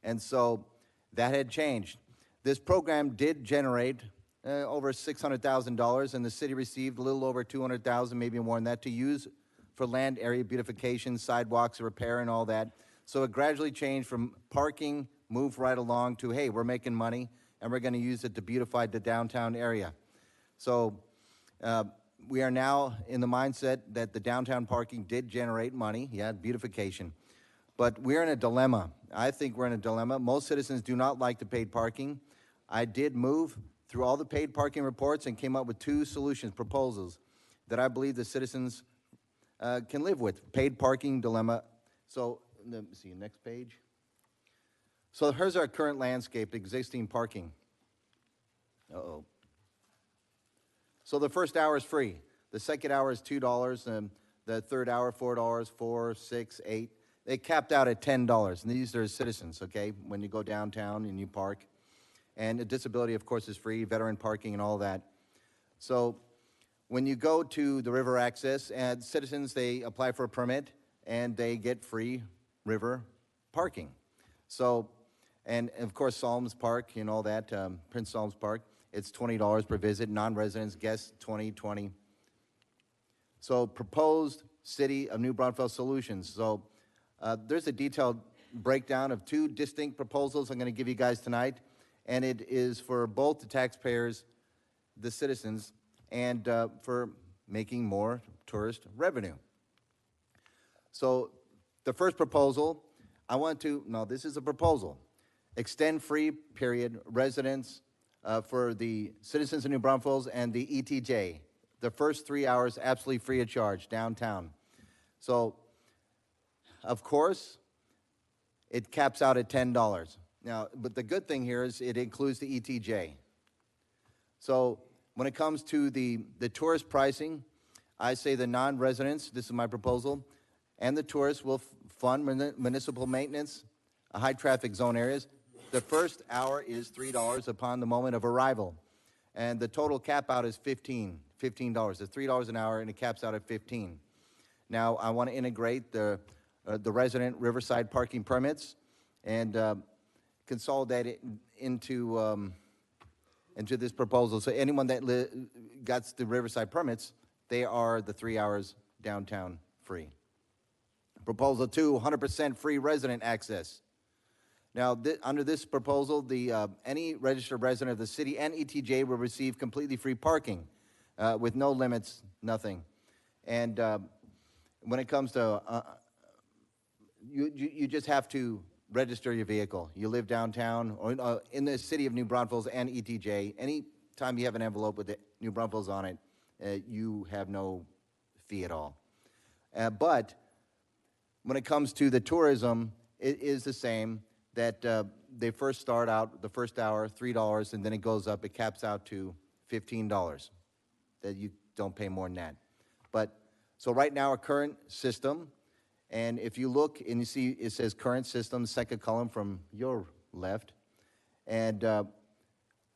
And so that had changed. This program did generate over $600,000, and the city received a little over $200,000, maybe more than that, to use for land area beautification, sidewalks, repair, and all that. So it gradually changed from parking, move right along, to, hey, we're making money, and we're going to use it to beautify the downtown area. So we are now in the mindset that the downtown parking did generate money, beautification. But we're in a dilemma. I think we're in a dilemma. Most citizens do not like the paid parking. I did move through all the paid parking reports and came up with two solutions, proposals, that I believe the citizens can live with. Paid parking dilemma. So let me see, next page. So here's our current landscape, existing parking. Uh-oh. So the first hour is free. The second hour is $2, and the third hour, $4, $4, $6, $8. They capped out at $10, and these are citizens, okay, when you go downtown and you park. And a disability, of course, is free, veteran parking and all that. So when you go to the river access, and citizens, they apply for a permit, and they get free river parking. So, and of course, Psalms Park and all that, Prince Psalms Park, it's $20 per visit, non-residents, guests, $20. So proposed City of New Braunfels solutions. So there's a detailed breakdown of two distinct proposals I'm going to give you guys tonight, and it is for both the taxpayers, the citizens, and for making more tourist revenue. So the first proposal, this is a proposal. Extend free period residents for the citizens of New Braunfels and the ETJ. The first 3 hours absolutely free of charge downtown. So, of course, it caps out at $10. Now, but the good thing here is it includes the ETJ. So when it comes to the tourist pricing, I say the non-residents, this is my proposal, and the tourists will fund municipal maintenance, high-traffic zone areas. The first hour is $3 upon the moment of arrival, and the total cap out is $15. It's $3 an hour, and it caps out at $15. Now, I want to integrate the resident Riverside parking permits and consolidate it into this proposal. So anyone that got the Riverside permits, they are the 3 hours downtown free. Proposal 2, 100% free resident access. Now, under this proposal, any registered resident of the city and ETJ will receive completely free parking with no limits, nothing. And when it comes to, you just have to register your vehicle. You live downtown or in the city of New Braunfels and ETJ. Any time you have an envelope with New Braunfels on it, you have no fee at all. But when it comes to the tourism, it is the same, that they first start out the first hour, $3, and then it goes up, it caps out to $15, that you don't pay more than that. But, so right now, our current system, and if you look and you see it says current system, second column from your left, and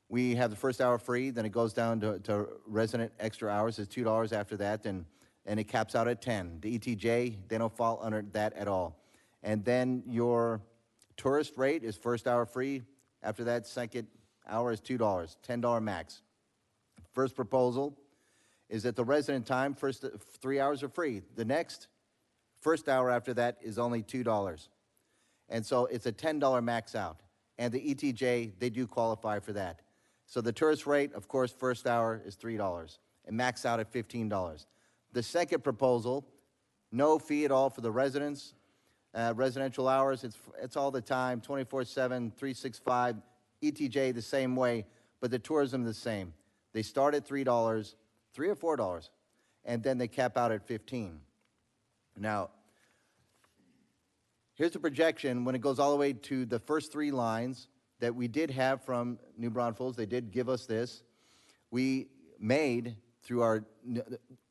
we have the first hour free, then it goes down to resident extra hours is $2 after that, and it caps out at 10. The ETJ, they don't fall under that at all. And then your tourist rate is first hour free. After that, second hour is $2, $10 max. First proposal is that the resident time, first 3 hours are free. The next, first hour after that is only $2. And so it's a $10 max out. And the ETJ, they do qualify for that. So the tourist rate, of course, first hour is $3 and max out at $15. The second proposal, no fee at all for the residents. Residential hours, it's all the time, 24/7, 365. ETJ the same way, but the tourism the same. They start at $3, $3 or $4, and then they cap out at $15. Now, here's the projection when it goes all the way to the first 3 lines that we did have from New Braunfels. They did give us this. We made through our,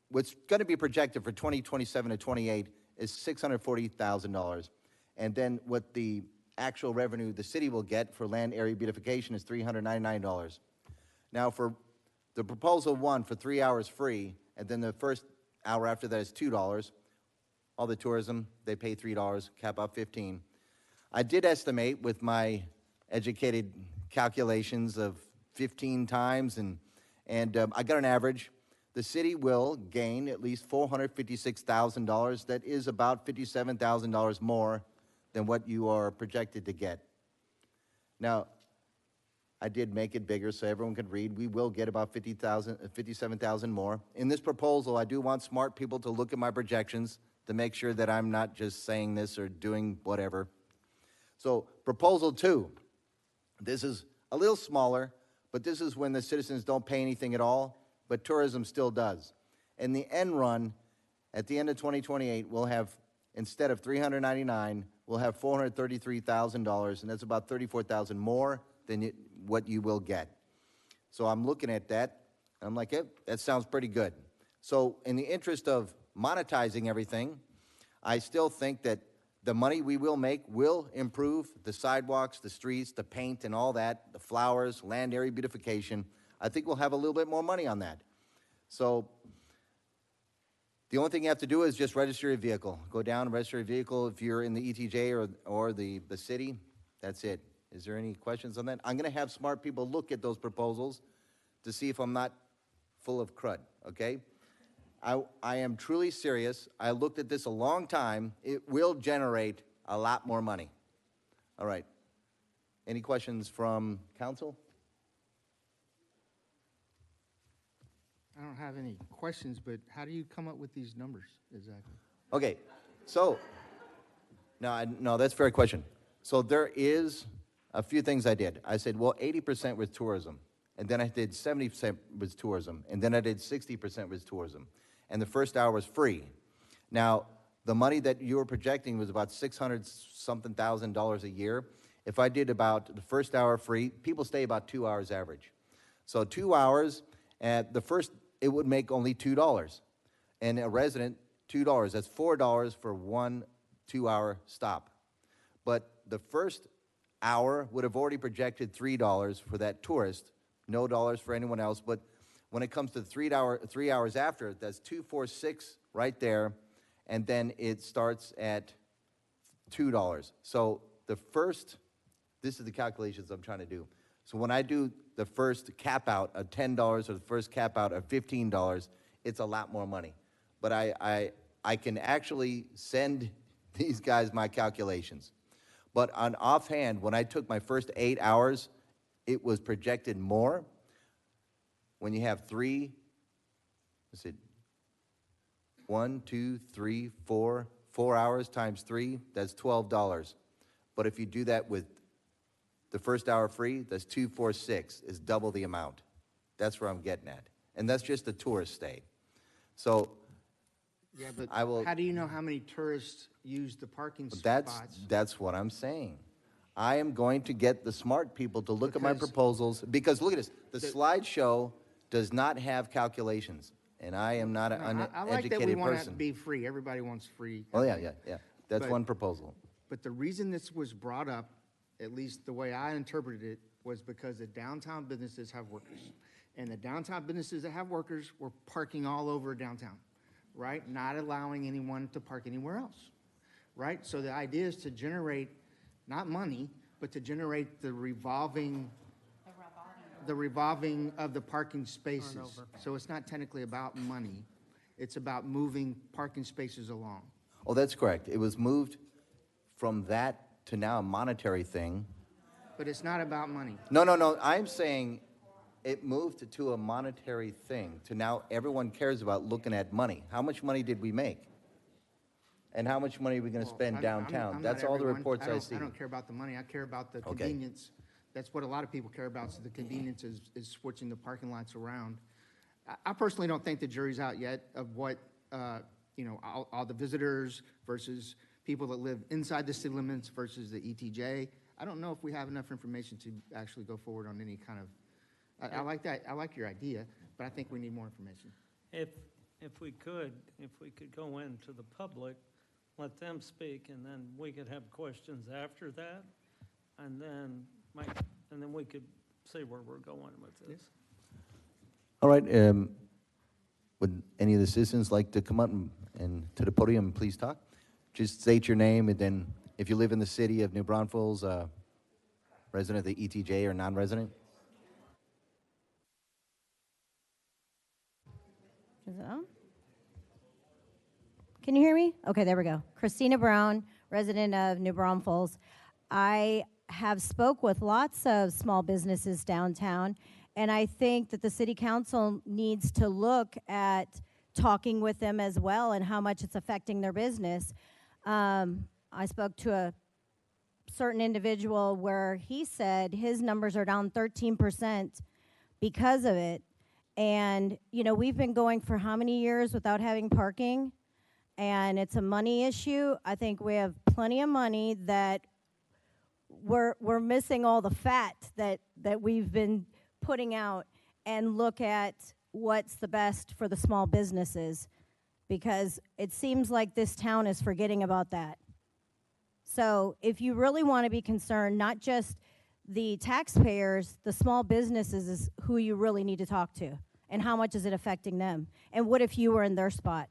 what's going to be projected for 2027 to 28 is $640,000. And then what the actual revenue the city will get for land area beautification is $399. Now, for the proposal 1 for 3 hours free, and then the first hour after that is $2, all the tourism, they pay $3, cap out $15. I did estimate with my educated calculations of 15 times, and I got an average. The city will gain at least $456,000. That is about $57,000 more than what you are projected to get. Now, I did make it bigger so everyone could read. We will get about $57,000 more. In this proposal, I do want smart people to look at my projections to make sure that I'm not just saying this or doing whatever. So, proposal 2, this is a little smaller, but this is when the citizens don't pay anything at all, but tourism still does. In the end run, at the end of 2028, we'll have, instead of $399, we'll have $433,000, and that's about $34,000 more than what you will get. So I'm looking at that, and I'm like, that sounds pretty good. So in the interest of monetizing everything, I still think that the money we will make will improve the sidewalks, the streets, the paint and all that, the flowers, land area beautification. I think we'll have a little bit more money on that. So the only thing you have to do is just register your vehicle. Go down and register your vehicle if you're in the ETJ or the city. That's it. Is there any questions on that? I'm going to have smart people look at those proposals to see if I'm not full of crud, okay? I am truly serious. I looked at this a long time. It will generate a lot more money. All right. Any questions from council? I don't have any questions, but how do you come up with these numbers exactly? Okay, so, no, that's a fair question. So there is a few things I did. I said, well, 80% was tourism, and then I did 70% was tourism, and then I did 60% was tourism, and the first hour was free. Now, the money that you were projecting was about $600-something thousand a year. If I did about the first hour free, people stay about 2 hours average. So 2 hours, at the first, it would make only $2. And a resident, $2. That's $4 for 1 2-hour stop. But the first hour would have already projected $3 for that tourist, no dollars for anyone else. But when it comes to the 3 hours after, that's 246 right there, and then it starts at $2. So the first, this is the calculations I'm trying to do. So when I do the first cap out of $10 or the first cap out of $15, it's a lot more money. But I can actually send these guys my calculations. But on offhand, when I took my first 8 hours, it was projected more. When you have 3, let's see, 1, 2, 3, 4 hours times 3, that's $12. But if you do that with the first hour free, that's 246, is double the amount. That's where I'm getting at. And that's just a tourist stay. So Yeah, but I will. how do you know how many tourists use the parking spots? That's what I'm saying. I am going to get the smart people to look at my Because- proposals, because look at this, the slideshow does not have calculations, and I am not an No, I like that we uneducated want to person. be free. Everybody wants free. Oh, yeah. That's But- one proposal. But the reason this was brought up, at least the way I interpreted it, was because the downtown businesses have workers. And the downtown businesses that have workers were parking all over downtown, right? Not allowing anyone to park anywhere else, right? So the idea is to generate, not money, but to generate the revolving of the parking spaces. Turnover. So it's not technically about money. It's about moving parking spaces along. Oh, that's correct. It was moved from that to now a monetary thing. But it's not about money. No. I'm saying it moved to a monetary thing, to now everyone cares about looking at money. How much money did we make? And how much money are we going to spend downtown? I'm That's not all the everyone. reports I see. I don't care about the money. I care about the Okay. convenience. That's what a lot of people care about, so the convenience is switching the parking lots around. I personally don't think the jury's out yet of what, all the visitors versus people that live inside the city limits versus the ETJ. I don't know if we have enough information to actually go forward on any kind of, I like that, I like your idea, but I think we need more information. If we could go into the public, let them speak, and then we could have questions after that, and then we could see where we're going with this. All right, would any of the citizens like to come up and to the podium and please talk? Just state your name, and then if you live in the city of New Braunfels, resident of the ETJ or non-resident? Is it on? Can you hear me? Okay, there we go. Christina Brown, resident of New Braunfels. I have spoke with lots of small businesses downtown, and I think that the city council needs to look at talking with them as well and how much it's affecting their business. I spoke to a certain individual where he said his numbers are down 13% because of it. And, we've been going for how many years without having parking? And it's a money issue. I think we have plenty of money that we're missing all the fat that we've been putting out, and look at what's the best for the small businesses, because it seems like this town is forgetting about that. So if you really want to be concerned, not just the taxpayers, the small businesses is who you really need to talk to, and how much is it affecting them? And what if you were in their spot?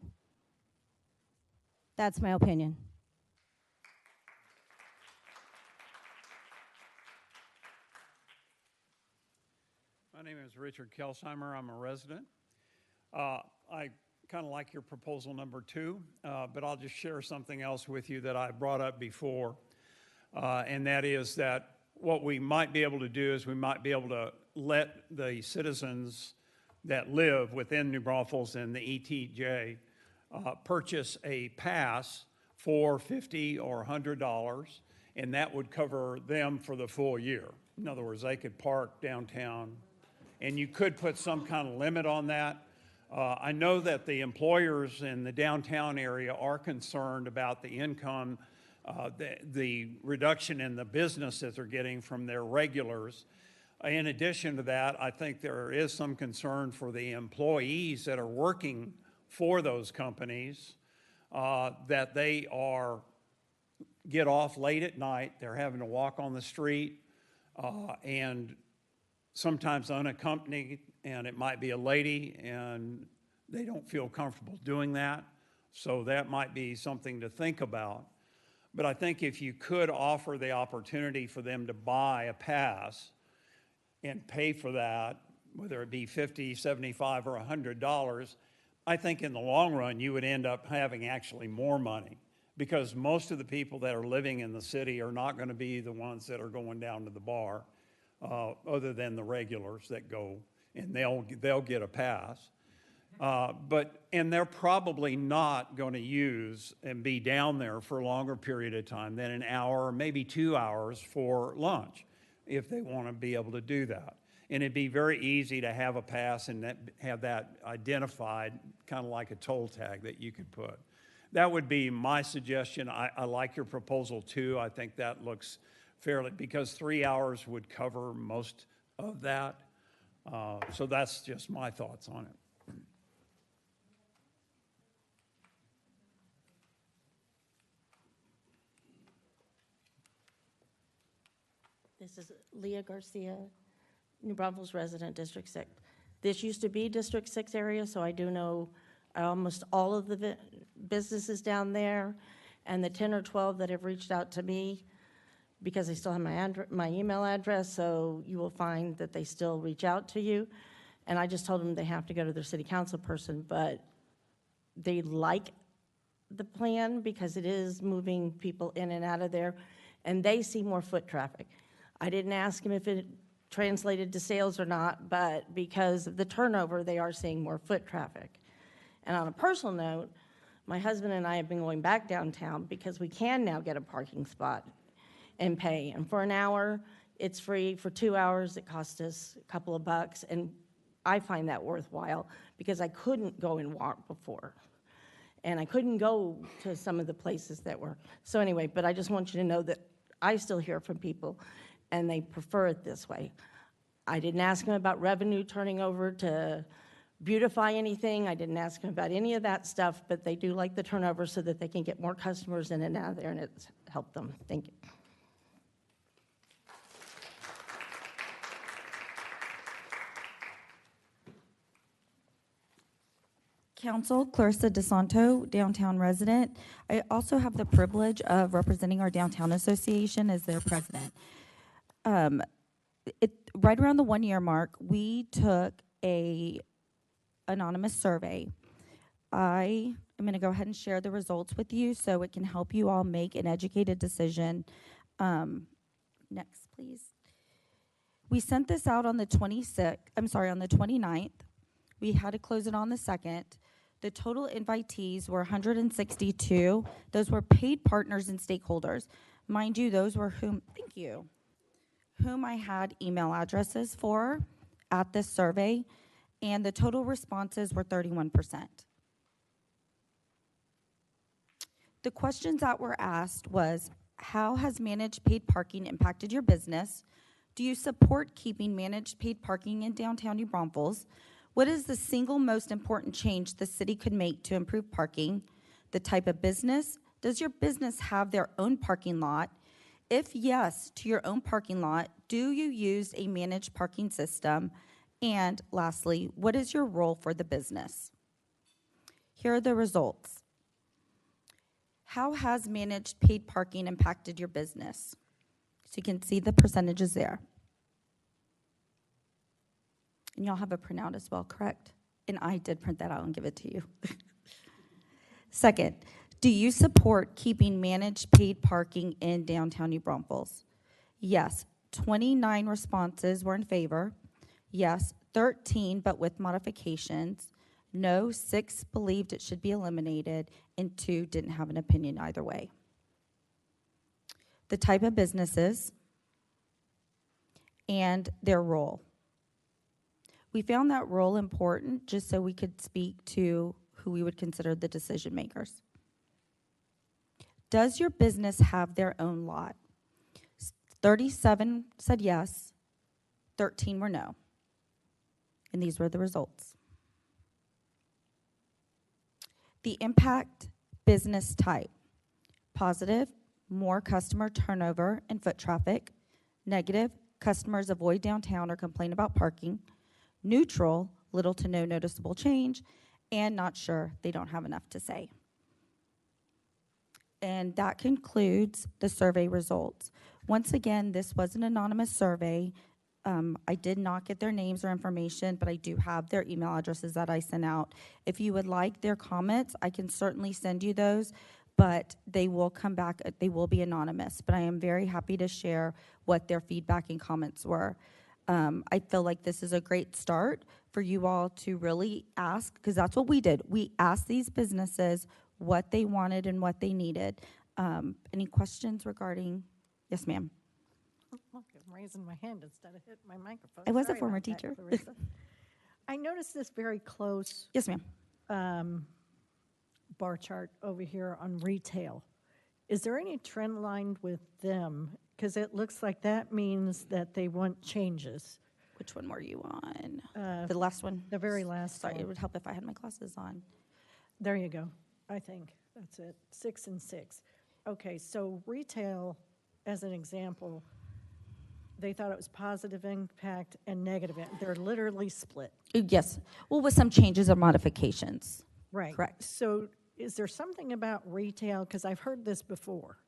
That's my opinion. My name is Richard Kelsheimer. I'm a resident. I kind of like your proposal number 2, but I'll just share something else with you that I brought up before, and that is that what we might be able to do is we might be able to let the citizens that live within New Braunfels and the ETJ purchase a pass for $50 or $100, and that would cover them for the full year. In other words, they could park downtown, and you could put some kind of limit on that. I know that the employers in the downtown area are concerned about the income, the reduction in the business that they're getting from their regulars. In addition to that, I think there is some concern for the employees that are working for those companies that they get off late at night, they're having to walk on the street, and sometimes unaccompanied, and it might be a lady, and they don't feel comfortable doing that. So that might be something to think about. But I think if you could offer the opportunity for them to buy a pass and pay for that, whether it be $50, $75, or $100, I think in the long run, you would end up having actually more money, because most of the people that are living in the city are not going to be the ones that are going down to the bar, other than the regulars that go, and they'll get a pass. And they're probably not going to use and be down there for a longer period of time than an hour or maybe 2 hours for lunch, if they want to be able to do that. And it'd be very easy to have a pass and have that identified, kind of like a toll tag that you could put. That would be my suggestion. I like your proposal too. I think that looks fairly, because 3 hours would cover most of that. So that's just my thoughts on it. This is Leah Garcia, New Braunfels resident, District 6. This used to be District 6 area, so I do know almost all of the businesses down there, and the 10 or 12 that have reached out to me, because they still have my email address, so you will find that they still reach out to you. And I just told them they have to go to their city council person, but they like the plan because it is moving people in and out of there, and they see more foot traffic. I didn't ask them if it translated to sales or not, but because of the turnover, they are seeing more foot traffic. And on a personal note, my husband and I have been going back downtown because we can now get a parking spot and pay. And for an hour, it's free. For 2 hours, it costs us a couple of bucks. And I find that worthwhile because I couldn't go and walk before. And I couldn't go to some of the places that were. So anyway, but I just want you to know that I still hear from people, and they prefer it this way. I didn't ask them about revenue turning over to beautify anything. I didn't ask them about any of that stuff, but they do like the turnover so that they can get more customers in and out of there, and it's helped them. Thank you. Council, Clarissa DeSanto, downtown resident. I also have the privilege of representing our downtown association as their president. Right around the 1 year mark, we took a anonymous survey. I am going to go ahead and share the results with you so it can help you all make an educated decision. Next, please. We sent this out on the 29th. We had to close it on the 2nd. The total invitees were 162. Those were paid partners and stakeholders. Mind you, those were whom I had email addresses for at this survey, and the total responses were 31%. The questions that were asked was, how has managed paid parking impacted your business? Do you support keeping managed paid parking in downtown New Braunfels? What is the single most important change the city could make to improve parking? The type of business? Does your business have their own parking lot? If yes, to your own parking lot, do you use a managed parking system? And lastly, what is your role for the business? Here are the results. How has managed paid parking impacted your business? So you can see the percentages there. And y'all have a printout as well, correct? And I did print that out and give it to you. Second, do you support keeping managed paid parking in downtown New Braunfels? Yes, 29 responses were in favor. Yes, 13, but with modifications. No, 6 believed it should be eliminated, and 2 didn't have an opinion either way. The type of businesses and their role. We found that role important just so we could speak to who we would consider the decision makers. Does your business have their own lot? 37 said yes, 13 were no. And these were the results. The impact Business type: positive, more customer turnover and foot traffic. Negative, customers avoid downtown or complain about parking. Neutral, little to no noticeable change. And not sure, they don't have enough to say. And that concludes the survey results. Once again, this was an anonymous survey. I did not get their names or information, but I do have their email addresses that I sent out. If you would like their comments, I can certainly send you those, but they will come back, they will be anonymous. But I am very happy to share what their feedback and comments were. I feel like this is a great start for you all to really ask, because that's what we did. We asked these businesses what they wanted and what they needed. Any questions regarding? Yes, ma'am. Look, I'm raising my hand instead of hitting my microphone. I was a Sorry former about that, teacher. Clarissa. I noticed this very close. Yes, ma'am. Bar chart over here on retail. Is there any trend line with them? Because it looks like that means that they want changes. Which one were you on? The last one? The very last Sorry, one. it would help if I had my glasses on. There you go. I think that's it. 6 and 6. Okay, so retail, as an example, they thought it was positive impact and negative. They're literally split. Yes. Well, with some changes or modifications. Right. Correct. So is there something about retail, because I've heard this before,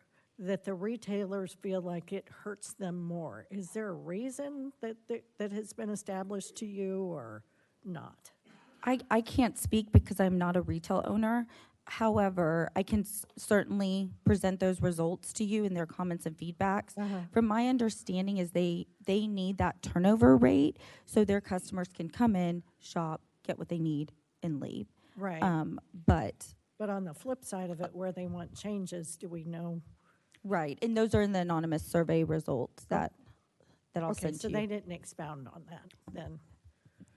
that the retailers feel like it hurts them more? Is there a reason that has been established to you or not? I can't speak because I'm not a retail owner. However, I can certainly present those results to you in their comments and feedbacks. From my understanding is they need that turnover rate so their customers can come in, shop, get what they need, and leave. Right. But on the flip side of it, where they want changes, do we know? Right, and those are in the anonymous survey results that I'll Okay, send so to you. they didn't expound on that then?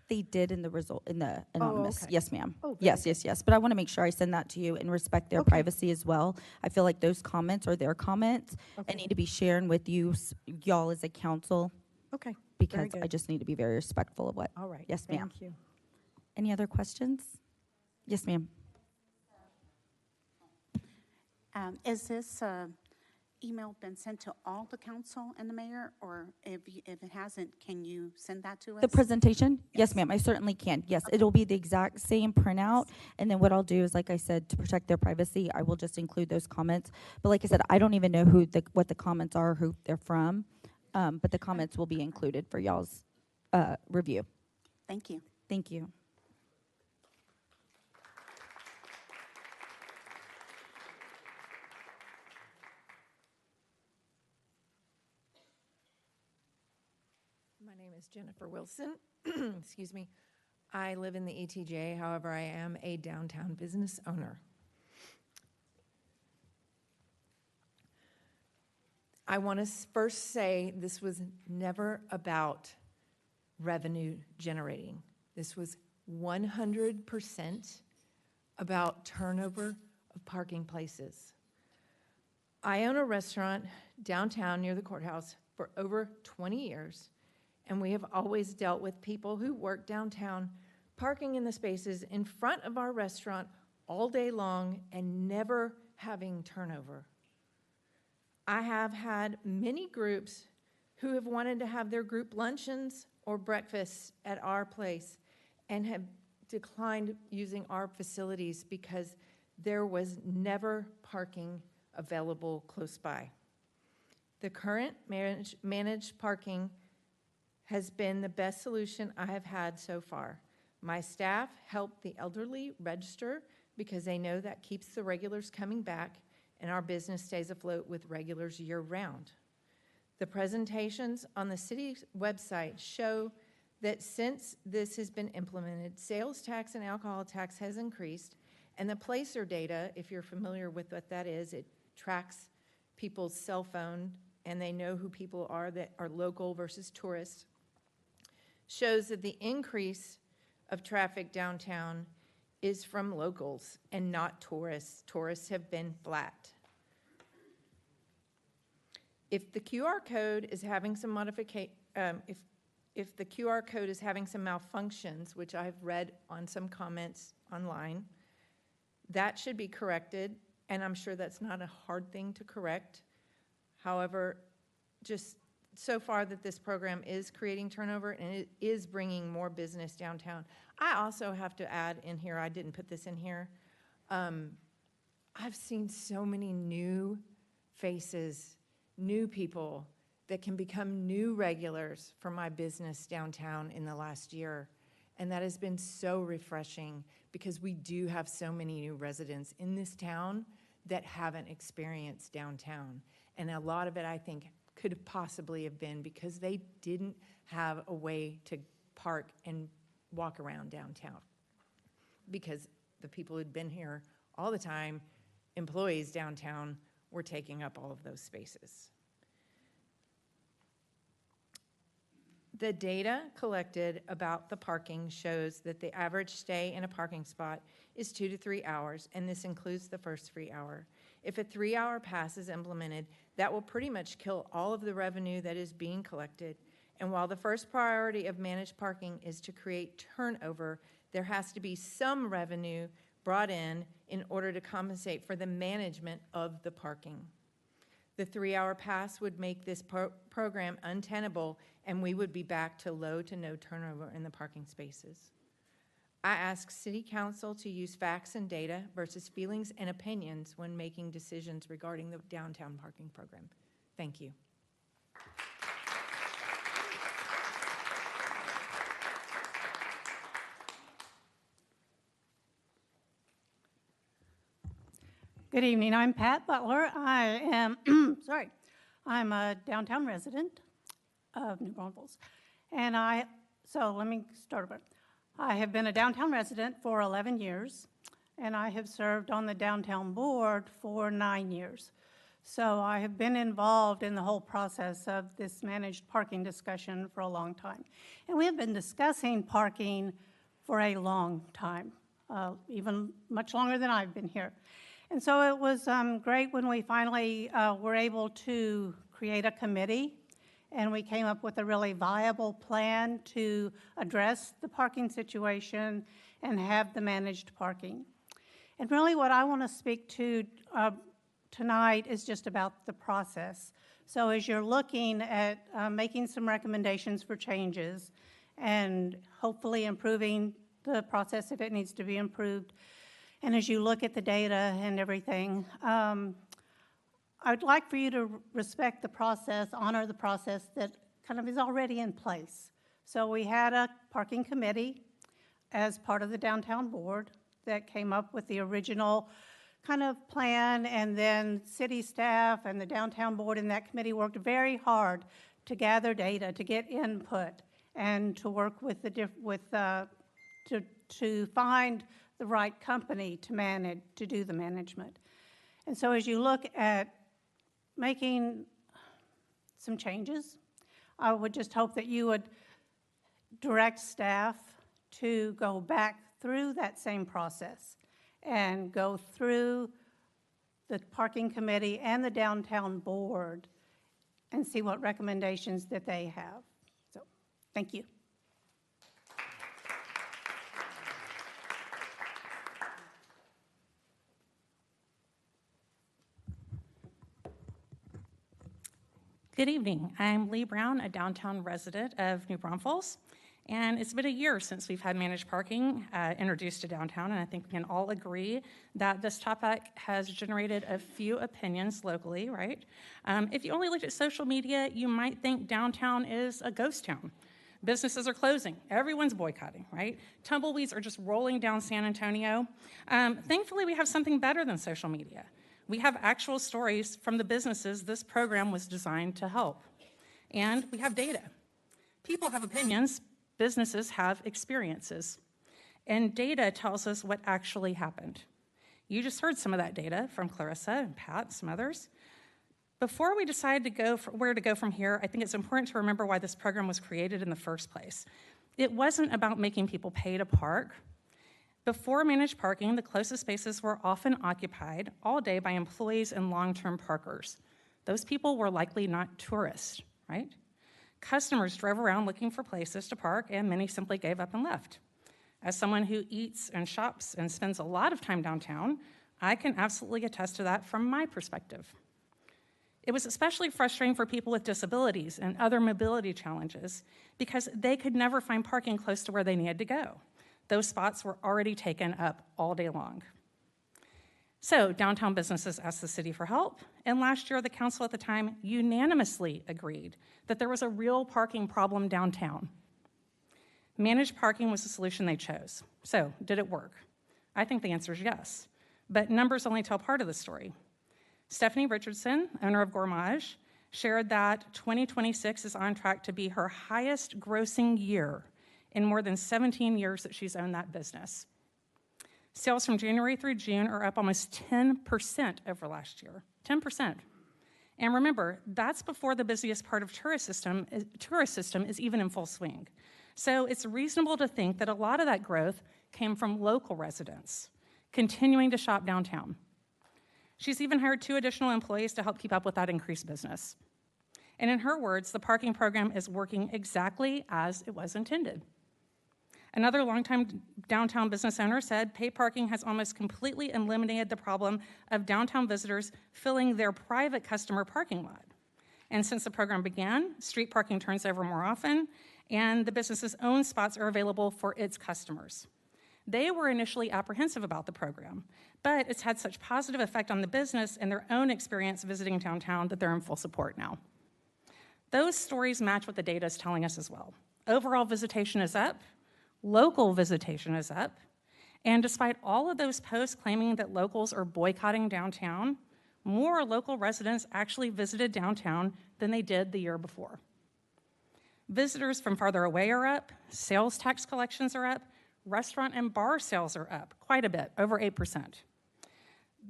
They did in the anonymous. okay. Yes, ma'am. Oh, very Yes, good. yes, yes. But I want to make sure I send that to you and respect their Okay. privacy as well. I feel like those comments are their comments Okay. and need to be shared with you, y'all as a council, Okay. very because good. I just need to be very respectful of what. All right. Yes, ma'am. Thank you. Any other questions? Yes, ma'am. Is this email been sent to all the council and the mayor, or if it hasn't, can you send that to us? The presentation? Yes, ma'am, I certainly can. Yes, it'll be the exact same printout. And then what I'll do is, like I said, to protect their privacy, I will just include those comments. But like I said, I don't even know what the comments are, who they're from. But the comments will be included for y'all's review. Thank you. Thank you. My name is Jennifer Wilson. Excuse me. I live in the ETJ, however, I am a downtown business owner. I want to first say this was never about revenue generating. This was 100% about turnover of parking places. I own a restaurant downtown near the courthouse for over 20 years, and we have always dealt with people who work downtown parking in the spaces in front of our restaurant all day long and never having turnover. I have had many groups who have wanted to have their group luncheons or breakfasts at our place and have declined using our facilities because there was never parking available close by. The current managed parking has been the best solution I have had so far. My staff help the elderly register because they know that keeps the regulars coming back, and our business stays afloat with regulars year-round. The presentations on the city's website show that since this has been implemented, sales tax and alcohol tax has increased, and the Placer data, if you're familiar with what that is, it tracks people's cell phone, and they know who people are that are local versus tourists, shows that the increase of traffic downtown is from locals and not tourists. Tourists have been flat. If the QR code is having some if the QR code is having some malfunctions, which I've read on some comments online, that should be corrected and I'm sure that's not a hard thing to correct. However, just so far that this program is creating turnover and it is bringing more business downtown. I also have to add in here, I didn't put this in here, I've seen so many new faces, new people that can become new regulars for my business downtown in the last year. And that has been so refreshing because we do have so many new residents in this town that haven't experienced downtown. And a lot of it, I think, could possibly have been because they didn't have a way to park and walk around downtown. Because the people who'd been here all the time, employees downtown, were taking up all of those spaces. The data collected about the parking shows that the average stay in a parking spot is 2 to 3 hours, and this includes the first free hour. If a 3-hour pass is implemented, that will pretty much kill all of the revenue that is being collected. And while the first priority of managed parking is to create turnover, there has to be some revenue brought in order to compensate for the management of the parking. The 3-hour pass would make this program untenable, and we would be back to low to no turnover in the parking spaces. I ask City Council to use facts and data versus feelings and opinions when making decisions regarding the downtown parking program. Thank you. Good evening. I'm Pat Butler. I am, I'm a downtown resident of New Braunfels. And so let me start over. I have been a downtown resident for 11 years, and I have served on the downtown board for 9 years. So I have been involved in the whole process of this managed parking discussion for a long time. And we have been discussing parking for a long time, even much longer than I've been here. And so it was great when we finally were able to create a committee, and we came up with a really viable plan to address the parking situation and have the managed parking. And really what I want to speak to tonight is just about the process. So as you're looking at making some recommendations for changes and hopefully improving the process if it needs to be improved, and as you look at the data and everything, I'd like for you to respect the process, honor the process that kind of is already in place. So we had a parking committee as part of the downtown board that came up with the original kind of plan, and then city staff and the downtown board and that committee worked very hard to gather data, to get input, and to work with to find the right company to do the management. And so as you look at making some changes, I would just hope that you would direct staff to go back through that same process and go through the parking committee and the downtown board and see what recommendations that they have. So, thank you. Good evening. I'm Lee Brown, a downtown resident of New Braunfels, and it's been a year since we've had managed parking introduced to downtown, and I think we can all agree that this topic has generated a few opinions locally, right? If you only looked at social media, you might think downtown is a ghost town. Businesses are closing. Everyone's boycotting, right? Tumbleweeds are just rolling down San Antonio. Thankfully, we have something better than social media. We have actual stories from the businesses this program was designed to help. And we have data. People have opinions, businesses have experiences. And data tells us what actually happened. You just heard some of that data from Clarissa and Pat and some others. Before we decide where to go from here, I think it's important to remember why this program was created in the first place. It wasn't about making people pay to park. Before managed parking, the closest spaces were often occupied all day by employees and long-term parkers. Those people were likely not tourists, right? Customers drove around looking for places to park, and many simply gave up and left. As someone who eats and shops and spends a lot of time downtown, I can absolutely attest to that from my perspective. It was especially frustrating for people with disabilities and other mobility challenges because they could never find parking close to where they needed to go. Those spots were already taken up all day long. So downtown businesses asked the city for help, and last year the council at the time unanimously agreed that there was a real parking problem downtown. Managed parking was the solution they chose. So did it work? I think the answer is yes, but numbers only tell part of the story. Stephanie Richardson, owner of Gourmage, shared that 2026 is on track to be her highest grossing year in more than 17 years that she's owned that business. Sales from January through June are up almost 10% over last year, 10%. And remember, that's before the busiest part of tourist system is even in full swing. So it's reasonable to think that a lot of that growth came from local residents continuing to shop downtown. She's even hired 2 additional employees to help keep up with that increased business. And in her words, the parking program is working exactly as it was intended. Another longtime downtown business owner said paid parking has almost completely eliminated the problem of downtown visitors filling their private customer parking lot. And since the program began, street parking turns over more often, and the business's own spots are available for its customers. They were initially apprehensive about the program, but it's had such positive effect on the business and their own experience visiting downtown that they're in full support now. Those stories match what the data is telling us as well. Overall visitation is up, local visitation is up, and despite all of those posts claiming that locals are boycotting downtown, more local residents actually visited downtown than they did the year before. Visitors from farther away are up, sales tax collections are up, restaurant and bar sales are up quite a bit, over 8%.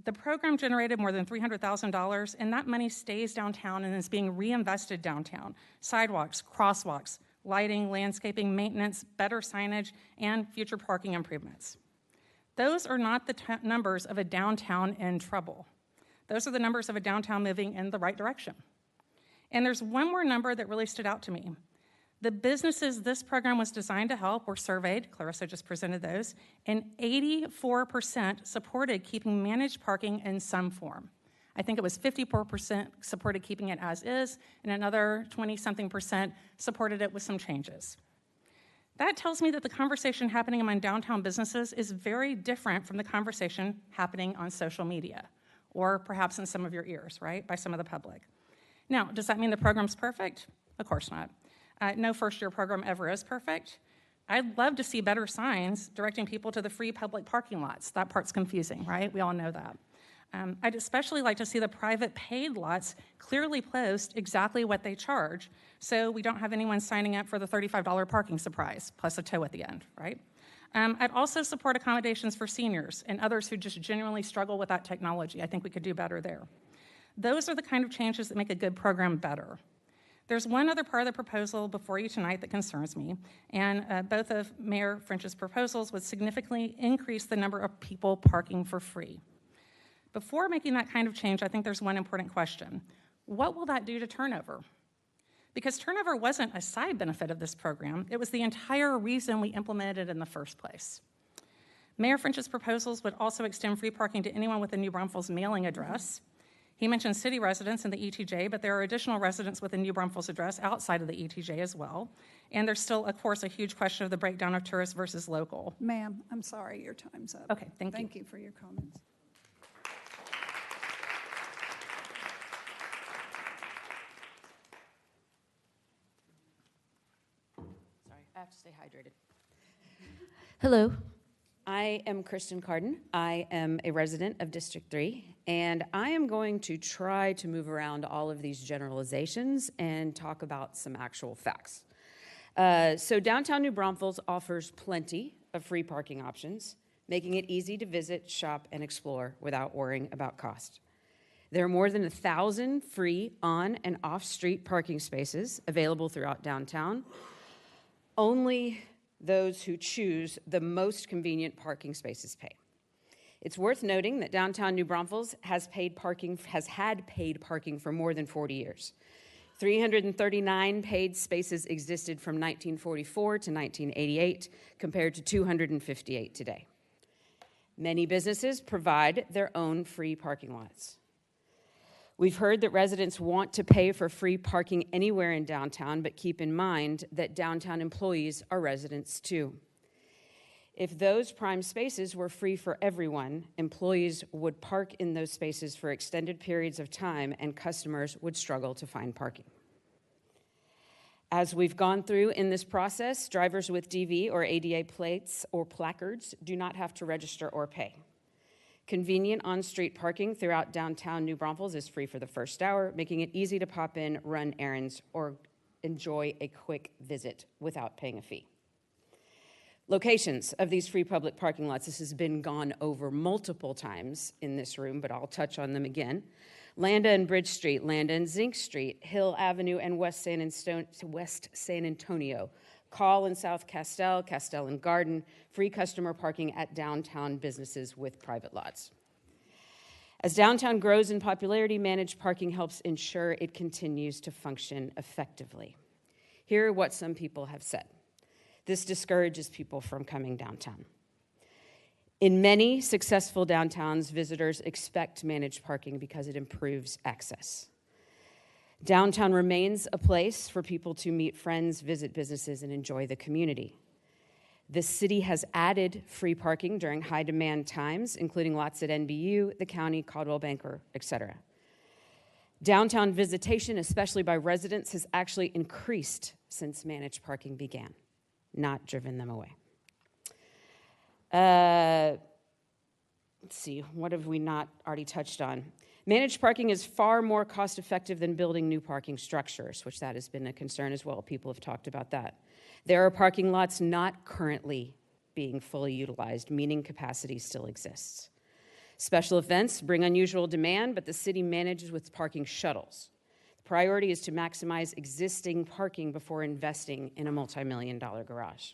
The program generated more than $300,000, and that money stays downtown and is being reinvested downtown. Sidewalks, crosswalks, lighting, landscaping, maintenance, better signage, and future parking improvements. Those are not the numbers of a downtown in trouble. Those are the numbers of a downtown moving in the right direction. And there's one more number that really stood out to me. The businesses this program was designed to help were surveyed, Clarissa just presented those, and 84% supported keeping managed parking in some form. I think it was 54% supported keeping it as is, and another 20-something% supported it with some changes. That tells me that the conversation happening among downtown businesses is very different from the conversation happening on social media, or perhaps in some of your ears, right, by some of the public. Now, does that mean the program's perfect? Of course not. No first-year program ever is perfect. I'd love to see better signs directing people to the free public parking lots. That part's confusing, right? We all know that. I'd especially like to see the private paid lots clearly post exactly what they charge, so we don't have anyone signing up for the $35 parking surprise, plus a tow at the end, right? I'd also support accommodations for seniors and others who just genuinely struggle with that technology. I think we could do better there. Those are the kind of changes that make a good program better. There's one other part of the proposal before you tonight that concerns me, and both of Mayor French's proposals would significantly increase the number of people parking for free. Before making that kind of change, I think there's one important question. What will that do to turnover? Because turnover wasn't a side benefit of this program, it was the entire reason we implemented it in the first place. Mayor French's proposals would also extend free parking to anyone with a New Braunfels mailing address. He mentioned city residents in the ETJ, but there are additional residents with a New Braunfels address outside of the ETJ as well. And there's still, of course, a huge question of the breakdown of tourist versus local. Ma'am, I'm sorry, your time's up. Okay, thank you. Thank you for your comments. Sorry, I have to stay hydrated. Hello, I am Kristen Carden. I am a resident of District 3, and I am going to try to move around all of these generalizations and talk about some actual facts. So downtown New Braunfels offers plenty of free parking options, making it easy to visit, shop, and explore without worrying about cost. There are more than 1,000 free on and off-street parking spaces available throughout downtown. Only those who choose the most convenient parking spaces pay. It's worth noting that downtown New Braunfels has had paid parking for more than 40 years. 339 paid spaces existed from 1944 to 1988, compared to 258 today. Many businesses provide their own free parking lots. We've heard that residents want to pay for free parking anywhere in downtown, but keep in mind that downtown employees are residents too. If those prime spaces were free for everyone, employees would park in those spaces for extended periods of time and customers would struggle to find parking. As we've gone through in this process, drivers with DV or ADA plates or placards do not have to register or pay. Convenient on-street parking throughout downtown New Braunfels is free for the first hour, making it easy to pop in, run errands, or enjoy a quick visit without paying a fee. Locations of these free public parking lots, this has been gone over multiple times in this room, but I'll touch on them again. Landa and Bridge Street, Landa and Zink Street, Hill Avenue and West San Antonio, Call and South Castell, Castell and Garden, free customer parking at downtown businesses with private lots. As downtown grows in popularity, managed parking helps ensure it continues to function effectively. Here are what some people have said. This discourages people from coming downtown. In many successful downtowns, visitors expect managed parking because it improves access. Downtown remains a place for people to meet friends, visit businesses, and enjoy the community. The city has added free parking during high-demand times, including lots at NBU, the county, Caldwell Banker, etc. Downtown visitation, especially by residents, has actually increased since managed parking began, not driven them away. Let's see, what have we not already touched on? Managed parking is far more cost-effective than building new parking structures, which that has been a concern as well. People have talked about that. There are parking lots not currently being fully utilized, meaning capacity still exists. Special events bring unusual demand, but the city manages with parking shuttles. The priority is to maximize existing parking before investing in a multi-million-dollar garage.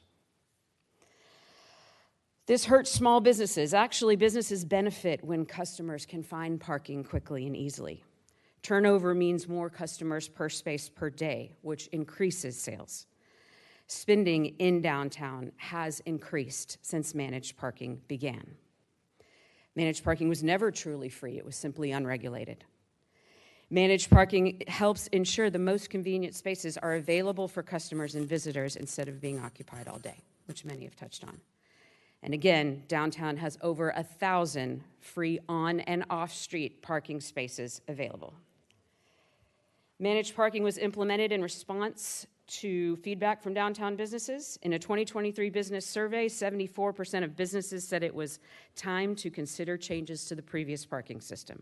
This hurts small businesses. Actually, businesses benefit when customers can find parking quickly and easily. Turnover means more customers per space per day, which increases sales. Spending in downtown has increased since managed parking began. Managed parking was never truly free. It was simply unregulated. Managed parking helps ensure the most convenient spaces are available for customers and visitors instead of being occupied all day, which many have touched on. And again, downtown has over 1,000 free on and off-street parking spaces available. Managed parking was implemented in response to feedback from downtown businesses. In a 2023 business survey, 74% of businesses said it was time to consider changes to the previous parking system.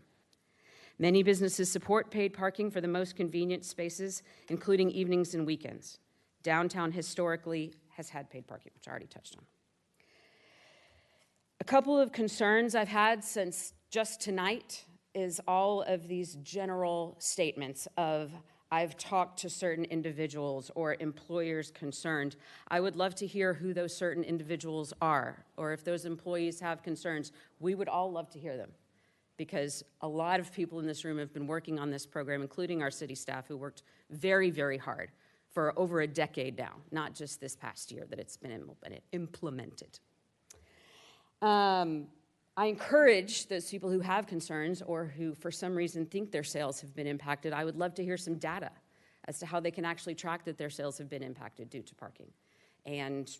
Many businesses support paid parking for the most convenient spaces, including evenings and weekends. Downtown historically has had paid parking, which I already touched on. A couple of concerns I've had since just tonight is all of these general statements of I've talked to certain individuals or employers concerned. I would love to hear who those certain individuals are, or if those employees have concerns. We would all love to hear them, because a lot of people in this room have been working on this program, including our city staff who worked very, very hard for over a decade now, not just this past year that it's been implemented. I encourage those people who have concerns or who for some reason think their sales have been impacted. I would love to hear some data as to how they can actually track that their sales have been impacted due to parking. And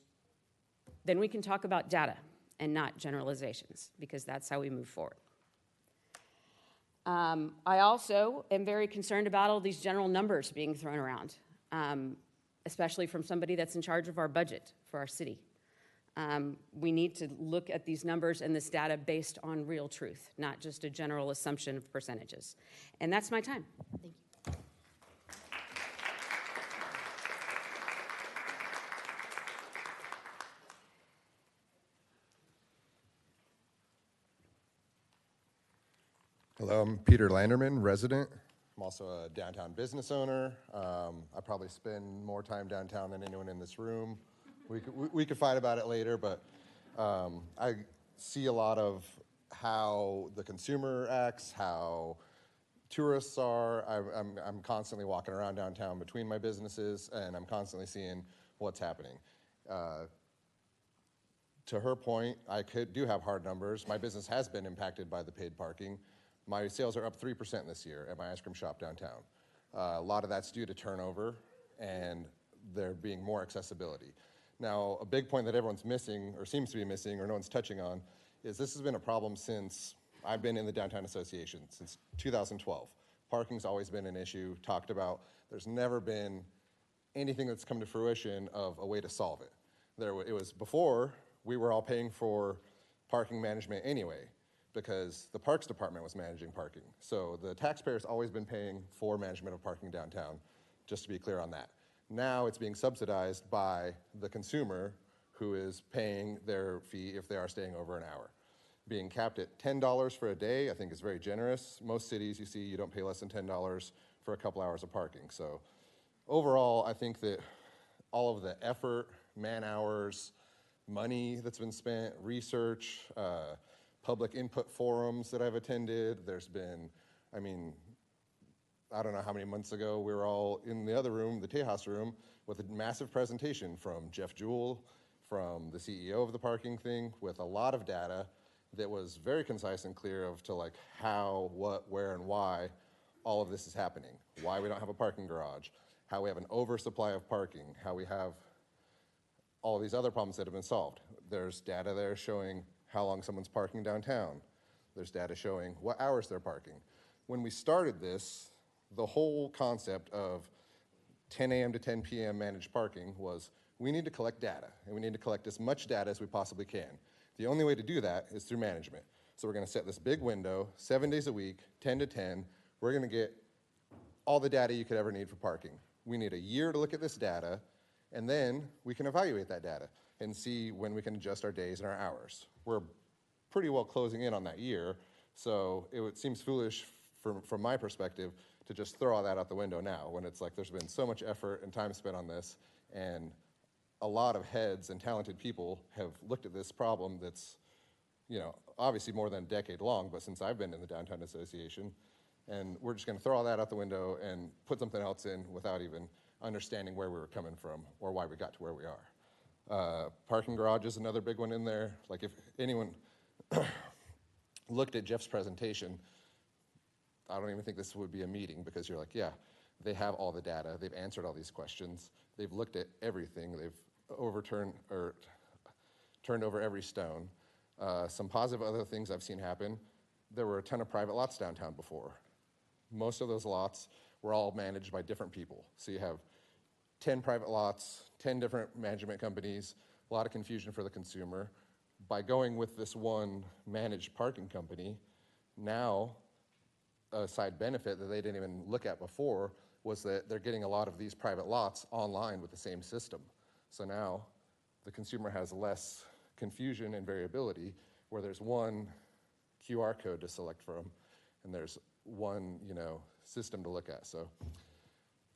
then we can talk about data and not generalizations, because that's how we move forward. I also am very concerned about all these general numbers being thrown around, especially from somebody that's in charge of our budget for our city. We need to look at these numbers and this data based on real truth, not just a general assumption of percentages. And that's my time. Thank you. Hello, I'm Peter Landerman, resident. I'm also a downtown business owner. I probably spend more time downtown than anyone in this room. We could fight about it later, but I see a lot of how the consumer acts, how tourists are. I'm constantly walking around downtown between my businesses, and I'm constantly seeing what's happening. to her point, I do have hard numbers. My business has been impacted by the paid parking. My sales are up 3% this year at my ice cream shop downtown. A lot of that's due to turnover and there being more accessibility. Now, a big point that everyone's missing, or seems to be missing, or no one's touching on, is this has been a problem since I've been in the Downtown Association, since 2012. Parking's always been an issue, talked about. There's never been anything that's come to fruition of a way to solve it. It was before, we were all paying for parking management anyway, because the Parks Department was managing parking. So the taxpayer's always been paying for management of parking downtown, just to be clear on that. Now it's being subsidized by the consumer who is paying their fee if they are staying over an hour. Being capped at $10 for a day, I think is very generous. Most cities you see, you don't pay less than $10 for a couple hours of parking. So overall, I think that all of the effort, man hours, money that's been spent, research, public input forums that I've attended, there's been, I mean, I don't know how many months ago, we were all in the other room, the Tejas room, with a massive presentation from Jeff Jewell, from the CEO of the parking thing, with a lot of data that was very concise and clear of to like how, what, where, and why all of this is happening. Why we don't have a parking garage, how we have an oversupply of parking, how we have all of these other problems that have been solved. There's data there showing how long someone's parking downtown. There's data showing what hours they're parking. When we started this, the whole concept of 10 a.m. to 10 p.m. managed parking was we need to collect data, and we need to collect as much data as we possibly can. The only way to do that is through management. So we're gonna set this big window, 7 days a week, 10 to 10. We're gonna get all the data you could ever need for parking. We need a year to look at this data, and then we can evaluate that data and see when we can adjust our days and our hours. We're pretty well closing in on that year, so it seems foolish from my perspective to just throw all that out the window now when it's like there's been so much effort and time spent on this, and a lot of heads and talented people have looked at this problem that's, you know, obviously more than a decade long, but since I've been in the Downtown Association, and we're just gonna throw all that out the window and put something else in without even understanding where we were coming from or why we got to where we are. Parking garage is another big one in there. Like if anyone looked at Jeff's presentation, I don't even think this would be a meeting because you're like, yeah, they have all the data. They've answered all these questions. They've looked at everything. They've overturned or turned over every stone. Some positive other things I've seen happen. There were a ton of private lots downtown before. Most of those lots were all managed by different people. So you have 10 private lots, 10 different management companies, a lot of confusion for the consumer. By going with this one managed parking company, now a side benefit that they didn't even look at before was that they're getting a lot of these private lots online with the same system. So now the consumer has less confusion and variability where there's one QR code to select from and there's one, you know, system to look at. So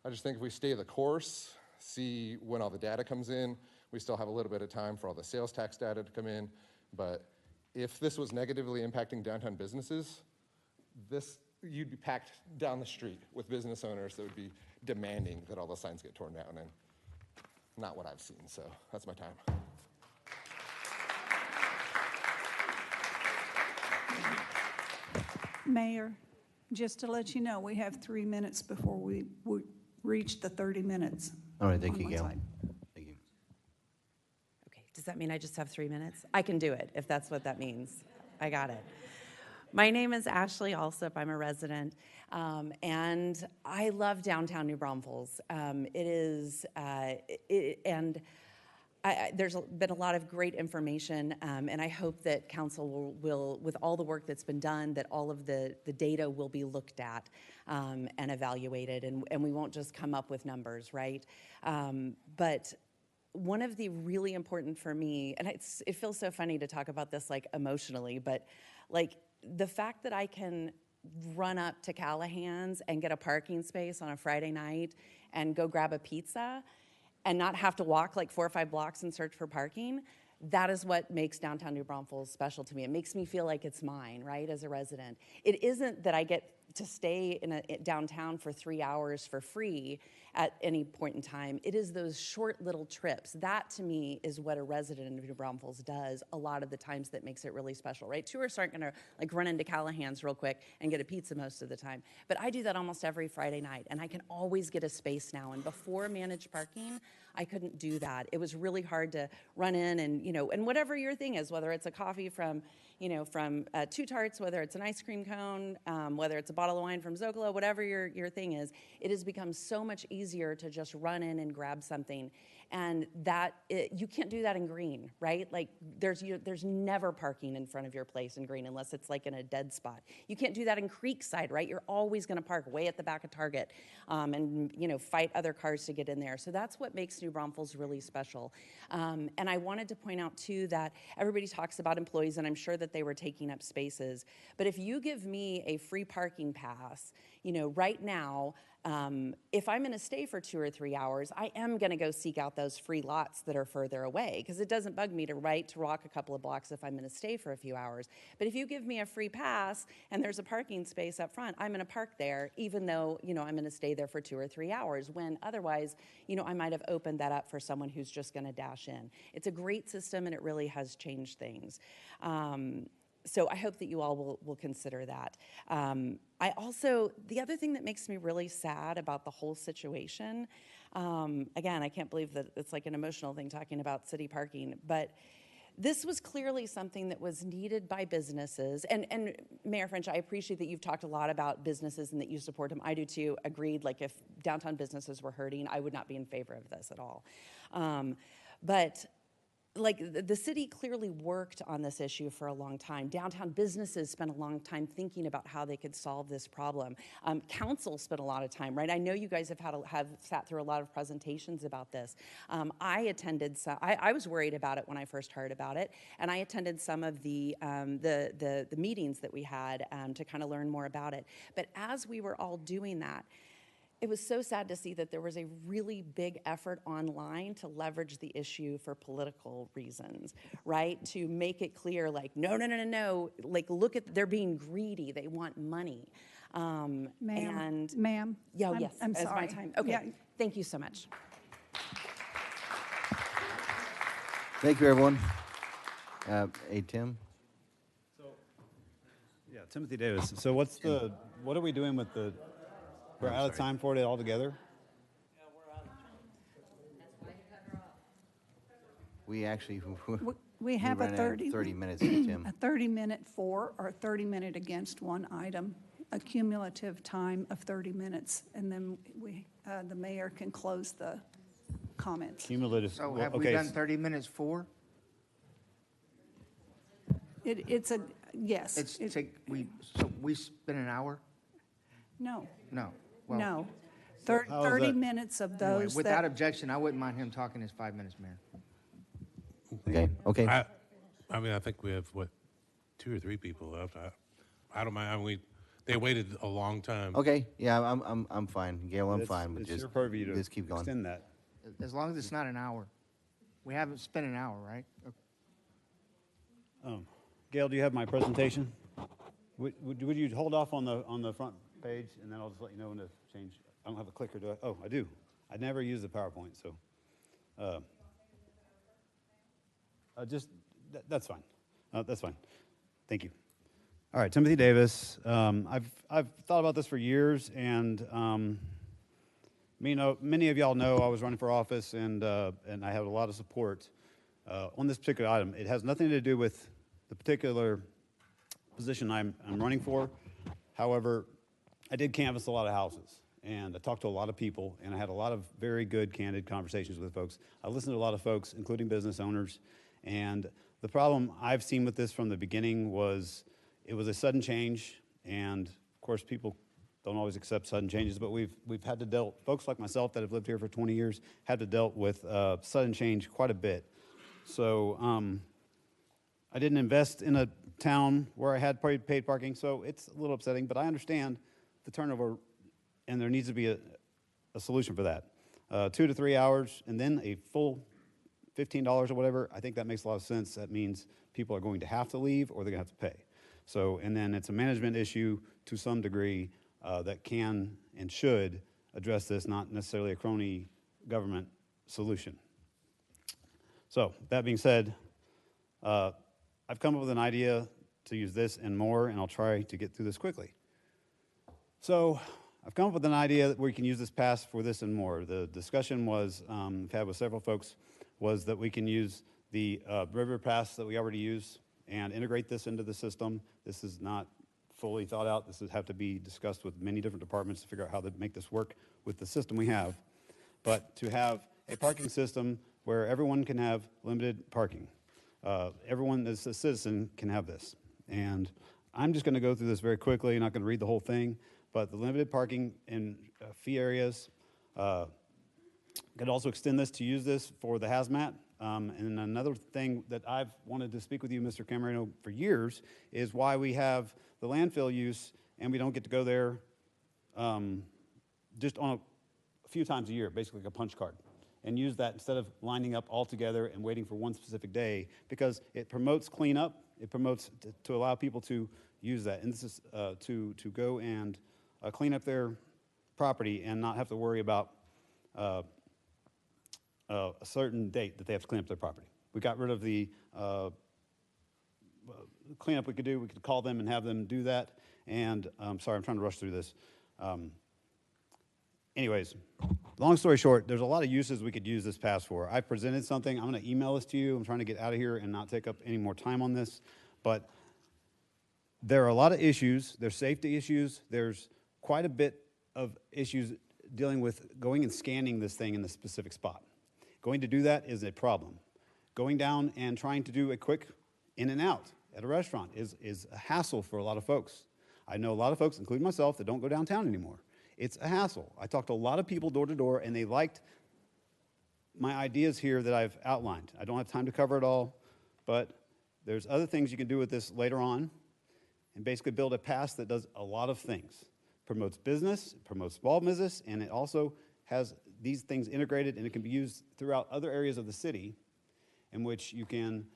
I just think if we stay the course, see when all the data comes in, we still have a little bit of time for all the sales tax data to come in, but if this was negatively impacting downtown businesses, you'd be packed down the street with business owners that would be demanding that all the signs get torn down, and not what I've seen, so that's my time. Mayor, just to let you know, we have 3 minutes before we reach the 30 minutes. All right, thank on you, one Gail. side. Thank you. Okay, does that mean I just have 3 minutes? I can do it, if that's what that means. I got it. My name is Ashley Alsop. I'm a resident, and I love downtown New Braunfels. There's been a lot of great information, and I hope that council will, with all the work that's been done, that all of the data will be looked at and evaluated, and we won't just come up with numbers, right? But one of the really important for me, and it feels so funny to talk about this like emotionally, but like the fact that I can run up to Callahan's and get a parking space on a Friday night and go grab a pizza and not have to walk like 4 or 5 blocks and search for parking, that is what makes downtown New Braunfels special to me. It makes me feel like it's mine, right, as a resident. It isn't that I get to stay downtown for 3 hours for free at any point in time. It is those short little trips. That, to me, is what a resident of New Braunfels does a lot of the times that makes it really special, right? Tourists aren't gonna like run into Callahan's real quick and get a pizza most of the time. But I do that almost every Friday night, and I can always get a space now. And before managed parking, I couldn't do that. It was really hard to run in and, and whatever your thing is, whether it's a coffee from Two Tarts, whether it's an ice cream cone, whether it's a bottle of wine from Zocalo, whatever your thing is, it has become so much easier to just run in and grab something. And you can't do that in Green, right? Like there's never parking in front of your place in Green unless it's like in a dead spot. You can't do that in Creekside, right? You're always gonna park way at the back of Target and fight other cars to get in there. So that's what makes New Braunfels really special. And I wanted to point out too that everybody talks about employees, and I'm sure that they were taking up spaces. But if you give me a free parking pass, right now, if I'm gonna stay for 2 or 3 hours, I am gonna go seek out those free lots that are further away, because it doesn't bug me to walk a couple of blocks if I'm gonna stay for a few hours. But if you give me a free pass and there's a parking space up front, I'm gonna park there, even though, I'm gonna stay there for 2 or 3 hours, when otherwise, I might have opened that up for someone who's just gonna dash in. It's a great system, and it really has changed things. So I hope that you all will consider that. The other thing that makes me really sad about the whole situation, again, I can't believe that it's like an emotional thing talking about city parking, but this was clearly something that was needed by businesses. And Mayor French, I appreciate that you've talked a lot about businesses and that you support them. I do too, agreed. Like if downtown businesses were hurting, I would not be in favor of this at all. But like the city clearly worked on this issue for a long time. Downtown businesses spent a long time thinking about how they could solve this problem. Council spent a lot of time, right? I know you guys have sat through a lot of presentations about this. I attended some. I was worried about it when I first heard about it, and I attended some of the meetings that we had to kind of learn more about it. But as we were all doing that, it was so sad to see that there was a really big effort online to leverage the issue for political reasons, right? To make it clear, like, no. Like, look at, they're being greedy. They want money. Ma'am. Yeah, yes. I'm It's sorry. my time. Okay. Yeah. Thank you so much. Thank you, everyone. Tim? Yeah, Timothy Davis. So what are we doing with we're out of time for it altogether? We actually, We have a ran out of 30. 30 minutes, Tim. A 30-minute for or 30-minute against one item, a cumulative time of 30 minutes, and then the mayor can close the comments. Cumulative. So have we done 30 minutes for? It's a, yes. So we spent an hour? No, No. Well, no. how is 30 that- minutes of anyway, those without that, objection, I wouldn't mind him talking his 5 minutes, Mayor. Okay. I think we have, 2 or 3 people left. I don't mind. They waited a long time. Okay, yeah, I'm fine. Gail, I'm It's- fine, but it's just your purview to just keep going. extend that. As long as it's not an hour. We haven't spent an hour, right? Gail, do you have my presentation? Would you hold off on the front page, and then I'll just let you know when to change. I don't have a clicker, do I? Oh, I do. I never use the PowerPoint, so that's fine. That's fine. Thank you. All right, Timothy Davis. I've thought about this for years, and many of y'all know I was running for office, and I have a lot of support on this particular item. It has nothing to do with the particular position I'm running for. However, I did canvass a lot of houses, and I talked to a lot of people, and I had a lot of very good, candid conversations with folks. I listened to a lot of folks, including business owners, and the problem I've seen with this from the beginning was it was a sudden change, and of course people don't always accept sudden changes, but we've had to folks like myself that have lived here for 20 years had to dealt with sudden change quite a bit. So I didn't invest in a town where I had paid parking, so it's a little upsetting, but I understand the turnover, and there needs to be a solution for that. 2 to 3 hours, and then a full $15 or whatever, I think that makes a lot of sense. That means people are going to have to leave, or they're going to have to pay. So, and then it's a management issue to some degree that can and should address this, not necessarily a crony government solution. So, that being said, I've come up with an idea to use this and more, and I'll try to get through this quickly. So, I've come up with an idea where we can use this pass for this and more. The discussion was, I've had with several folks, was that we can use the River Pass that we already use and integrate this into the system. This is not fully thought out. This would have to be discussed with many different departments to figure out how to make this work with the system we have. But to have a parking system where everyone can have limited parking. Everyone that's a citizen can have this. And I'm just going to go through this very quickly. I'm not going to read the whole thing. But the limited parking in fee areas, could also extend this to use this for the hazmat. And another thing that I've wanted to speak with you, Mr. Camarino, for years is why we have the landfill use and we don't get to go there just on a few times a year, basically like a punch card, and use that instead of lining up all together and waiting for one specific day, because it promotes cleanup. It promotes to allow people to use that. And this is to go and clean up their property and not have to worry about a certain date that they have to clean up their property. We got rid of the cleanup we could do. We could call them and have them do that. And sorry, I'm trying to rush through this. Anyways, long story short, there's a lot of uses we could use this pass for. I presented something. I'm going to email this to you. I'm trying to get out of here and not take up any more time on this. But there are a lot of issues. There's safety issues. There's quite a bit of issues dealing with going and scanning this thing in the specific spot. Going to do that is a problem. Going down and trying to do a quick in and out at a restaurant is a hassle for a lot of folks. I know a lot of folks, including myself, that don't go downtown anymore. It's a hassle. I talked to a lot of people door to door, and they liked my ideas here that I've outlined. I don't have time to cover it all, but there's other things you can do with this later on, and basically build a pass that does a lot of things. Promotes business, promotes small business, and it also has these things integrated, and it can be used throughout other areas of the city in which you can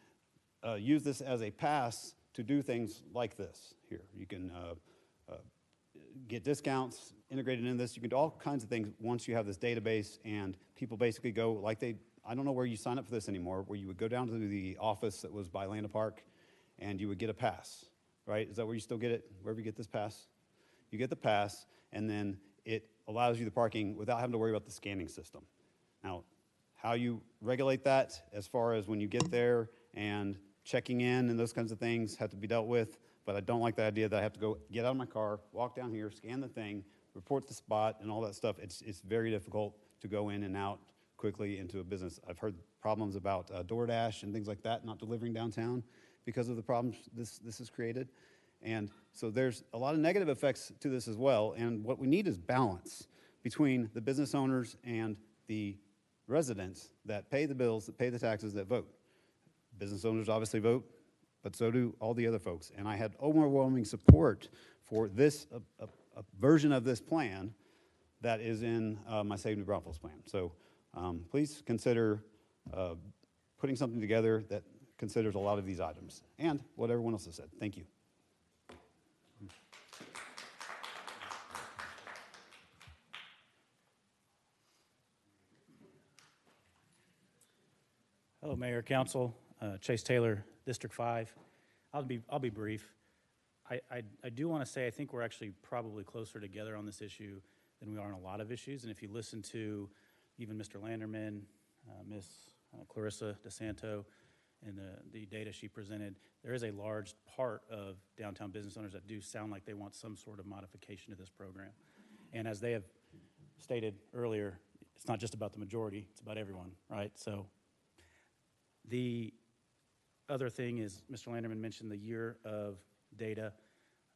use this as a pass to do things like this here. You can get discounts integrated in this. You can do all kinds of things once you have this database, and people basically go like I don't know where you sign up for this anymore, where you would go down to the office that was by Landa Park and you would get a pass, right? Is that where you still get it, wherever you get this pass? You get the pass, and then it allows you the parking without having to worry about the scanning system. Now, how you regulate that as far as when you get there and checking in and those kinds of things have to be dealt with, but I don't like the idea that I have to go get out of my car, walk down here, scan the thing, report the spot, and all that stuff. It's very difficult to go in and out quickly into a business. I've heard problems about DoorDash and things like that not delivering downtown because of the problems this has created. And so there's a lot of negative effects to this as well, and what we need is balance between the business owners and the residents that pay the bills, that pay the taxes, that vote. Business owners obviously vote, but so do all the other folks. And I had overwhelming support for this a version of this plan that is in my Save New Braunfels plan. So please consider putting something together that considers a lot of these items and what everyone else has said. Thank you. Hello, Mayor, Council. Chase Taylor, District 5. I'll be brief. I do want to say I think we're actually probably closer together on this issue than we are on a lot of issues. And if you listen to even Mr. Landerman, Ms. Clarissa DeSanto, and the data she presented, there is a large part of downtown business owners that do sound like they want some sort of modification to this program. And as they have stated earlier, it's not just about the majority, it's about everyone, right? So the other thing is, Mr. Landerman mentioned the year of data.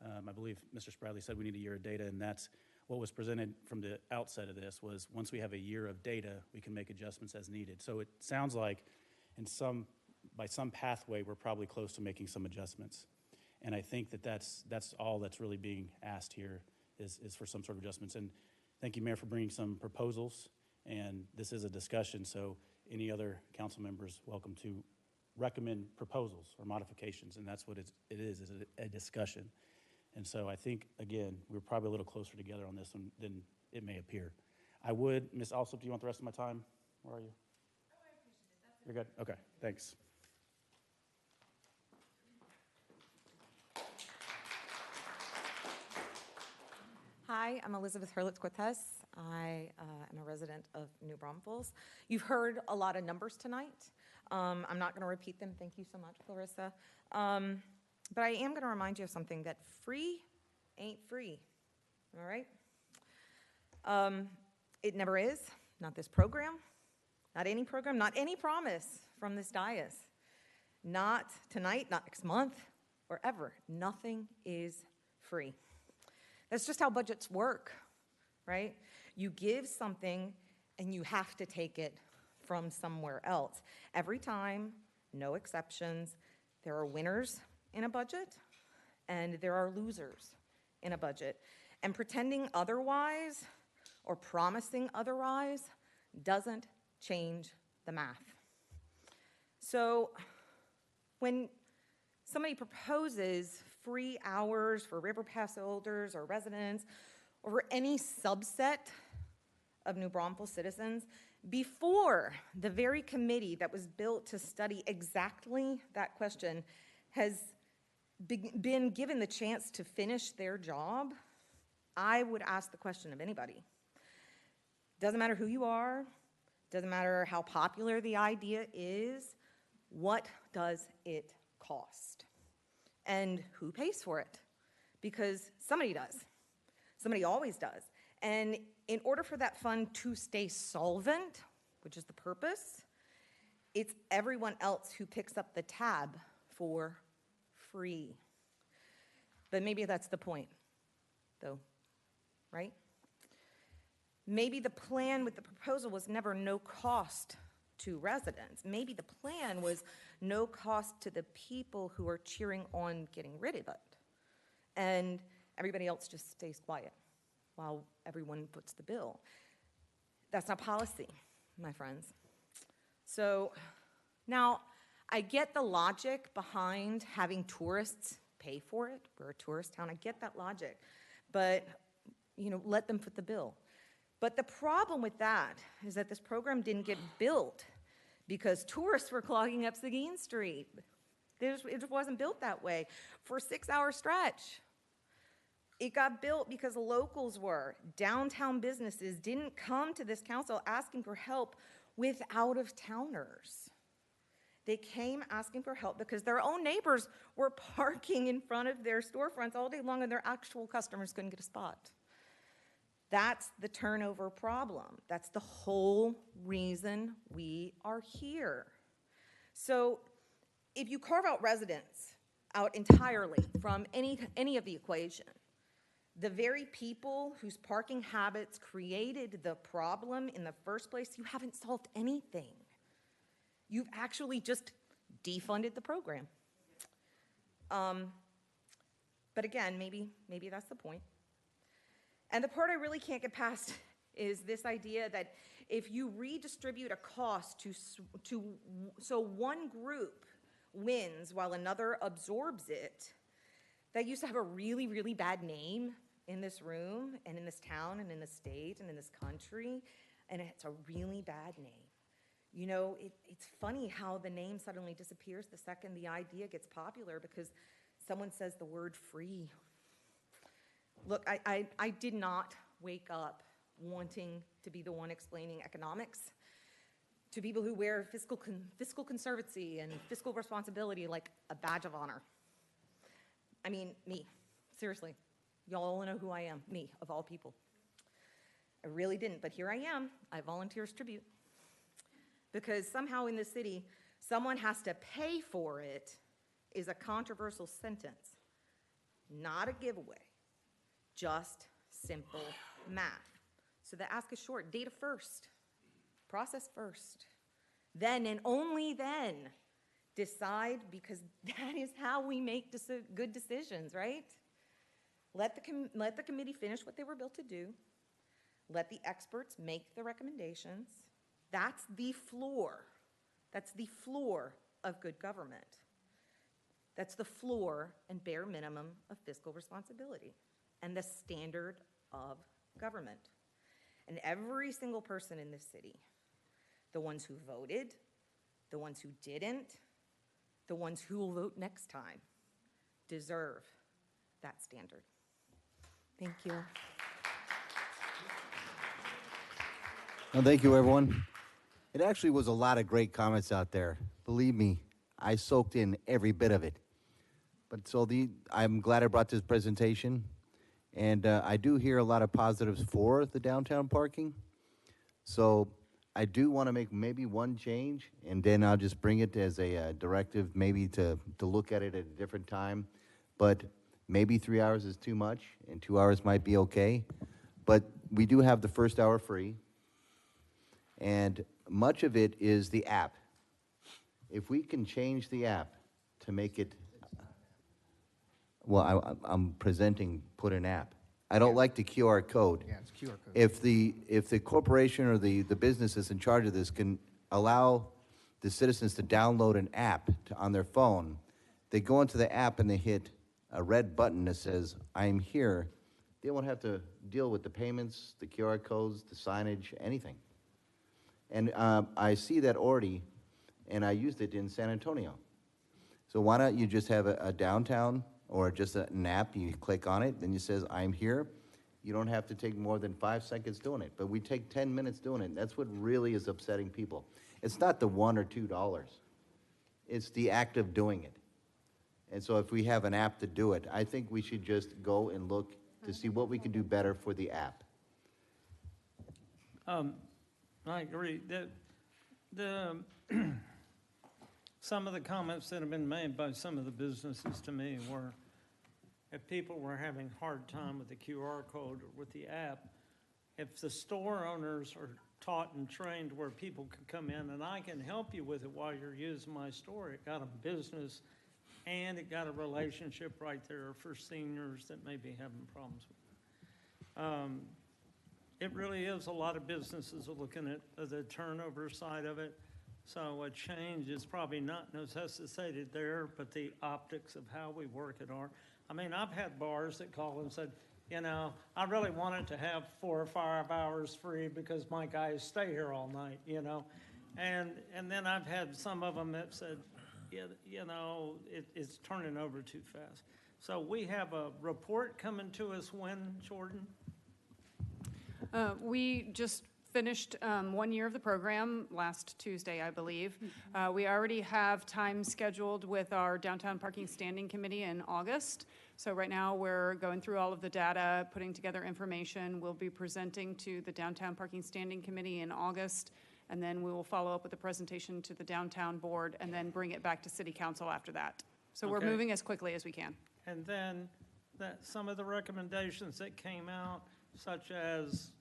I believe Mr. Spradley said we need a year of data, and that's what was presented from the outset of this was once we have a year of data, we can make adjustments as needed. So it sounds like by some pathway, we're probably close to making some adjustments. And I think that's all that's really being asked here is for some sort of adjustments. And thank you, Mayor, for bringing some proposals. And this is a discussion, so any other council members welcome to recommend proposals or modifications, and that's what it is a discussion. And so I think, again, we're probably a little closer together on this one than it may appear. I would, Ms. Alsop, do you want the rest of my time? Where are you? You're good? Okay, thanks. Hi, I'm Elizabeth Hurlitz-Cortez. I am a resident of New Braunfels. You've heard a lot of numbers tonight. I'm not going to repeat them. Thank you so much, Clarissa. But I am going to remind you of something, that free ain't free, all right? It never is, not this program, not any program, not any promise from this dais. Not tonight, not next month, or ever. Nothing is free. That's just how budgets work, right? You give something and you have to take it from somewhere else. Every time, no exceptions, there are winners in a budget and there are losers in a budget. And pretending otherwise or promising otherwise doesn't change the math. So when somebody proposes free hours for River Pass holders or residents or for any subset of New Braunfels citizens, before the very committee that was built to study exactly that question has been given the chance to finish their job, I would ask the question of anybody. Doesn't matter who you are, doesn't matter how popular the idea is, what does it cost? And who pays for it? Because somebody does. Somebody always does. And in order for that fund to stay solvent, which is the purpose, it's everyone else who picks up the tab for free. But maybe that's the point, though, right? Maybe the plan with the proposal was never no cost to residents. Maybe the plan was no cost to the people who are cheering on getting rid of it. And everybody else just stays quiet while everyone puts the bill. That's not policy, my friends. So now I get the logic behind having tourists pay for it. We're a tourist town. I get that logic. But, let them foot the bill. But the problem with that is that this program didn't get built because tourists were clogging up Seguin Street. It wasn't built that way for a 6-hour stretch. It got built because locals were. Downtown businesses didn't come to this council asking for help with out-of-towners. They came asking for help because their own neighbors were parking in front of their storefronts all day long and their actual customers couldn't get a spot. That's the turnover problem. That's the whole reason we are here. So if you carve out residents out entirely from any of the equation, the very people whose parking habits created the problem in the first place, you haven't solved anything. You've actually just defunded the program. But again, maybe that's the point. And the part I really can't get past is this idea that if you redistribute a cost so one group wins while another absorbs it, that used to have a really, really bad name in this room and in this town and in this state and in this country, and it's a really bad name. It's funny how the name suddenly disappears the second the idea gets popular because someone says the word free. Look, I did not wake up wanting to be the one explaining economics to people who wear fiscal conservancy and fiscal responsibility like a badge of honor. I mean, me, seriously. Y'all all know who I am, me, of all people. I really didn't, but here I am. I volunteer as tribute. Because somehow in this city, someone has to pay for it is a controversial sentence, not a giveaway. Just simple math. So the ask is short. Data first. Process first. Then and only then decide, because that is how we make good decisions, right? Let the committee finish what they were built to do. Let the experts make the recommendations. That's the floor. That's the floor of good government. That's the floor and bare minimum of fiscal responsibility and the standard of government. And every single person in this city, the ones who voted, the ones who didn't, the ones who will vote next time, deserve that standard. Thank you. Well, thank you, everyone. It actually was a lot of great comments out there. Believe me, I soaked in every bit of it. But I'm glad I brought this presentation, and I do hear a lot of positives for the downtown parking. So I do want to make maybe one change, and then I'll just bring it as a directive, maybe to look at it at a different time. But maybe 3 hours is too much, and 2 hours might be okay. But we do have the first hour free, and much of it is the app. If we can change the app to make it, well, I'm presenting put an app. I don't like the QR code. Yeah, it's QR code. If the corporation or the businesses in charge of this can allow the citizens to download an app on their phone, they go into the app and they hit a red button that says, I'm here. They won't have to deal with the payments, the QR codes, the signage, anything. And I see that already, and I used it in San Antonio. So why don't you just have a downtown or just an app, you click on it, then it says, I'm here. You don't have to take more than 5 seconds doing it, but we take 10 minutes doing it. That's what really is upsetting people. It's not the $1 or $2. It's the act of doing it. And so if we have an app to do it, I think we should just go and look to see what we can do better for the app. I agree. Some of the comments that have been made by some of the businesses to me were, if people were having a hard time with the QR code or with the app, if the store owners are taught and trained where people can come in and I can help you with it while you're using my store, it got a business and it got a relationship right there for seniors that may be having problems with it. It really is a lot of businesses are looking at the turnover side of it. So a change is probably not necessitated there, but the optics of how we work it are. I mean, I've had bars that call and said, you know, I really wanted to have 4 or 5 hours free because my guys stay here all night, you know. And then I've had some of them that said, you know, it's turning over too fast. So we have a report coming to us when, Jordan? We just finished 1 year of the program last Tuesday, I believe. We already have time scheduled with our Downtown Parking Standing Committee in August. So right now we're going through all of the data, putting together information. We'll be presenting to the Downtown Parking Standing Committee in August, and then we will follow up with a presentation to the Downtown Board and then bring it back to City Council after that. So we're Okay. moving as quickly as we can. And then some of the recommendations that came out, such as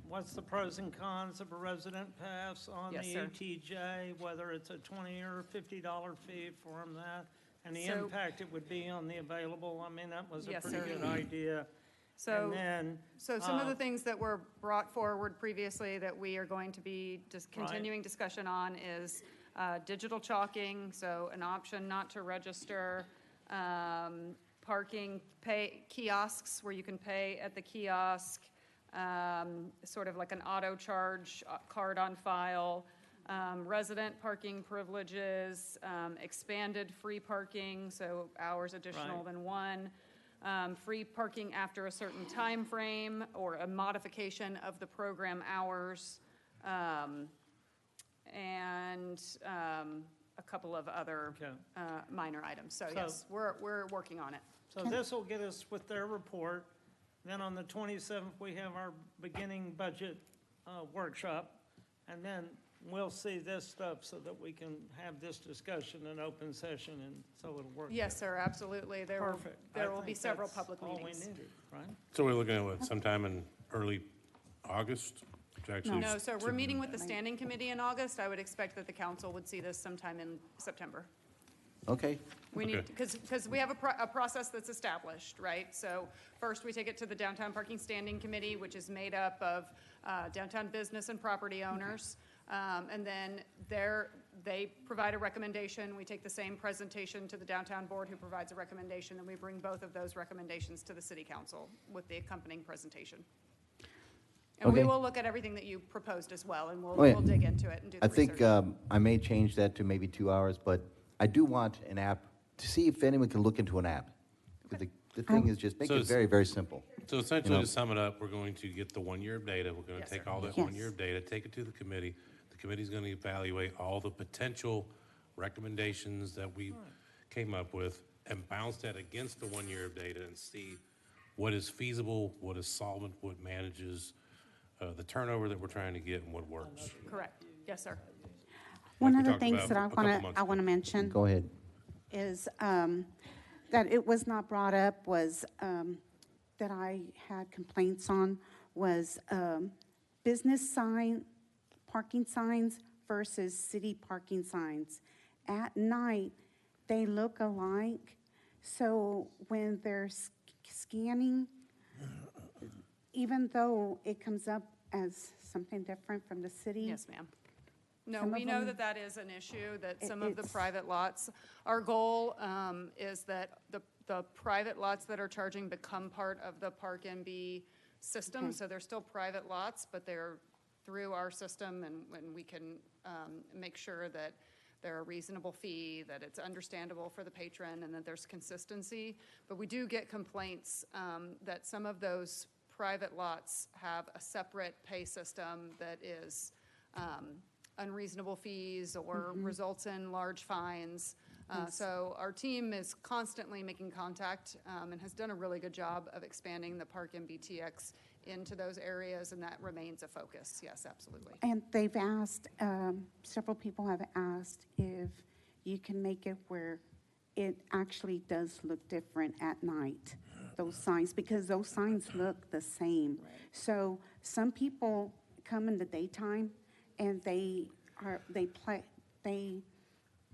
what's the pros and cons of a resident pass on Yes, the sir. ETJ, whether it's a $20 or $50 fee for them, that, and the So- impact it would be on the available. I mean, that was a Yes, pretty sir. good idea. So, And then, so some of the uh, things that were brought forward previously that we are going to be just continuing discussion on is digital chalking, so an option not to register, parking kiosks where you can pay at the kiosk, sort of like an auto charge card on file, resident parking privileges, expanded free parking, so hours additional Right. than one, free parking after a certain time frame or a modification of the program hours, and a couple of other minor items. So So- yes, we're working on it. So this will get us with their report. Then on the 27th, we have our beginning budget workshop. And then we'll see this stuff so that we can have this discussion in open session, and so it'll work. Yes, sir, absolutely. There will, Perfect. there I will be think several that's public all we meetings. needed, right? So we're looking at what, sometime in early August to actually? No, sir, we're to- meeting with the standing committee in August. I would expect that the council would see this sometime in September. Okay. We need, Okay. because we have a process that's established, right? So first, we take it to the Downtown Parking Standing Committee, which is made up of downtown business and property owners. And then they provide a recommendation. We take the same presentation to the downtown board who provides a recommendation, and we bring both of those recommendations to the city council with the accompanying presentation. And we Okay. will look at everything that you proposed as well, and Oh, yeah. we'll dig into it and do the I research. think I may change that to maybe 2 hours, but I do want an app to see if anyone can look into an app. The thing is just make So it it's- very, very simple. So essentially, You know? to sum it up, we're going to get the 1 year of data, we're gonna take all that Yes. 1 year of data, take it to the committee. The committee's gonna evaluate all the potential recommendations that we came up with and bounce that against the 1 year of data and see what is feasible, what is solvent, what manages the turnover that we're trying to get and what works. Correct. Yes, sir. One we of the talked things about that a couple months I want to mention Go ahead. is that it was not brought up was that I had complaints on was business parking signs versus city parking signs. At night, they look alike, so when they're scanning, even though it comes up as something different from the city. Yes, ma'am. No, Some we of know them- that that is an issue, that It- some of the it's- private lots, our goal is that the private lots that are charging become part of the Park MB system. Okay. So they're still private lots, but they're through our system, and we can make sure that they're a reasonable fee, that it's understandable for the patron, and that there's consistency. But we do get complaints that some of those private lots have a separate pay system that is unreasonable fees or results in large fines. Yes. So our team is constantly making contact and has done a really good job of expanding the Park MBTX into those areas, and that remains a focus. Yes, absolutely. And they've asked, several people have asked if you can make it where it actually does look different at night, those signs, because those signs look the same. So some people come in the daytime and they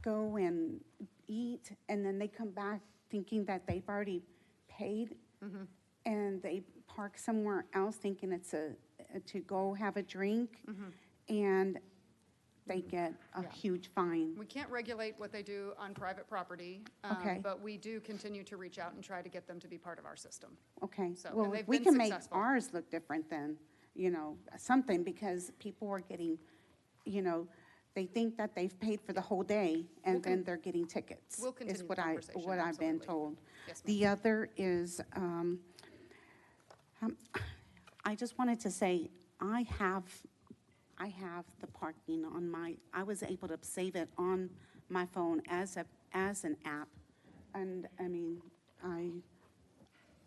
go and eat, and then they come back thinking that they've already paid, and they park somewhere else thinking it's to go have a drink, and they get a huge fine. We can't regulate what they do on private property, Okay. but we do continue to reach out and try to get them to be part of our system. Okay, So, well, and if they've we been can make successful. ours look different then, something, because people are getting, they think that they've paid for the whole day, and then they're getting tickets. We'll continue is the what conversation, what I've been absolutely. told. Yes, ma'am. The other is, I just wanted to say, I have the parking on I was able to save it on my phone as an app. And, I mean,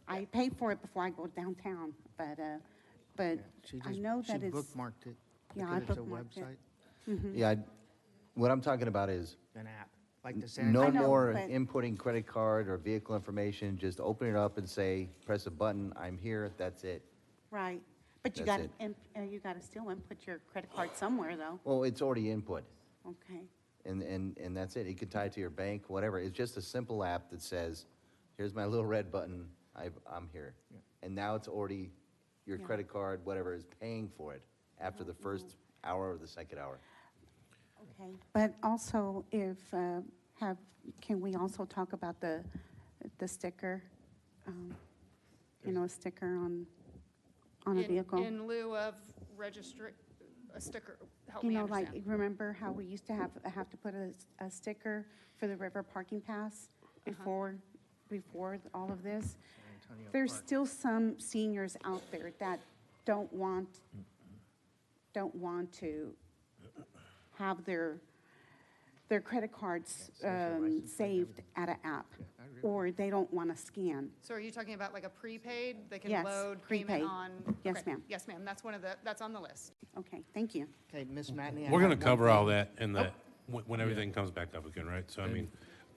I pay for it before I go downtown, but She I just- know that She it's. bookmarked it Yeah, I because it's a bookmarked it. website, Yeah, what I'm talking about is an app, like the Santa. no I know, more but- inputting credit card or vehicle information. Just open it up and say, press a button, I'm here, that's it. Right, but you That's gotta, you gotta still input your credit card somewhere, though. Well, it's already input, Okay, and that's it. You can tie it to your bank, whatever. It's just a simple app that says, here's my little red button, I'm here. And now it's already, your Yeah. credit card, whatever, is paying for it after the first hour or the second hour. okay. But also, can we also talk about the sticker? A sticker on a vehicle? In lieu of a sticker, help You me know, like, understand. remember how we used to have to put a sticker for the river parking pass before all of this? Antonio There's Park. still some seniors out there that don't want to have their credit cards saved at an app, or they don't want to scan. So are you talking about like a prepaid? They can Yes, load prepaid. payment on? Yes, okay. ma'am. Yes, ma'am. That's on the list. Okay, thank you. Okay, Ms. Matney. I We're have gonna one cover thing. all that in the, when everything comes back up again, right? So I mean,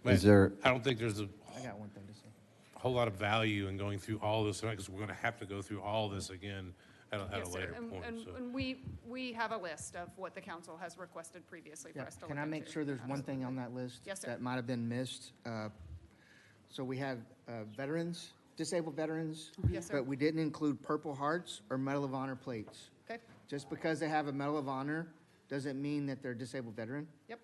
Is there- I don't think there's a I got one thing to say. whole lot of value in going through all this, because we're gonna have to go through all this again at a Yes, sir. later And- point, And so. and we have a list of what the council has requested previously for Yeah, us to look can I make into. sure there's one thing on that list? Yes, sir. That might have been missed? So we have veterans, disabled veterans. Yes, sir. But we didn't include Purple Hearts or Medal of Honor plates. Okay. Just because they have a Medal of Honor doesn't mean that they're a disabled veteran. Yep.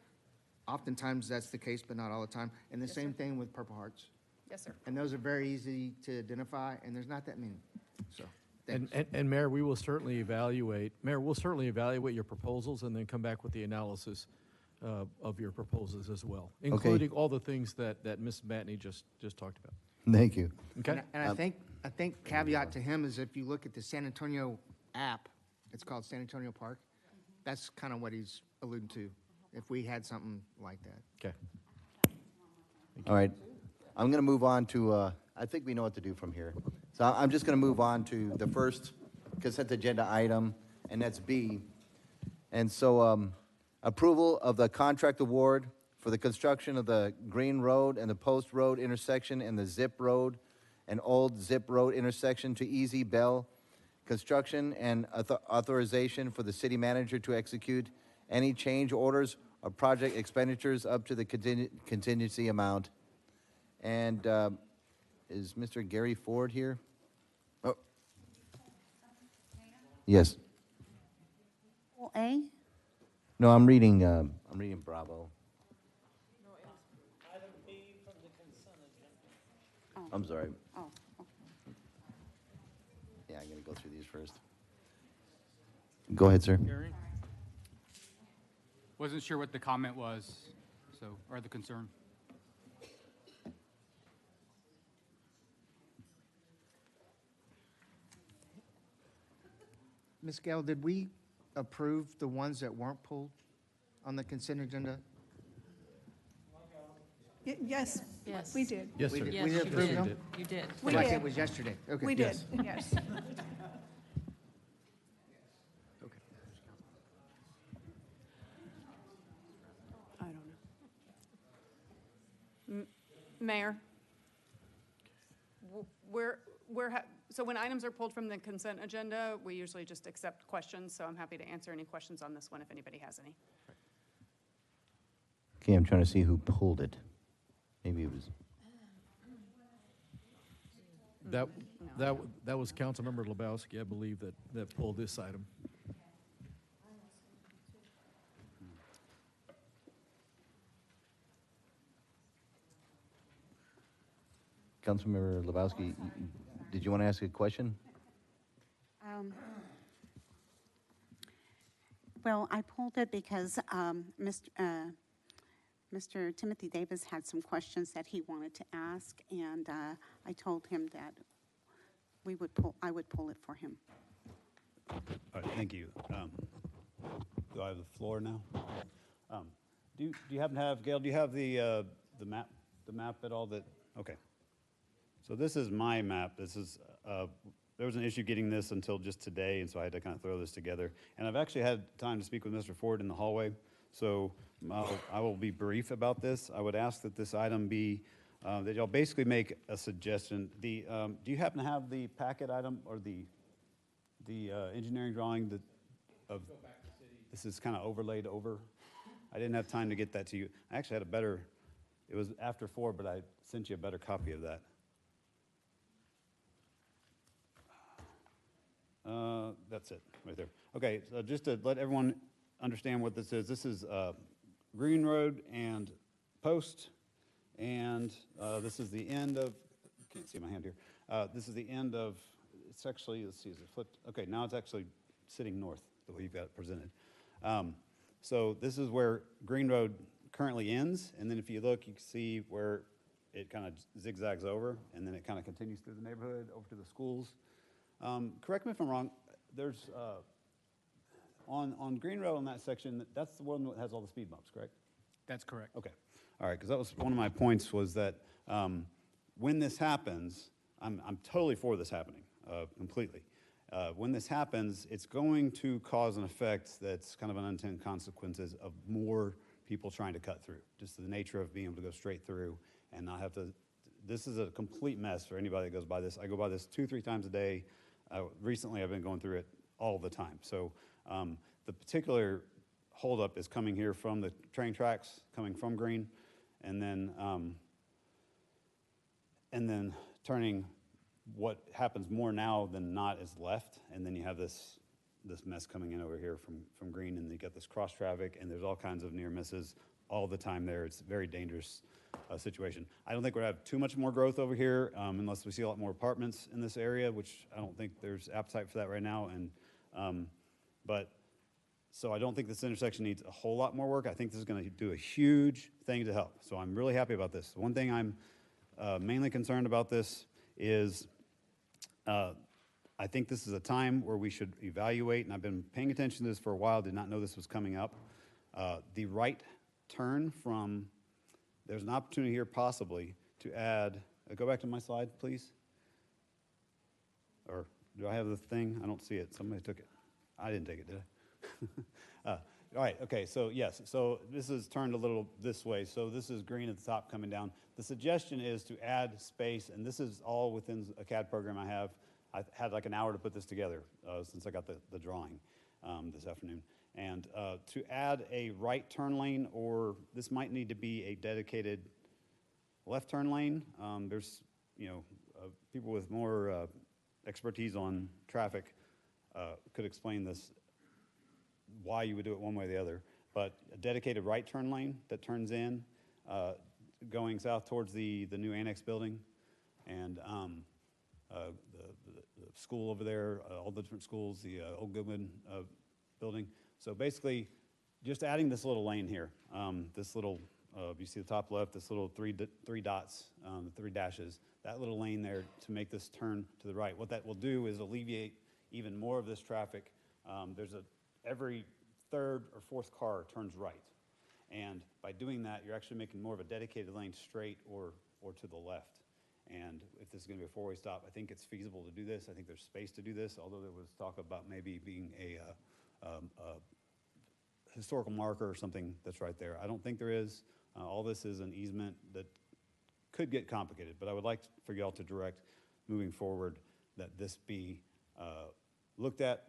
Oftentimes, that's the case, but not all the time. And the same thing with Purple Hearts. Yes, sir. And those are very easy to identify, and there's not that many, so. And, thanks. and Mayor, we'll certainly evaluate your proposals and then come back with the analysis of your proposals as well, including all the things that Ms. Matney just talked about. Thank you. Okay? And I think caveat to him is if you look at the San Antonio app, it's called San Antonio Park. That's kind of what he's alluding to, if we had something like that. Okay. All right. I'm going to move on to, I think we know what to do from here. So I'm just going to move on to the first consent agenda item, and that's B. And so approval of the contract award for the construction of the Green Road and the Post Road intersection and the Zip Road and Old Zip Road intersection to Easy Bell Construction, and authorization for the city manager to execute any change orders or project expenditures up to the contingency amount. And is Mr. Gary Ford here? Oh. Yes. Well, A? No, I'm reading Bravo. Item B from the consent agenda. I'm sorry. Oh, Yeah, I'm going to go through these first. Go ahead, sir. Gary? Wasn't sure what the comment was, or the concern. Ms. Gale, did we approve the ones that weren't pulled on the consent agenda? Yes. Yes. We did. Yes, We sir. did. Yes, We you did approve did. them? You did. We Like did. it was yesterday? Okay. We did, Yes. yes. Okay. I don't know. Mayor? So when items are pulled from the consent agenda, we usually just accept questions, so I'm happy to answer any questions on this one if anybody has any. Okay, I'm trying to see who pulled it. Maybe it was. That was Councilmember Lebowski, I believe, that pulled this item. Councilmember Lebowski, did you want to ask a question? Well, I pulled it because Mr. Timothy Davis had some questions that he wanted to ask, and I told him that I would pull it for him. All right, thank you. Do I have the floor now? Do you happen to have, Gail, do you have the map at all that, okay. So this is my map. This is, there was an issue getting this until just today, and so I had to kind of throw this together. And I've actually had time to speak with Mr. Ford in the hallway, so I will be brief about this. I would ask that this item be, that y'all basically make a suggestion. Do you happen to have the packet item or the engineering drawing this is kind of overlaid over? I didn't have time to get that to you. I actually had a better, it was after 4, but I sent you a better copy of that. That's it, right there. Okay, so just to let everyone understand what this is Green Road and Post, and this is the end of, can't see my hand here. This is the end of, it's actually, let's see, is it flipped? Okay, now it's actually sitting north, the way you've got it presented. So this is where Green Road currently ends, and then if you look, you can see where it kind of zigzags over, and then it kind of continues through the neighborhood, over to the schools. Correct me if I'm wrong, there's, on Green Road on that section, that's the one that has all the speed bumps, correct? That's correct. Okay, all right, because that was one of my points was that when this happens, I'm totally for this happening, completely. When this happens, it's going to cause an effect that's kind of an unintended consequences of more people trying to cut through, just the nature of being able to go straight through and not have to, this is a complete mess for anybody that goes by this. I go by this 2-3 times a day. Recently, I've been going through it all the time. So the particular holdup is coming here from the train tracks, coming from Green, and then turning what happens more now than not is left, and then you have this this mess coming in over here from Green, and you got this cross traffic, and there's all kinds of near misses all the time there. It's a very dangerous situation. I don't think we're gonna have too much more growth over here unless we see a lot more apartments in this area, which I don't think there's appetite for that right now. And so I don't think this intersection needs a whole lot more work. I think this is going to do a huge thing to help. So I'm really happy about this. One thing I'm mainly concerned about this is I think this is a time where we should evaluate, and I've been paying attention to this for a while, did not know this was coming up. The right turn from, there's an opportunity here possibly to add, go back to my slide, please. Or do I have the thing? I don't see it. Somebody took it. I didn't take it, did I? All right, okay, so yes, so this is turned a little this way. So this is Green at the top coming down. The suggestion is to add space, and this is all within a CAD program I have. I had like an hour to put this together since I got the drawing this afternoon. And to add a right turn lane, or this might need to be a dedicated left turn lane. There's, people with more expertise on traffic could explain this, why you would do it one way or the other. But a dedicated right turn lane that turns in, going south towards the new annex building, and the school over there, all the different schools, the Old Goodman building. So basically, just adding this little lane here, this little, you see the top left, this little three dots, the 3 dashes, that little lane there to make this turn to the right. What that will do is alleviate even more of this traffic. Every third or fourth car turns right. And by doing that, you're actually making more of a dedicated lane straight or to the left. And if this is going to be a 4-way stop, I think it's feasible to do this. I think there's space to do this, although there was talk about maybe being a historical marker or something that's right there. I don't think there is. All this is an easement that could get complicated, but I would like for y'all to direct moving forward that this be looked at,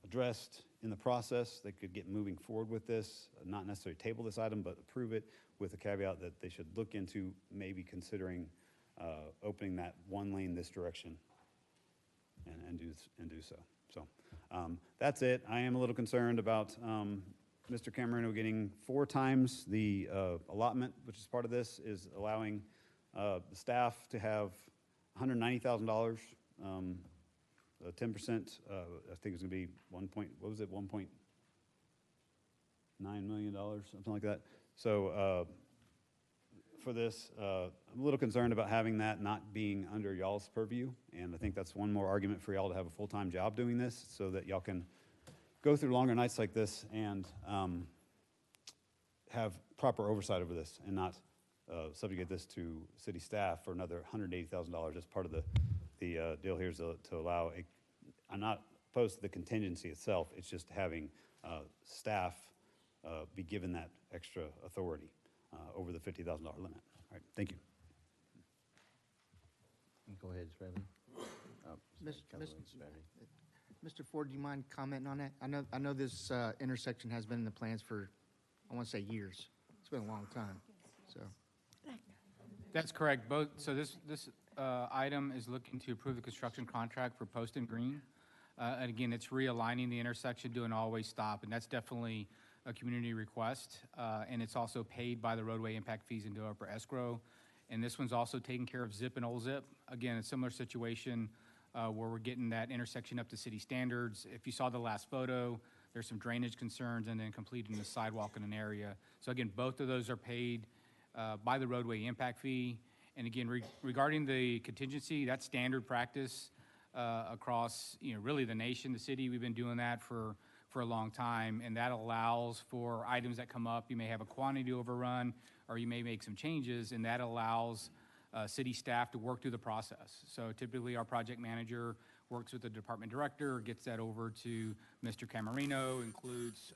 addressed in the process. They could get moving forward with this, not necessarily table this item, but approve it with the caveat that they should look into maybe considering opening that one lane this direction and do so. So that's it. I am a little concerned about Mr. Camerino getting 4 times the allotment, which is part of this, is allowing the staff to have $190,000. 10%, I think it's going to be $1.9 million, something like that. So for this, I'm a little concerned about having that not being under y'all's purview, and I think that's one more argument for y'all to have a full-time job doing this so that y'all can go through longer nights like this and have proper oversight over this and not subjugate this to city staff for another $180,000 as part of the deal here is to allow I'm not opposed to the contingency itself, it's just having staff be given that extra authority over the $50,000 limit. All right, thank you. Go ahead, Smedley. Mr. Ford, do you mind commenting on that? I know this intersection has been in the plans for, I want to say years. It's been a long time, so. That's correct. So this item is looking to approve the construction contract for Post and Green. And again, it's realigning the intersection to an all-way stop, and that's definitely a community request. And it's also paid by the roadway impact fees and developer escrow. And this one's also taking care of Zip and Old Zip. Again, a similar situation where we're getting that intersection up to city standards. If you saw the last photo, there's some drainage concerns and then completing the sidewalk in an area. So again, both of those are paid by the roadway impact fee. And again, regarding the contingency, that's standard practice across, really the nation, the city. We've been doing that for a long time, and that allows for items that come up. You may have a quantity overrun, or you may make some changes, and that allows city staff to work through the process. So typically, our project manager works with the department director, gets that over to Mr. Camerino, includes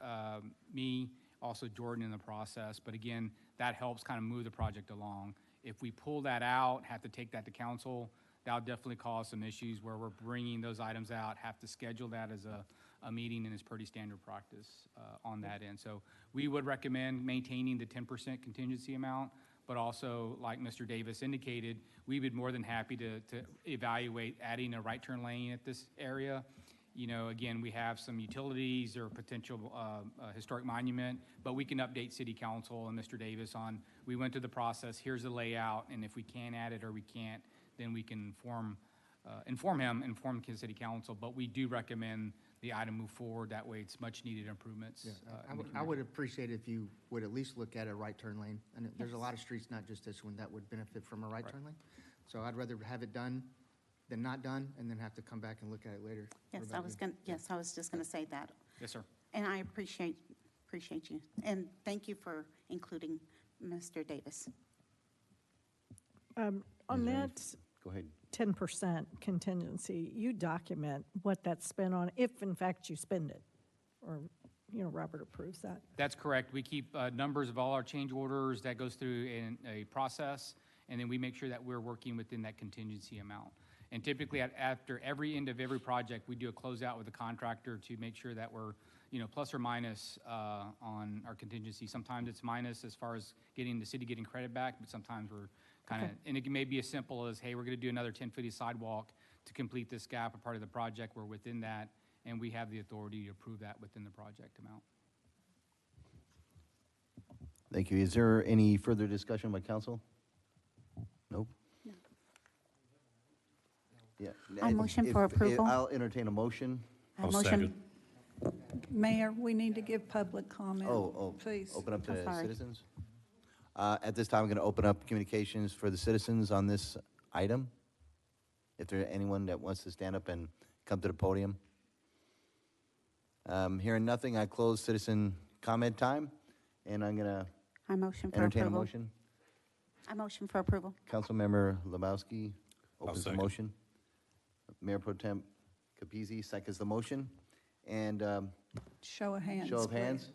me, also Jordan in the process. But again, that helps kind of move the project along. If we pull that out, have to take that to council, that'll definitely cause some issues where we're bringing those items out, have to schedule that as a meeting, and it's pretty standard practice on that end. So we would recommend maintaining the 10% contingency amount, but also, like Mr. Davis indicated, we would be more than happy to evaluate adding a right turn lane at this area. You know, again, we have some utilities or potential historic monument, but we can update city council and Mr. Davis on, we went through the process, here's the layout, and if we can add it or we can't, then we can inform city council, but we do recommend the item move forward. That way it's much needed improvements. in the I community. would appreciate if you would at least look at a right turn lane. And there's a lot of streets, not just this one, that would benefit from a right turn lane. So I'd rather have it done than not done, and then have to come back and look at it later. What Yes, about you? I was just going to say that. Yes, sir. And I appreciate you. And thank you for including Mr. Davis. On that Go ahead. 10% contingency, you document what that's spent on, if in fact you spend it, or, you know, Robert approves that. That's correct. We keep numbers of all our change orders. That goes through a process, and then we make sure that we're working within that contingency amount. And typically, after every end of every project, we do a closeout with the contractor to make sure that we're, you know, plus or minus on our contingency. Sometimes it's minus as far as the city getting credit back, but sometimes we're kind of, and it may be as simple as, hey, we're going to do another 10-foot sidewalk to complete this gap, a part of the project. We're within that, and we have the authority to approve that within the project amount. Thank you. Is there any further discussion by council? Nope. No. Yeah. I'll motion for approval. I'll entertain a motion. I motion. Mayor, we need to give public comment, please. Open up Oh, to sorry. citizens. At this time, I'm going to open up communications for the citizens on this item. If there's anyone that wants to stand up and come to the podium. Hearing nothing, I close citizen comment time, and I'm going to I motion for entertain a approval. motion. I motion for approval. Councilmember Lebowski opens the second. motion. Mayor Pro Tem Capizzi seconds the motion. And Show of hands. show of please. hands.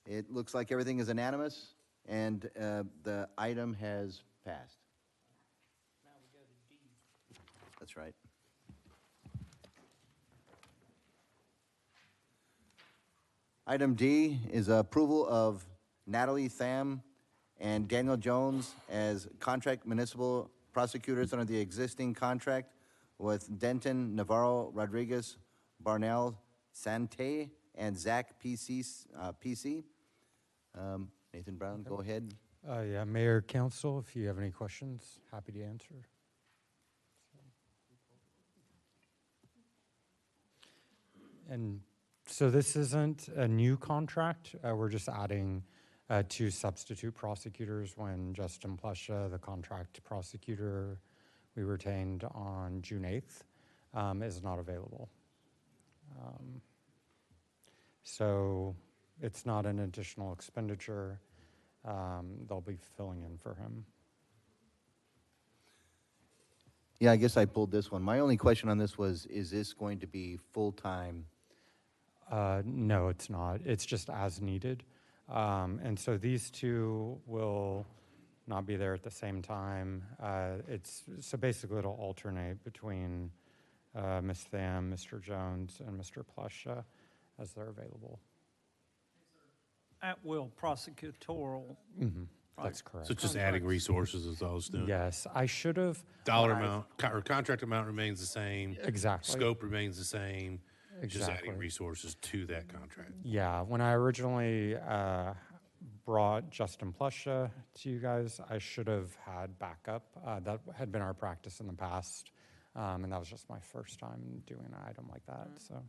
It looks like everything is unanimous, and the item has passed. That's right. Item D is approval of Natalie Tham and Daniel Jones as contract municipal prosecutors under the existing contract with Denton Navarro Rodriguez, Barnell Sante, and Zach PC. Nathan Brown, go ahead. Yeah, Mayor, Council, if you have any questions, happy to answer. And so this isn't a new contract. We're just adding 2 substitute prosecutors when Justin Plesha, the contract prosecutor we retained on June 8th, is not available. So it's not an additional expenditure. They'll be filling in for him. Yeah, I guess I pulled this one. My only question on this was, is this going to be full-time? No, it's not. It's just as needed. And so these 2 will not be there at the same time. So basically it'll alternate between Ms. Tham, Mr. Jones, and Mr. Plesha as they're available. At-will prosecutorial. That's correct. So it's just adding resources is all it's doing? Yes, I should have. Dollar amount, or contract amount remains the same. Exactly. Scope remains the same. Just Exactly. adding resources to that contract. Yeah, when I originally brought Justin Plesha to you guys, I should have had backup. That had been our practice in the past, and that was just my first time doing an item like that, so.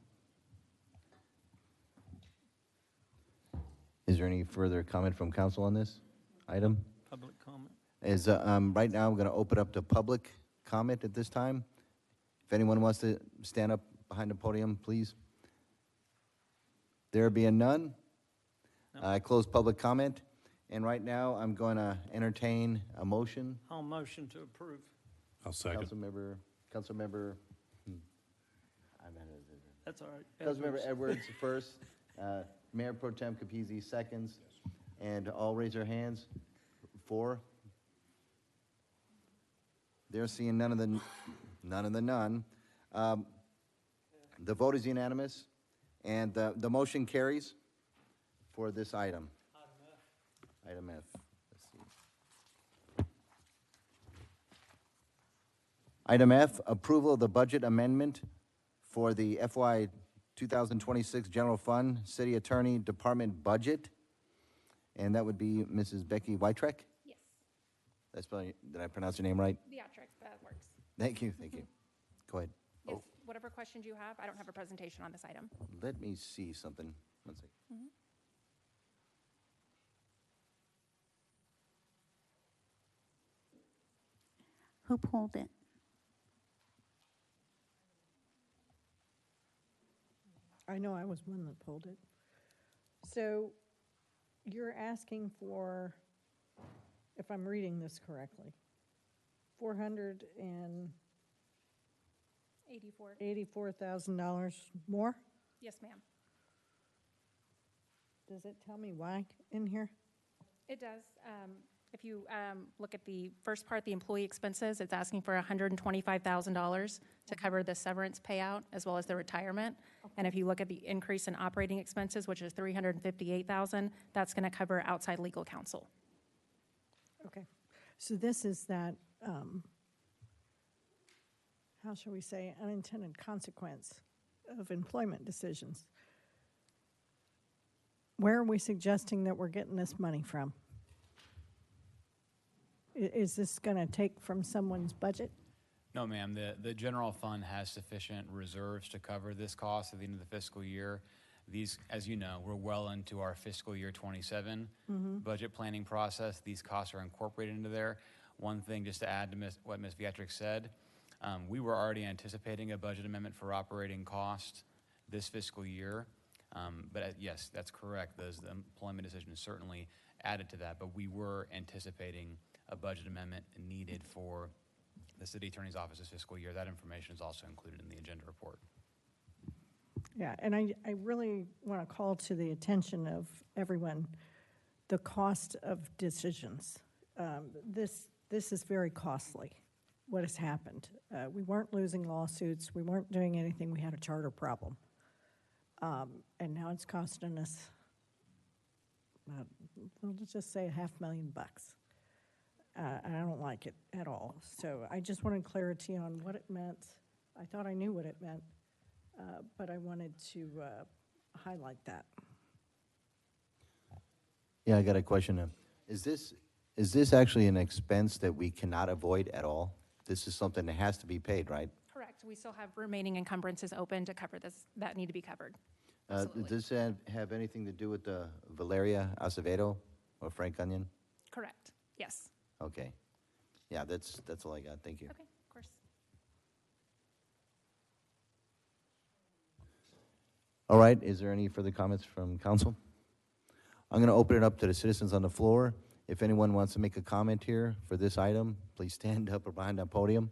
Is there any further comment from council on this item? Public comment. Right now, I'm going to open up to public comment at this time. If anyone wants to stand up behind the podium, please. There being none, I close public comment. And right now, I'm going to entertain a motion. I'll motion to approve. I'll second. Councilmember, That's all right. Councilmember Edwards first, Mayor Pro Tem Capizzi seconds, and all raise their hands. 4. They're seeing none of the none. The vote is unanimous, and the motion carries for this item. Item F. Let's see. Item F, approval of the budget amendment for the FY 2026 General Fund, City Attorney Department budget. And that would be Mrs. Becky Wytrek? Yes, That's probably, did I pronounce your name right? Beatrix, that works. Thank you, thank you. Go ahead. Yes, Oh, whatever questions you have, I don't have a presentation on this item. let me see something. One second. Who pulled it? I know I was one that pulled it. So you're asking for, if I'm reading this correctly, 84. $484,000 more? Yes, ma'am. Does it tell me why in here? It does. If you look at the first part, the employee expenses, it's asking for $125,000 to cover the severance payout as well as the retirement. And if you look at the increase in operating expenses, which is $358,000, that's going to cover outside legal counsel. Okay, so this is that, how shall we say, unintended consequence of employment decisions. Where are we suggesting that we're getting this money from? Is this going to take from someone's budget? No, ma'am. The general fund has sufficient reserves to cover this cost at the end of the fiscal year. These, as you know, we're well into our fiscal year 27 budget planning process. These costs are incorporated into there. One thing just to add to what Ms. Beatrix said, we were already anticipating a budget amendment for operating cost this fiscal year. But yes, that's correct. The employment decision is certainly added to that, but we were anticipating a budget amendment needed for the city attorney's office's fiscal year. That information is also included in the agenda report. Yeah, and I really want to call to the attention of everyone the cost of decisions. This is very costly, what has happened. We weren't losing lawsuits. We weren't doing anything. We had a charter problem. And now it's costing us, let's just say $500,000. And I don't like it at all. So I just wanted clarity on what it meant. I thought I knew what it meant, but I wanted to highlight that. Yeah, I got a question. Is this actually an expense that we cannot avoid at all? This is something that has to be paid, right? Correct. We still have remaining encumbrances open to cover this, that need to be covered. Does this have anything to do with Valeria Acevedo or Frank Onion? Correct. Yes. Okay. Yeah, that's all I got. Thank you. Okay, of course. All right, is there any further comments from council? I'm going to open it up to the citizens on the floor. If anyone wants to make a comment here for this item, please stand up or behind that podium.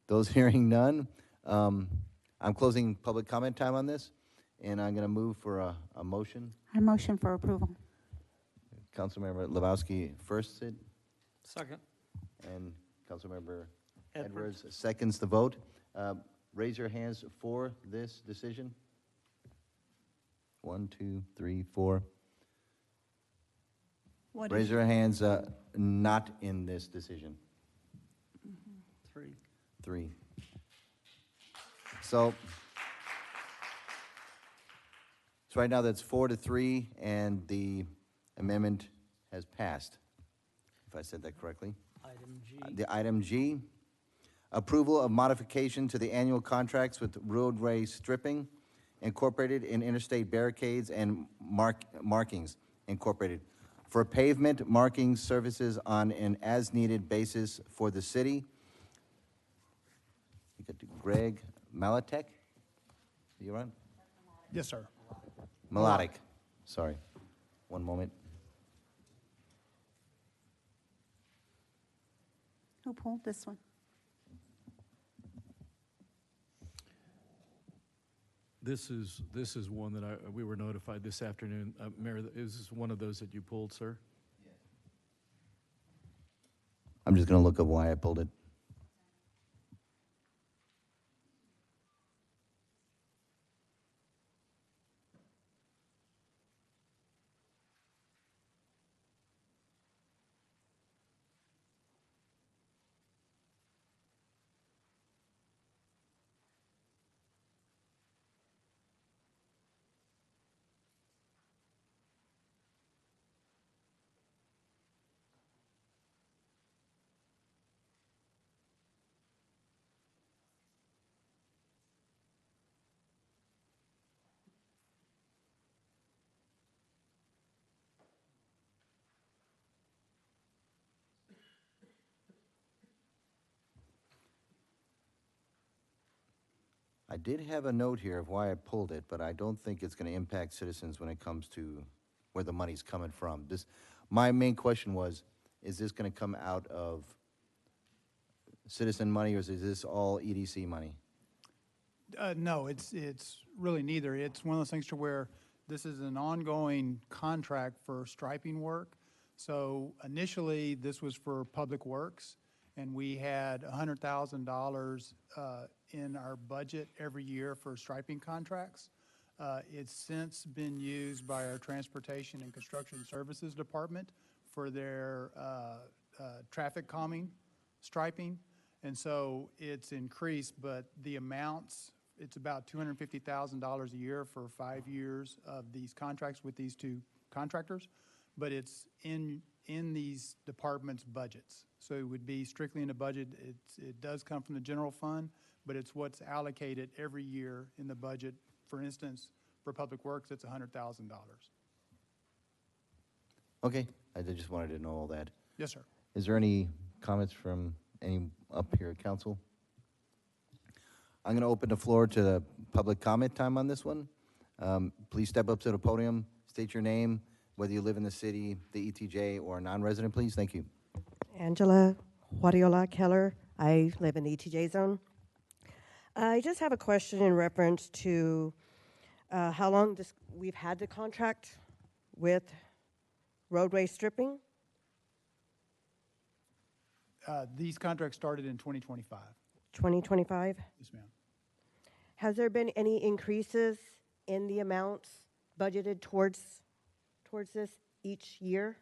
Those hearing none, I'm closing public comment time on this, and I'm going to move for a motion. I motion for approval. Councilmember Lebowski firsts it, Second. and Councilmember Edwards. Edwards seconds the vote. Raise your hands for this decision. 1, 2, 3, 4. What Raise is- your hands not in this decision. 3. 3. So right now that's 4-3, and the amendment has passed, if I said that correctly. Item G. The item G, approval of modification to the annual contracts with roadway stripping incorporated in interstate barricades and markings incorporated for pavement marking services on an as-needed basis for the city. You got Greg Malatek? You on? Yes, sir. Melodic, sorry. One moment. Who pulled this one? This is one that we were notified this afternoon. Mayor, is this one of those that you pulled, sir? I'm just going to look up why I pulled it. I did have a note here of why I pulled it, but I don't think it's going to impact citizens when it comes to where the money's coming from. My main question was, is this going to come out of citizen money, or is this all EDC money? No, it's really neither. It's one of those things to where this is an ongoing contract for striping work. So initially, this was for Public Works, and we had $100,000 in our budget every year for striping contracts. It's since been used by our Transportation and Construction Services Department for their traffic calming striping. And so it's increased, but the amounts, it's about $250,000 a year for 5 years of these contracts with these two contractors, but it's in these departments' budgets. So it would be strictly in the budget. It does come from the general fund, but it's what's allocated every year in the budget. For instance, for Public Works, it's $100,000. Okay, I just wanted to know all that. Yes, sir. Is there any comments from any up here at council? I'm going to open the floor to the public comment time on this one. Please step up to the podium, state your name, whether you live in the city, the ETJ, or a non-resident, please. Thank you. Angela Guardiola Keller. I live in the ETJ zone. I just have a question in reference to how long we've had the contract with roadway stripping. These contracts started in 2025. 2025? Yes, ma'am. Has there been any increases in the amounts budgeted towards this each year,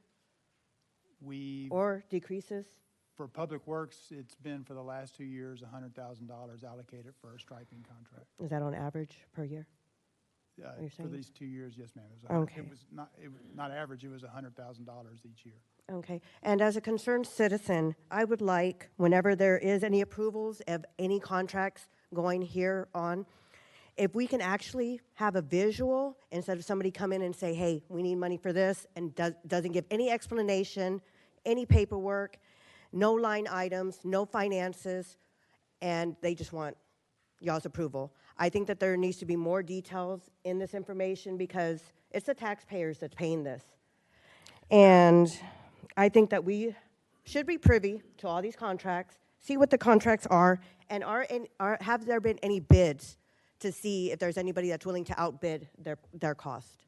or decreases? For Public Works, it's been for the last 2 years, $100,000 allocated for a striping contract. Is that on average per year? You're For saying? these 2 years, yes, ma'am. Okay. It was not average, it was $100,000 each year. Okay, and as a concerned citizen, I would like, whenever there is any approvals of any contracts going here on, if we can actually have a visual, instead of somebody come in and say, hey, we need money for this, and doesn't give any explanation, any paperwork, no line items, no finances, and they just want y'all's approval. I think that there needs to be more details in this information because it's the taxpayers that's paying this. And I think that we should be privy to all these contracts, see what the contracts are, and have there been any bids to see if there's anybody that's willing to outbid their cost.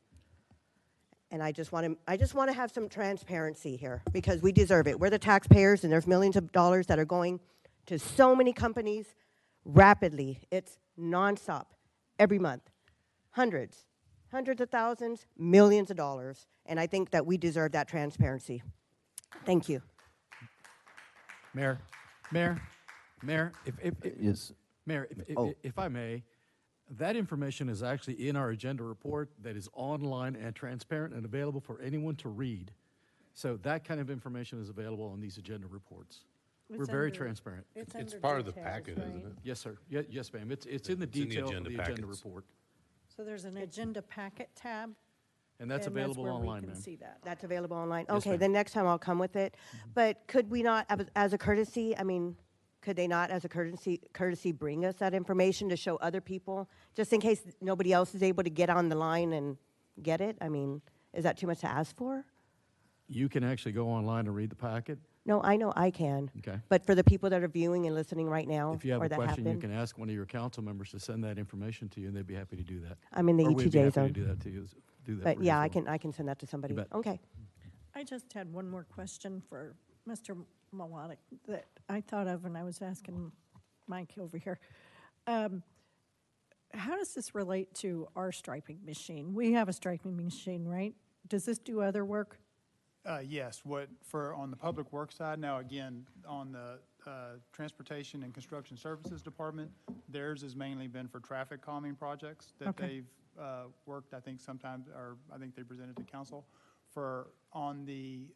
And I just want to have some transparency here because we deserve it. We're the taxpayers, and there's millions of dollars that are going to so many companies rapidly. It's nonstop every month, hundreds of thousands, millions of dollars, and I think that we deserve that transparency. Thank you. Mayor, Yes. Mayor, if I may, that information is actually in our agenda report that is online and transparent and available for anyone to read. So that kind of information is available on these agenda reports. We're very transparent. It's part of the packet, isn't it? Yes, sir. Yes, ma'am. It's in the detail of the agenda packets. report. So there's an agenda packet tab. And that's and available where online, we ma'am. can see that. That's available online? Yes, Okay, ma'am. then next time I'll come with it. But could we not, as a courtesy, I mean, could they not, as a courtesy, bring us that information to show other people, just in case nobody else is able to get on the line and get it? I mean, is that too much to ask for? You can actually go online and read the packet. No, I know I can. Okay. But for the people that are viewing and listening right now, If you have or a that question, you been, can ask one of your council members to send that information to you, and they'd be happy to do that. I'm in the Or we'd be ETJ happy zone. to do that to you. Do that But for you yeah, as well. I can send that to somebody. bet. Okay. I just had one more question for Mr. Malonic that I thought of when I was asking Mike over here. How does this relate to our striping machine? We have a striping machine, right? Does this do other work? Yes, on the Public Works side, now again, on the Transportation and Construction Services Department, theirs has mainly been for traffic calming projects that Okay. they've worked, I think sometimes, or I think they presented to council. On the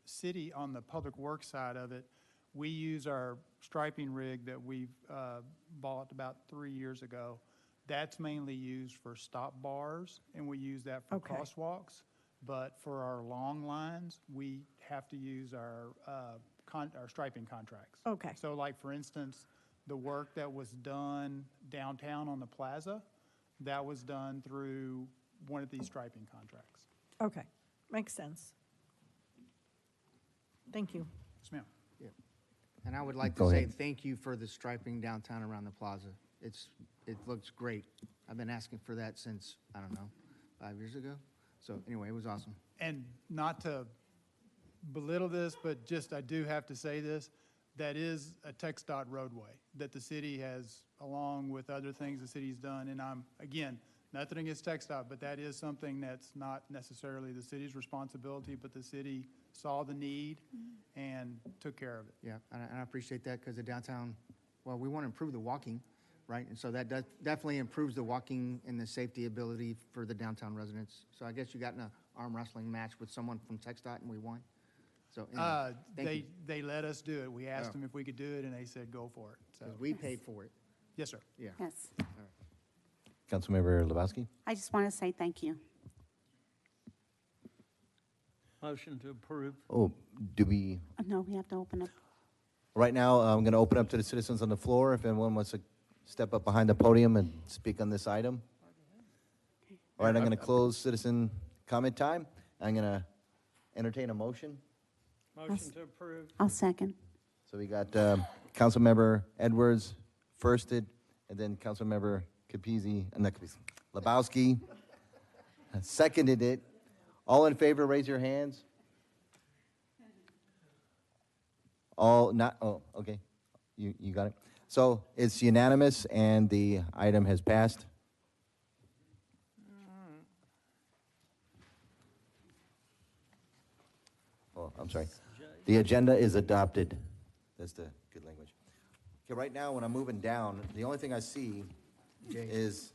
city, on the Public Works side of it, we use our striping rig that we've bought about 3 years ago. That's mainly used for stop bars, and we use that for Okay. crosswalks. But for our long lines, we have to use our striping contracts. Okay. So like, for instance, The work that was done downtown on the plaza, that was done through one of these striping contracts. Okay, makes sense. Thank you. Yes, ma'am. And I would like Go to say ahead. thank you for the striping downtown around the plaza. It looks great. I've been asking for that since, I don't know, 5 years ago. So anyway, it was awesome. And not to belittle this, but just I do have to say this, that is a TxDOT roadway that the city has, along with other things the city's done. And I'm, again, nothing against TxDOT, but that is something that's not necessarily the city's responsibility, but the city saw the need and took care of it. Yeah, and I appreciate that because the downtown, well, we want to improve the walking, right? And so that definitely improves the walking and the safety ability for the downtown residents. So I guess you got in an arm wrestling match with someone from TxDOT and we won. So anyway, thank you. They let us do it. We asked Oh. them if we could do it, and they said, go for it. So, 'Cause we paid for it. yes, sir. Yeah. Yes. Councilmember Lebowski? I just want to say thank you. Motion to approve. Oh, do we, No, we have to open up. right now, I'm going to open up to the citizens on the floor. If anyone wants to step up behind the podium and speak on this item. All right, I'm going to close citizen comment time. I'm going to entertain a motion. Motion to approve. I'll second. So we got Councilmember Edwards firsted, and then Councilmember Lebowski seconded it. All in favor, raise your hands. All not, oh, okay. You got it. So it's unanimous, and the item has passed. Oh, I'm sorry. The agenda is adopted. That's the good language. Okay, right now, when I'm moving down, the only thing I see is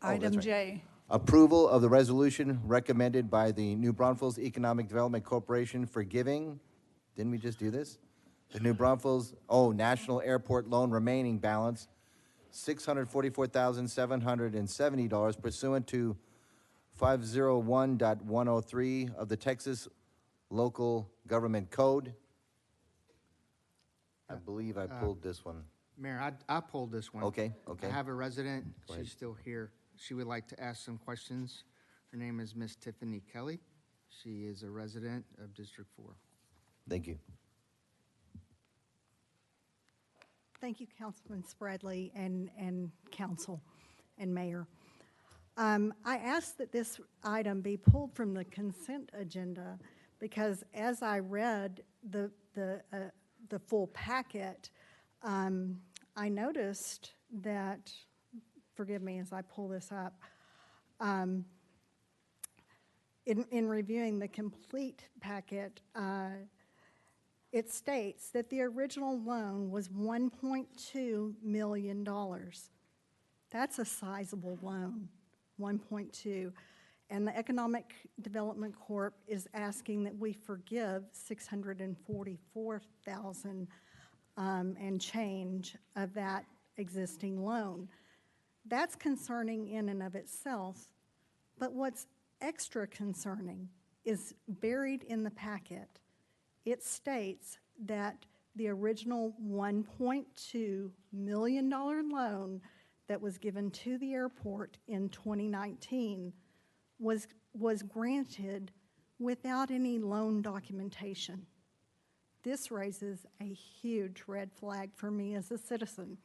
Item right. J. approval of the resolution recommended by the New Braunfels Economic Development Corporation for giving, didn't we just do this? The New Braunfels, National Airport loan remaining balance, $644,770 pursuant to 501.103 of the Texas Local Government Code. I believe I pulled this one. Mayor, I pulled this one. Okay. I have a resident, Go ahead. she's still here. She would like to ask some questions. Her name is Miss Tiffany Kelly. She is a resident of District 4. Thank you. Thank you, Councilman Spradley and council and mayor. I asked that this item be pulled from the consent agenda because as I read the full packet, I noticed that, forgive me as I pull this up, in reviewing the complete packet, it states that the original loan was $1.2 million. That's a sizable loan, 1.2. And the Economic Development Corp is asking that we forgive $644,000 and change of that existing loan. That's concerning in and of itself, but what's extra concerning is buried in the packet. It states that the original $1.2 million loan that was given to the airport in 2019 was granted without any loan documentation. This raises a huge red flag for me as a citizen.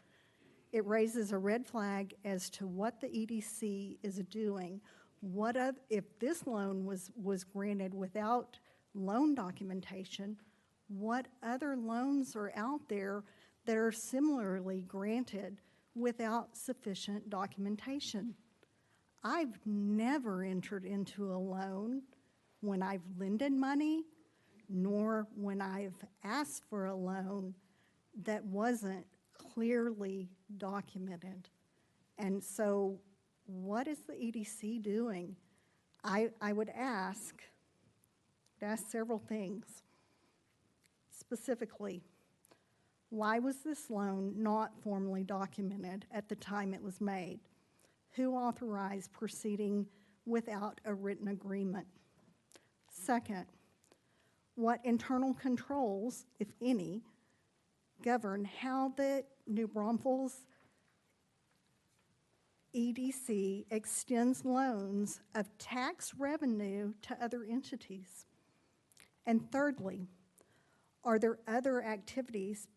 It raises a red flag as to what the EDC is doing. If this loan was granted without loan documentation, what other loans are out there that are similarly granted without sufficient documentation? I've never entered into a loan when I've lended money, nor when I've asked for a loan that wasn't clearly documented. And so what is the EDC doing? I would ask several things. Specifically, why was this loan not formally documented at the time it was made? Who authorized proceeding without a written agreement? Second, what internal controls, if any, govern how the New Braunfels EDC extends loans of tax revenue to other entities? And thirdly, are there other activities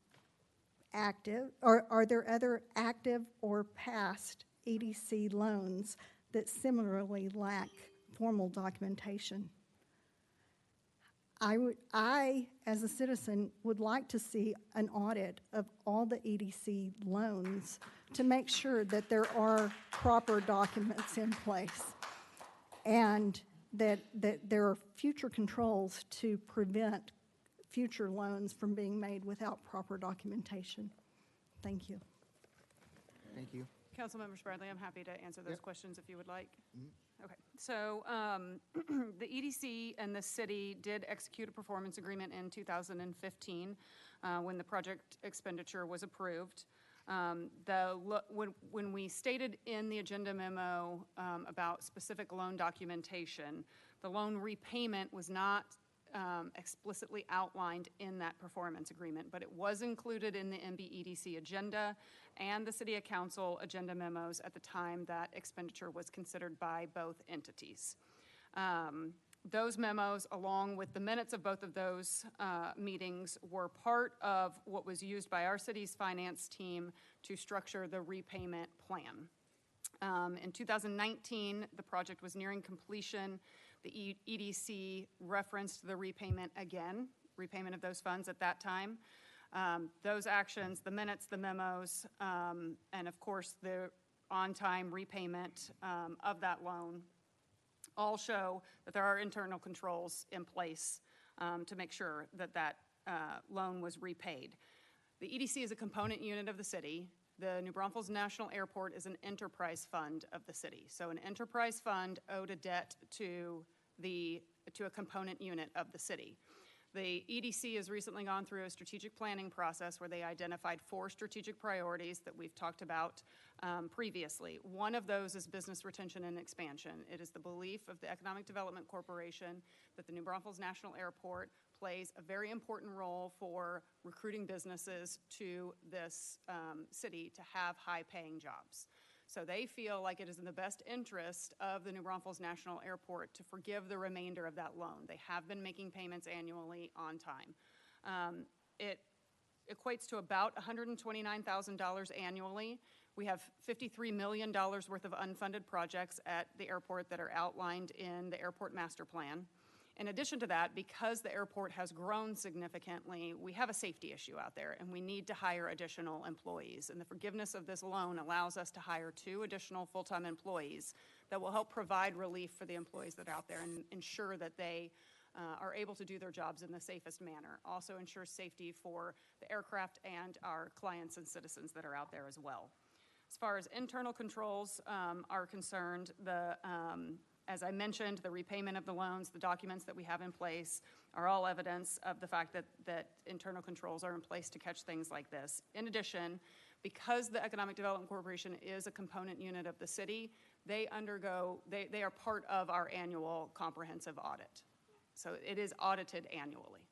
active, or are there other active or past EDC loans that similarly lack formal documentation? I, as a citizen, would like to see an audit of all the EDC loans to make sure that there are proper documents in place and that there are future controls to prevent future loans from being made without proper documentation. Thank you. Thank you. Councilmember Spradley, I'm happy to answer those Yep. questions if you would like. Okay, so the EDC and the city did execute a performance agreement in 2015 when the project expenditure was approved. When we stated in the agenda memo about specific loan documentation, the loan repayment was not explicitly outlined in that performance agreement, but it was included in the MBEDC agenda and the City Council agenda memos at the time that expenditure was considered by both entities. Those memos, along with the minutes of both of those meetings, were part of what was used by our city's finance team to structure the repayment plan. In 2019, the project was nearing completion. The EDC referenced the repayment again, repayment of those funds at that time. Those actions, the minutes, the memos, and of course the on-time repayment of that loan all show that there are internal controls in place to make sure that that loan was repaid. The EDC is a component unit of the city. The New Braunfels National Airport is an enterprise fund of the city. So an enterprise fund owed a debt to a component unit of the city. The EDC has recently gone through a strategic planning process where they identified 4 strategic priorities that we've talked about previously. One of those is business retention and expansion. It is the belief of the Economic Development Corporation that the New Braunfels National Airport plays a very important role for recruiting businesses to this city to have high-paying jobs. So they feel like it is in the best interest of the New Braunfels National Airport to forgive the remainder of that loan. They have been making payments annually on time. It equates to about $129,000 annually. We have $53 million worth of unfunded projects at the airport that are outlined in the airport master plan. In addition to that, because the airport has grown significantly, we have a safety issue out there, and we need to hire additional employees. And the forgiveness of this loan allows us to hire 2 additional full-time employees that will help provide relief for the employees that are out there and ensure that they are able to do their jobs in the safest manner. Also ensures safety for the aircraft and our clients and citizens that are out there as well. As far as internal controls are concerned, as I mentioned, the repayment of the loans, the documents that we have in place are all evidence of the fact that internal controls are in place to catch things like this. In addition, because the Economic Development Corporation is a component unit of the city, they are part of our annual comprehensive audit. So it is audited annually.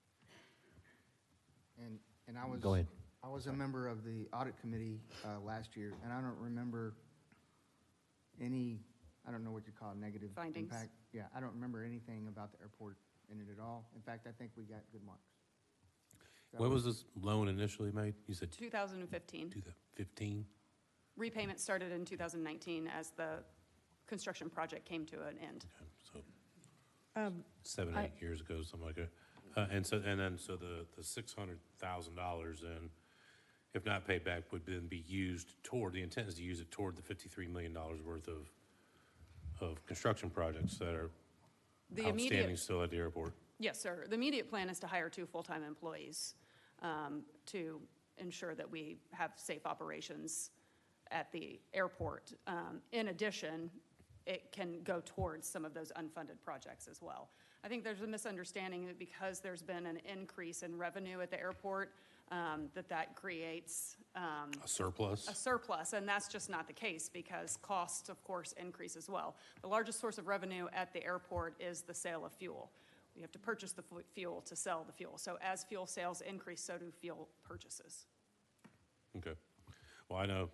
And I was. Go ahead. I was a member of the audit committee last year, and I don't remember any, I don't know what you call it, negative Findings. impact. Yeah, I don't remember anything about the airport in it at all. In fact, I think we got good marks. When was this loan initially made? You said 2015. 2015? Repayment started in 2019 as the construction project came to an end. So 7, 8 years ago, something like that. And then the $600,000 then, if not paid back, would then be used toward, the intent is to use it toward the $53 million worth of construction projects that are outstanding still at the airport. Yes, sir. The immediate plan is to hire 2 full-time employees to ensure that we have safe operations at the airport. In addition, it can go towards some of those unfunded projects as well. I think there's a misunderstanding that because there's been an increase in revenue at the airport, that creates A surplus? a surplus, and that's just not the case because costs, of course, increase as well. The largest source of revenue at the airport is the sale of fuel. We have to purchase the fuel to sell the fuel. So as fuel sales increase, so do fuel purchases. Okay. Well, I know,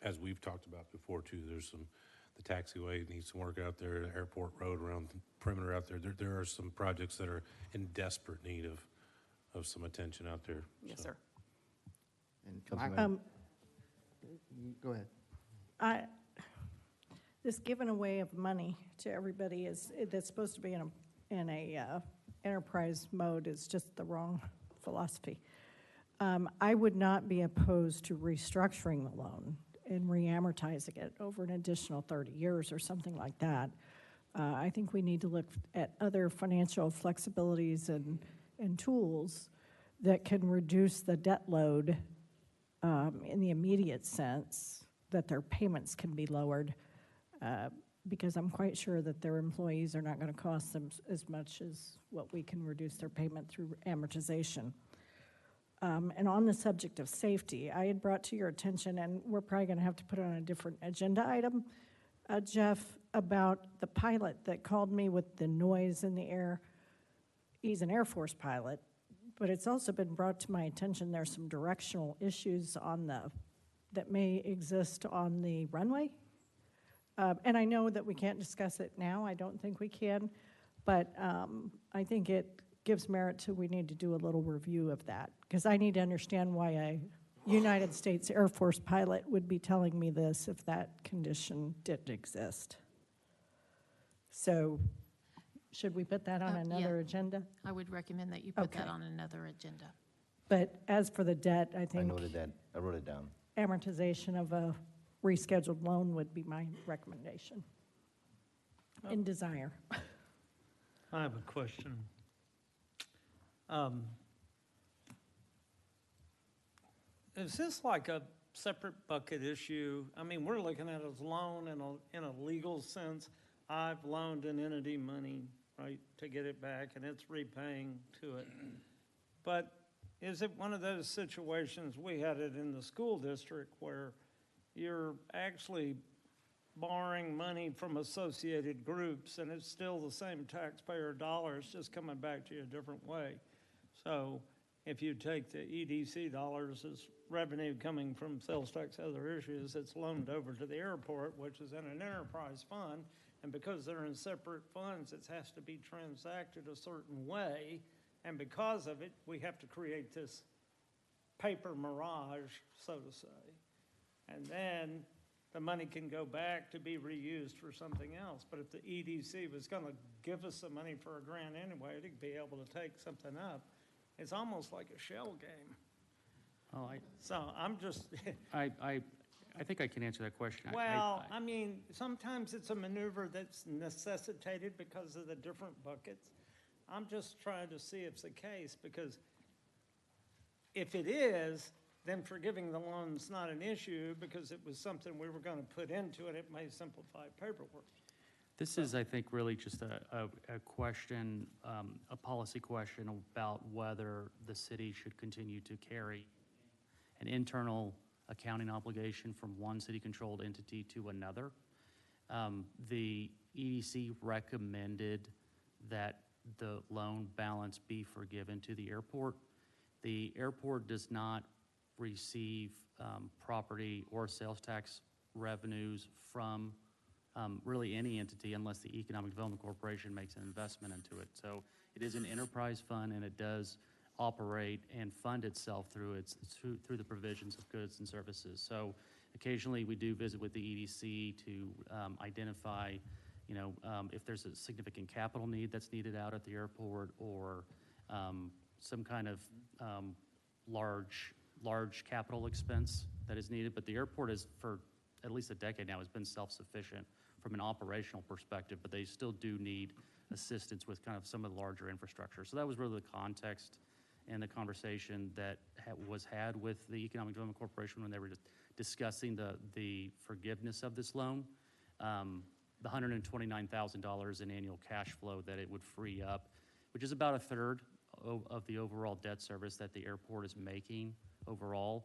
as we've talked about before too, the taxiway needs some work out there, the airport road around the perimeter out there. There are some projects that are in desperate need of some attention out there. Yes, so. sir. And Councilmember- Go ahead. This giving away of money to everybody that's supposed to be in a enterprise mode is just the wrong philosophy. I would not be opposed to restructuring the loan and reamortizing it over an additional 30 years or something like that. I think we need to look at other financial flexibilities and tools that can reduce the debt load in the immediate sense, that their payments can be lowered, because I'm quite sure that their employees are not going to cost them as much as what we can reduce their payment through amortization. And on the subject of safety, I had brought to your attention, and we're probably going to have to put it on a different agenda item, Jeff, about the pilot that called me with the noise in the air. He's an Air Force pilot, but it's also been brought to my attention there's some directional issues that may exist on the runway. And I know that we can't discuss it now. I don't think we can, but I think it gives merit to we need to do a little review of that, because I need to understand why a United States Air Force pilot would be telling me this if that condition didn't exist. So should we put that on another agenda? I would recommend that you put that Okay. on another agenda. But as for the debt, I I think noted that. I wrote it down. amortization of a rescheduled loan would be my recommendation and desire. I have a question. Is this like a separate bucket issue? I mean, we're looking at it as loan in a legal sense. I've loaned an entity money, right, to get it back, and it's repaying to it. But is it one of those situations, we had it in the school district, where you're actually borrowing money from associated groups, and it's still the same taxpayer dollars, just coming back to you a different way? So if you take the EDC dollars as revenue coming from sales tax, other issues, it's loaned over to the airport, which is in an enterprise fund, and because they're in separate funds, it has to be transacted a certain way, and because of it, we have to create this paper mirage, so to say. And then the money can go back to be reused for something else. But if the EDC was going to give us some money for a grant anyway, to be able to take something up, it's almost like a shell game. Oh, So I'm just, I think I can answer that question. well, I mean, sometimes it's a maneuver that's necessitated because of the different buckets. I'm just trying to see if it's the case, because if it is, then forgiving the loan's not an issue because it was something we were going to put into it. It may simplify paperwork. This is, I think, really just a question, a policy question about whether the city should continue to carry an internal accounting obligation from one city-controlled entity to another. The EDC recommended that the loan balance be forgiven to the airport. The airport does not receive property or sales tax revenues from really any entity unless the Economic Development Corporation makes an investment into it. So it is an enterprise fund, and it does operate and fund itself through the provisions of goods and services. So occasionally we do visit with the EDC to identify, if there's a significant capital need that's needed out at the airport, or some kind of large capital expense that is needed. But the airport is, for at least a decade now, has been self-sufficient from an operational perspective, but they still do need assistance with kind of some of the larger infrastructure. So that was really the context and the conversation that was had with the Economic Development Corporation when they were discussing the forgiveness of this loan. The $129,000 in annual cash flow that it would free up, which is about a third of the overall debt service that the airport is making overall,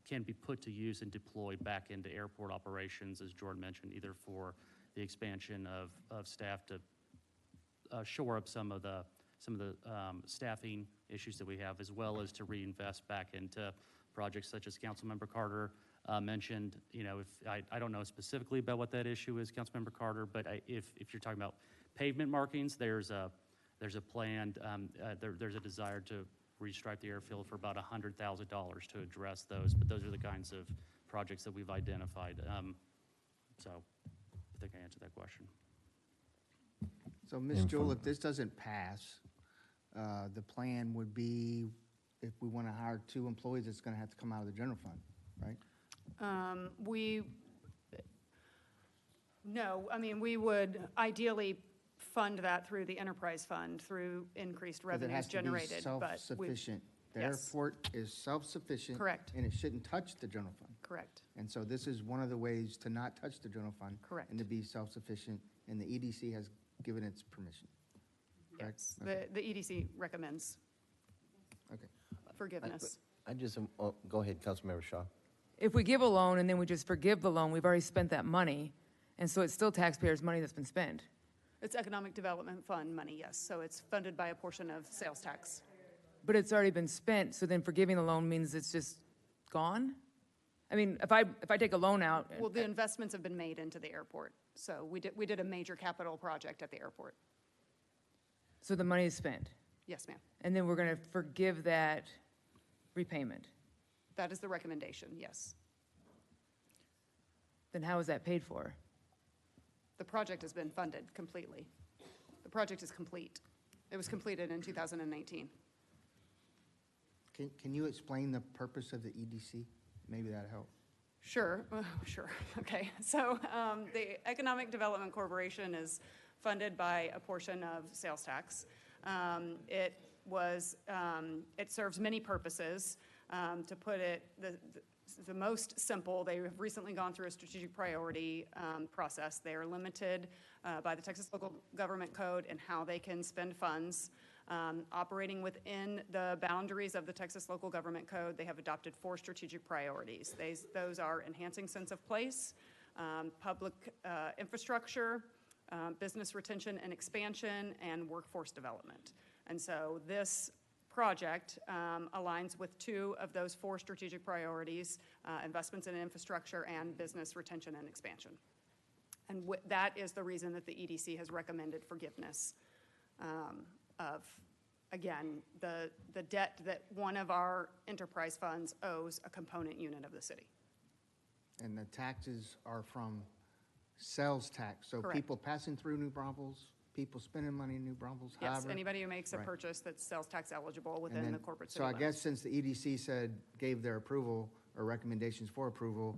can be put to use and deployed back into airport operations, as Jordan mentioned, either for the expansion of staff to shore up some of the staffing issues that we have, as well as to reinvest back into projects such as Councilmember Carter mentioned. You know, if I don't know specifically about what that issue is, Councilmember Carter, but if you're talking about pavement markings, there's a planned, there's a desire to restripe the airfield for about $100,000 to address those, but those are the kinds of projects that we've identified. So I think I answered that question. So, Ms. Jewell, if this doesn't pass, the plan would be, if we want to hire 2 employees, it's going to have to come out of the general fund, right? No, I mean, we would ideally fund that through the enterprise fund, through increased revenues generated. It has to be self-sufficient. The Yes. airport is self-sufficient. Correct. And it shouldn't touch the general fund. Correct. And so this is one of the ways to not touch the general fund. Correct. And to be self-sufficient, and the EDC has given its permission. Correct? Yes, the EDC recommends Okay. forgiveness. I just, go ahead, Councilmember Shaw. If we give a loan and then we just forgive the loan, we've already spent that money, and so it's still taxpayers' money that's been spent. It's Economic Development Fund money, yes, so it's funded by a portion of sales tax. But it's already been spent, so then forgiving the loan means it's just gone? I mean, if I take a loan out. Well, the investments have been made into the airport, so we did a major capital project at the airport. So the money is spent, Yes, ma'am. and then we're going to forgive that repayment. That is the recommendation, yes. Then how is that paid for? The project has been funded completely. The project is complete. It was completed in 2019. Can you explain the purpose of the EDC? Maybe that'll help. Sure, sure, okay. So the Economic Development Corporation is funded by a portion of sales tax. It serves many purposes. To put it the most simple, they have recently gone through a strategic priority process. They are limited by the Texas Local Government Code and how they can spend funds. Operating within the boundaries of the Texas Local Government Code, they have adopted 4 strategic priorities. Those are enhancing sense of place, public infrastructure, business retention and expansion, and workforce development. And so this project aligns with 2 of those 4 strategic priorities, investments in infrastructure and business retention and expansion. And that is the reason that the EDC has recommended forgiveness of, again, the debt that one of our enterprise funds owes a component unit of the city. And the taxes are from sales tax. So Correct. people passing through New Braunfels, people spending money in New Braunfels, Yes, however. anybody who makes a Right. purchase that's sales tax eligible And within then- the corporate city So I limits. guess since the EDC gave their approval or recommendations for approval,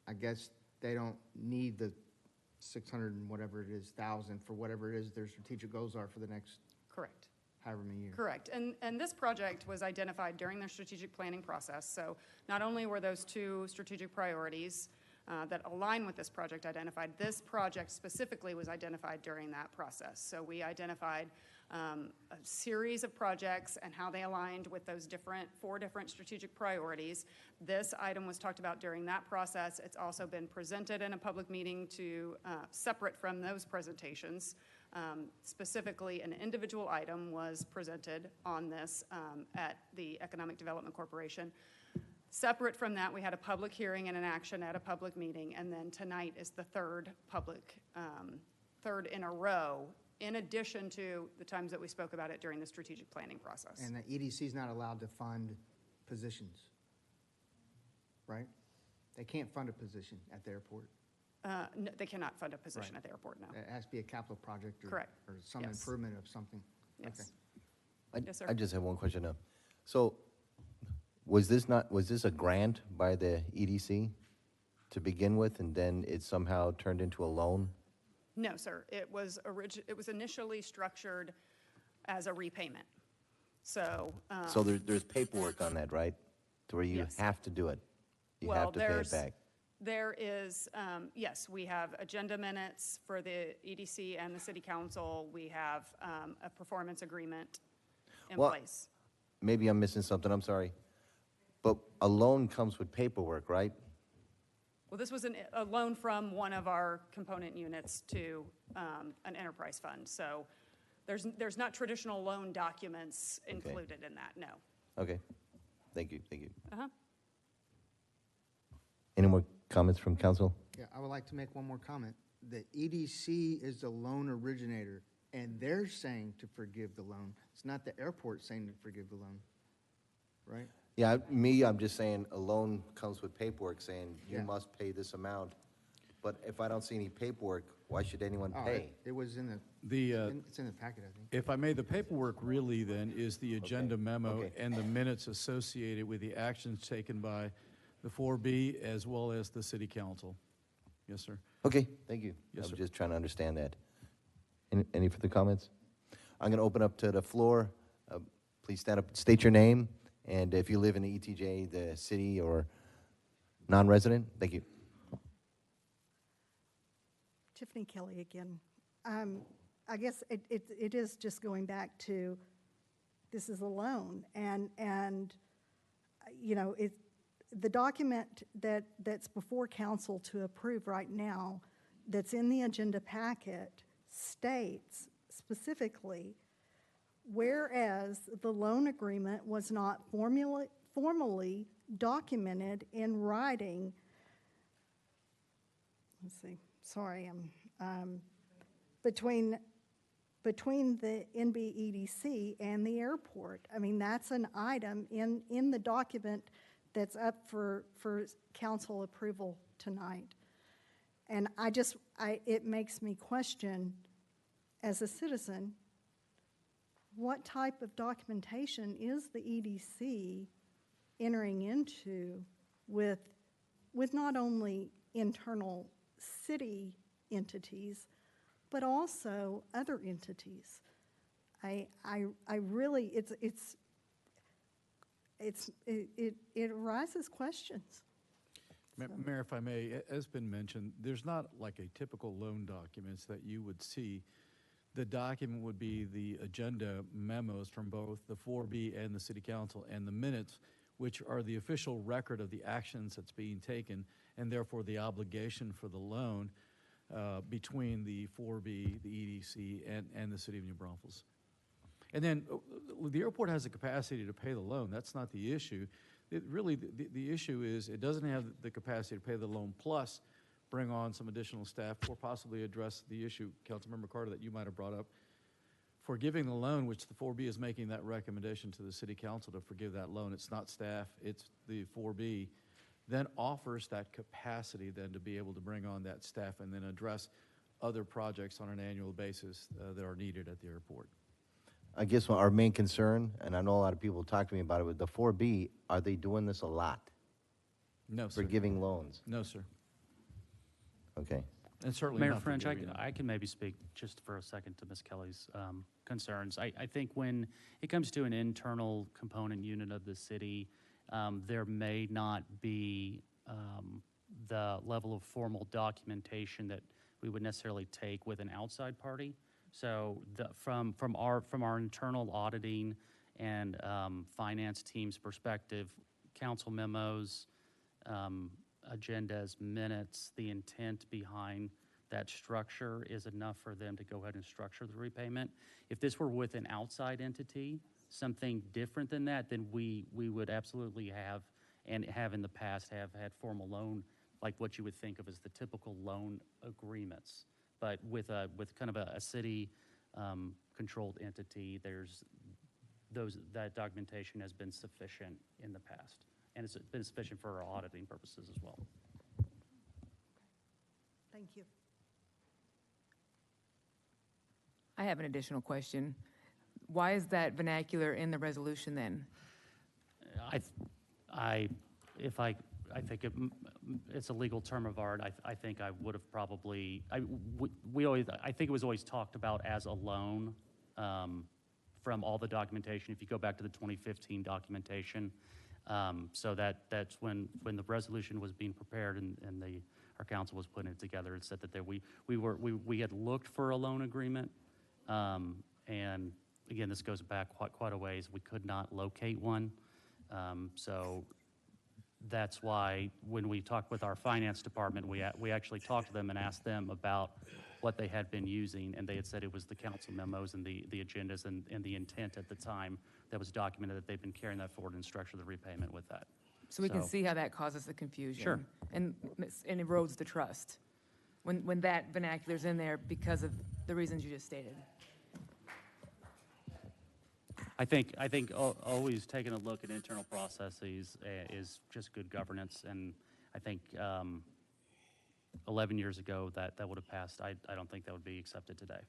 I guess they don't need the 600 and whatever it is, thousand for whatever it is their strategic goals are for the next Correct. however many years. Correct. And this project was identified during their strategic planning process. So not only were those 2 strategic priorities that align with this project identified, this project specifically was identified during that process. So we identified a series of projects and how they aligned with those 4 different strategic priorities. This item was talked about during that process. It's also been presented in a public meeting separate from those presentations. Specifically, an individual item was presented on this at the Economic Development Corporation. Separate from that, we had a public hearing and an action at a public meeting, and then tonight is the third in a row, in addition to the times that we spoke about it during the strategic planning process. And the EDC is not allowed to fund positions, right? They can't fund a position at the airport. No, they cannot fund a position Right. at the airport, no. It has to be a capital project or. Correct. Or some Yes. improvement of something. Yes. Yes, sir. I just have one question now. So was this a grant by the EDC to begin with, and then it somehow turned into a loan? No, sir. It was initially structured as a repayment. So. So there's paperwork on that, right? To where you Yes. have to do it. You Well, have to pay it back. There is, yes, we have agenda minutes for the EDC and the city council. We have a performance agreement in Well, place. Maybe I'm missing something, I'm sorry. But a loan comes with paperwork, right? Well, this was a loan from one of our component units to an enterprise fund. So there's not traditional loan documents included in that, no. Okay. Thank you, thank you. Uh-huh. Any more comments from council? Yeah, I would like to make one more comment. The EDC is the loan originator, and they're saying to forgive the loan. It's not the airport saying to forgive the loan, right? Yeah, I'm just saying a loan comes with paperwork saying you Yeah. must pay this amount. But if I don't see any paperwork, why should anyone Oh, pay? it was in it's in the packet, I think. If I may, the paperwork really then is the agenda memo okay. and the minutes associated with the actions taken by the 4B as well as the city council. Yes, sir. Okay, thank you. Yes, I'm sir. just trying to understand that. Any further comments? I'm going to open up to the floor. Please stand up, state your name, and if you live in the ETJ, the city or non-resident, thank you. Tiffany Kelly again. I guess it is just going back to, this is a loan, and you know, the document that's before council to approve right now, that's in the agenda packet, states specifically, whereas the loan agreement was not formally documented in writing. Let's see, sorry, between the NBEDC and the airport. I mean, that's an item in the document that's up for council approval tonight. And it makes me question, as a citizen, what type of documentation is the EDC entering into with not only internal city entities, but also other entities? I really, it raises questions. Mayor, if I may, as been mentioned, there's not like a typical loan documents that you would see. The document would be the agenda memos from both the 4B and the city council, and the minutes, which are the official record of the actions that's being taken, and therefore the obligation for the loan between the 4B, the EDC, and the city of New Braunfels. And then the airport has the capacity to pay the loan. That's not the issue. The issue is it doesn't have the capacity to pay the loan, plus bring on some additional staff or possibly address the issue, Councilmember Carter, that you might have brought up. Forgiving the loan, which the 4B is making that recommendation to the city council to forgive that loan, it's not staff, it's the 4B, then offers that capacity then to be able to bring on that staff and then address other projects on an annual basis that are needed at the airport. I guess our main concern, and I know a lot of people talk to me about it, with the 4B, are they doing this a lot? No, sir. Forgiving loans? No, sir. Okay. And certainly Mayor not French, forgiving them. I can maybe speak just for a second to Ms. Kelly's concerns. I think when it comes to an internal component unit of the city, there may not be the level of formal documentation that we would necessarily take with an outside party. So from our internal auditing and finance team's perspective, council memos, agendas, minutes, the intent behind that structure is enough for them to go ahead and structure the repayment. If this were with an outside entity, something different than that, then we would absolutely have, and have in the past, have had formal loan, like what you would think of as the typical loan agreements. But with kind of a city controlled entity, that documentation has been sufficient in the past. And it's been sufficient for our auditing purposes as well. Thank you. I have an additional question. Why is that vernacular in the resolution then? I think it's a legal term of art. I think I would have probably, I think it was always talked about as a loan from all the documentation. If you go back to the 2015 documentation, so that's when the resolution was being prepared and our council was putting it together. It said that we had looked for a loan agreement, and again, this goes back quite a ways. We could not locate one, so that's why when we talked with our finance department, we actually talked to them and asked them about what they had been using, and they had said it was the council memos and the agendas and the intent at the time that was documented, that they've been carrying that forward and structure the repayment with that. So we can see how that causes the confusion. Sure. And erodes the trust, when that vernacular's in there because of the reasons you just stated. I think always taking a look at internal processes is just good governance, and I think 11 years ago that would have passed. I don't think that would be accepted today.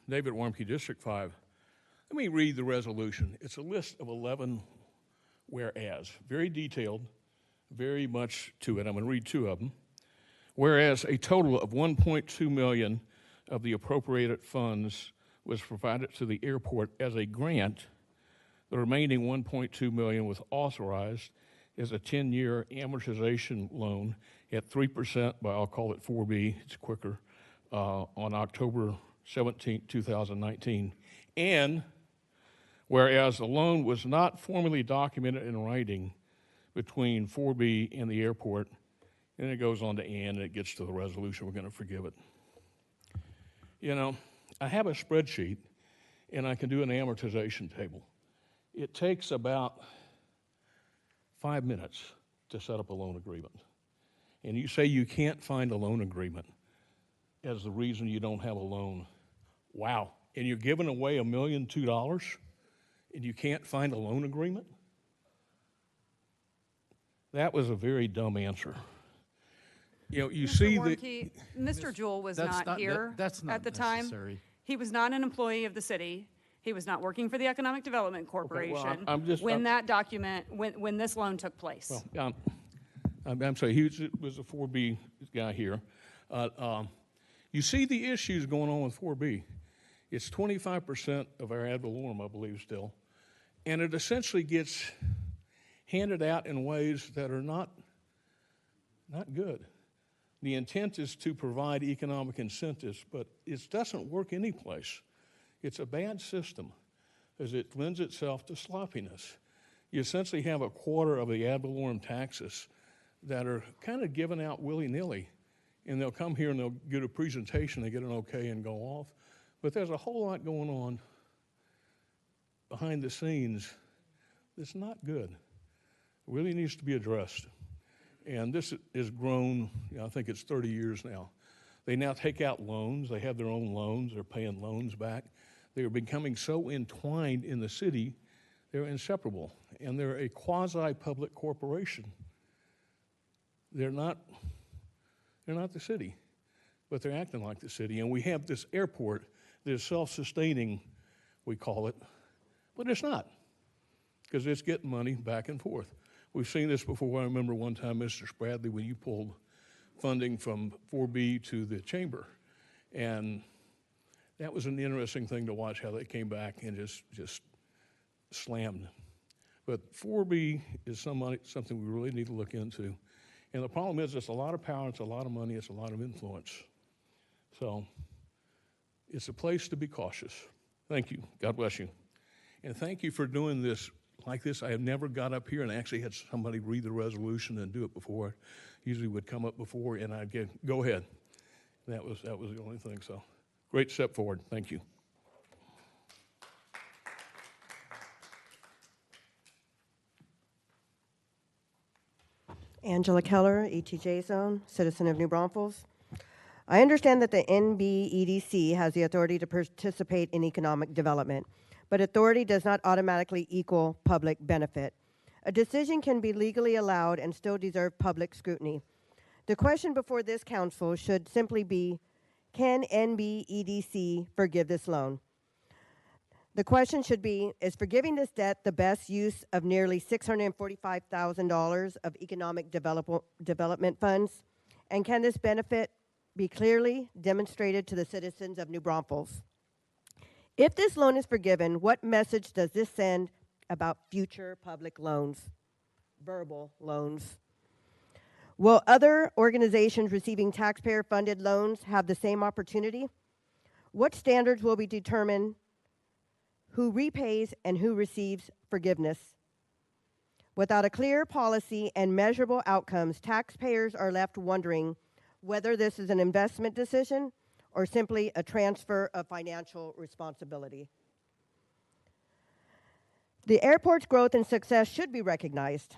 David Warmke, District 5. Let me read the resolution. It's a list of 11 whereas, very detailed, very much to it. I'm going to read 2 of them. Whereas a total of $1.2 million of the appropriated funds was provided to the airport as a grant, the remaining $1.2 million was authorized as a 10-year amortization loan at 3% by, I'll call it 4B, it's quicker, on October 17, 2019. And whereas the loan was not formally documented in writing between 4B and the airport, and it goes on to and it gets to the resolution, we're going to forgive it. You know, I have a spreadsheet, and I can do an amortization table. It takes about 5 minutes to set up a loan agreement. And you say you can't find a loan agreement as the reason you don't have a loan. Wow. And you're giving away $1.2 million, and you can't find a loan agreement? That was a very dumb answer. You know, you see that. Mr. Jewell was That's not here that's not at the time. necessary. He was not an employee of the city. He was not working for the Economic Development Corporation when that document, when this loan took place. Well, I'm sorry, he was a 4B guy here. You see the issues going on with 4B. It's 25% of our ad valorem, I believe, still. And it essentially gets handed out in ways that are not good. The intent is to provide economic incentives, but it doesn't work anyplace. It's a bad system as it lends itself to sloppiness. You essentially have a quarter of the ad valorem taxes that are kind of given out willy-nilly, and they'll come here and they'll get a presentation, they get an okay and go off. But there's a whole lot going on behind the scenes that's not good. It really needs to be addressed. And this has grown, I think it's 30 years now. They now take out loans. They have their own loans. They're paying loans back. They are becoming so entwined in the city, they're inseparable. And they're a quasi-public corporation. They're not the city, but they're acting like the city. And we have this airport that is self-sustaining, we call it, but it's not, because it's getting money back and forth. We've seen this before. I remember one time, Mr. Spradley, when you pulled funding from 4B to the chamber. And that was an interesting thing to watch, how they came back and just slammed. But 4B is something we really need to look into. And the problem is it's a lot of power, it's a lot of money, it's a lot of influence. So it's a place to be cautious. Thank you. God bless you. And thank you for doing this like this. I have never got up here and actually had somebody read the resolution and do it before. Usually would come up before and I'd get, go ahead. That was the only thing. So great step forward. Thank you. Angela Keller, ETJ Zone, citizen of New Braunfels. I understand that the NBEDC has the authority to participate in economic development, but authority does not automatically equal public benefit. A decision can be legally allowed and still deserve public scrutiny. The question before this council should simply be, can NBEDC forgive this loan? The question should be, is forgiving this debt the best use of nearly $645,000 of economic development funds? And can this benefit be clearly demonstrated to the citizens of New Braunfels? If this loan is forgiven, what message does this send about future public loans, verbal loans? Will other organizations receiving taxpayer-funded loans have the same opportunity? What standards will be determined who repays and who receives forgiveness? Without a clear policy and measurable outcomes, taxpayers are left wondering whether this is an investment decision or simply a transfer of financial responsibility. The airport's growth and success should be recognized.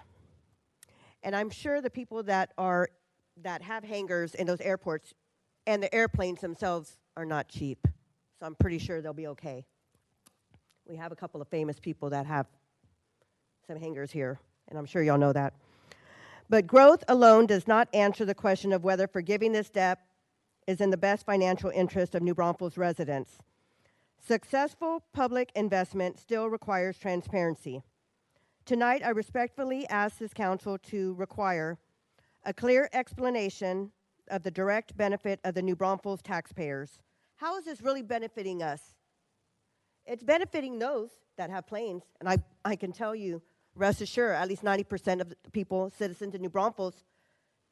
And I'm sure the people that have hangars in those airports and the airplanes themselves are not cheap. So I'm pretty sure they'll be okay. We have a couple of famous people that have some hangars here, and I'm sure y'all know that. But growth alone does not answer the question of whether forgiving this debt is in the best financial interest of New Braunfels residents. Successful public investment still requires transparency. Tonight, I respectfully ask this council to require a clear explanation of the direct benefit of the New Braunfels taxpayers. How is this really benefiting us? It's benefiting those that have planes, and I can tell you, rest assured, at least 90% of the people, citizens in New Braunfels,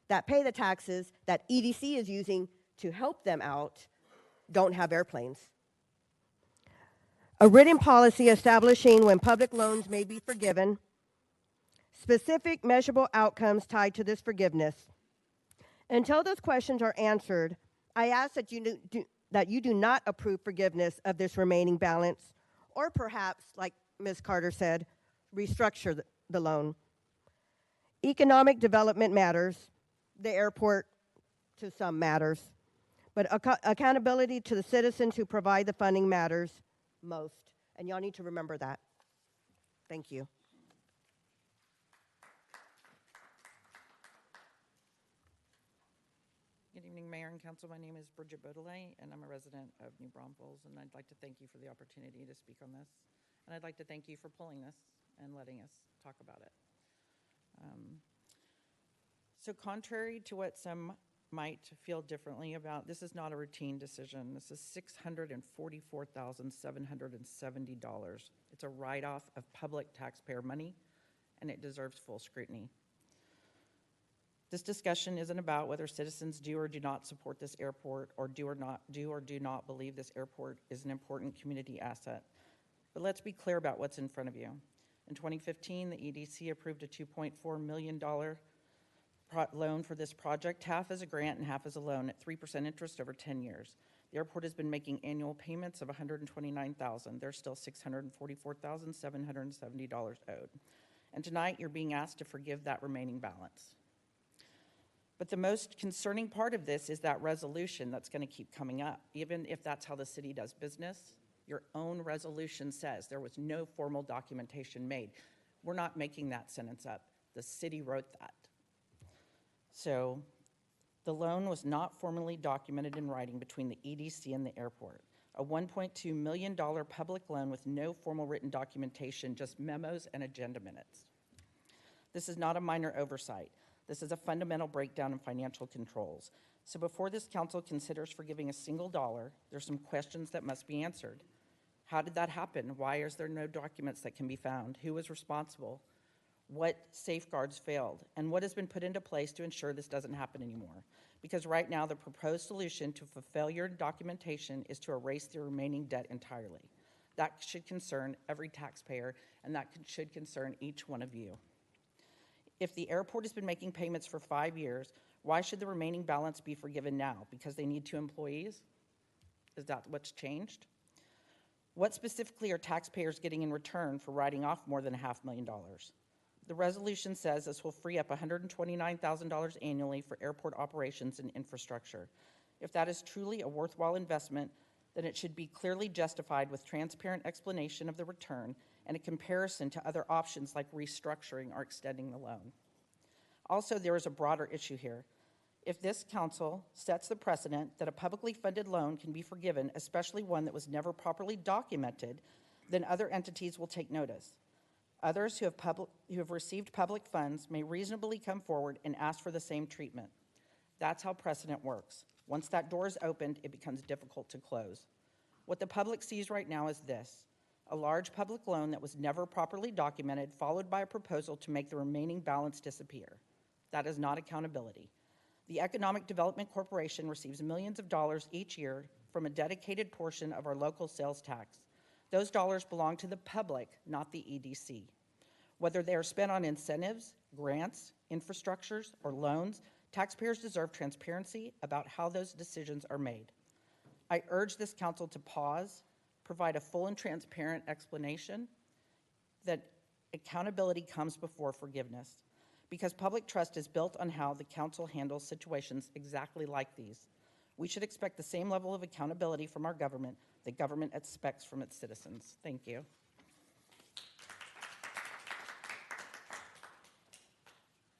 that pay the taxes that EDC is using to help them out, don't have airplanes. A written policy establishing when public loans may be forgiven, specific measurable outcomes tied to this forgiveness. Until those questions are answered, I ask that you do not approve forgiveness of this remaining balance, or perhaps, like Ms. Carter said, restructure the loan. Economic development matters. The airport, to some, matters. But accountability to the citizens who provide the funding matters most. And y'all need to remember that. Thank you. Good evening, Mayor and Council. My name is Bridget Beaudelet, and I'm a resident of New Braunfels, and I'd like to thank you for the opportunity to speak on this. And I'd like to thank you for pulling this and letting us talk about it. So contrary to what some might feel differently about, this is not a routine decision. This is $644,770. It's a write-off of public taxpayer money, and it deserves full scrutiny. This discussion isn't about whether citizens do or do not support this airport, or do or do not believe this airport is an important community asset. But let's be clear about what's in front of you. In 2015, the EDC approved a $2.4 million loan for this project, half as a grant and half as a loan at 3% interest over 10 years. The airport has been making annual payments of $129,000. There's still $644,770 owed. And tonight, you're being asked to forgive that remaining balance. But the most concerning part of this is that resolution that's going to keep coming up. Even if that's how the city does business, your own resolution says there was no formal documentation made. We're not making that sentence up. The city wrote that. So the loan was not formally documented in writing between the EDC and the airport. A $1.2 million public loan with no formal written documentation, just memos and agenda minutes. This is not a minor oversight. This is a fundamental breakdown in financial controls. So before this council considers forgiving a single dollar, there's some questions that must be answered. How did that happen? Why is there no documents that can be found? Who was responsible? What safeguards failed? And what has been put into place to ensure this doesn't happen anymore? Because right now, the proposed solution to fulfill your documentation is to erase the remaining debt entirely. That should concern every taxpayer, and that should concern each one of you. If the airport has been making payments for 5 years, why should the remaining balance be forgiven now? Because they need 2 employees? Is that what's changed? What specifically are taxpayers getting in return for writing off more than $500,000? The resolution says this will free up $129,000 annually for airport operations and infrastructure. If that is truly a worthwhile investment, then it should be clearly justified with transparent explanation of the return and a comparison to other options like restructuring or extending the loan. Also, there is a broader issue here. If this council sets the precedent that a publicly funded loan can be forgiven, especially one that was never properly documented, then other entities will take notice. Others who have received public funds may reasonably come forward and ask for the same treatment. That's how precedent works. Once that door is opened, it becomes difficult to close. What the public sees right now is this: a large public loan that was never properly documented, followed by a proposal to make the remaining balance disappear. That is not accountability. The Economic Development Corporation receives millions of dollars each year from a dedicated portion of our local sales tax. Those dollars belong to the public, not the EDC. Whether they are spent on incentives, grants, infrastructures, or loans, taxpayers deserve transparency about how those decisions are made. I urge this council to pause, provide a full and transparent explanation that accountability comes before forgiveness, because public trust is built on how the council handles situations exactly like these. We should expect the same level of accountability from our government that government expects from its citizens. Thank you.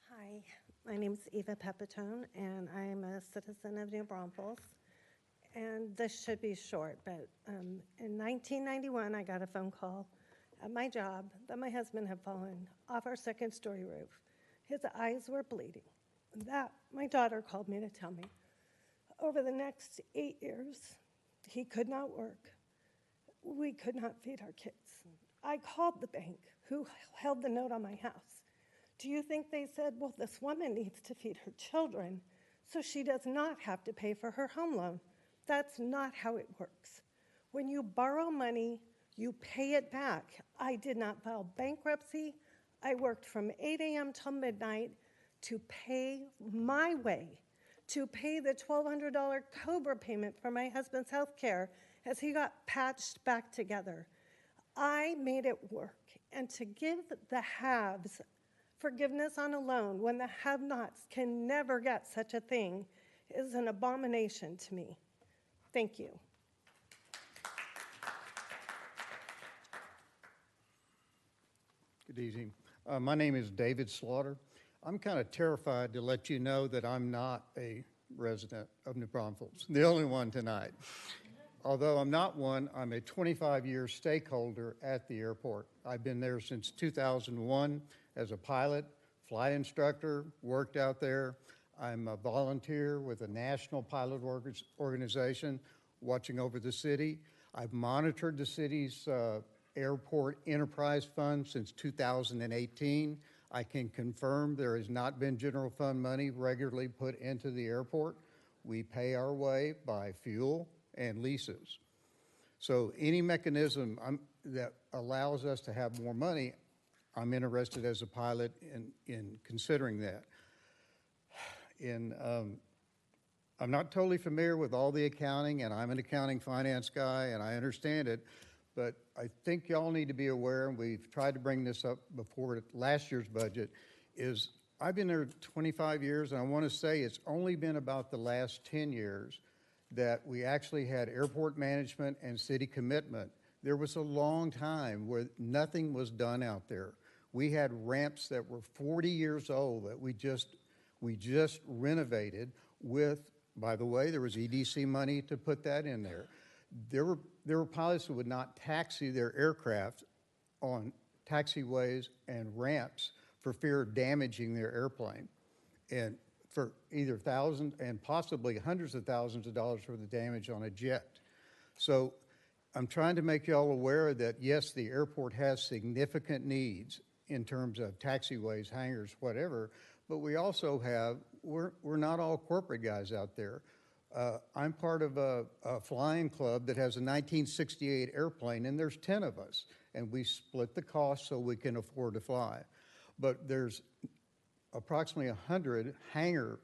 Hi, my name's Eva Pepitone, and I'm a citizen of New Braunfels. And this should be short, but in 1991, I got a phone call at my job that my husband had fallen off our second-story roof. His eyes were bleeding. That, my daughter called me to tell me. Over the next 8 years, he could not work. We could not feed our kids. I called the bank who held the note on my house. Do you think they said, well, this woman needs to feed her children so she does not have to pay for her home loan? That's not how it works. When you borrow money, you pay it back. I did not file bankruptcy. I worked from 8 a.m. till midnight to pay my way, to pay the $1,200 COBRA payment for my husband's health care as he got patched back together. I made it work. And to give the haves forgiveness on a loan when the have-nots can never get such a thing is an abomination to me. Thank you. Good evening. My name is David Slaughter. I'm kind of terrified to let you know that I'm not a resident of New Braunfels, the only one tonight. Although I'm not one, I'm a 25-year stakeholder at the airport. I've been there since 2001 as a pilot, flight instructor, worked out there. I'm a volunteer with a national pilot organization watching over the city. I've monitored the city's airport enterprise fund since 2018. I can confirm there has not been general fund money regularly put into the airport. We pay our way by fuel and leases. So any mechanism that allows us to have more money, I'm interested as a pilot in considering that. I'm not totally familiar with all the accounting, and I'm an accounting finance guy, and I understand it, but I think y'all need to be aware, and we've tried to bring this up before last year's budget, is I've been there 25 years, and I want to say it's only been about the last 10 years that we actually had airport management and city commitment. There was a long time where nothing was done out there. We had ramps that were 40 years old that we just renovated with, by the way, there was EDC money to put that in there. There were pilots who would not taxi their aircraft on taxiways and ramps for fear of damaging their airplane, and for either thousands and possibly hundreds of thousands of dollars for the damage on a jet. So I'm trying to make you all aware that, yes, the airport has significant needs in terms of taxiways, hangars, whatever, but we also have, we're not all corporate guys out there. I'm part of a flying club that has a 1968 airplane, and there's 10 of us, and we split the cost so we can afford to fly. But there's approximately 100 hangar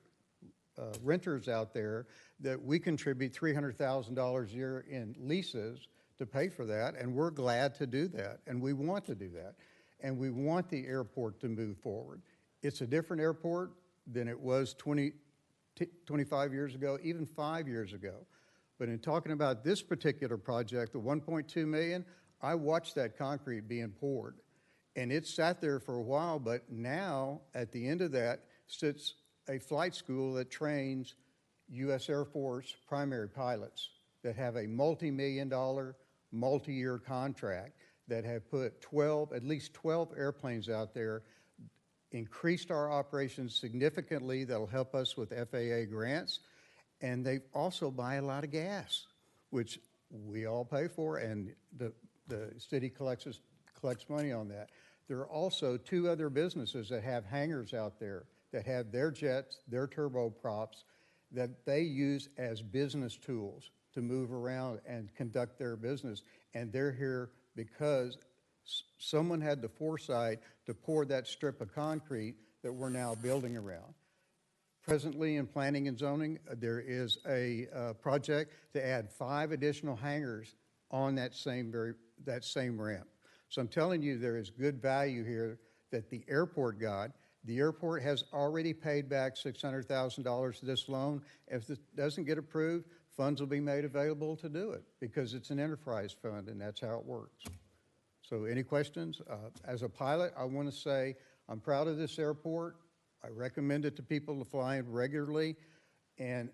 renters out there that we contribute $300,000 a year in leases to pay for that, and we're glad to do that, and we want to do that, and we want the airport to move forward. It's a different airport than it was 25 years ago, even 5 years ago. But in talking about this particular project, the $1.2 million, I watched that concrete being poured. And it sat there for a while, but now at the end of that sits a flight school that trains U.S. Air Force primary pilots that have a multi-million-dollar, multi-year contract that have put at least 12 airplanes out there, increased our operations significantly. That'll help us with FAA grants. And they also buy a lot of gas, which we all pay for, and the city collects money on that. There are also 2 other businesses that have hangars out there that have their jets, their turboprops, that they use as business tools to move around and conduct their business. And they're here because Someone had the foresight to pour that strip of concrete that we're now building around. Presently, in planning and zoning, there is a project to add 5 additional hangars on that same ramp. So I'm telling you, there is good value here that the airport got. The airport has already paid back $600,000 to this loan. If it doesn't get approved, funds will be made available to do it because it's an enterprise fund, and that's how it works. So any questions? As a pilot, I want to say I'm proud of this airport. I recommend it to people to fly in regularly. And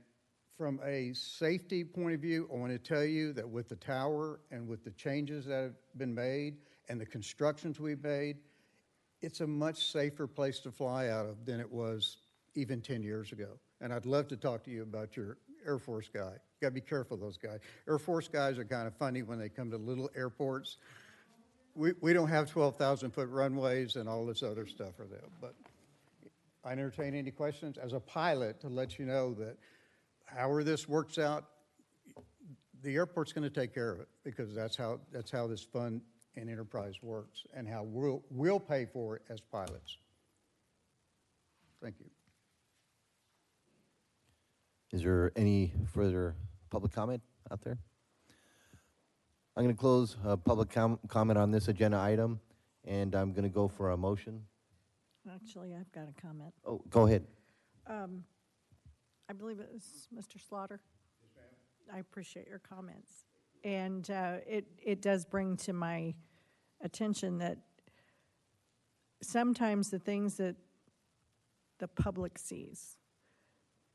from a safety point of view, I want to tell you that with the tower and with the changes that have been made and the constructions we've made, it's a much safer place to fly out of than it was even 10 years ago. And I'd love to talk to you about your Air Force guy. You got to be careful of those guys. Air Force guys are kind of funny when they come to little airports. We don't have 12,000-foot runways and all this other stuff for them. But I entertain any questions. As a pilot, to let you know that however this works out, the airport's going to take care of it because that's how this fund and enterprise works and how we'll pay for it as pilots. Thank you. Is there any further public comment out there? I'm going to close public comment on this agenda item, and I'm going to go for a motion. Actually, I've got a comment. Oh, go ahead. I believe it was Mr. Slaughter. Yes, ma'am. I appreciate your comments. And it does bring to my attention that sometimes the things that the public sees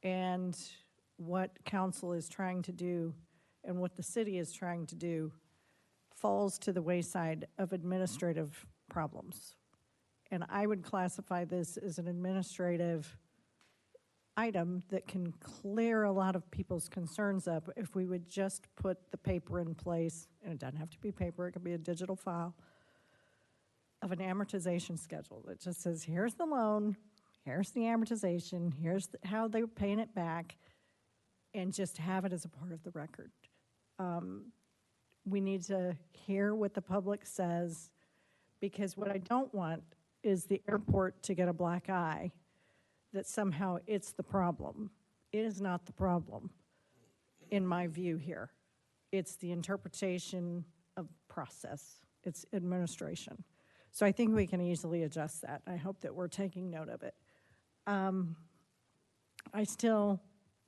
and what council is trying to do and what the city is trying to do falls to the wayside of administrative problems. And I would classify this as an administrative item that can clear a lot of people's concerns up if we would just put the paper in place, and it doesn't have to be paper, it could be a digital file, of an amortization schedule that just says, here's the loan, here's the amortization, here's how they're paying it back, and just have it as a part of the record. We need to hear what the public says, because what I don't want is the airport to get a black eye that somehow it's the problem. It is not the problem, in my view here. It's the interpretation of process. It's administration. So I think we can easily adjust that. I hope that we're taking note of it. I still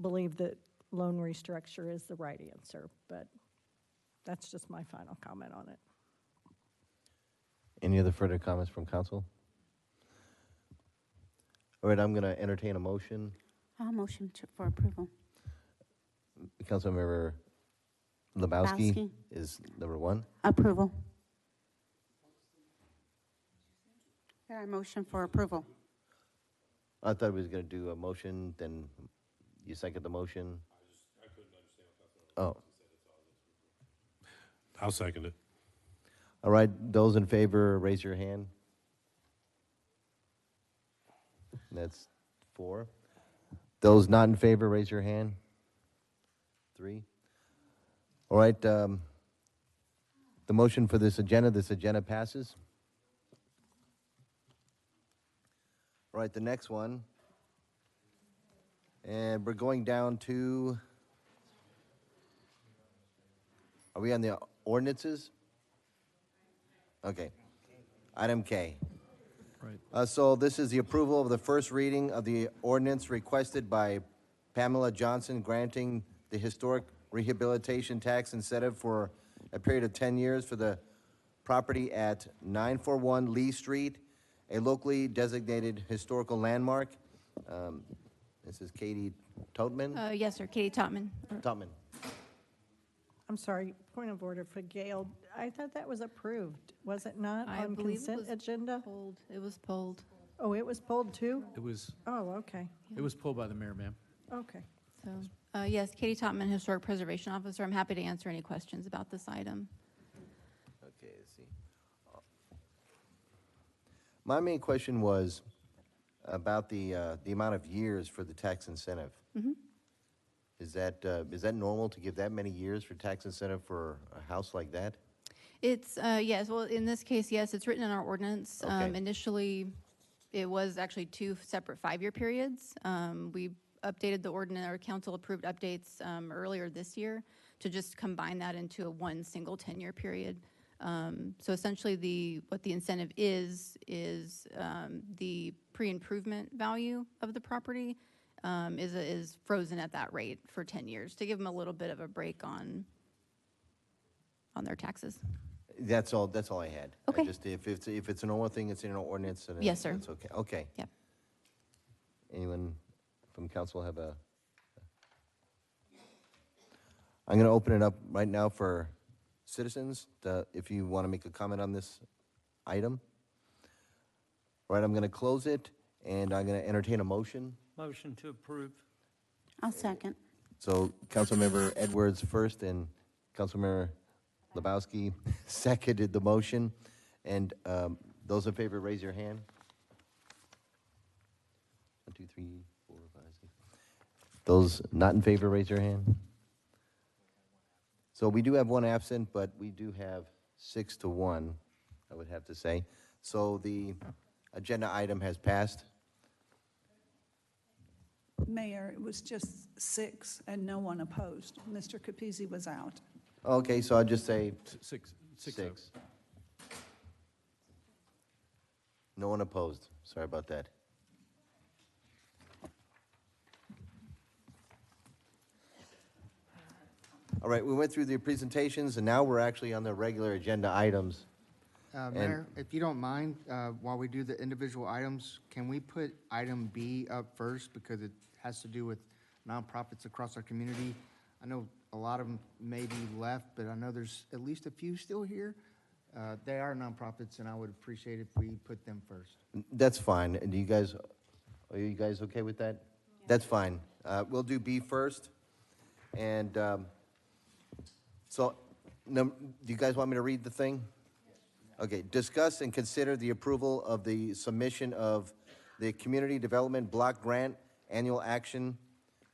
believe that loan restructure is the right answer, but that's just my final comment on it. Any other further comments from council? All right, I'm going to entertain a motion. I'll motion for approval. Councilmember Lebowski Lebowski. is number 1. Approval. Yeah, I motion for approval. I thought we was going to do a motion, then you second the motion. I couldn't understand. Oh, I'll second it. all right. Those in favor, raise your hand. That's 4. Those not in favor, raise your hand. 3. All right. The motion for this agenda passes. All right, the next one. And we're going down to, are we on the ordinances? Okay. Item K. Right. So this is the approval of the first reading of the ordinance requested by Pamela Johnson granting the historic rehabilitation tax incentive for a period of 10 years for the property at 941 Lee Street, a locally designated historical landmark. This is Katie Totman. Yes, sir, Katie Totman. Totman. I'm sorry, point of order for Gail. I thought that was approved, was it not, I on believe it consent was agenda? Pulled. It was pulled. Oh, it was pulled too? It was Okay, pulled by the mayor, ma'am. okay. So, yes, Katie Totman, Historic Preservation Officer. I'm happy to answer any questions about this item. Okay, let's see. My main question was about the amount of years for the tax incentive. Mhm. Is that normal to give that many years for tax incentive for a house like that? It's, yes, well, in this case, yes, it's written in our ordinance. Okay. Initially, it was actually 2 separate 5-year periods. We updated the ordinance, our council approved updates earlier this year to just combine that into one single 10-year period. So essentially, what the incentive is the pre-improvement value of the property is frozen at that rate for 10 years to give them a little bit of a break on their taxes. That's all I had. Okay. Just if it's a normal thing, it's in an ordinance. And Yes, sir. It's okay. Okay. Yep. Anyone from council have a? I'm going to open it up right now for citizens, if you want to make a comment on this item. All right, I'm going to close it, and I'm going to entertain a motion. Motion to approve. I'll second. So Councilmember Edwards first, and Councilmember Lebowski seconded the motion. And those in favor, raise your hand. 1, 2, 3, 4, 5, 6. Those not in favor, raise your hand. So we do have one absent, but we do have 6 to 1, I would have to say. So the agenda item has passed. Mayor, it was just 6 and no one opposed. Mr. Capizzi was out. Okay, so I'll just say 6. 6. No one opposed. Sorry about that. All right, we went through the presentations, and now we're actually on the regular agenda items. Mayor, if you don't mind, while we do the individual items, can we put item B up first because it has to do with nonprofits across our community? I know a lot of them may be left, but I know there's at least a few still here. They are nonprofits, and I would appreciate if we put them first. That's fine. And are you guys okay with that? That's fine. We'll do B first. And so, do you guys want me to read the thing? Okay, discuss and consider the approval of the submission of the Community Development Block Grant Annual Action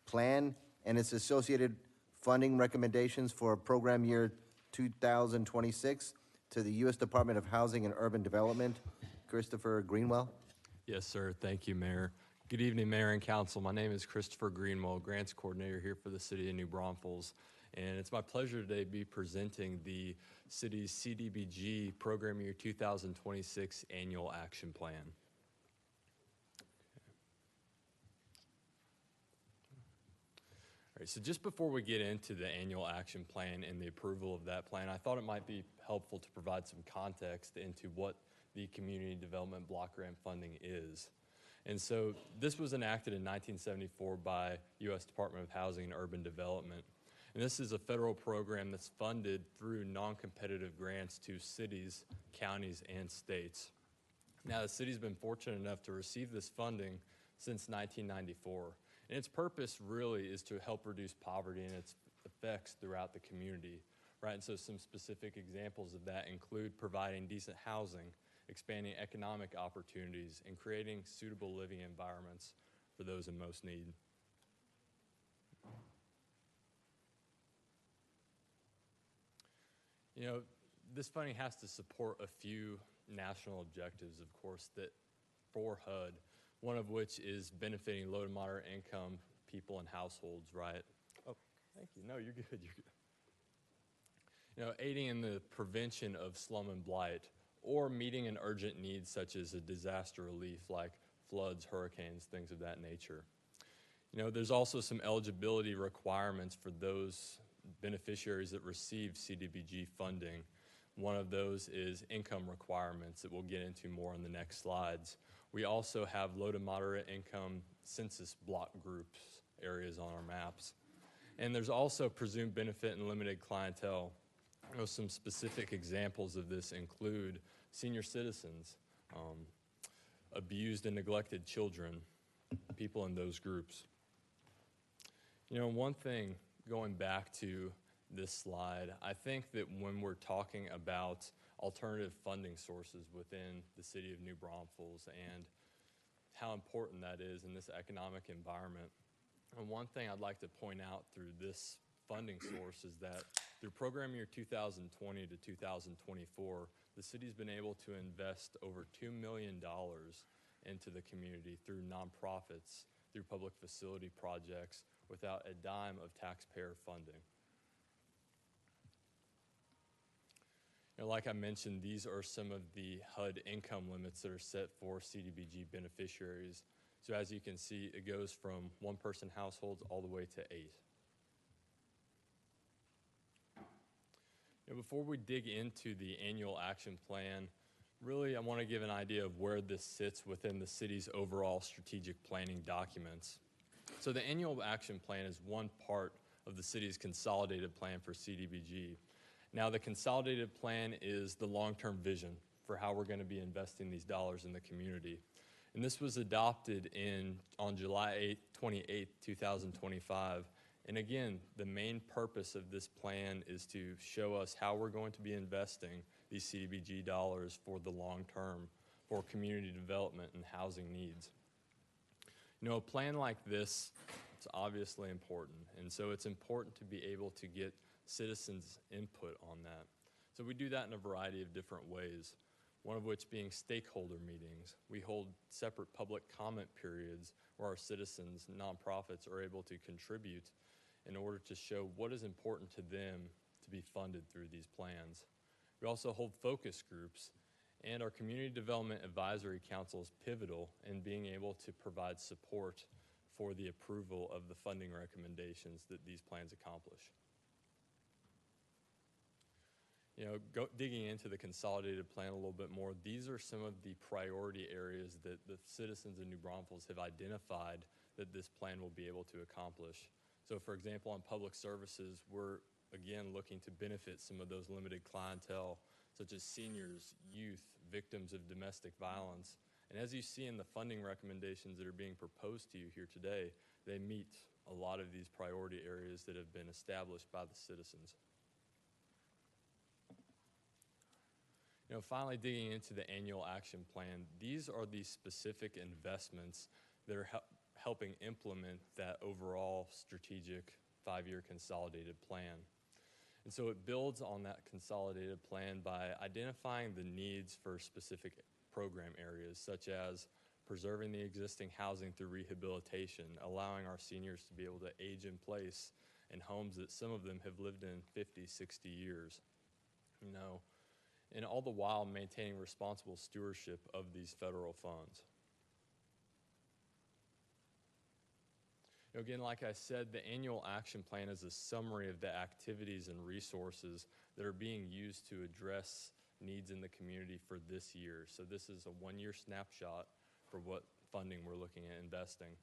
Plan and its associated funding recommendations for program year 2026 to the U.S. Department of Housing and Urban Development. Christopher Greenwell. Yes, sir. Thank you, Mayor. Good evening, Mayor and Council. My name is Christopher Greenwell, Grants Coordinator here for the City of New Braunfels. And it's my pleasure today to be presenting the city's CDBG Program Year 2026 Annual Action Plan. All right, so just before we get into the Annual Action Plan and the approval of that plan, I thought it might be helpful to provide some context into what the Community Development Block Grant funding is. And so this was enacted in 1974 by U.S. Department of Housing and Urban Development. And this is a federal program that's funded through non-competitive grants to cities, counties, and states. Now, the city's been fortunate enough to receive this funding since 1994. And its purpose really is to help reduce poverty and its effects throughout the community, right? And so some specific examples of that include providing decent housing, expanding economic opportunities, and creating suitable living environments for those in most need. You know, this funding has to support a few national objectives, of course, that for HUD, one of which is benefiting low to moderate income people and households, right? Oh, thank you. No, you're good. You're good. You know, aiding in the prevention of slum and blight, or meeting an urgent need such as a disaster relief like floods, hurricanes, things of that nature. You know, there's also some eligibility requirements for those beneficiaries that receive CDBG funding. One of those is income requirements that we'll get into more in the next slides. We also have low to moderate income census block groups areas on our maps. And there's also presumed benefit and limited clientele. You know, some specific examples of this include senior citizens, abused and neglected children, people in those groups. You know, one thing, going back to this slide, I think that when we're talking about alternative funding sources within the city of New Braunfels and how important that is in this economic environment, and one thing I'd like to point out through this funding source is that through program year 2020 to 2024, the city's been able to invest over $2 million into the community through nonprofits, through public facility projects, without a dime of taxpayer funding. Like I mentioned, these are some of the HUD income limits that are set for CDBG beneficiaries. So as you can see, it goes from one-person households all the way to 8. Before we dig into the annual action plan, really I want to give an idea of where this sits within the city's overall strategic planning documents. So the annual action plan is one part of the city's consolidated plan for CDBG. Now, the consolidated plan is the long-term vision for how we're going to be investing these dollars in the community. And this was adopted on July 28, 2025. And again, the main purpose of this plan is to show us how we're going to be investing these CDBG dollars for the long term for community development and housing needs. A plan like this, it's obviously important. And so it's important to be able to get citizens' input on that. So we do that in a variety of different ways, one of which being stakeholder meetings. We hold separate public comment periods where our citizens, nonprofits, are able to contribute in order to show what is important to them to be funded through these plans. We also hold focus groups, and our Community Development Advisory Council is pivotal in being able to provide support for the approval of the funding recommendations that these plans accomplish. Digging into the consolidated plan a little bit more, these are some of the priority areas that the citizens of New Braunfels have identified that this plan will be able to accomplish. So for example, on public services, we're again looking to benefit some of those limited clientele, such as seniors, youth, victims of domestic violence. And as you see in the funding recommendations that are being proposed to you here today, they meet a lot of these priority areas that have been established by the citizens. Finally, digging into the annual action plan, these are the specific investments that are helping implement that overall strategic 5-year consolidated plan. And so it builds on that consolidated plan by identifying the needs for specific program areas, such as preserving the existing housing through rehabilitation, allowing our seniors to be able to age in place in homes that some of them have lived in 50, 60 years. And all the while maintaining responsible stewardship of these federal funds. Again, like I said, the annual action plan is a summary of the activities and resources that are being used to address needs in the community for this year. So this is a 1-year snapshot for what funding we're looking at investing.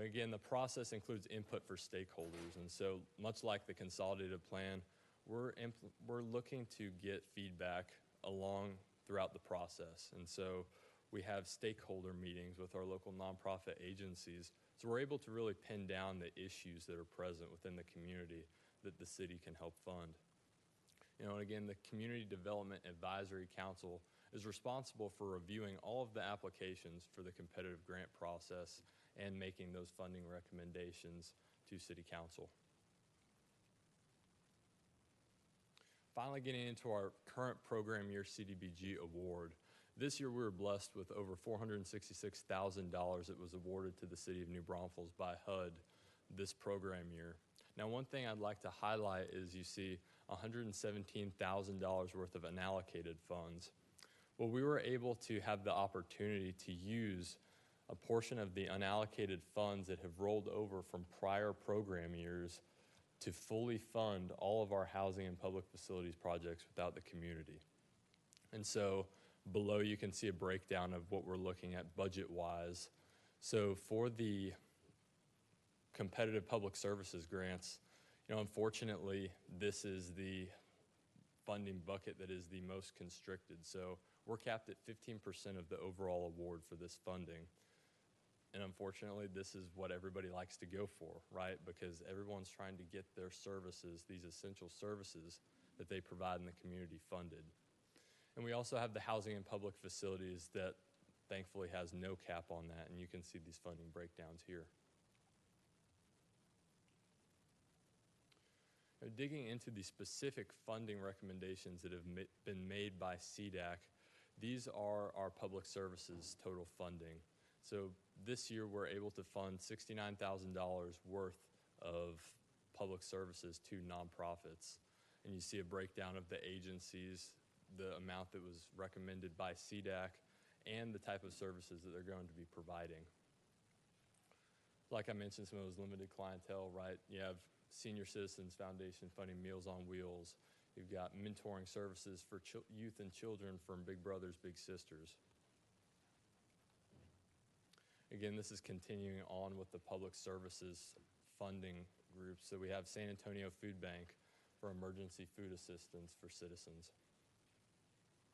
Again, the process includes input for stakeholders. And so much like the consolidated plan, we're looking to get feedback along throughout the process. And so we have stakeholder meetings with our local nonprofit agencies. So we're able to really pin down the issues that are present within the community that the city can help fund. And again, the Community Development Advisory Council is responsible for reviewing all of the applications for the competitive grant process and making those funding recommendations to City Council. Finally, getting into our current program year CDBG award. This year we were blessed with over $466,000 that was awarded to the city of New Braunfels by HUD this program year. Now, one thing I'd like to highlight is you see $117,000 worth of unallocated funds. Well, we were able to have the opportunity to use a portion of the unallocated funds that have rolled over from prior program years to fully fund all of our housing and public facilities projects without the community. And so below you can see a breakdown of what we're looking at budget-wise. So for the competitive public services grants, unfortunately, this is the funding bucket that is the most constricted. So we're capped at 15% of the overall award for this funding. And unfortunately, this is what everybody likes to go for, right? Because everyone's trying to get their services, these essential services that they provide in the community, funded. And we also have the housing and public facilities that thankfully has no cap on that, and you can see these funding breakdowns here. Digging into the specific funding recommendations that have been made by CDAC, these are our public services total funding. So this year, we're able to fund $69,000 worth of public services to nonprofits. And you see a breakdown of the agencies, the amount that was recommended by CDAC, and the type of services that they're going to be providing. Like I mentioned, some of those limited clientele, right? You have Senior Citizens Foundation funding Meals on Wheels. You've got mentoring services for youth and children from Big Brothers Big Sisters. Again, this is continuing on with the public services funding groups. So we have San Antonio Food Bank for emergency food assistance for citizens,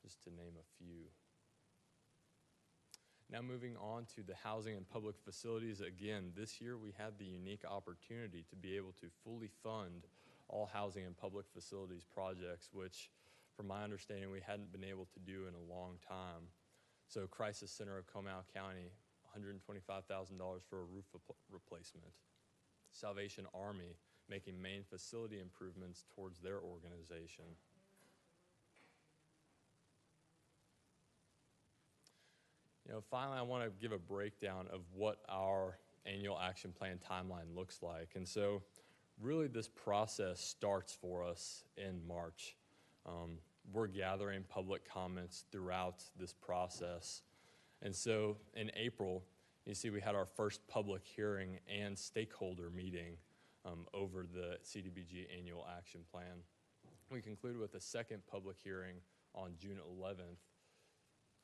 just to name a few. Now moving on to the housing and public facilities. Again, this year we had the unique opportunity to be able to fully fund all housing and public facilities projects, which from my understanding we hadn't been able to do in a long time. So Crisis Center of Comal County, $125,000 for a roof replacement. Salvation Army making main facility improvements towards their organization. Finally, I want to give a breakdown of what our annual action plan timeline looks like. And so really this process starts for us in March. We're gathering public comments throughout this process. And so in April, you see we had our first public hearing and stakeholder meeting over the CDBG annual action plan. We concluded with a second public hearing on June 11th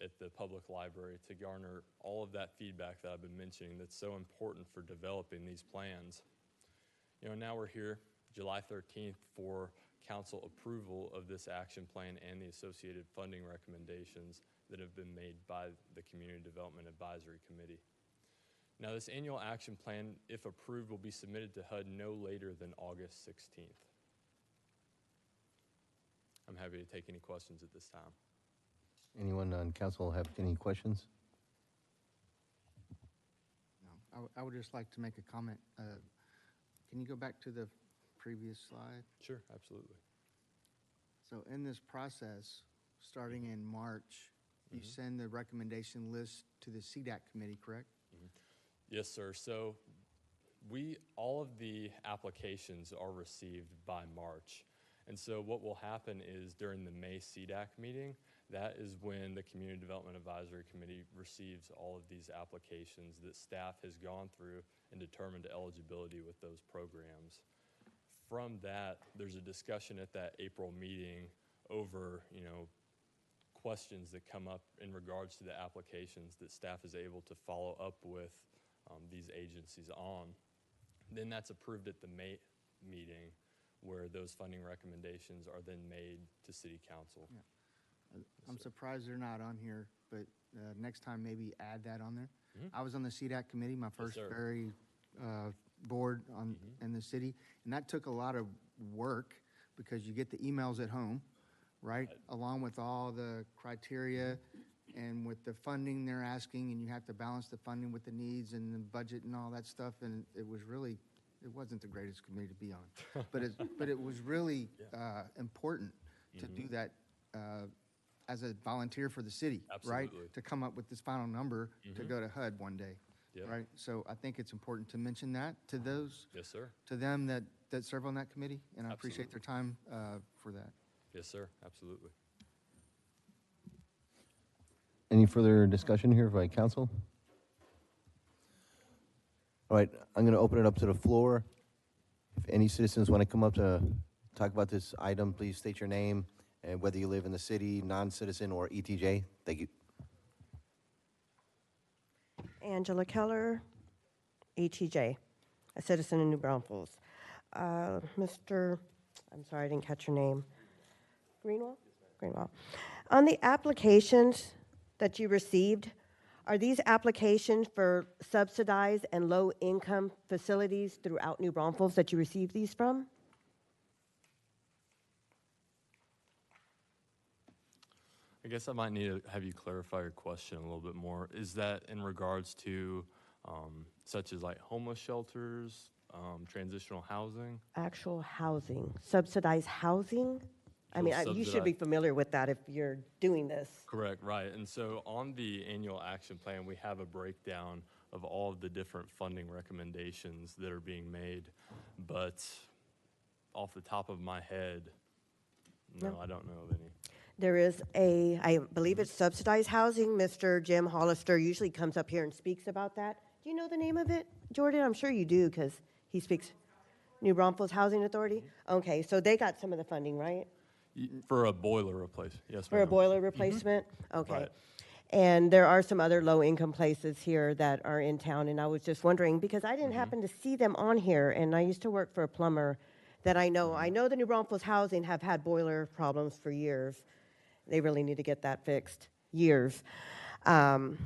at the public library to garner all of that feedback that I've been mentioning that's so important for developing these plans. Now we're here July 13th for council approval of this action plan and the associated funding recommendations that have been made by the Community Development Advisory Committee. Now this annual action plan, if approved, will be submitted to HUD no later than August 16th. I'm happy to take any questions at this time. Anyone on council have any questions? No, I would just like to make a comment. Can you go back to the previous slide? Sure, absolutely. So in this process, starting in March, you send the recommendation list to the CDAC committee, correct? Yes, sir. So all of the applications are received by March. And so what will happen is during the May CDAC meeting, that is when the Community Development Advisory Committee receives all of these applications that staff has gone through and determined eligibility with those programs. From that, there's a discussion at that April meeting over, questions that come up in regards to the applications that staff is able to follow up with these agencies on. Then that's approved at the May meeting where those funding recommendations are then made to City Council. Yeah. I'm surprised they're not on here, but next time maybe add that on there. I was on the CDAC committee, my first very board in the city, and that took a lot of work because you get the emails at home, right? Along with all the criteria and with the funding they're asking, and you have to balance the funding with the needs and the budget and all that stuff, and it wasn't the greatest committee to be on. But it was really important to do that as a volunteer for the city, right? To come up with this final number to go to HUD one day, right? So I think it's important to mention that to those, to them that serve on that committee, and I appreciate their time for that. Yes, sir, absolutely. Any further discussion here by council? All right, I'm going to open it up to the floor. If any citizens want to come up to talk about this item, please state your name and whether you live in the city, non-citizen, or ETJ. Thank you. Angela Keller, ETJ, a citizen in New Braunfels. Mr., I'm sorry, I didn't catch your name. Greenwell? Greenwell. On the applications that you received, are these applications for subsidized and low-income facilities throughout New Braunfels that you received these from? I guess I might need to have you clarify your question a little bit more. Is that in regards to such as like homeless shelters, transitional housing. Actual housing, subsidized housing? I mean, you should be Subsidized. familiar with that if you're doing this. Correct, right. And so on the annual action plan, we have a breakdown of all of the different funding recommendations that are being made. But off the top of my head, no, I don't know of any. There is I believe it's subsidized housing. Mr. Jim Hollister usually comes up here and speaks about that. Do you know the name of it, Jordan? I'm sure you do because he speaks. New Braunfels Housing Authority? Okay, so they got some of the funding, right? For a boiler replacement, yes, For a ma'am. boiler replacement? Okay. Right. And there are some other low-income places here that are in town, and I was just wondering, because I didn't happen to see them on here, and I used to work for a plumber that I know. I know the New Braunfels Housing have had boiler problems for years. They really need to get that fixed, years. And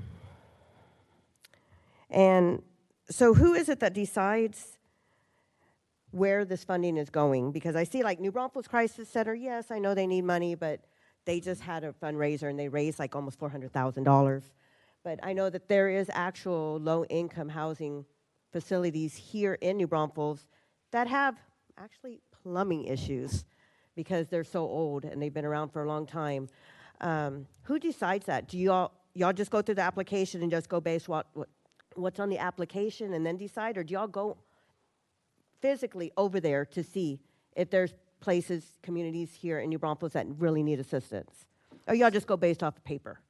so who is it that decides where this funding is going? Because I see like New Braunfels Crisis Center, yes, I know they need money, but they just had a fundraiser and they raised like almost $400,000. But I know that there is actual low-income housing facilities here in New Braunfels that have actually plumbing issues because they're so old and they've been around for a long time. Who decides that? Do y'all just go through the application and just go based what's on the application and then decide, or do y'all go physically over there to see if there's places, communities here in New Braunfels that really need assistance? Or y'all just go based off of paper?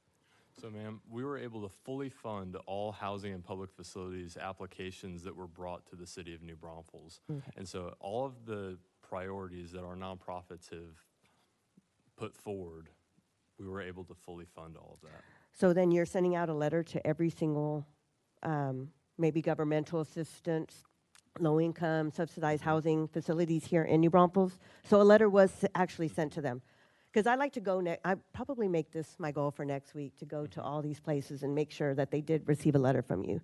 So, ma'am, we were able to fully fund all housing and public facilities applications that were brought to the city of New Braunfels. Okay. And so all of the priorities that our nonprofits have put forward, we were able to fully fund all of that. So then you're sending out a letter to every single, maybe governmental assistance, low-income, subsidized housing facilities here in New Braunfels? So a letter was actually sent to them. Because I'd like to go I'd probably make this my goal for next week, to go to all these places and make sure that they did receive a letter from you.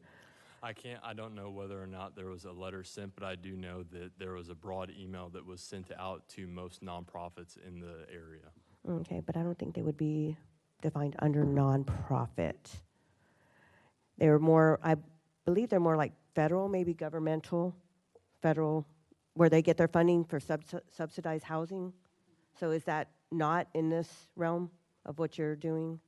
I don't know whether or not there was a letter sent, but I do know that there was a broad email that was sent out to most nonprofits in the area. Okay, but I don't think they would be defined under nonprofit. They're more, I believe they're more like federal, maybe governmental, federal, where they get their funding for subsidized housing. So is that not in this realm of what you're doing?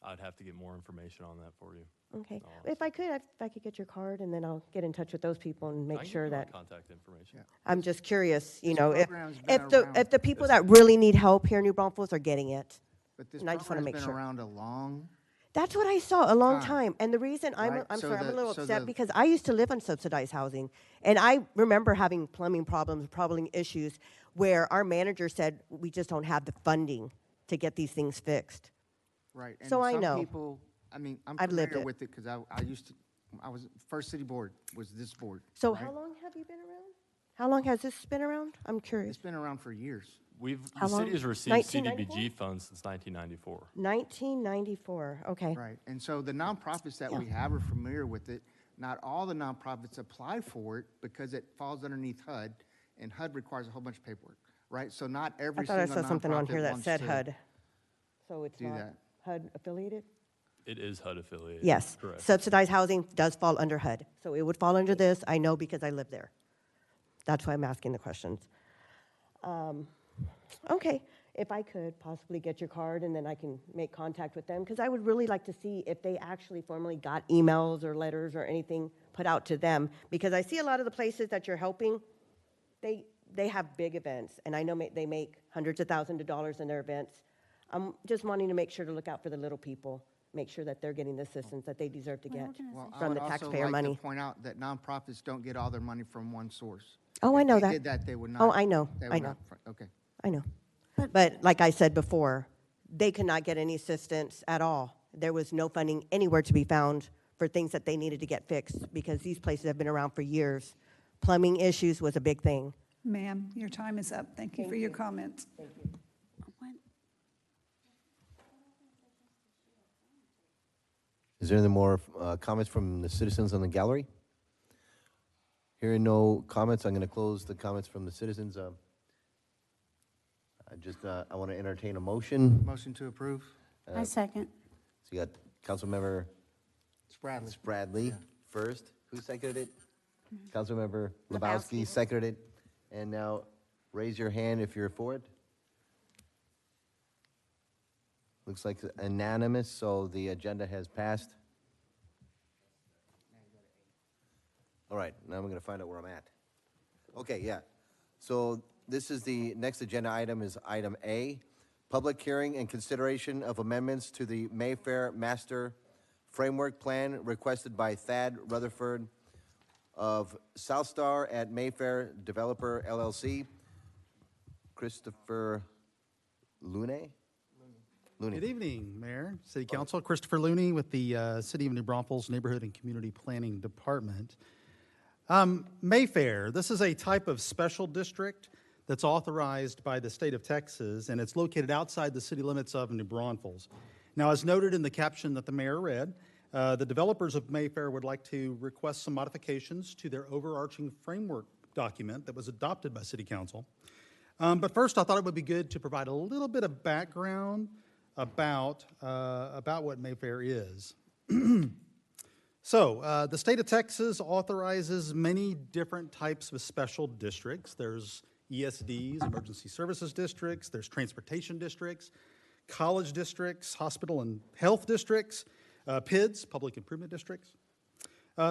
I'd have to get more information on that for you. Okay. If I could get your card, and then I'll get in touch with those people and make sure that. Contact information. I'm just curious, you This know, program's been if the people that really need help here in New Braunfels are getting it. But this And I just want to program's make been sure. around a long, That's what I saw, a long time. And the reason Right, I'm so sorry, I'm a the- little so upset the- because I used to live on subsidized housing. And I remember having plumbing problems, plumbing issues, where our manager said, we just don't have the funding to get these things fixed. right. And So I some know. people, I mean, I'm I've lived familiar it. with it because I was, first city board was this board. So right? how long have you been around? How long has this been around? I'm curious. It's been around for years. How The long? city has received 1994? CDBG funds since 1994. 1994, okay. Right, and so the nonprofits that we have are familiar with it. Not all the nonprofits apply for it because it falls underneath HUD, and HUD requires a whole bunch of paperwork, right? So not I every thought I single saw something on here nonprofit that wants said to HUD. So it's do not that. HUD affiliated? It is HUD affiliated. Yes. Correct. Subsidized housing does fall under HUD. So it would fall under this, I know because I live there. That's why I'm asking the questions. Okay, if I could possibly get your card and then I can make contact with them, because I would really like to see if they actually formally got emails or letters or anything put out to them, because I see a lot of the places that you're helping, they have big events, and I know they make hundreds of thousands of dollars in their events. I'm just wanting to make sure to look out for the little people, make sure that they're getting the assistance that they deserve to get Well, I from would the also taxpayer like money. to point out that nonprofits don't get all their money from one source. Oh, I know If they that. did that, they would not. Oh, I know, they I would know. not okay. I know. But like I said before, they could not get any assistance at all. There was no funding anywhere to be found for things that they needed to get fixed because these places have been around for years. Plumbing issues was a big thing. Ma'am, your time is up. Thank you for your comments. Is there any more comments from the citizens on the gallery? Hearing no comments, I'm going to close the comments from the citizens. I want to entertain a motion. Motion to approve? I second. So you got Councilmember Spradley. Spradley first. Who seconded it? Councilmember Lebowski seconded it. And now raise your hand if you're for it. Looks like unanimous, so the agenda has passed. All right, now I'm going to find out where I'm at. Okay, yeah. So this is the next agenda item is item A, public hearing and consideration of amendments to the Mayfair Master Framework Plan requested by Thad Rutherford of South Star at Mayfair Developer LLC, Christopher Looney? Looney. Good evening, Mayor, City Council. Christopher Looney with the City of New Braunfels Neighborhood and Community Planning Department. Mayfair, this is a type of special district that's authorized by the state of Texas, and it's located outside the city limits of New Braunfels. Now, as noted in the caption that the mayor read, the developers of Mayfair would like to request some modifications to their overarching framework document that was adopted by City Council. But first, I thought it would be good to provide a little bit of background about what Mayfair is. So, the state of Texas authorizes many different types of special districts. There's ESDs, emergency services districts, there's transportation districts, college districts, hospital and health districts, PIDs, public improvement districts.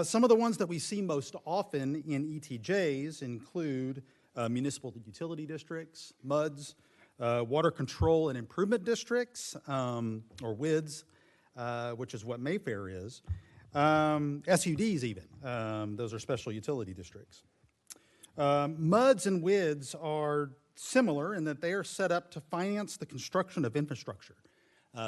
Some of the ones that we see most often in ETJs include municipal utility districts, MUDs, water control and improvement districts, or WIDs, which is what Mayfair is. SUDs even, those are special utility districts. MUDs and WIDs are similar in that they are set up to finance the construction of infrastructure,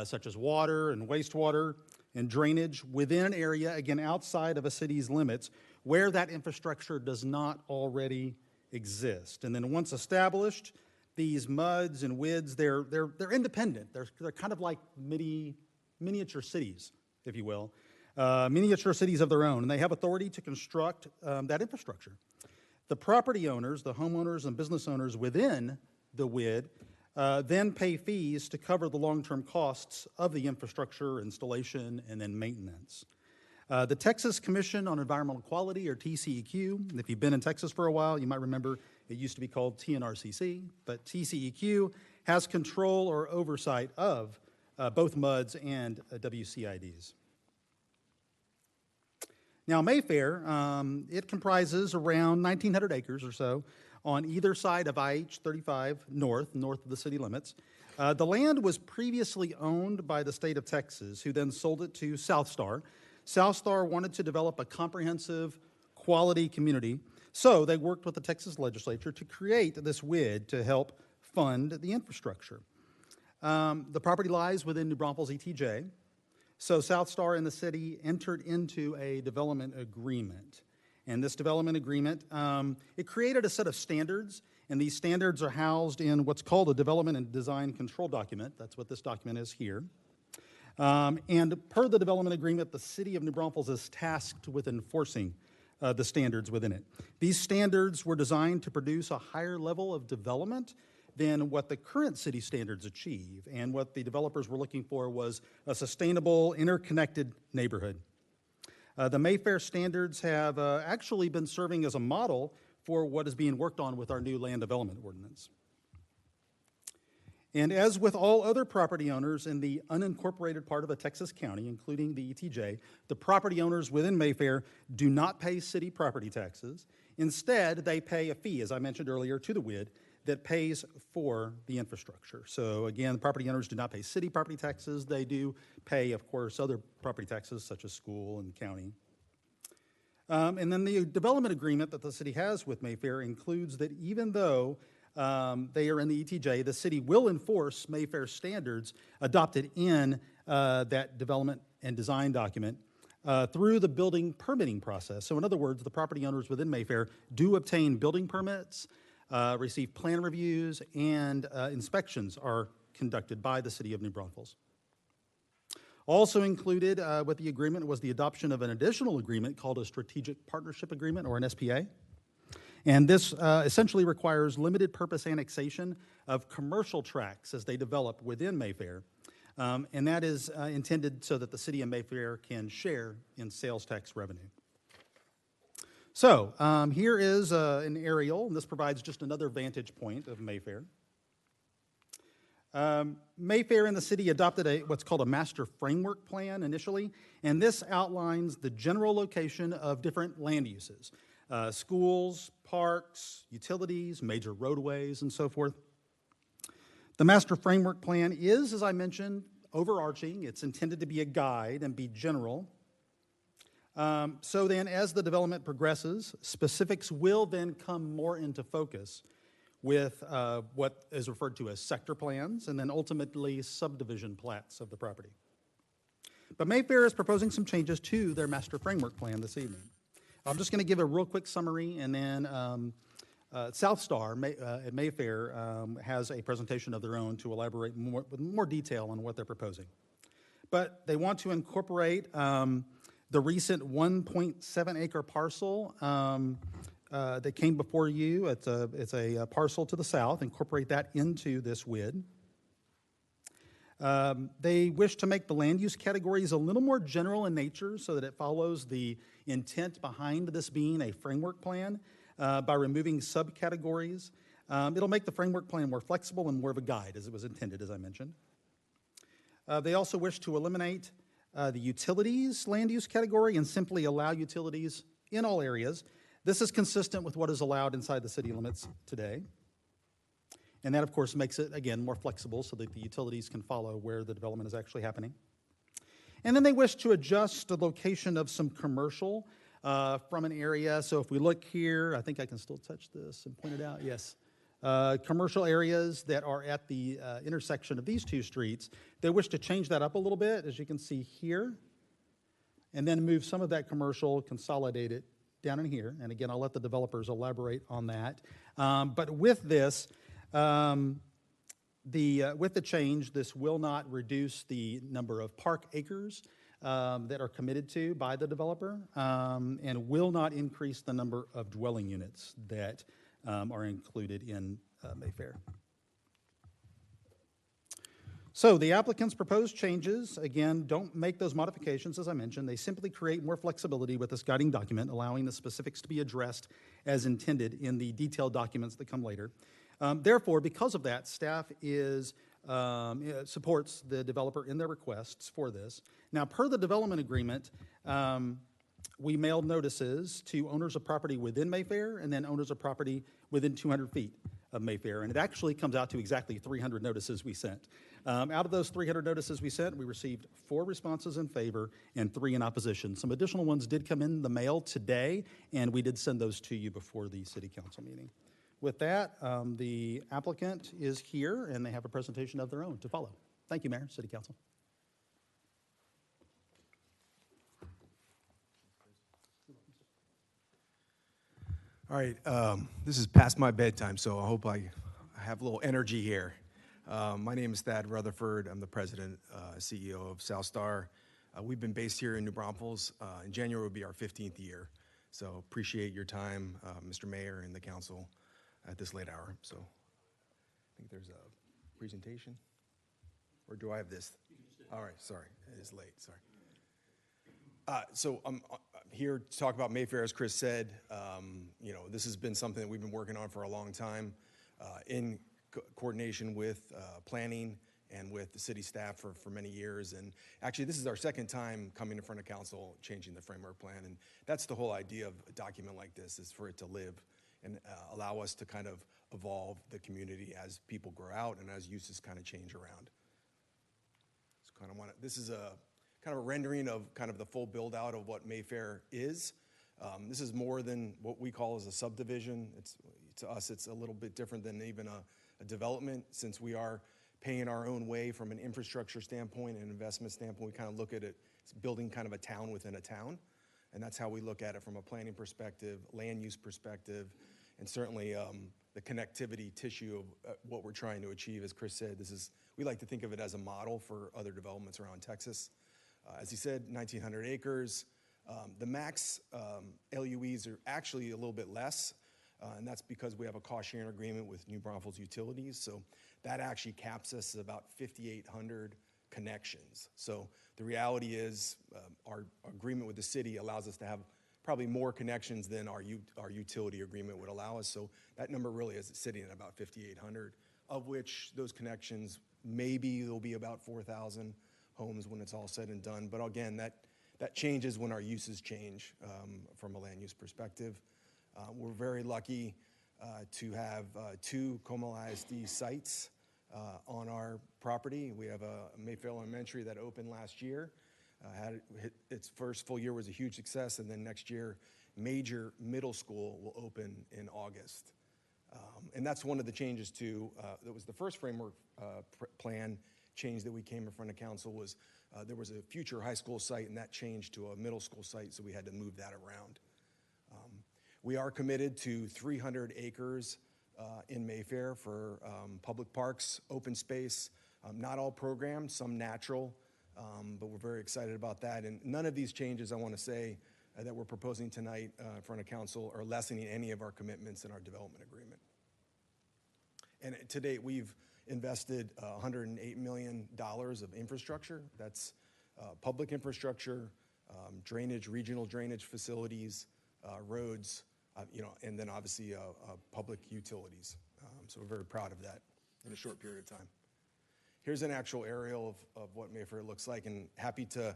such as water and wastewater and drainage within an area, again, outside of a city's limits, where that infrastructure does not already exist. And then once established, these MUDs and WIDs, they're independent. They're kind of like miniature cities, if you will. Miniature cities of their own, and they have authority to construct that infrastructure. The property owners, the homeowners and business owners within the WID, then pay fees to cover the long-term costs of the infrastructure installation and then maintenance. The Texas Commission on Environmental Quality, or TCEQ, and if you've been in Texas for a while, you might remember it used to be called TNRCC, but TCEQ has control or oversight of both MUDs and WCIDs. Now, Mayfair, it comprises around 1,900 acres or so on either side of IH-35 north of the city limits. The land was previously owned by the state of Texas, who then sold it to South Star. South Star wanted to develop a comprehensive quality community, so they worked with the Texas legislature to create this WID to help fund the infrastructure. The property lies within New Braunfels ETJ. So South Star and the city entered into a development agreement. And this development agreement, it created a set of standards, and these standards are housed in what's called a development and design control document. That's what this document is here. And per the development agreement, the city of New Braunfels is tasked with enforcing the standards within it. These standards were designed to produce a higher level of development than what the current city standards achieve. And what the developers were looking for was a sustainable, interconnected neighborhood. The Mayfair standards have actually been serving as a model for what is being worked on with our new land development ordinance. And as with all other property owners in the unincorporated part of a Texas county, including the ETJ, the property owners within Mayfair do not pay city property taxes. Instead, they pay a fee, as I mentioned earlier, to the WID that pays for the infrastructure. So again, the property owners do not pay city property taxes. They do pay, of course, other property taxes such as school and county. And then the development agreement that the city has with Mayfair includes that even though they are in the ETJ, the city will enforce Mayfair standards adopted in that development and design document through the building permitting process. So in other words, the property owners within Mayfair do obtain building permits, receive plan reviews, and inspections are conducted by the city of New Braunfels. Also included with the agreement was the adoption of an additional agreement called a Strategic Partnership Agreement, or an SPA. And this essentially requires limited purpose annexation of commercial tracts as they develop within Mayfair. And that is intended so that the city of Mayfair can share in sales tax revenue. So here is an aerial, and this provides just another vantage point of Mayfair. Mayfair and the city adopted what's called a master framework plan initially, and this outlines the general location of different land uses, schools, parks, utilities, major roadways, and so forth. The master framework plan is, as I mentioned, overarching. It's intended to be a guide and be general. So then, as the development progresses, specifics will then come more into focus with what is referred to as sector plans and then ultimately subdivision plats of the property. But Mayfair is proposing some changes to their master framework plan this evening. I'm just going to give a real quick summary, and then South Star at Mayfair has a presentation of their own to elaborate with more detail on what they're proposing. But they want to incorporate the recent 1.7 acre parcel that came before you. It's a parcel to the south, incorporate that into this WID. They wish to make the land use categories a little more general in nature so that it follows the intent behind this being a framework plan by removing subcategories. It'll make the framework plan more flexible and more of a guide as it was intended, as I mentioned. They also wish to eliminate the utilities land use category and simply allow utilities in all areas. This is consistent with what is allowed inside the city limits today. And that, of course, makes it, again, more flexible so that the utilities can follow where the development is actually happening. And then they wish to adjust the location of some commercial from an area. So if we look here, I think I can still touch this and point it out. Yes. Commercial areas that are at the intersection of these two streets, they wish to change that up a little bit, as you can see here, and then move some of that commercial, consolidate it down in here. And again, I'll let the developers elaborate on that. But with this, with the change, this will not reduce the number of park acres that are committed to by the developer, and will not increase the number of dwelling units that are included in Mayfair. So the applicant's proposed changes, again, don't make those modifications, as I mentioned. They simply create more flexibility with this guiding document, allowing the specifics to be addressed as intended in the detailed documents that come later. Therefore, because of that, staff supports the developer in their requests for this. Now, per the development agreement, we mailed notices to owners of property within Mayfair and then owners of property within 200 feet of Mayfair. And it actually comes out to exactly 300 notices we sent. Out of those 300 notices we sent, we received 4 responses in favor and 3 in opposition. Some additional ones did come in the mail today, and we did send those to you before the city council meeting. With that, the applicant is here, and they have a presentation of their own to follow. Thank you, Mayor, City Council. All right, this is past my bedtime, so I hope I have a little energy here. My name is Thad Rutherford. I'm the president, CEO of South Star. We've been based here in New Braunfels. In January will be our 15th year, so appreciate your time, Mr. Mayor and the council at this late hour. So I think there's a presentation, or do I have this? All right, sorry, it is late, sorry. So I'm here to talk about Mayfair, as Chris said. You know, this has been something that we've been working on for a long time in coordination with planning and with the city staff for many years. And actually, this is our second time coming in front of council changing the framework plan. And that's the whole idea of a document like this, is for it to live and allow us to kind of evolve the community as people grow out and as uses kind of change around. So kind of this is a kind of a rendering of kind of the full build out of what Mayfair is. This is more than what we call as a subdivision. To us, it's a little bit different than even a development, since we are paying our own way from an infrastructure standpoint and investment standpoint. We kind of look at it as building kind of a town within a town. And that's how we look at it from a planning perspective, land use perspective, and certainly the connectivity tissue of what we're trying to achieve. As Chris said, we like to think of it as a model for other developments around Texas. As he said, 1,900 acres. The max LUEs are actually a little bit less, and that's because we have a cost-sharing agreement with New Braunfels Utilities. So that actually caps us at about 5,800 connections. So the reality is our agreement with the city allows us to have probably more connections than our utility agreement would allow us. So that number really is sitting at about 5,800, of which those connections, maybe there'll be about 4,000 homes when it's all said and done. But again, that changes when our uses change from a land use perspective. We're very lucky to have 2 Comal ISD sites on our property. We have a Mayfair Elementary that opened last year. Its first full year was a huge success, and then next year, Major Middle School will open in August. And that's one of the changes too. That was the first framework plan change that we came in front of council was there was a future high school site, and that changed to a middle school site, so we had to move that around. We are committed to 300 acres in Mayfair for public parks, open space, not all programmed, some natural, but we're very excited about that. And none of these changes, I want to say, that we're proposing tonight in front of council are lessening any of our commitments in our development agreement. And to date, we've invested $108 million of infrastructure. That's public infrastructure, drainage, regional drainage facilities, roads, and then obviously public utilities. So we're very proud of that in a short period of time. Here's an actual aerial of what Mayfair looks like, and happy to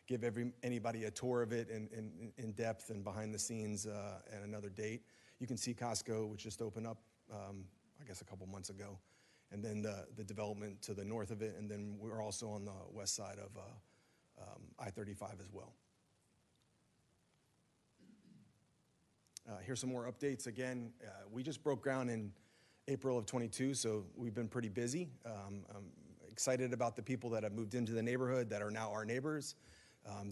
give anybody a tour of it in depth and behind the scenes at another date. You can see Costco, which just opened up, I guess, a couple months ago, and then the development to the north of it, and then we're also on the west side of I-35 as well. Here's some more updates. Again, we just broke ground in April of 22, so we've been pretty busy. I'm excited about the people that have moved into the neighborhood that are now our neighbors.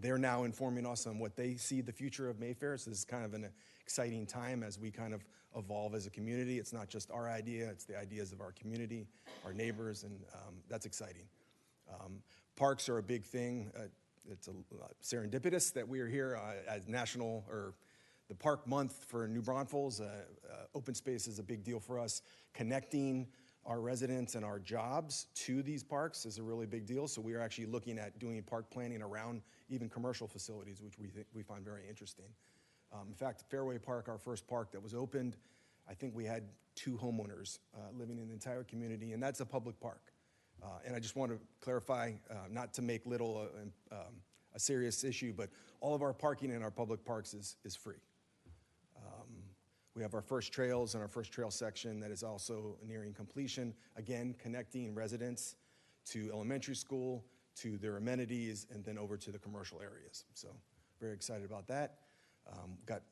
They're now informing us on what they see the future of Mayfair, so this is kind of an exciting time as we kind of evolve as a community. It's not just our idea, it's the ideas of our community, our neighbors, and that's exciting. Parks are a big thing. It's serendipitous that we are here as national, or the Park Month for New Braunfels. Open space is a big deal for us. Connecting our residents and our jobs to these parks is a really big deal. So we are actually looking at doing park planning around even commercial facilities, which we find very interesting. In fact, Fairway Park, our first park that was opened, I think we had 2 homeowners living in the entire community, and that's a public park. And I just want to clarify, not to make little a serious issue, but all of our parking in our public parks is free. We have our first trails and our first trail section that is also nearing completion. Again, connecting residents to elementary school, to their amenities, and then over to the commercial areas. So very excited about that. Got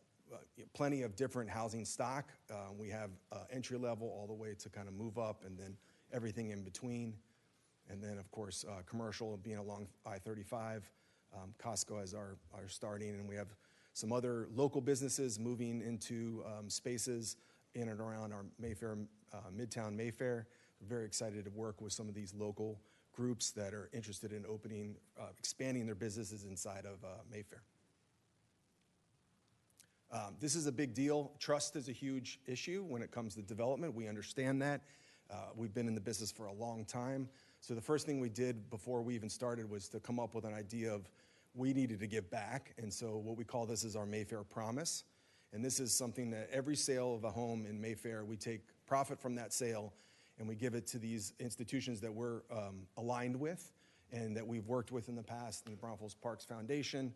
plenty of different housing stock. We have entry level all the way to kind of move up, and then everything in between. And then, of course, commercial being along I-35. Costco as our starting, and we have some other local businesses moving into spaces in and around our Mayfair, Midtown Mayfair. We're very excited to work with some of these local groups that are interested in opening, expanding their businesses inside of Mayfair. This is a big deal. Trust is a huge issue when it comes to development. We understand that. We've been in the business for a long time. So the first thing we did before we even started was to come up with an idea of we needed to give back. And so what we call this is our Mayfair Promise. And this is something that every sale of a home in Mayfair, we take profit from that sale and we give it to these institutions that we're aligned with and that we've worked with in the past, the Braunfels Parks Foundation,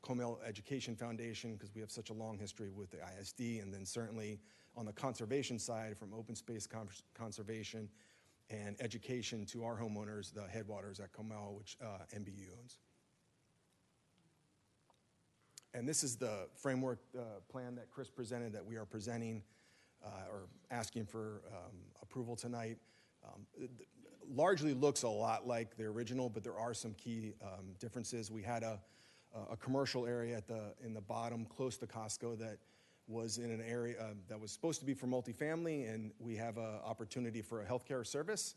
Comal Education Foundation, because we have such a long history with the ISD, and then certainly on the conservation side from open space conservation and education to our homeowners, the Headwaters at Comal, which MBU owns. And this is the framework plan that Chris presented that we are presenting or asking for approval tonight. It largely looks a lot like the original, but there are some key differences. We had a commercial area in the bottom close to Costco that was in an area that was supposed to be for multifamily, and we have an opportunity for a healthcare service,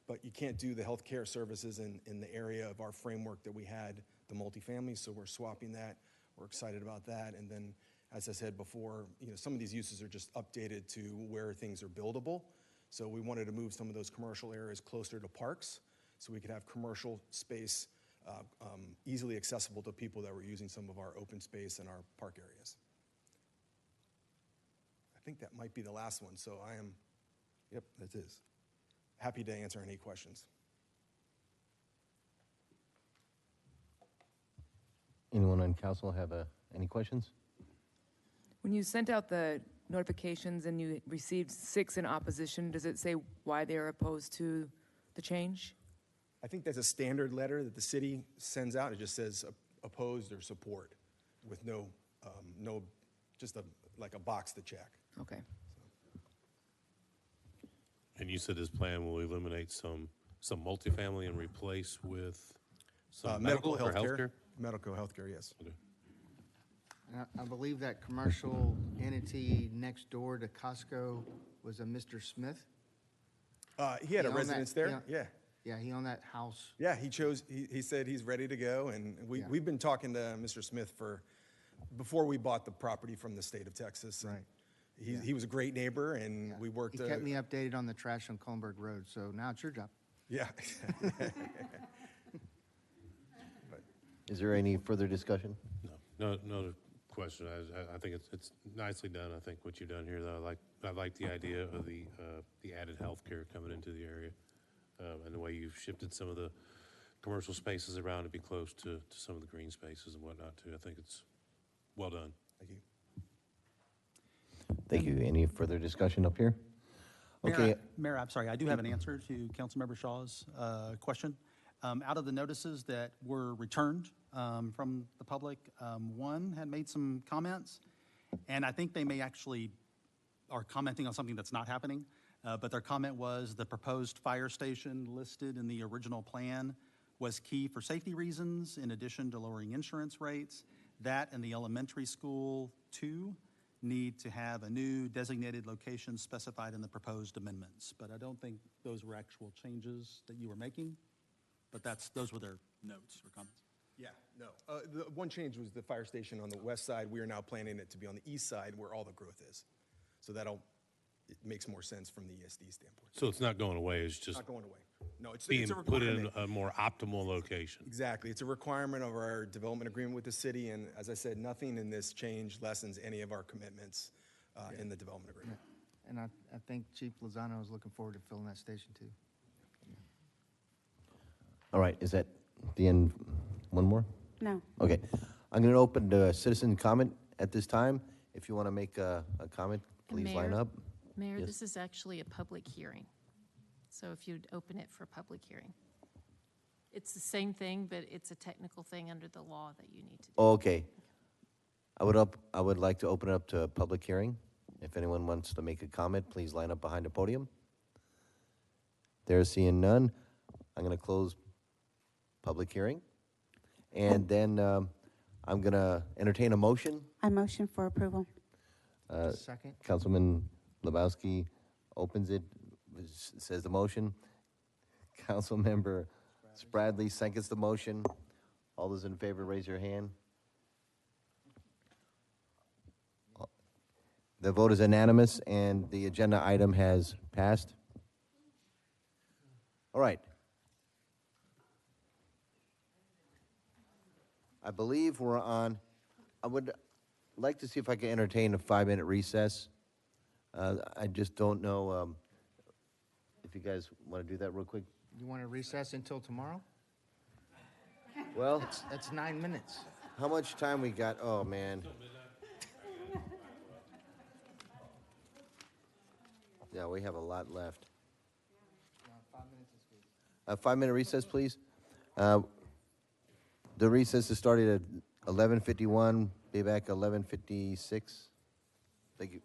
but you can't do the healthcare services in the area of our framework that we had the multifamily, so we're swapping that. We're excited about that. And then, as I said before, some of these uses are just updated to where things are buildable. So we wanted to move some of those commercial areas closer to parks so we could have commercial space easily accessible to people that were using some of our open space and our park areas. I think that might be the last one, so I am, yep, that is. Happy to answer any questions. Anyone on council have any questions? When you sent out the notifications and you received 6 in opposition, does it say why they are opposed to the change? I think that's a standard letter that the city sends out. It just says opposed or support with no, just like a box to check. Okay. And you said this plan will eliminate some multifamily and replace with some medical or healthcare? Medical healthcare, yes. Okay. And I believe that commercial entity next door to Costco was a Mr. Smith. He had a owned residence that- there, yeah. Yeah, he owned that house. Yeah, he said he's ready to go, and we've been talking to Mr. Smith before we bought the property from the state of Texas. Right. He was a great neighbor, and we worked. He kept me updated on the trash on Collenberg Road, so now it's your job. Yeah. Is there any further discussion? No question. I think it's nicely done. I think what you've done here, though, I like the idea of the added healthcare coming into the area, and the way you've shifted some of the commercial spaces around to be close to some of the green spaces and whatnot too. I think it's well done. Thank you. Thank you. Any further discussion up here? Okay. Mayor, I'm sorry, I do have an answer to Councilmember Shaw's question. Out of the notices that were returned from the public, one had made some comments, and I think they may actually are commenting on something that's not happening, but their comment was the proposed fire station listed in the original plan was key for safety reasons, in addition to lowering insurance rates. That and the elementary school, too, need to have a new designated location specified in the proposed amendments. But I don't think those were actual changes that you were making, but those were their notes or comments. Yeah, no. The one change was the fire station on the west side. We are now planning it to be on the east side where all the growth is. So it makes more sense from the ESD standpoint. So it's not going away. It's just not going away. No, it's being a put in requirement. a more optimal location. Exactly. It's a requirement of our development agreement with the city, and as I said, nothing in this change lessens any of our commitments in the development agreement. And I think Chief Lozano is looking forward to filling that station, too. All right, is that the end? One more? No. Okay. I'm going to open the citizen comment at this time. If you want to make a comment, please line Mayor? up. Mayor, Yes. this is actually a public hearing. So if you'd open it for public hearing. It's the same thing, but it's a technical thing under the law that you need to do. Okay. I would like to open it up to a public hearing. If anyone wants to make a comment, please line up behind the podium. There, seeing none, I'm going to close public hearing. And then I'm going to entertain a motion. I motion for approval. Second. Councilman Lebowski opens it, says the motion. Councilmember Spradley seconds the motion. All those in favor, raise your hand. The vote is unanimous, and the agenda item has passed. All right. I believe we're on. I would like to see if I can entertain a 5-minute recess. I just don't know if you guys want to do that real quick. You want to recess until tomorrow? Well, That's 9 minutes. how much time we got? Oh, man. Yeah, we have a lot left. 5 minutes is good. A 5-minute recess, please. The recess is starting at 11:51. Be back 11:56. Thank you.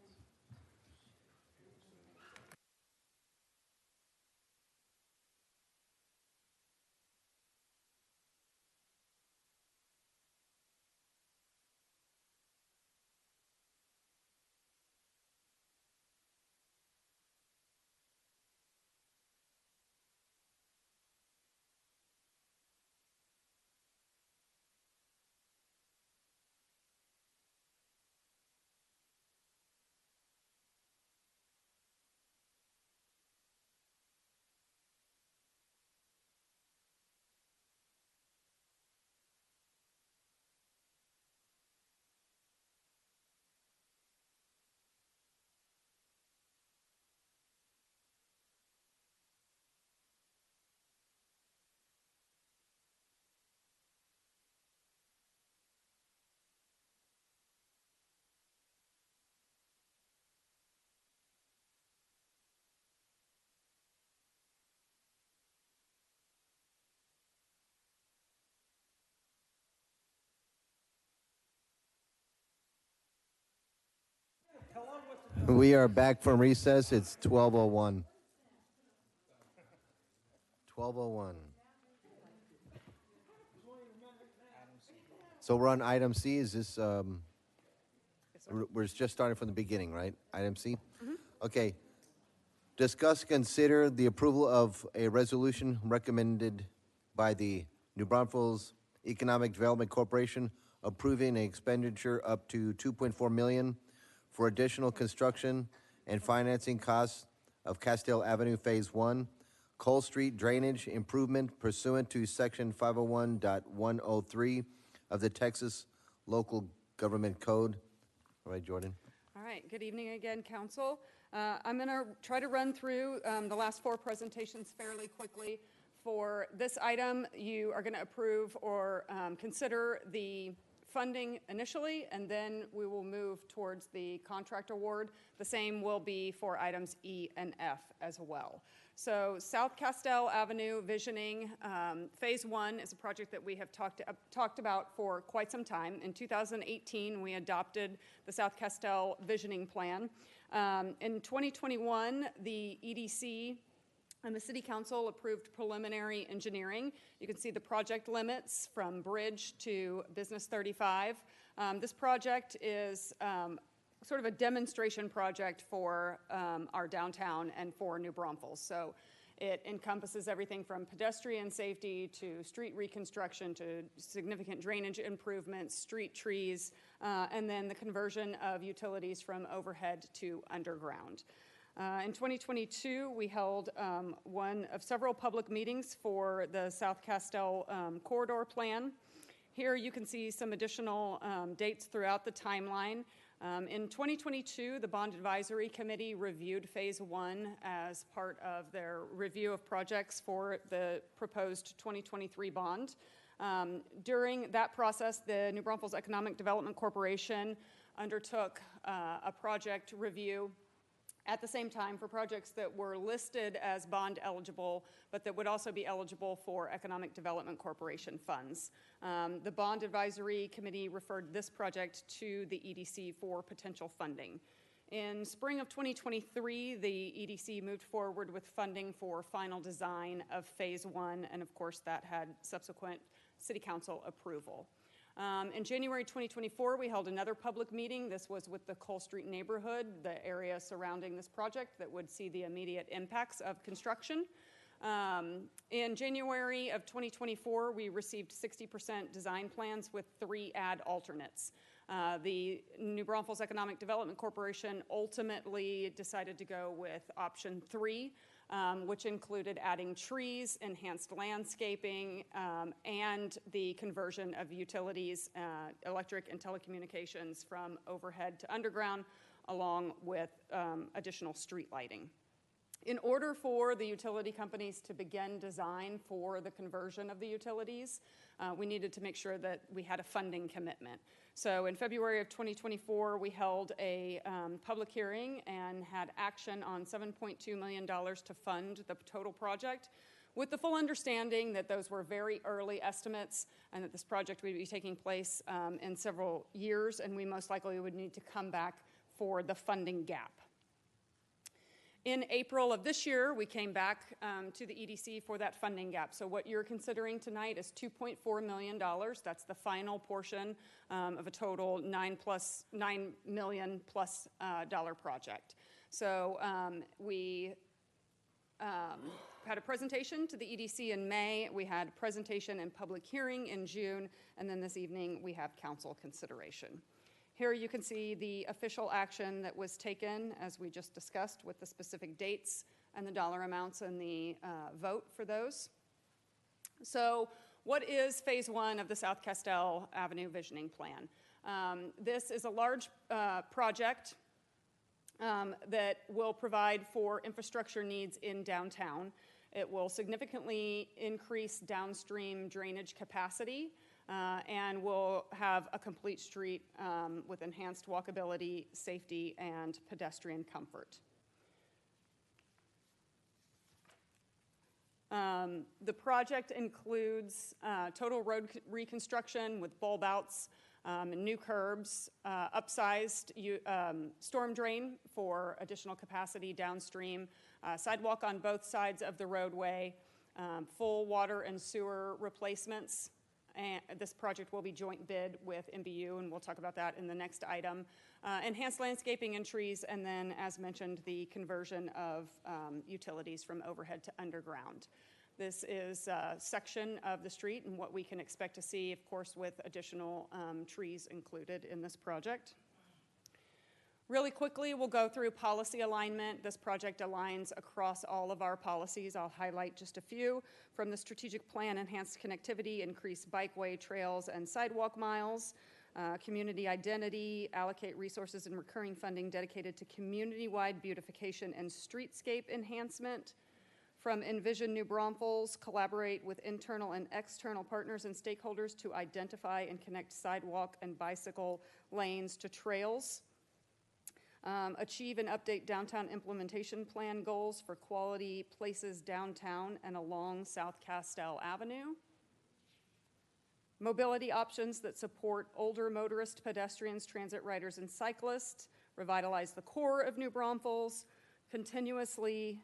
We are back from recess. It's 12:01. 12:01. So we're on item C. Is this, we're just starting from the beginning, right? Item C? Okay. Discuss, consider the approval of a resolution recommended by the New Braunfels Economic Development Corporation approving an expenditure up to $2.4 million for additional construction and financing costs of Castile Avenue Phase 1, Cole Street drainage improvement pursuant to Section 501.103 of the Texas Local Government Code. All right, Jordan. All right, good evening again, Council. I'm going to try to run through the last four presentations fairly quickly. For this item, you are going to approve or consider the funding initially, and then we will move towards the contract award. The same will be for items E and F as well. So South Castile Avenue Visioning, Phase 1 is a project that we have talked about for quite some time. In 2018, we adopted the South Castile Visioning Plan. In 2021, the EDC and the City Council approved preliminary engineering. You can see the project limits from Bridge to Business 35. This project is sort of a demonstration project for our downtown and for New Braunfels. So it encompasses everything from pedestrian safety to street reconstruction to significant drainage improvements, street trees, and then the conversion of utilities from overhead to underground. In 2022, we held one of several public meetings for the South Castile Corridor Plan. Here you can see some additional dates throughout the timeline. In 2022, the Bond Advisory Committee reviewed Phase 1 as part of their review of projects for the proposed 2023 bond. During that process, the New Braunfels Economic Development Corporation undertook a project review at the same time for projects that were listed as bond eligible, but that would also be eligible for Economic Development Corporation funds. The Bond Advisory Committee referred this project to the EDC for potential funding. In spring of 2023, the EDC moved forward with funding for final design of Phase 1, and of course that had subsequent City Council approval. In January 2024, we held another public meeting. This was with the Cole Street neighborhood, the area surrounding this project that would see the immediate impacts of construction. In January of 2024, we received 60% design plans with 3 add alternates. The New Braunfels Economic Development Corporation ultimately decided to go with option 3, which included adding trees, enhanced landscaping, and the conversion of utilities, electric and telecommunications from overhead to underground, along with additional street lighting. In order for the utility companies to begin design for the conversion of the utilities, we needed to make sure that we had a funding commitment. So in February of 2024, we held a public hearing and had action on $7.2 million to fund the total project, with the full understanding that those were very early estimates and that this project would be taking place in several years, and we most likely would need to come back for the funding gap. In April of this year, we came back to the EDC for that funding gap. So what you're considering tonight is $2.4 million. That's the final portion of a total $9 million plus dollar project. So we had a presentation to the EDC in May. We had a presentation and public hearing in June. And then this evening, we have council consideration. Here you can see the official action that was taken, as we just discussed, with the specific dates and the dollar amounts and the vote for those. So what is Phase 1 of the South Castile Avenue Visioning Plan? This is a large project that will provide for infrastructure needs in downtown. It will significantly increase downstream drainage capacity, and will have a complete street with enhanced walkability, safety, and pedestrian comfort. The project includes total road reconstruction with bulb outs, new curbs, upsized storm drain for additional capacity downstream, sidewalk on both sides of the roadway, full water and sewer replacements. And this project will be joint bid with MBU, and we'll talk about that in the next item. Enhanced landscaping and trees, and then, as mentioned, the conversion of utilities from overhead to underground. This is a section of the street and what we can expect to see, of course, with additional trees included in this project. Really quickly, we'll go through policy alignment. This project aligns across all of our policies. I'll highlight just a few. From the strategic plan, enhanced connectivity, increased bikeway trails and sidewalk miles, community identity, allocate resources and recurring funding dedicated to community-wide beautification and streetscape enhancement. From Envision New Braunfels, collaborate with internal and external partners and stakeholders to identify and connect sidewalk and bicycle lanes to trails. Achieve and update downtown implementation plan goals for quality places downtown and along South Castell Avenue. Mobility options that support older motorists, pedestrians, transit riders, and cyclists. Revitalize the core of New Braunfels. Continuously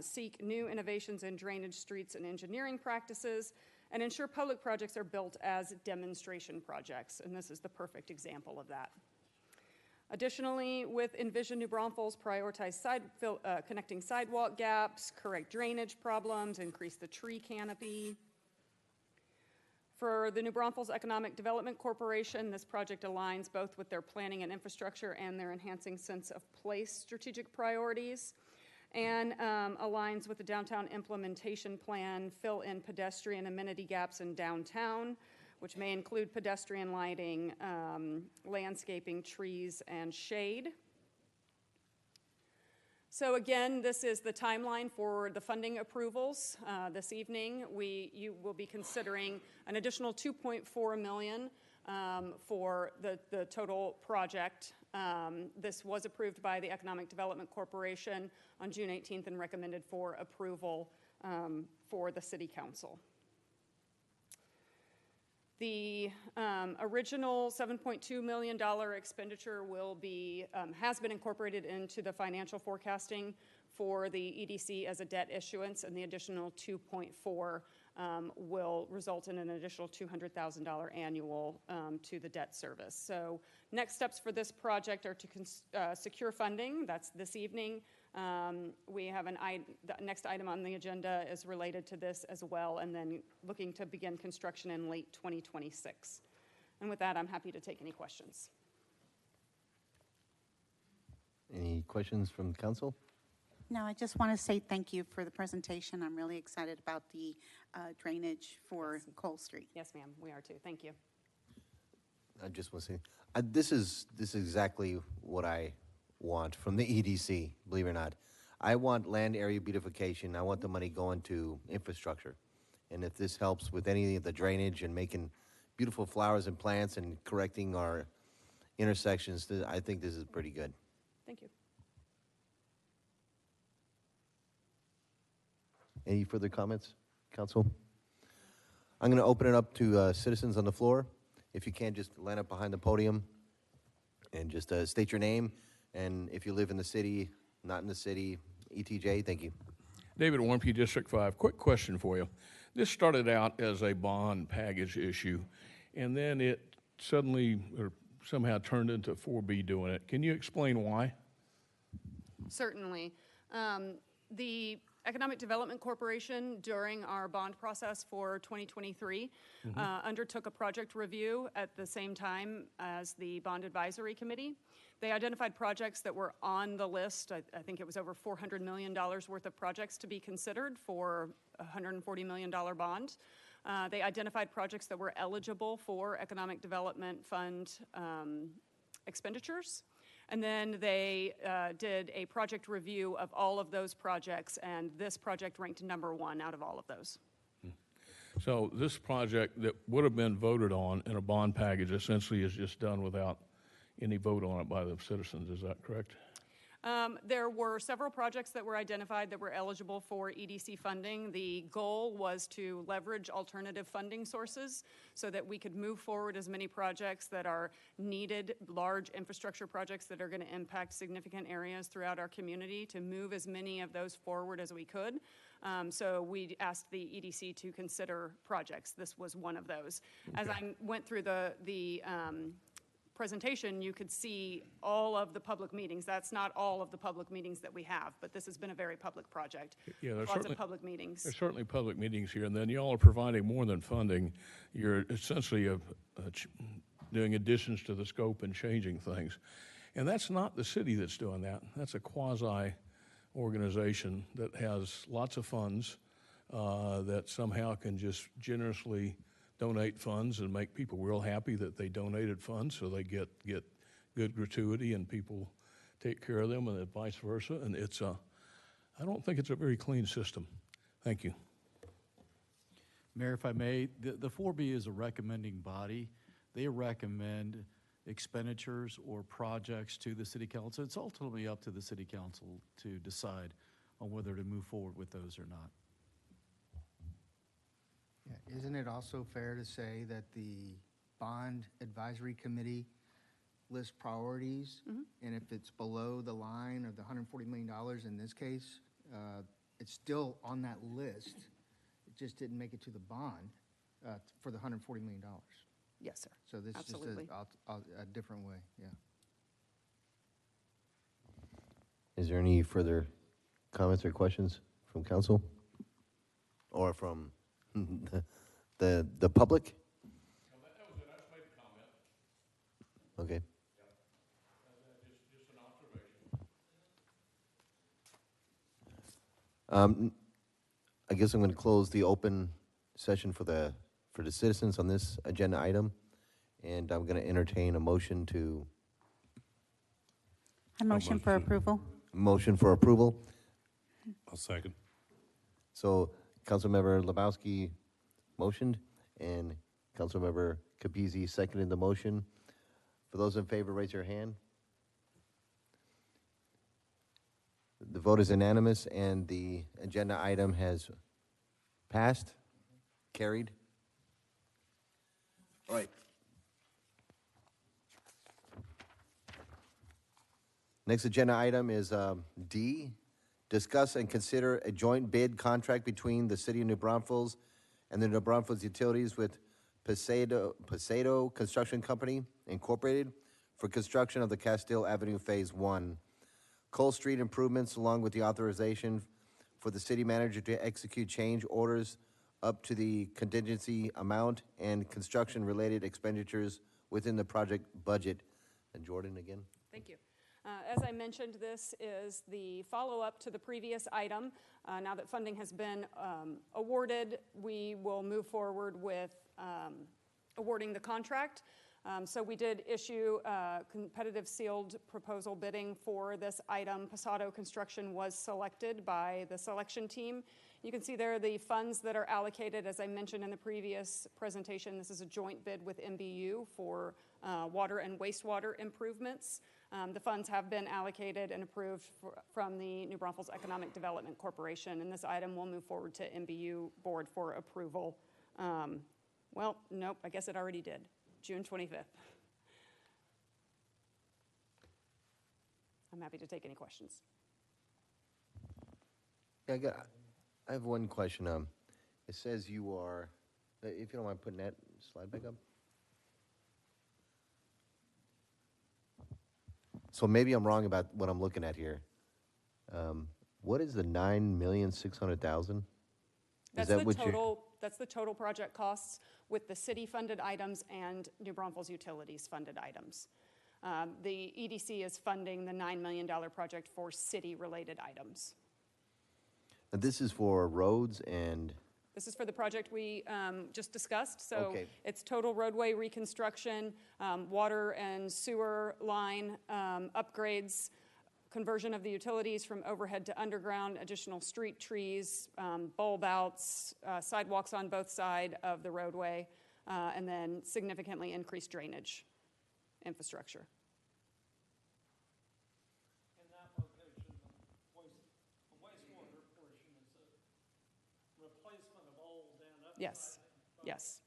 seek new innovations in drainage, streets, and engineering practices. And ensure public projects are built as demonstration projects. And this is the perfect example of that. Additionally, with Envision New Braunfels, prioritize connecting sidewalk gaps, correct drainage problems, increase the tree canopy. For the New Braunfels Economic Development Corporation, this project aligns both with their planning and infrastructure and their enhancing sense of place strategic priorities, and aligns with the downtown implementation plan, fill in pedestrian amenity gaps in downtown, which may include pedestrian lighting, landscaping, trees, and shade. So again, this is the timeline for the funding approvals. This evening, you will be considering an additional $2.4 million for the total project. This was approved by the Economic Development Corporation on June 18th and recommended for approval for the City Council. The original $7.2 million expenditure has been incorporated into the financial forecasting for the EDC as a debt issuance, and the additional 2.4 will result in an additional $200,000 annual to the debt service. So next steps for this project are to secure funding. That's this evening. We have the next item on the agenda is related to this as well, and then looking to begin construction in late 2026. And with that, I'm happy to take any questions. Any questions from council? No, I just want to say thank you for the presentation. I'm really excited about the drainage for Cole Street. Yes, ma'am, we are too. Thank you. I just want to say, this is exactly what I want from the EDC, believe it or not. I want land area beautification. I want the money going to infrastructure. And if this helps with any of the drainage and making beautiful flowers and plants and correcting our intersections, I think this is pretty good. Thank you. Any further comments, council? I'm going to open it up to citizens on the floor. If you can, just line up behind the podium and just state your name. And if you live in the city, not in the city, ETJ, thank you. David Warmke, District 5. Quick question for you. This started out as a bond package issue, and then it suddenly or somehow turned into 4B doing it. Can you explain why? Certainly. The Economic Development Corporation, during our bond process for 2023, undertook a project review at the same time as the Bond Advisory Committee. They identified projects that were on the list. I think it was over $400 million worth of projects to be considered for a $140 million bond. They identified projects that were eligible for Economic Development Fund expenditures. And then they did a project review of all of those projects, and this project ranked #1 out of all of those. So this project that would have been voted on in a bond package essentially is just done without any vote on it by the citizens. Is that correct? There were several projects that were identified that were eligible for EDC funding. The goal was to leverage alternative funding sources so that we could move forward as many projects that are needed, large infrastructure projects that are going to impact significant areas throughout our community, to move as many of those forward as we could. So we asked the EDC to consider projects. This was one of those. As I went through the presentation, you could see all of the public meetings. That's not all of the public meetings that we have, but this has been a very public project. Yeah, there's Lots certainly of public meetings. There's certainly public meetings here, and then y'all are providing more than funding. You're essentially doing additions to the scope and changing things. And that's not the city that's doing that. That's a quasi-organization that has lots of funds that somehow can just generously donate funds and make people real happy that they donated funds, so they get good gratuity and people take care of them, and vice versa. And I don't think it's a very clean system. Thank you. Mayor, if I may, the 4B is a recommending body. They recommend expenditures or projects to the city council. It's ultimately up to the city council to decide on whether to move forward with those or not. Yeah, isn't it also fair to say that the bond advisory committee lists priorities? And if it's below the line of the $140 million in this case, it's still on that list. It just didn't make it to the bond for the $140 million. Yes, sir. So this Absolutely. is just a different way, yeah. Is there any further comments or questions from council? Or from the public? Okay. I guess I'm going to close the open session for the citizens on this agenda item, and I'm going to entertain a motion to. A motion for approval. Motion for approval. I'll second. So Councilmember Lebowski motioned, and Councilmember Capizzi seconded the motion. For those in favor, raise your hand. The vote is unanimous, and the agenda item has passed, carried. All right. Next agenda item is D, discuss and consider a joint bid contract between the City of New Braunfels and the New Braunfels Utilities with Pasado Construction Company, Incorporated, for construction of the Castile Avenue Phase 1. Cole Street improvements, along with the authorization for the city manager to execute change orders up to the contingency amount and construction-related expenditures within the project budget. And Jordan again? Thank you. As I mentioned, this is the follow-up to the previous item. Now that funding has been awarded, we will move forward with awarding the contract. So we did issue competitive sealed proposal bidding for this item. Pasado Construction was selected by the selection team. You can see there the funds that are allocated. As I mentioned in the previous presentation, this is a joint bid with MBU for water and wastewater improvements. The funds have been allocated and approved from the New Braunfels Economic Development Corporation, and this item will move forward to MBU board for approval. Well, nope, I guess it already did. June 25th. I'm happy to take any questions. Yeah, I have one question. It says you are, if you don't mind putting that slide back up. So maybe I'm wrong about what I'm looking at here. What is the $9,600,000? That's the total project costs with the city-funded items and New Braunfels Utilities funded items. The EDC is funding the $9 million project for city-related items. And this is for roads and? This is for the project we just discussed. So Okay. it's total roadway reconstruction, water and sewer line upgrades, conversion of the utilities from overhead to underground, additional street trees, bulb outs, sidewalks on both sides of the roadway, and then significantly increased drainage infrastructure. And that replacement of old and upgrading. Yes, yes.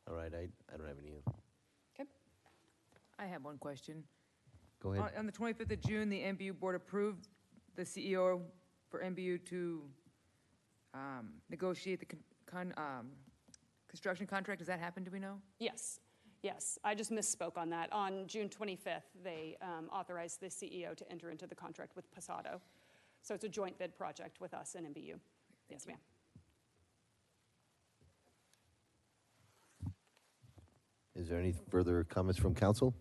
All right, I don't have any. Okay. I have one question. Go ahead. On the 25th of June, the MBU board approved the CEO for MBU to negotiate the construction contract. Does that happen, do we know? Yes, yes. I just misspoke on that. On June 25th, they authorized the CEO to enter into the contract with Pasado. So it's a joint bid project with us and MBU. Yes, ma'am. Is there any further comments from council?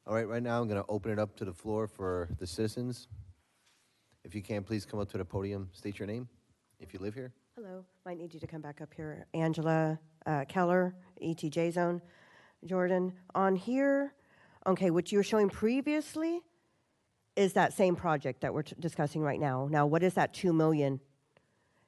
All right now I'm going to open it up to the floor for the citizens. If you can, please come up to the podium, state your name, if you live here. Hello, might need you to come back up here. Angela Keller, ETJ Zone. Jordan, on here, okay, what you were showing previously is that same project that we're discussing right now. Now, what is that 2 million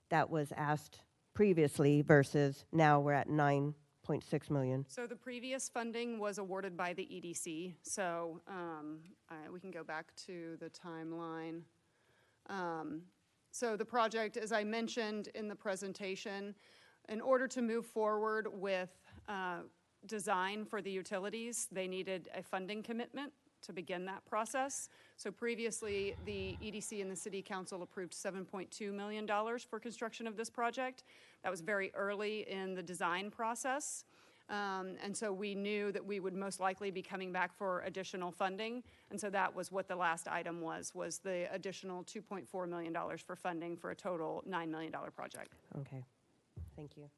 that was asked previously versus now we're at 9.6 million? So the previous funding was awarded by the EDC. So we can go back to the timeline. So the project, as I mentioned in the presentation, in order to move forward with design for the utilities, they needed a funding commitment to begin that process. So previously, the EDC and the City Council approved $7.2 million for construction of this project. That was very early in the design process. And so we knew that we would most likely be coming back for additional funding. And so that was what the last item was the additional $2.4 million for funding for a total $9 million project. Okay, thank you.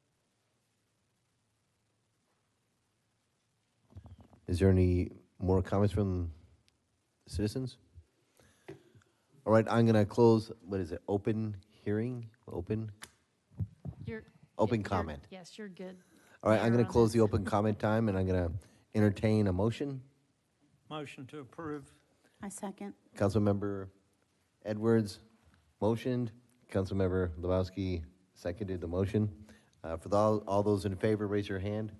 Is there any more comments from citizens? All right, I'm going to close, what is it, open hearing? Open comment. Yes, you're good. All right, I'm Mayor, going on to close this. the open comment time, and I'm going to entertain a motion. Motion to approve. I second. Councilmember Edwards motioned. Councilmember Lebowski seconded the motion. For all those in favor, raise your hand.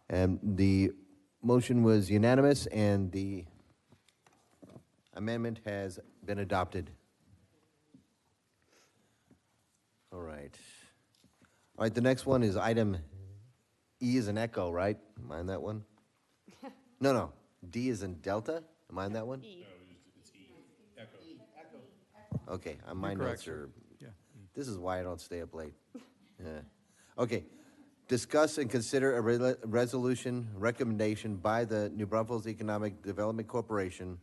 And the motion was unanimous, and the amendment has been adopted. All right. All right, the next one is item E is in echo, right? Am I on that one? No. D is in Delta? Am I on that one? E. Okay, my notes are, this is why I don't stay up late. Yeah. Okay, discuss and consider a resolution recommendation by the New Braunfels Economic Development Corporation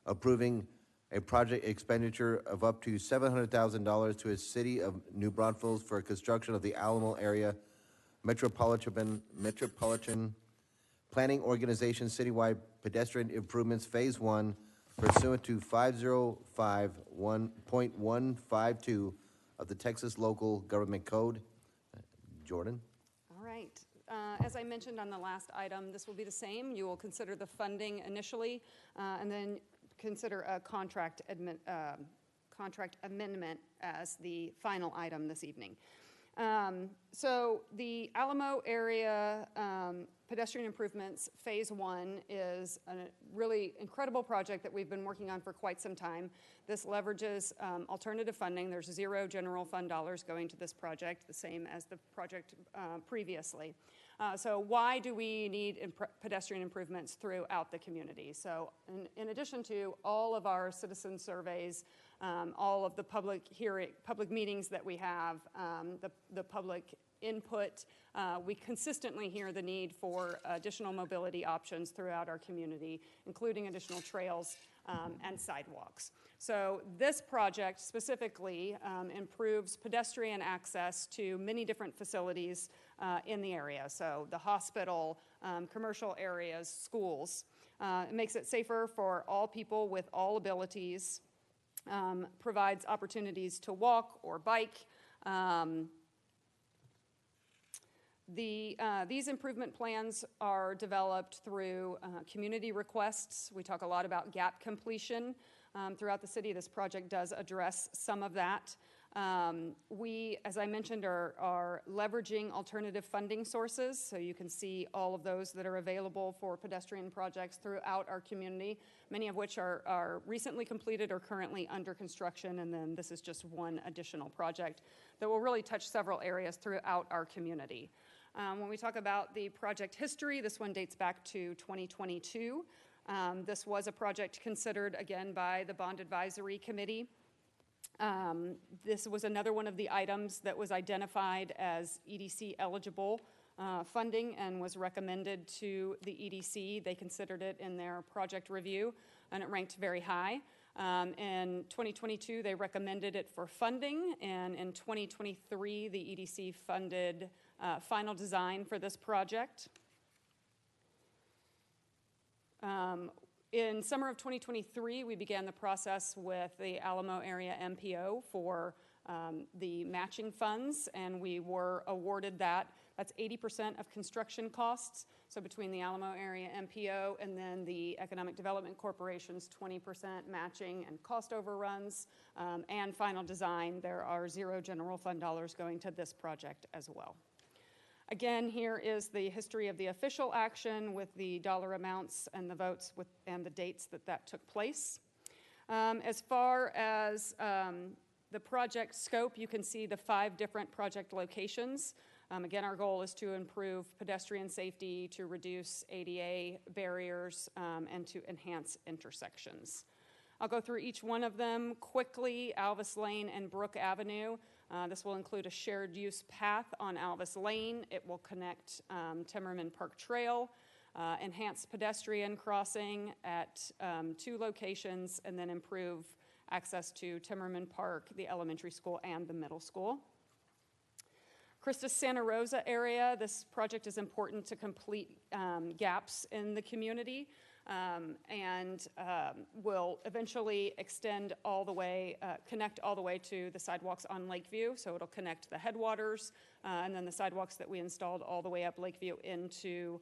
approving a project expenditure of up to $700,000 to a city of New Braunfels for construction of the Alamo Area Metropolitan Planning Organization citywide pedestrian improvements Phase 1 pursuant to 5051.152 of the Texas Local Government Code. Jordan? All right. As I mentioned on the last item, this will be the same. You will consider the funding initially, and then consider a contract amendment as the final item this evening. So the Alamo Area Pedestrian Improvements Phase 1 is a really incredible project that we've been working on for quite some time. This leverages alternative funding. There's 0 general fund dollars going to this project, the same as the project previously. So why do we need pedestrian improvements throughout the community? So in addition to all of our citizen surveys, all of the public meetings that we have, the public input, we consistently hear the need for additional mobility options throughout our community, including additional trails and sidewalks. So this project specifically improves pedestrian access to many different facilities in the area. So the hospital, commercial areas, schools. It makes it safer for all people with all abilities, provides opportunities to walk or bike. These improvement plans are developed through community requests. We talk a lot about gap completion throughout the city. This project does address some of that. We, as I mentioned, are leveraging alternative funding sources, so you can see all of those that are available for pedestrian projects throughout our community, many of which are recently completed or currently under construction, and then this is just one additional project that will really touch several areas throughout our community. When we talk about the project history, this one dates back to 2022. This was a project considered, again, by the Bond Advisory Committee. This was another one of the items that was identified as EDC eligible funding and was recommended to the EDC. They considered it in their project review, and it ranked very high. In 2022, they recommended it for funding, and in 2023, the EDC funded final design for this project. In summer of 2023, we began the process with the Alamo Area MPO for the matching funds, and we were awarded that. That's 80% of construction costs. So between the Alamo Area MPO and then the Economic Development Corporation's 20% matching and cost overruns and final design, there are 0 general fund dollars going to this project as well. Again, here is the history of the official action with the dollar amounts and the votes and the dates that took place. As far as the project scope, you can see the 5 different project locations. Again, our goal is to improve pedestrian safety, to reduce ADA barriers, and to enhance intersections. I'll go through each one of them quickly. Alvis Lane and Brook Avenue. This will include a shared use path on Alvis Lane. It will connect Timmerman Park Trail, enhance pedestrian crossing at 2 locations, and then improve access to Timmerman Park, the elementary school, and the middle school. Christus Santa Rosa area, this project is important to complete gaps in the community. And will eventually extend all the way, connect all the way to the sidewalks on Lakeview. So it'll connect the headwaters and then the sidewalks that we installed all the way up Lakeview into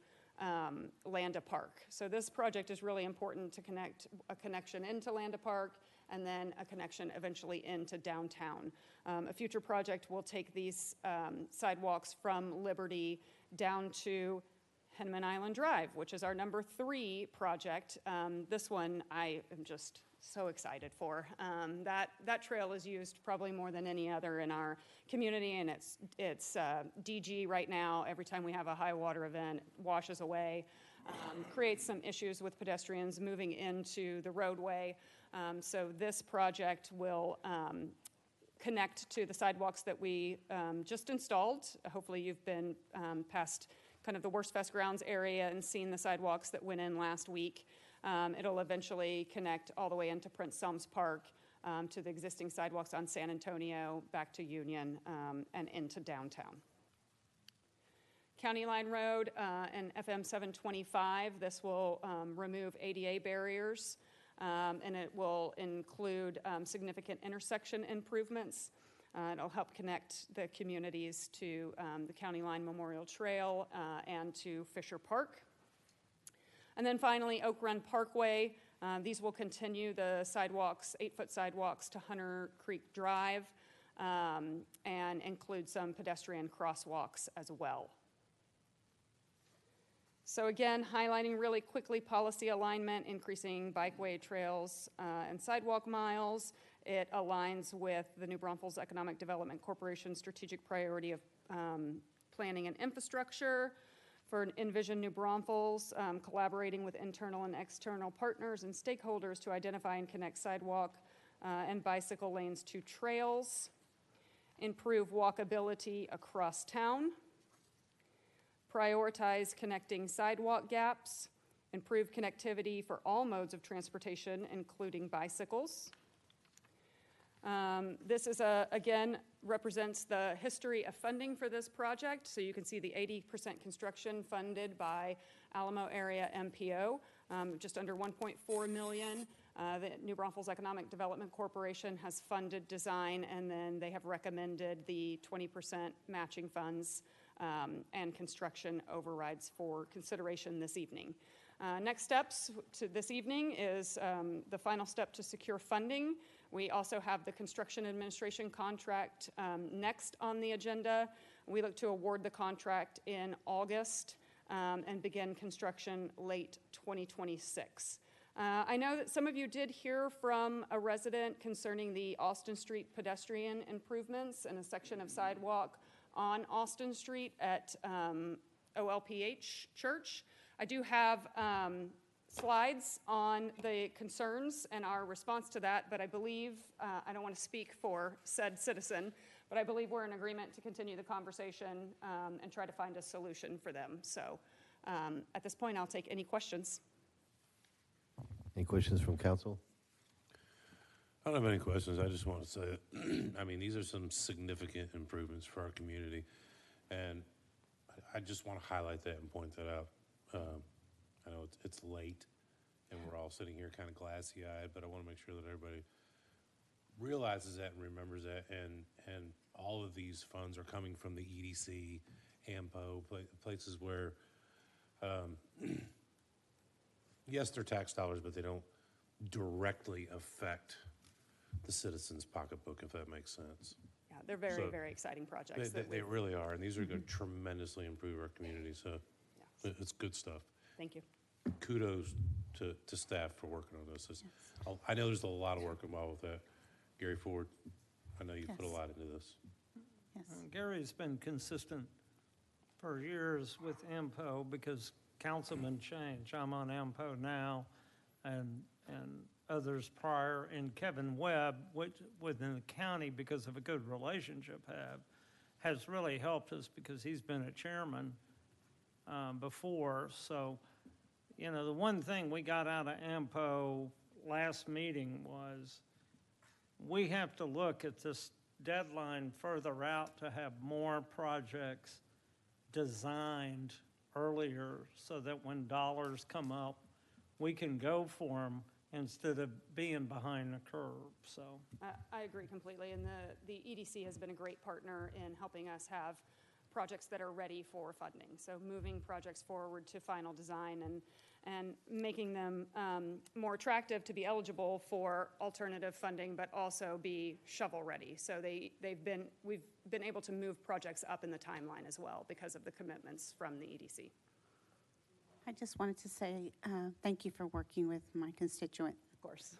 Landa Park. So this project is really important to connect a connection into Landa Park and then a connection eventually into downtown. A future project will take these sidewalks from Liberty down to Henneman Island Drive, which is our number 3 project. This one I am just so excited for. That trail is used probably more than any other in our community, and it's DG right now. Every time we have a high water event, it washes away, creates some issues with pedestrians moving into the roadway. So this project will connect to the sidewalks that we just installed. Hopefully you've been past kind of the Worst Fest grounds area and seen the sidewalks that went in last week. It'll eventually connect all the way into Prince Selms Park to the existing sidewalks on San Antonio, back to Union, and into downtown. County Line Road and FM 725, this will remove ADA barriers, and it will include significant intersection improvements. It'll help connect the communities to the County Line Memorial Trail and to Fisher Park. And then finally, Oak Run Parkway. These will continue the sidewalks, 8-foot sidewalks to Hunter Creek Drive, and include some pedestrian crosswalks as well. So again, highlighting really quickly policy alignment, increasing bikeway trails and sidewalk miles. It aligns with the New Braunfels Economic Development Corporation strategic priority of planning and infrastructure. For Envision New Braunfels, collaborating with internal and external partners and stakeholders to identify and connect sidewalk and bicycle lanes to trails. Improve walkability across town. Prioritize connecting sidewalk gaps. Improve connectivity for all modes of transportation, including bicycles. This is, again, represents the history of funding for this project. So you can see the 80% construction funded by Alamo Area MPO, just under $1.4 million. The New Braunfels Economic Development Corporation has funded design, and then they have recommended the 20% matching funds and construction overrides for consideration this evening. Next steps to this evening is the final step to secure funding. We also have the construction administration contract next on the agenda. We look to award the contract in August and begin construction late 2026. I know that some of you did hear from a resident concerning the Austin Street pedestrian improvements and a section of sidewalk on Austin Street at OLPH Church. I do have slides on the concerns and our response to that, but I believe, I don't want to speak for said citizen, but I believe we're in agreement to continue the conversation and try to find a solution for them. So at this point, I'll take any questions. Any questions from council? I don't have any questions. I just want to say that, I mean, these are some significant improvements for our community. And I just want to highlight that and point that out. I know it's late and we're all sitting here kind of glassy-eyed, but I want to make sure that everybody realizes that and remembers that. And all of these funds are coming from the EDC, AMPO, places where, yes, they're tax dollars, but they don't directly affect the citizen's pocketbook, if that makes sense. Yeah, they're very, very exciting projects. They really are, and these are going to tremendously improve our community, so it's good stuff. Thank you. Kudos to staff for working on this. I know there's a lot of work involved with that. Gary Ford, I know you put a lot into this. Gary's been consistent for years with AMPO because councilmen change. I'm on AMPO now, and others prior, and Kevin Webb, which within the county, because of a good relationship has really helped us because he's been a chairman before. So, you know, the one thing we got out of AMPO last meeting was we have to look at this deadline further out to have more projects designed earlier so that when dollars come up, we can go for them instead of being behind the curve. So I agree completely, and the EDC has been a great partner in helping us have projects that are ready for funding. So moving projects forward to final design and making them more attractive to be eligible for alternative funding, but also be shovel ready. So we've been able to move projects up in the timeline as well because of the commitments from the EDC. I just wanted to say thank you for working with my constituent. Of course.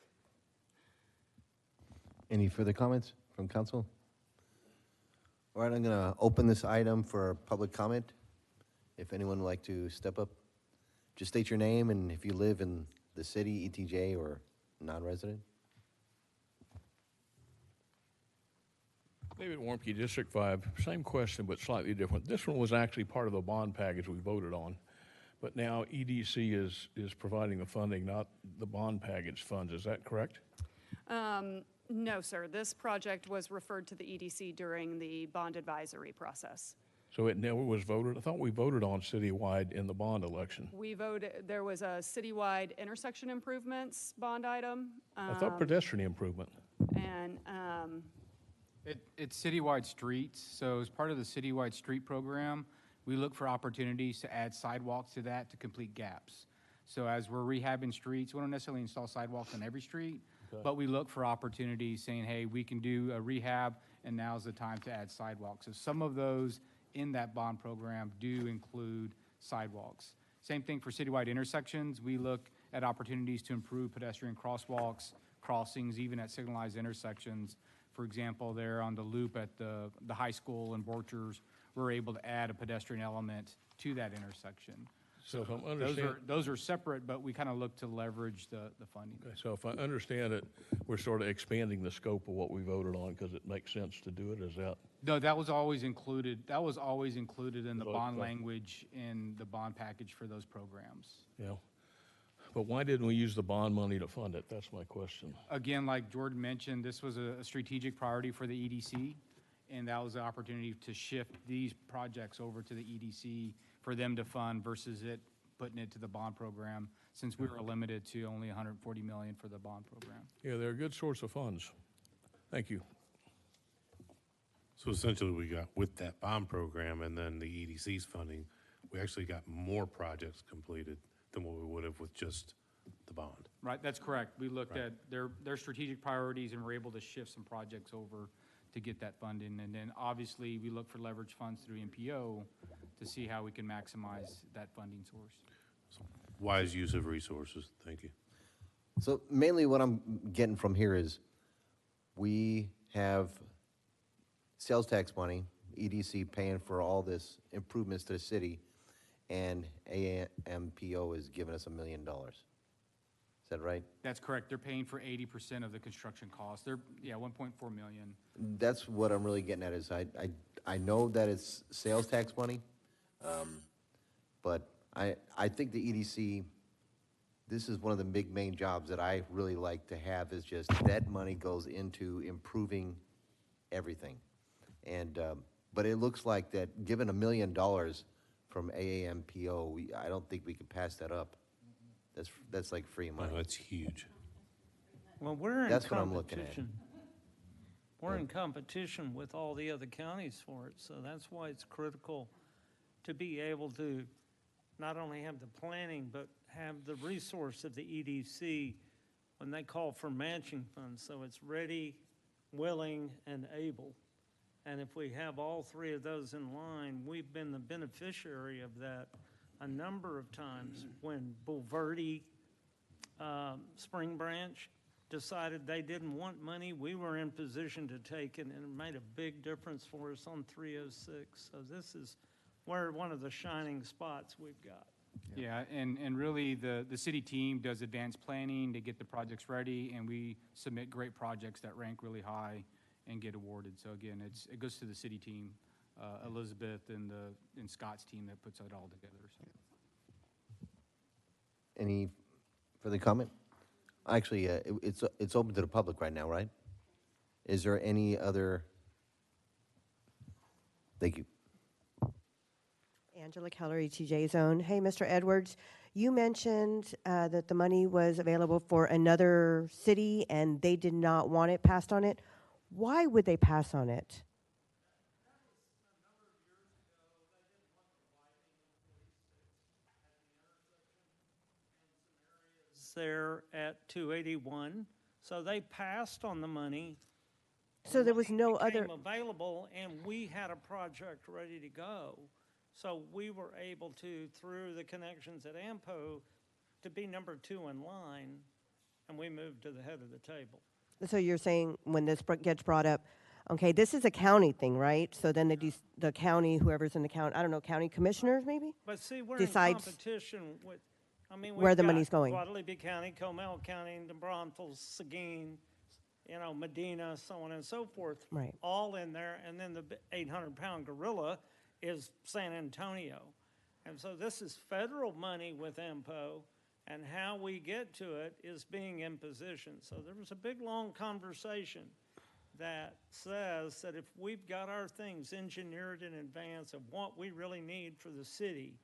Any further comments from council? All right, I'm going to open this item for public comment. If anyone would like to step up, just state your name and if you live in the city, ETJ, or non-resident. David Warmke, District 5, same question but slightly different. This one was actually part of the bond package we voted on, but now EDC is providing the funding, not the bond package funds. Is that correct? No, sir. This project was referred to the EDC during the bond advisory process. So it never was voted? I thought we voted on citywide in the bond election. We voted, there was a citywide intersection improvements bond item. I thought pedestrian improvement. And It's citywide streets, so as part of the citywide street program, we look for opportunities to add sidewalks to that to complete gaps. So as we're rehabbing streets, we don't necessarily install sidewalks on every street, but we look for opportunities saying, hey, we can do a rehab, and now's the time to add sidewalks. So some of those in that bond program do include sidewalks. Same thing for citywide intersections. We look at opportunities to improve pedestrian crosswalks, crossings, even at signalized intersections. For example, there on the loop at the high school in Borchers, we're able to add a pedestrian element to that intersection. So if I'm understanding, those are separate, but we kind of look to leverage the funding. okay, so if I understand it, we're sort of expanding the scope of what we voted on because it makes sense to do it. Is that? No, that was always included. That was always included in the Okay. bond language in the bond package for those programs. Yeah. But why didn't we use the bond money to fund it? That's my question. Again, like Jordan mentioned, this was a strategic priority for the EDC, and that was the opportunity to shift these projects over to the EDC for them to fund versus it putting it to the bond program, since we were limited to only $140 million for the bond program. Yeah, they're a good source of funds. Thank you. So essentially, we got, with that bond program and then the EDC's funding, we actually got more projects completed than what we would have with just the bond. Right, that's correct. We looked at their strategic priorities and were able to shift some projects over to get that funding. And then obviously, we look for leverage funds through MPO to see how we can maximize that funding source. Wise use of resources. Thank you. So mainly what I'm getting from here is we have sales tax money, EDC paying for all this improvements to the city, and AMPO is giving us $1 million. Is that right? That's correct. They're paying for 80% of the construction costs. They're, 1.4 million. That's what I'm really getting at is I know that it's sales tax money, but I think the EDC, this is one of the big main jobs that I really like to have is just that money goes into improving everything. And, but it looks like that given $1 million from AAMPO, I don't think we can pass that up. That's like free money. That's huge. Well, we're in That's what I'm looking at. competition. We're in competition with all the other counties for it, so that's why it's critical to be able to not only have the planning, but have the resource of the EDC when they call for matching funds, so it's ready, willing, and able. And if we have all three of those in line, we've been the beneficiary of that a number of times when Bulverde, Spring Branch decided they didn't want money, we were in position to take it, and it made a big difference for us on 306. So this is where one of the shining spots we've got. Yeah, and really, the city team does advanced planning to get the projects ready, and we submit great projects that rank really high and get awarded. So again, it goes to the city team, Elizabeth and Scott's team that puts it all together. So. Any further comment? Actually, it's open to the public right now, right? Is there any other? Thank you. Angela Keller, ETJ Zone. Hey, Mr. Edwards, you mentioned that the money was available for another city and they did not want it passed on it. Why would they pass on it? There at 281, so they passed on the money. So there was no Became other. available, and we had a project ready to go. So we were able to, through the connections at AMPO, to be number 2 in line, and we moved to the head of the table. So you're saying when this gets brought up, okay, this is a county thing, right? So then the county, whoever's in the county, I don't know, county commissioners maybe? But see, we're decides in competition with, where the we've got money's going. Guadalupe County, Comal County, New Braunfels, Seguin, Medina, so on and so forth. Right. All in there, and then the 800-pound gorilla is San Antonio. And so this is federal money with AMPO, and how we get to it is being in position. So there was a big, long conversation that says that if we've got our things engineered in advance of what we really need for the city,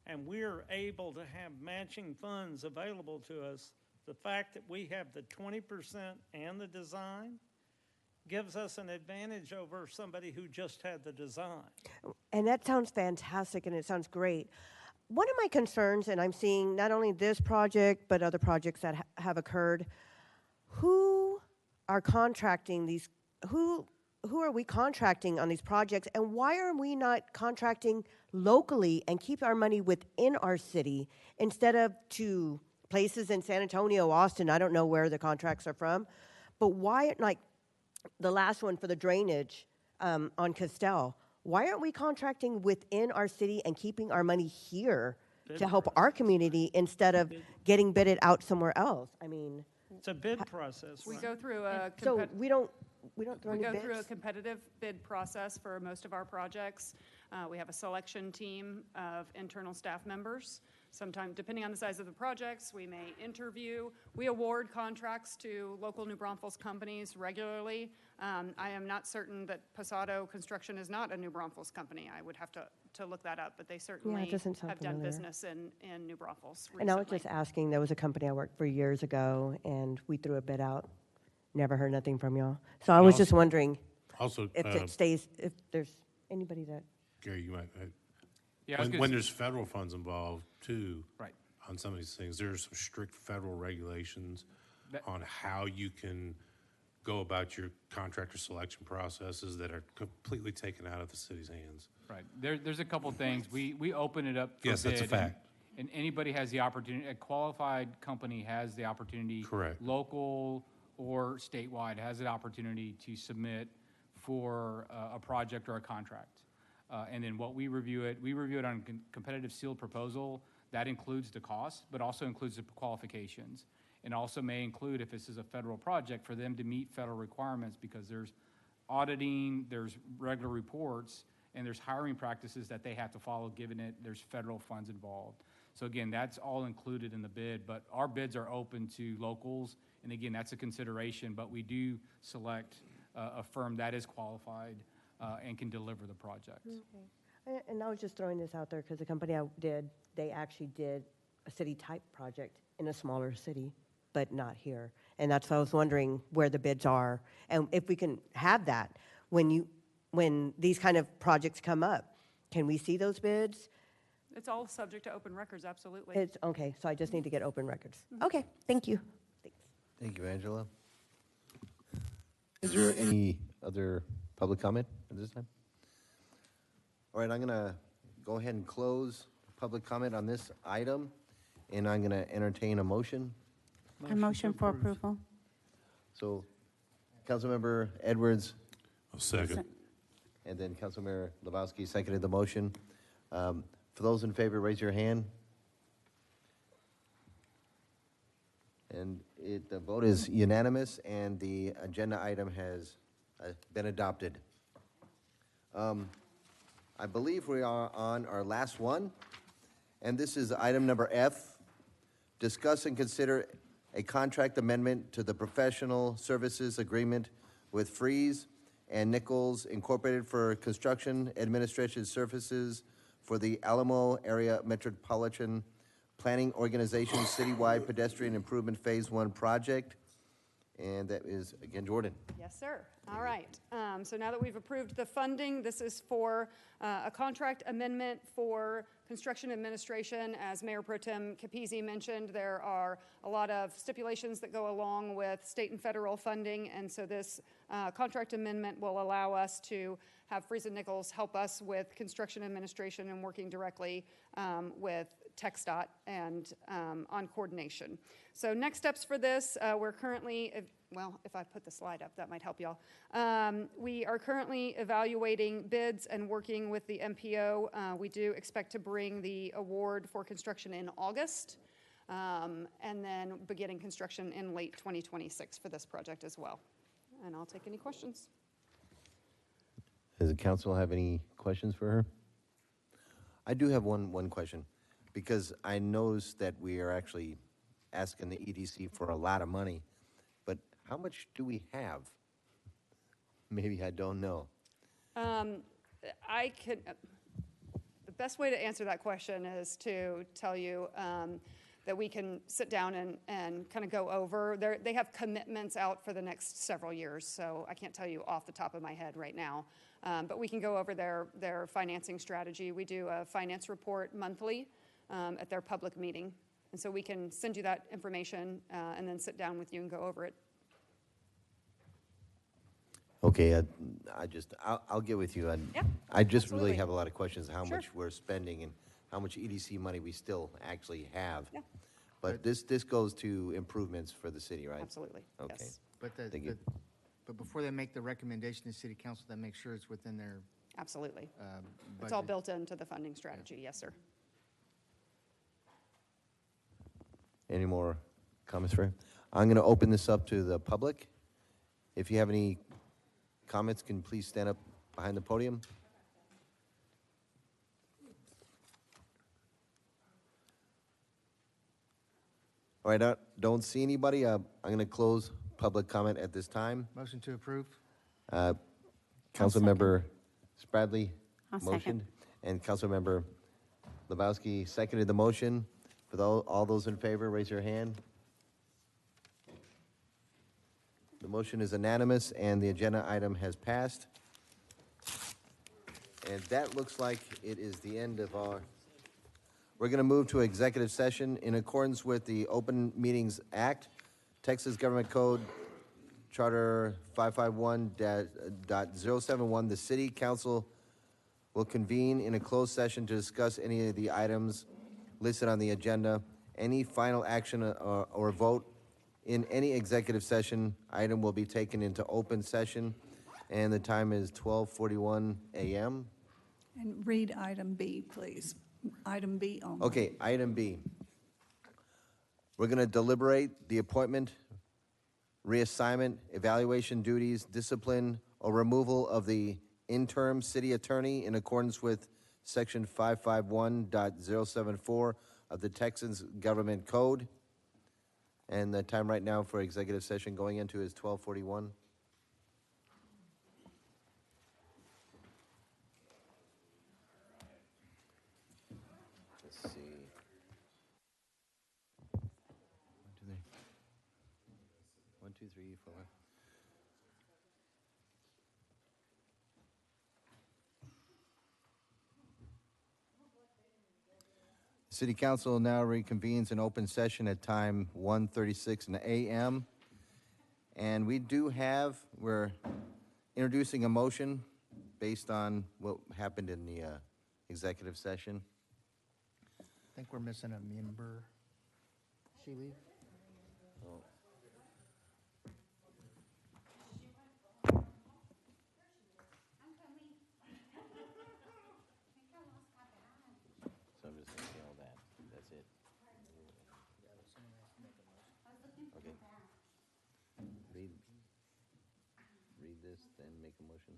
and we're able to have matching funds available to us, the fact that we have the 20% and the design gives us an advantage over somebody who just had the design. And that sounds fantastic and it sounds great. One of my concerns, and I'm seeing not only this project, but other projects that have occurred, who are contracting these, who are we contracting on these projects, and why are we not contracting locally and keep our money within our city instead of to places in San Antonio, Austin, I don't know where the contracts are from, but why, like the last one for the drainage on Castell, why aren't we contracting within our city and keeping our money here to help our community instead of getting bidded out somewhere else? I mean, it's a bid process. We go through a so we don't throw We any go through a bids? competitive bid process for most of our projects. We have a selection team of internal staff members. Sometimes, depending on the size of the projects, we may interview. We award contracts to local New Braunfels companies regularly. I am not certain that Posado Construction is not a New Braunfels company. I would have to look that up, but they certainly doesn't sound have done familiar. business in New Braunfels recently. And I was just asking, there was a company I worked for years ago, and we threw a bid out. Never heard nothing from y'all. So I was just wondering, Also, if it stays, if there's anybody that, Gary, you might, Yeah, I was when, gonna when s- there's federal funds involved too. Right. On some of these things, there's some strict federal regulations That- on how you can go about your contractor selection processes that are completely taken out of the city's hands. Right. There's a couple things. We open it up for Yes, that's a bid, fact. And anybody has the opportunity, a qualified company has the opportunity. Correct. Local or statewide has the opportunity to submit for a project or a contract. And then what we review it on competitive sealed proposal. That includes the cost, but also includes the qualifications. And also may include, if this is a federal project, for them to meet federal requirements, because there's auditing, there's regular reports, and there's hiring practices that they have to follow, given it there's federal funds involved. So again, that's all included in the bid, but our bids are open to locals, and again, that's a consideration, but we do select a firm that is qualified and can deliver the project. and I was just throwing this out there because the company I did, they actually did a city-type project in a smaller city, but not here. And that's why I was wondering where the bids are, and if we can have that when these kind of projects come up. Can we see those bids? It's all subject to open records, absolutely. It's, okay, so I just need to get open records. Okay, thank you. Thank you, Angela. Is there any other public comment at this time? All right, I'm going to go ahead and close public comment on this item, and I'm going to entertain a motion. A motion for approval. So, Councilmember Edwards. Second. And then Councilmember Lebowski seconded the motion. For those in favor, raise your hand. And the vote is unanimous, and the agenda item has been adopted. I believe we are on our last one, and this is item number F. Discuss and consider a contract amendment to the professional services agreement with Freeze and Nichols Incorporated for construction administration services for the Alamo Area Metropolitan Planning Organization Citywide Pedestrian Improvement Phase 1 project. And that is, again, Jordan. Yes, sir. All right. So now that we've approved the funding, this is for a contract amendment for construction administration. As Mayor Pro Tem Capizzi mentioned, there are a lot of stipulations that go along with state and federal funding, and so this contract amendment will allow us to have Freeze and Nichols help us with construction administration and working directly with TxDOT and on coordination. So next steps for this, we're currently, well, if I put the slide up, that might help y'all. We are currently evaluating bids and working with the MPO. We do expect to bring the award for construction in August, and then beginning construction in late 2026 for this project as well. And I'll take any questions. Does the council have any questions for her? I do have one question, because I noticed that we are actually asking the EDC for a lot of money, but how much do we have? Maybe I don't know. I could, the best way to answer that question is to tell you that we can sit down and kind of go over. They have commitments out for the next several years, so I can't tell you off the top of my head right now. But we can go over their financing strategy. We do a finance report monthly at their public meeting. And so we can send you that information and then sit down with you and go over it. Okay, I'll get with you. Yeah, I just absolutely. really have a lot of questions, how Sure. much we're spending and how much EDC money we still actually have. Yeah. But this goes to improvements for the city, right? Absolutely, Okay. yes. But Thank you. but before they make the recommendation to city council, that makes sure it's within their. Absolutely. It's all budget. built into the funding strategy, yes, sir. Any more comments for him? I'm going to open this up to the public. If you have any comments, can you please stand up behind the podium? All right, I don't see anybody. I'm going to close public comment at this time. Motion to approve? Councilmember Spradley I'll second. motioned, and Councilmember Lebowski seconded the motion. For all those in favor, raise your hand. The motion is unanimous, and the agenda item has passed. And that looks like it is the end of our, we're going to move to executive session in accordance with the Open Meetings Act, Texas Government Code, Charter 551.071. The city council will convene in a closed session to discuss any of the items listed on the agenda. Any final action or vote in any executive session item will be taken into open session, and the time is 12:41 a.m. And read item B, please. Item B only. Okay, item B. We're going to deliberate the appointment, reassignment, evaluation duties, discipline, or removal of the interim city attorney in accordance with Section 551.074 of the Texas Government Code. And the time right now for executive session going into is 12:41. Let's see. 1, 2, 3, 4. City Council now reconvenes in open session at time 1:36 a.m. And we're introducing a motion based on what happened in the executive session. I think we're missing a member. She leave? So I'm just going to say all that. That's it. Okay. Read this, then make a motion.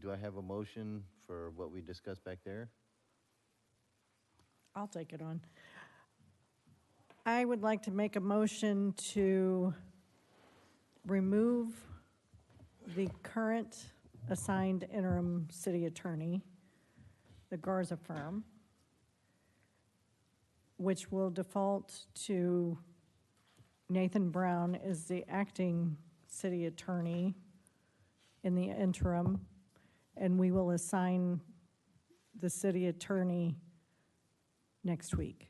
Do I have a motion for what we discussed back there? I'll take it on. I would like to make a motion to remove the current assigned interim city attorney, the Garza firm, which will default to Nathan Brown as the acting city attorney in the interim, and we will assign the city attorney next week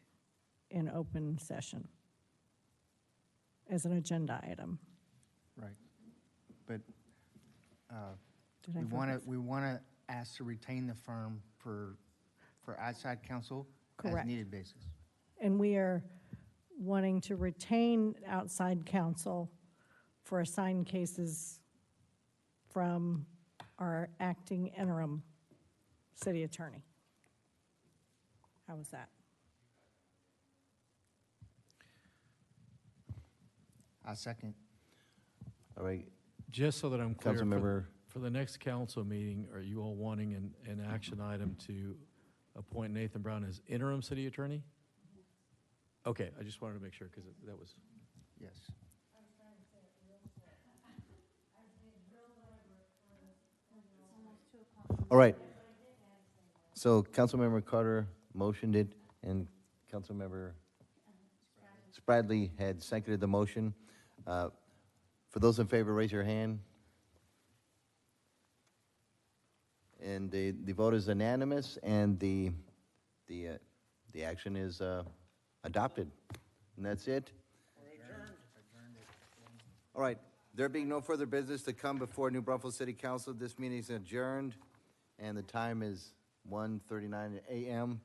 in open session as an agenda item. Right. But Did I we want to ask to retain the firm for outside counsel as Correct. needed basis. And we are wanting to retain outside counsel for assigned cases from our acting interim city attorney. How was that? I second. All right. Just so that I'm clear, Councilmember- for the next council meeting, are you all wanting an action item to appoint Nathan Brown as interim city attorney? Okay, I just wanted to make sure, because that was, Yes. All right. So Councilmember Carter motioned it, and Councilmember Spradley had seconded the motion. For those in favor, raise your hand. And the vote is unanimous, and the action is adopted. And that's it. All right. There being no further business to come before New Braunfels City Council, this meeting is adjourned, and the time is 1:39 a.m.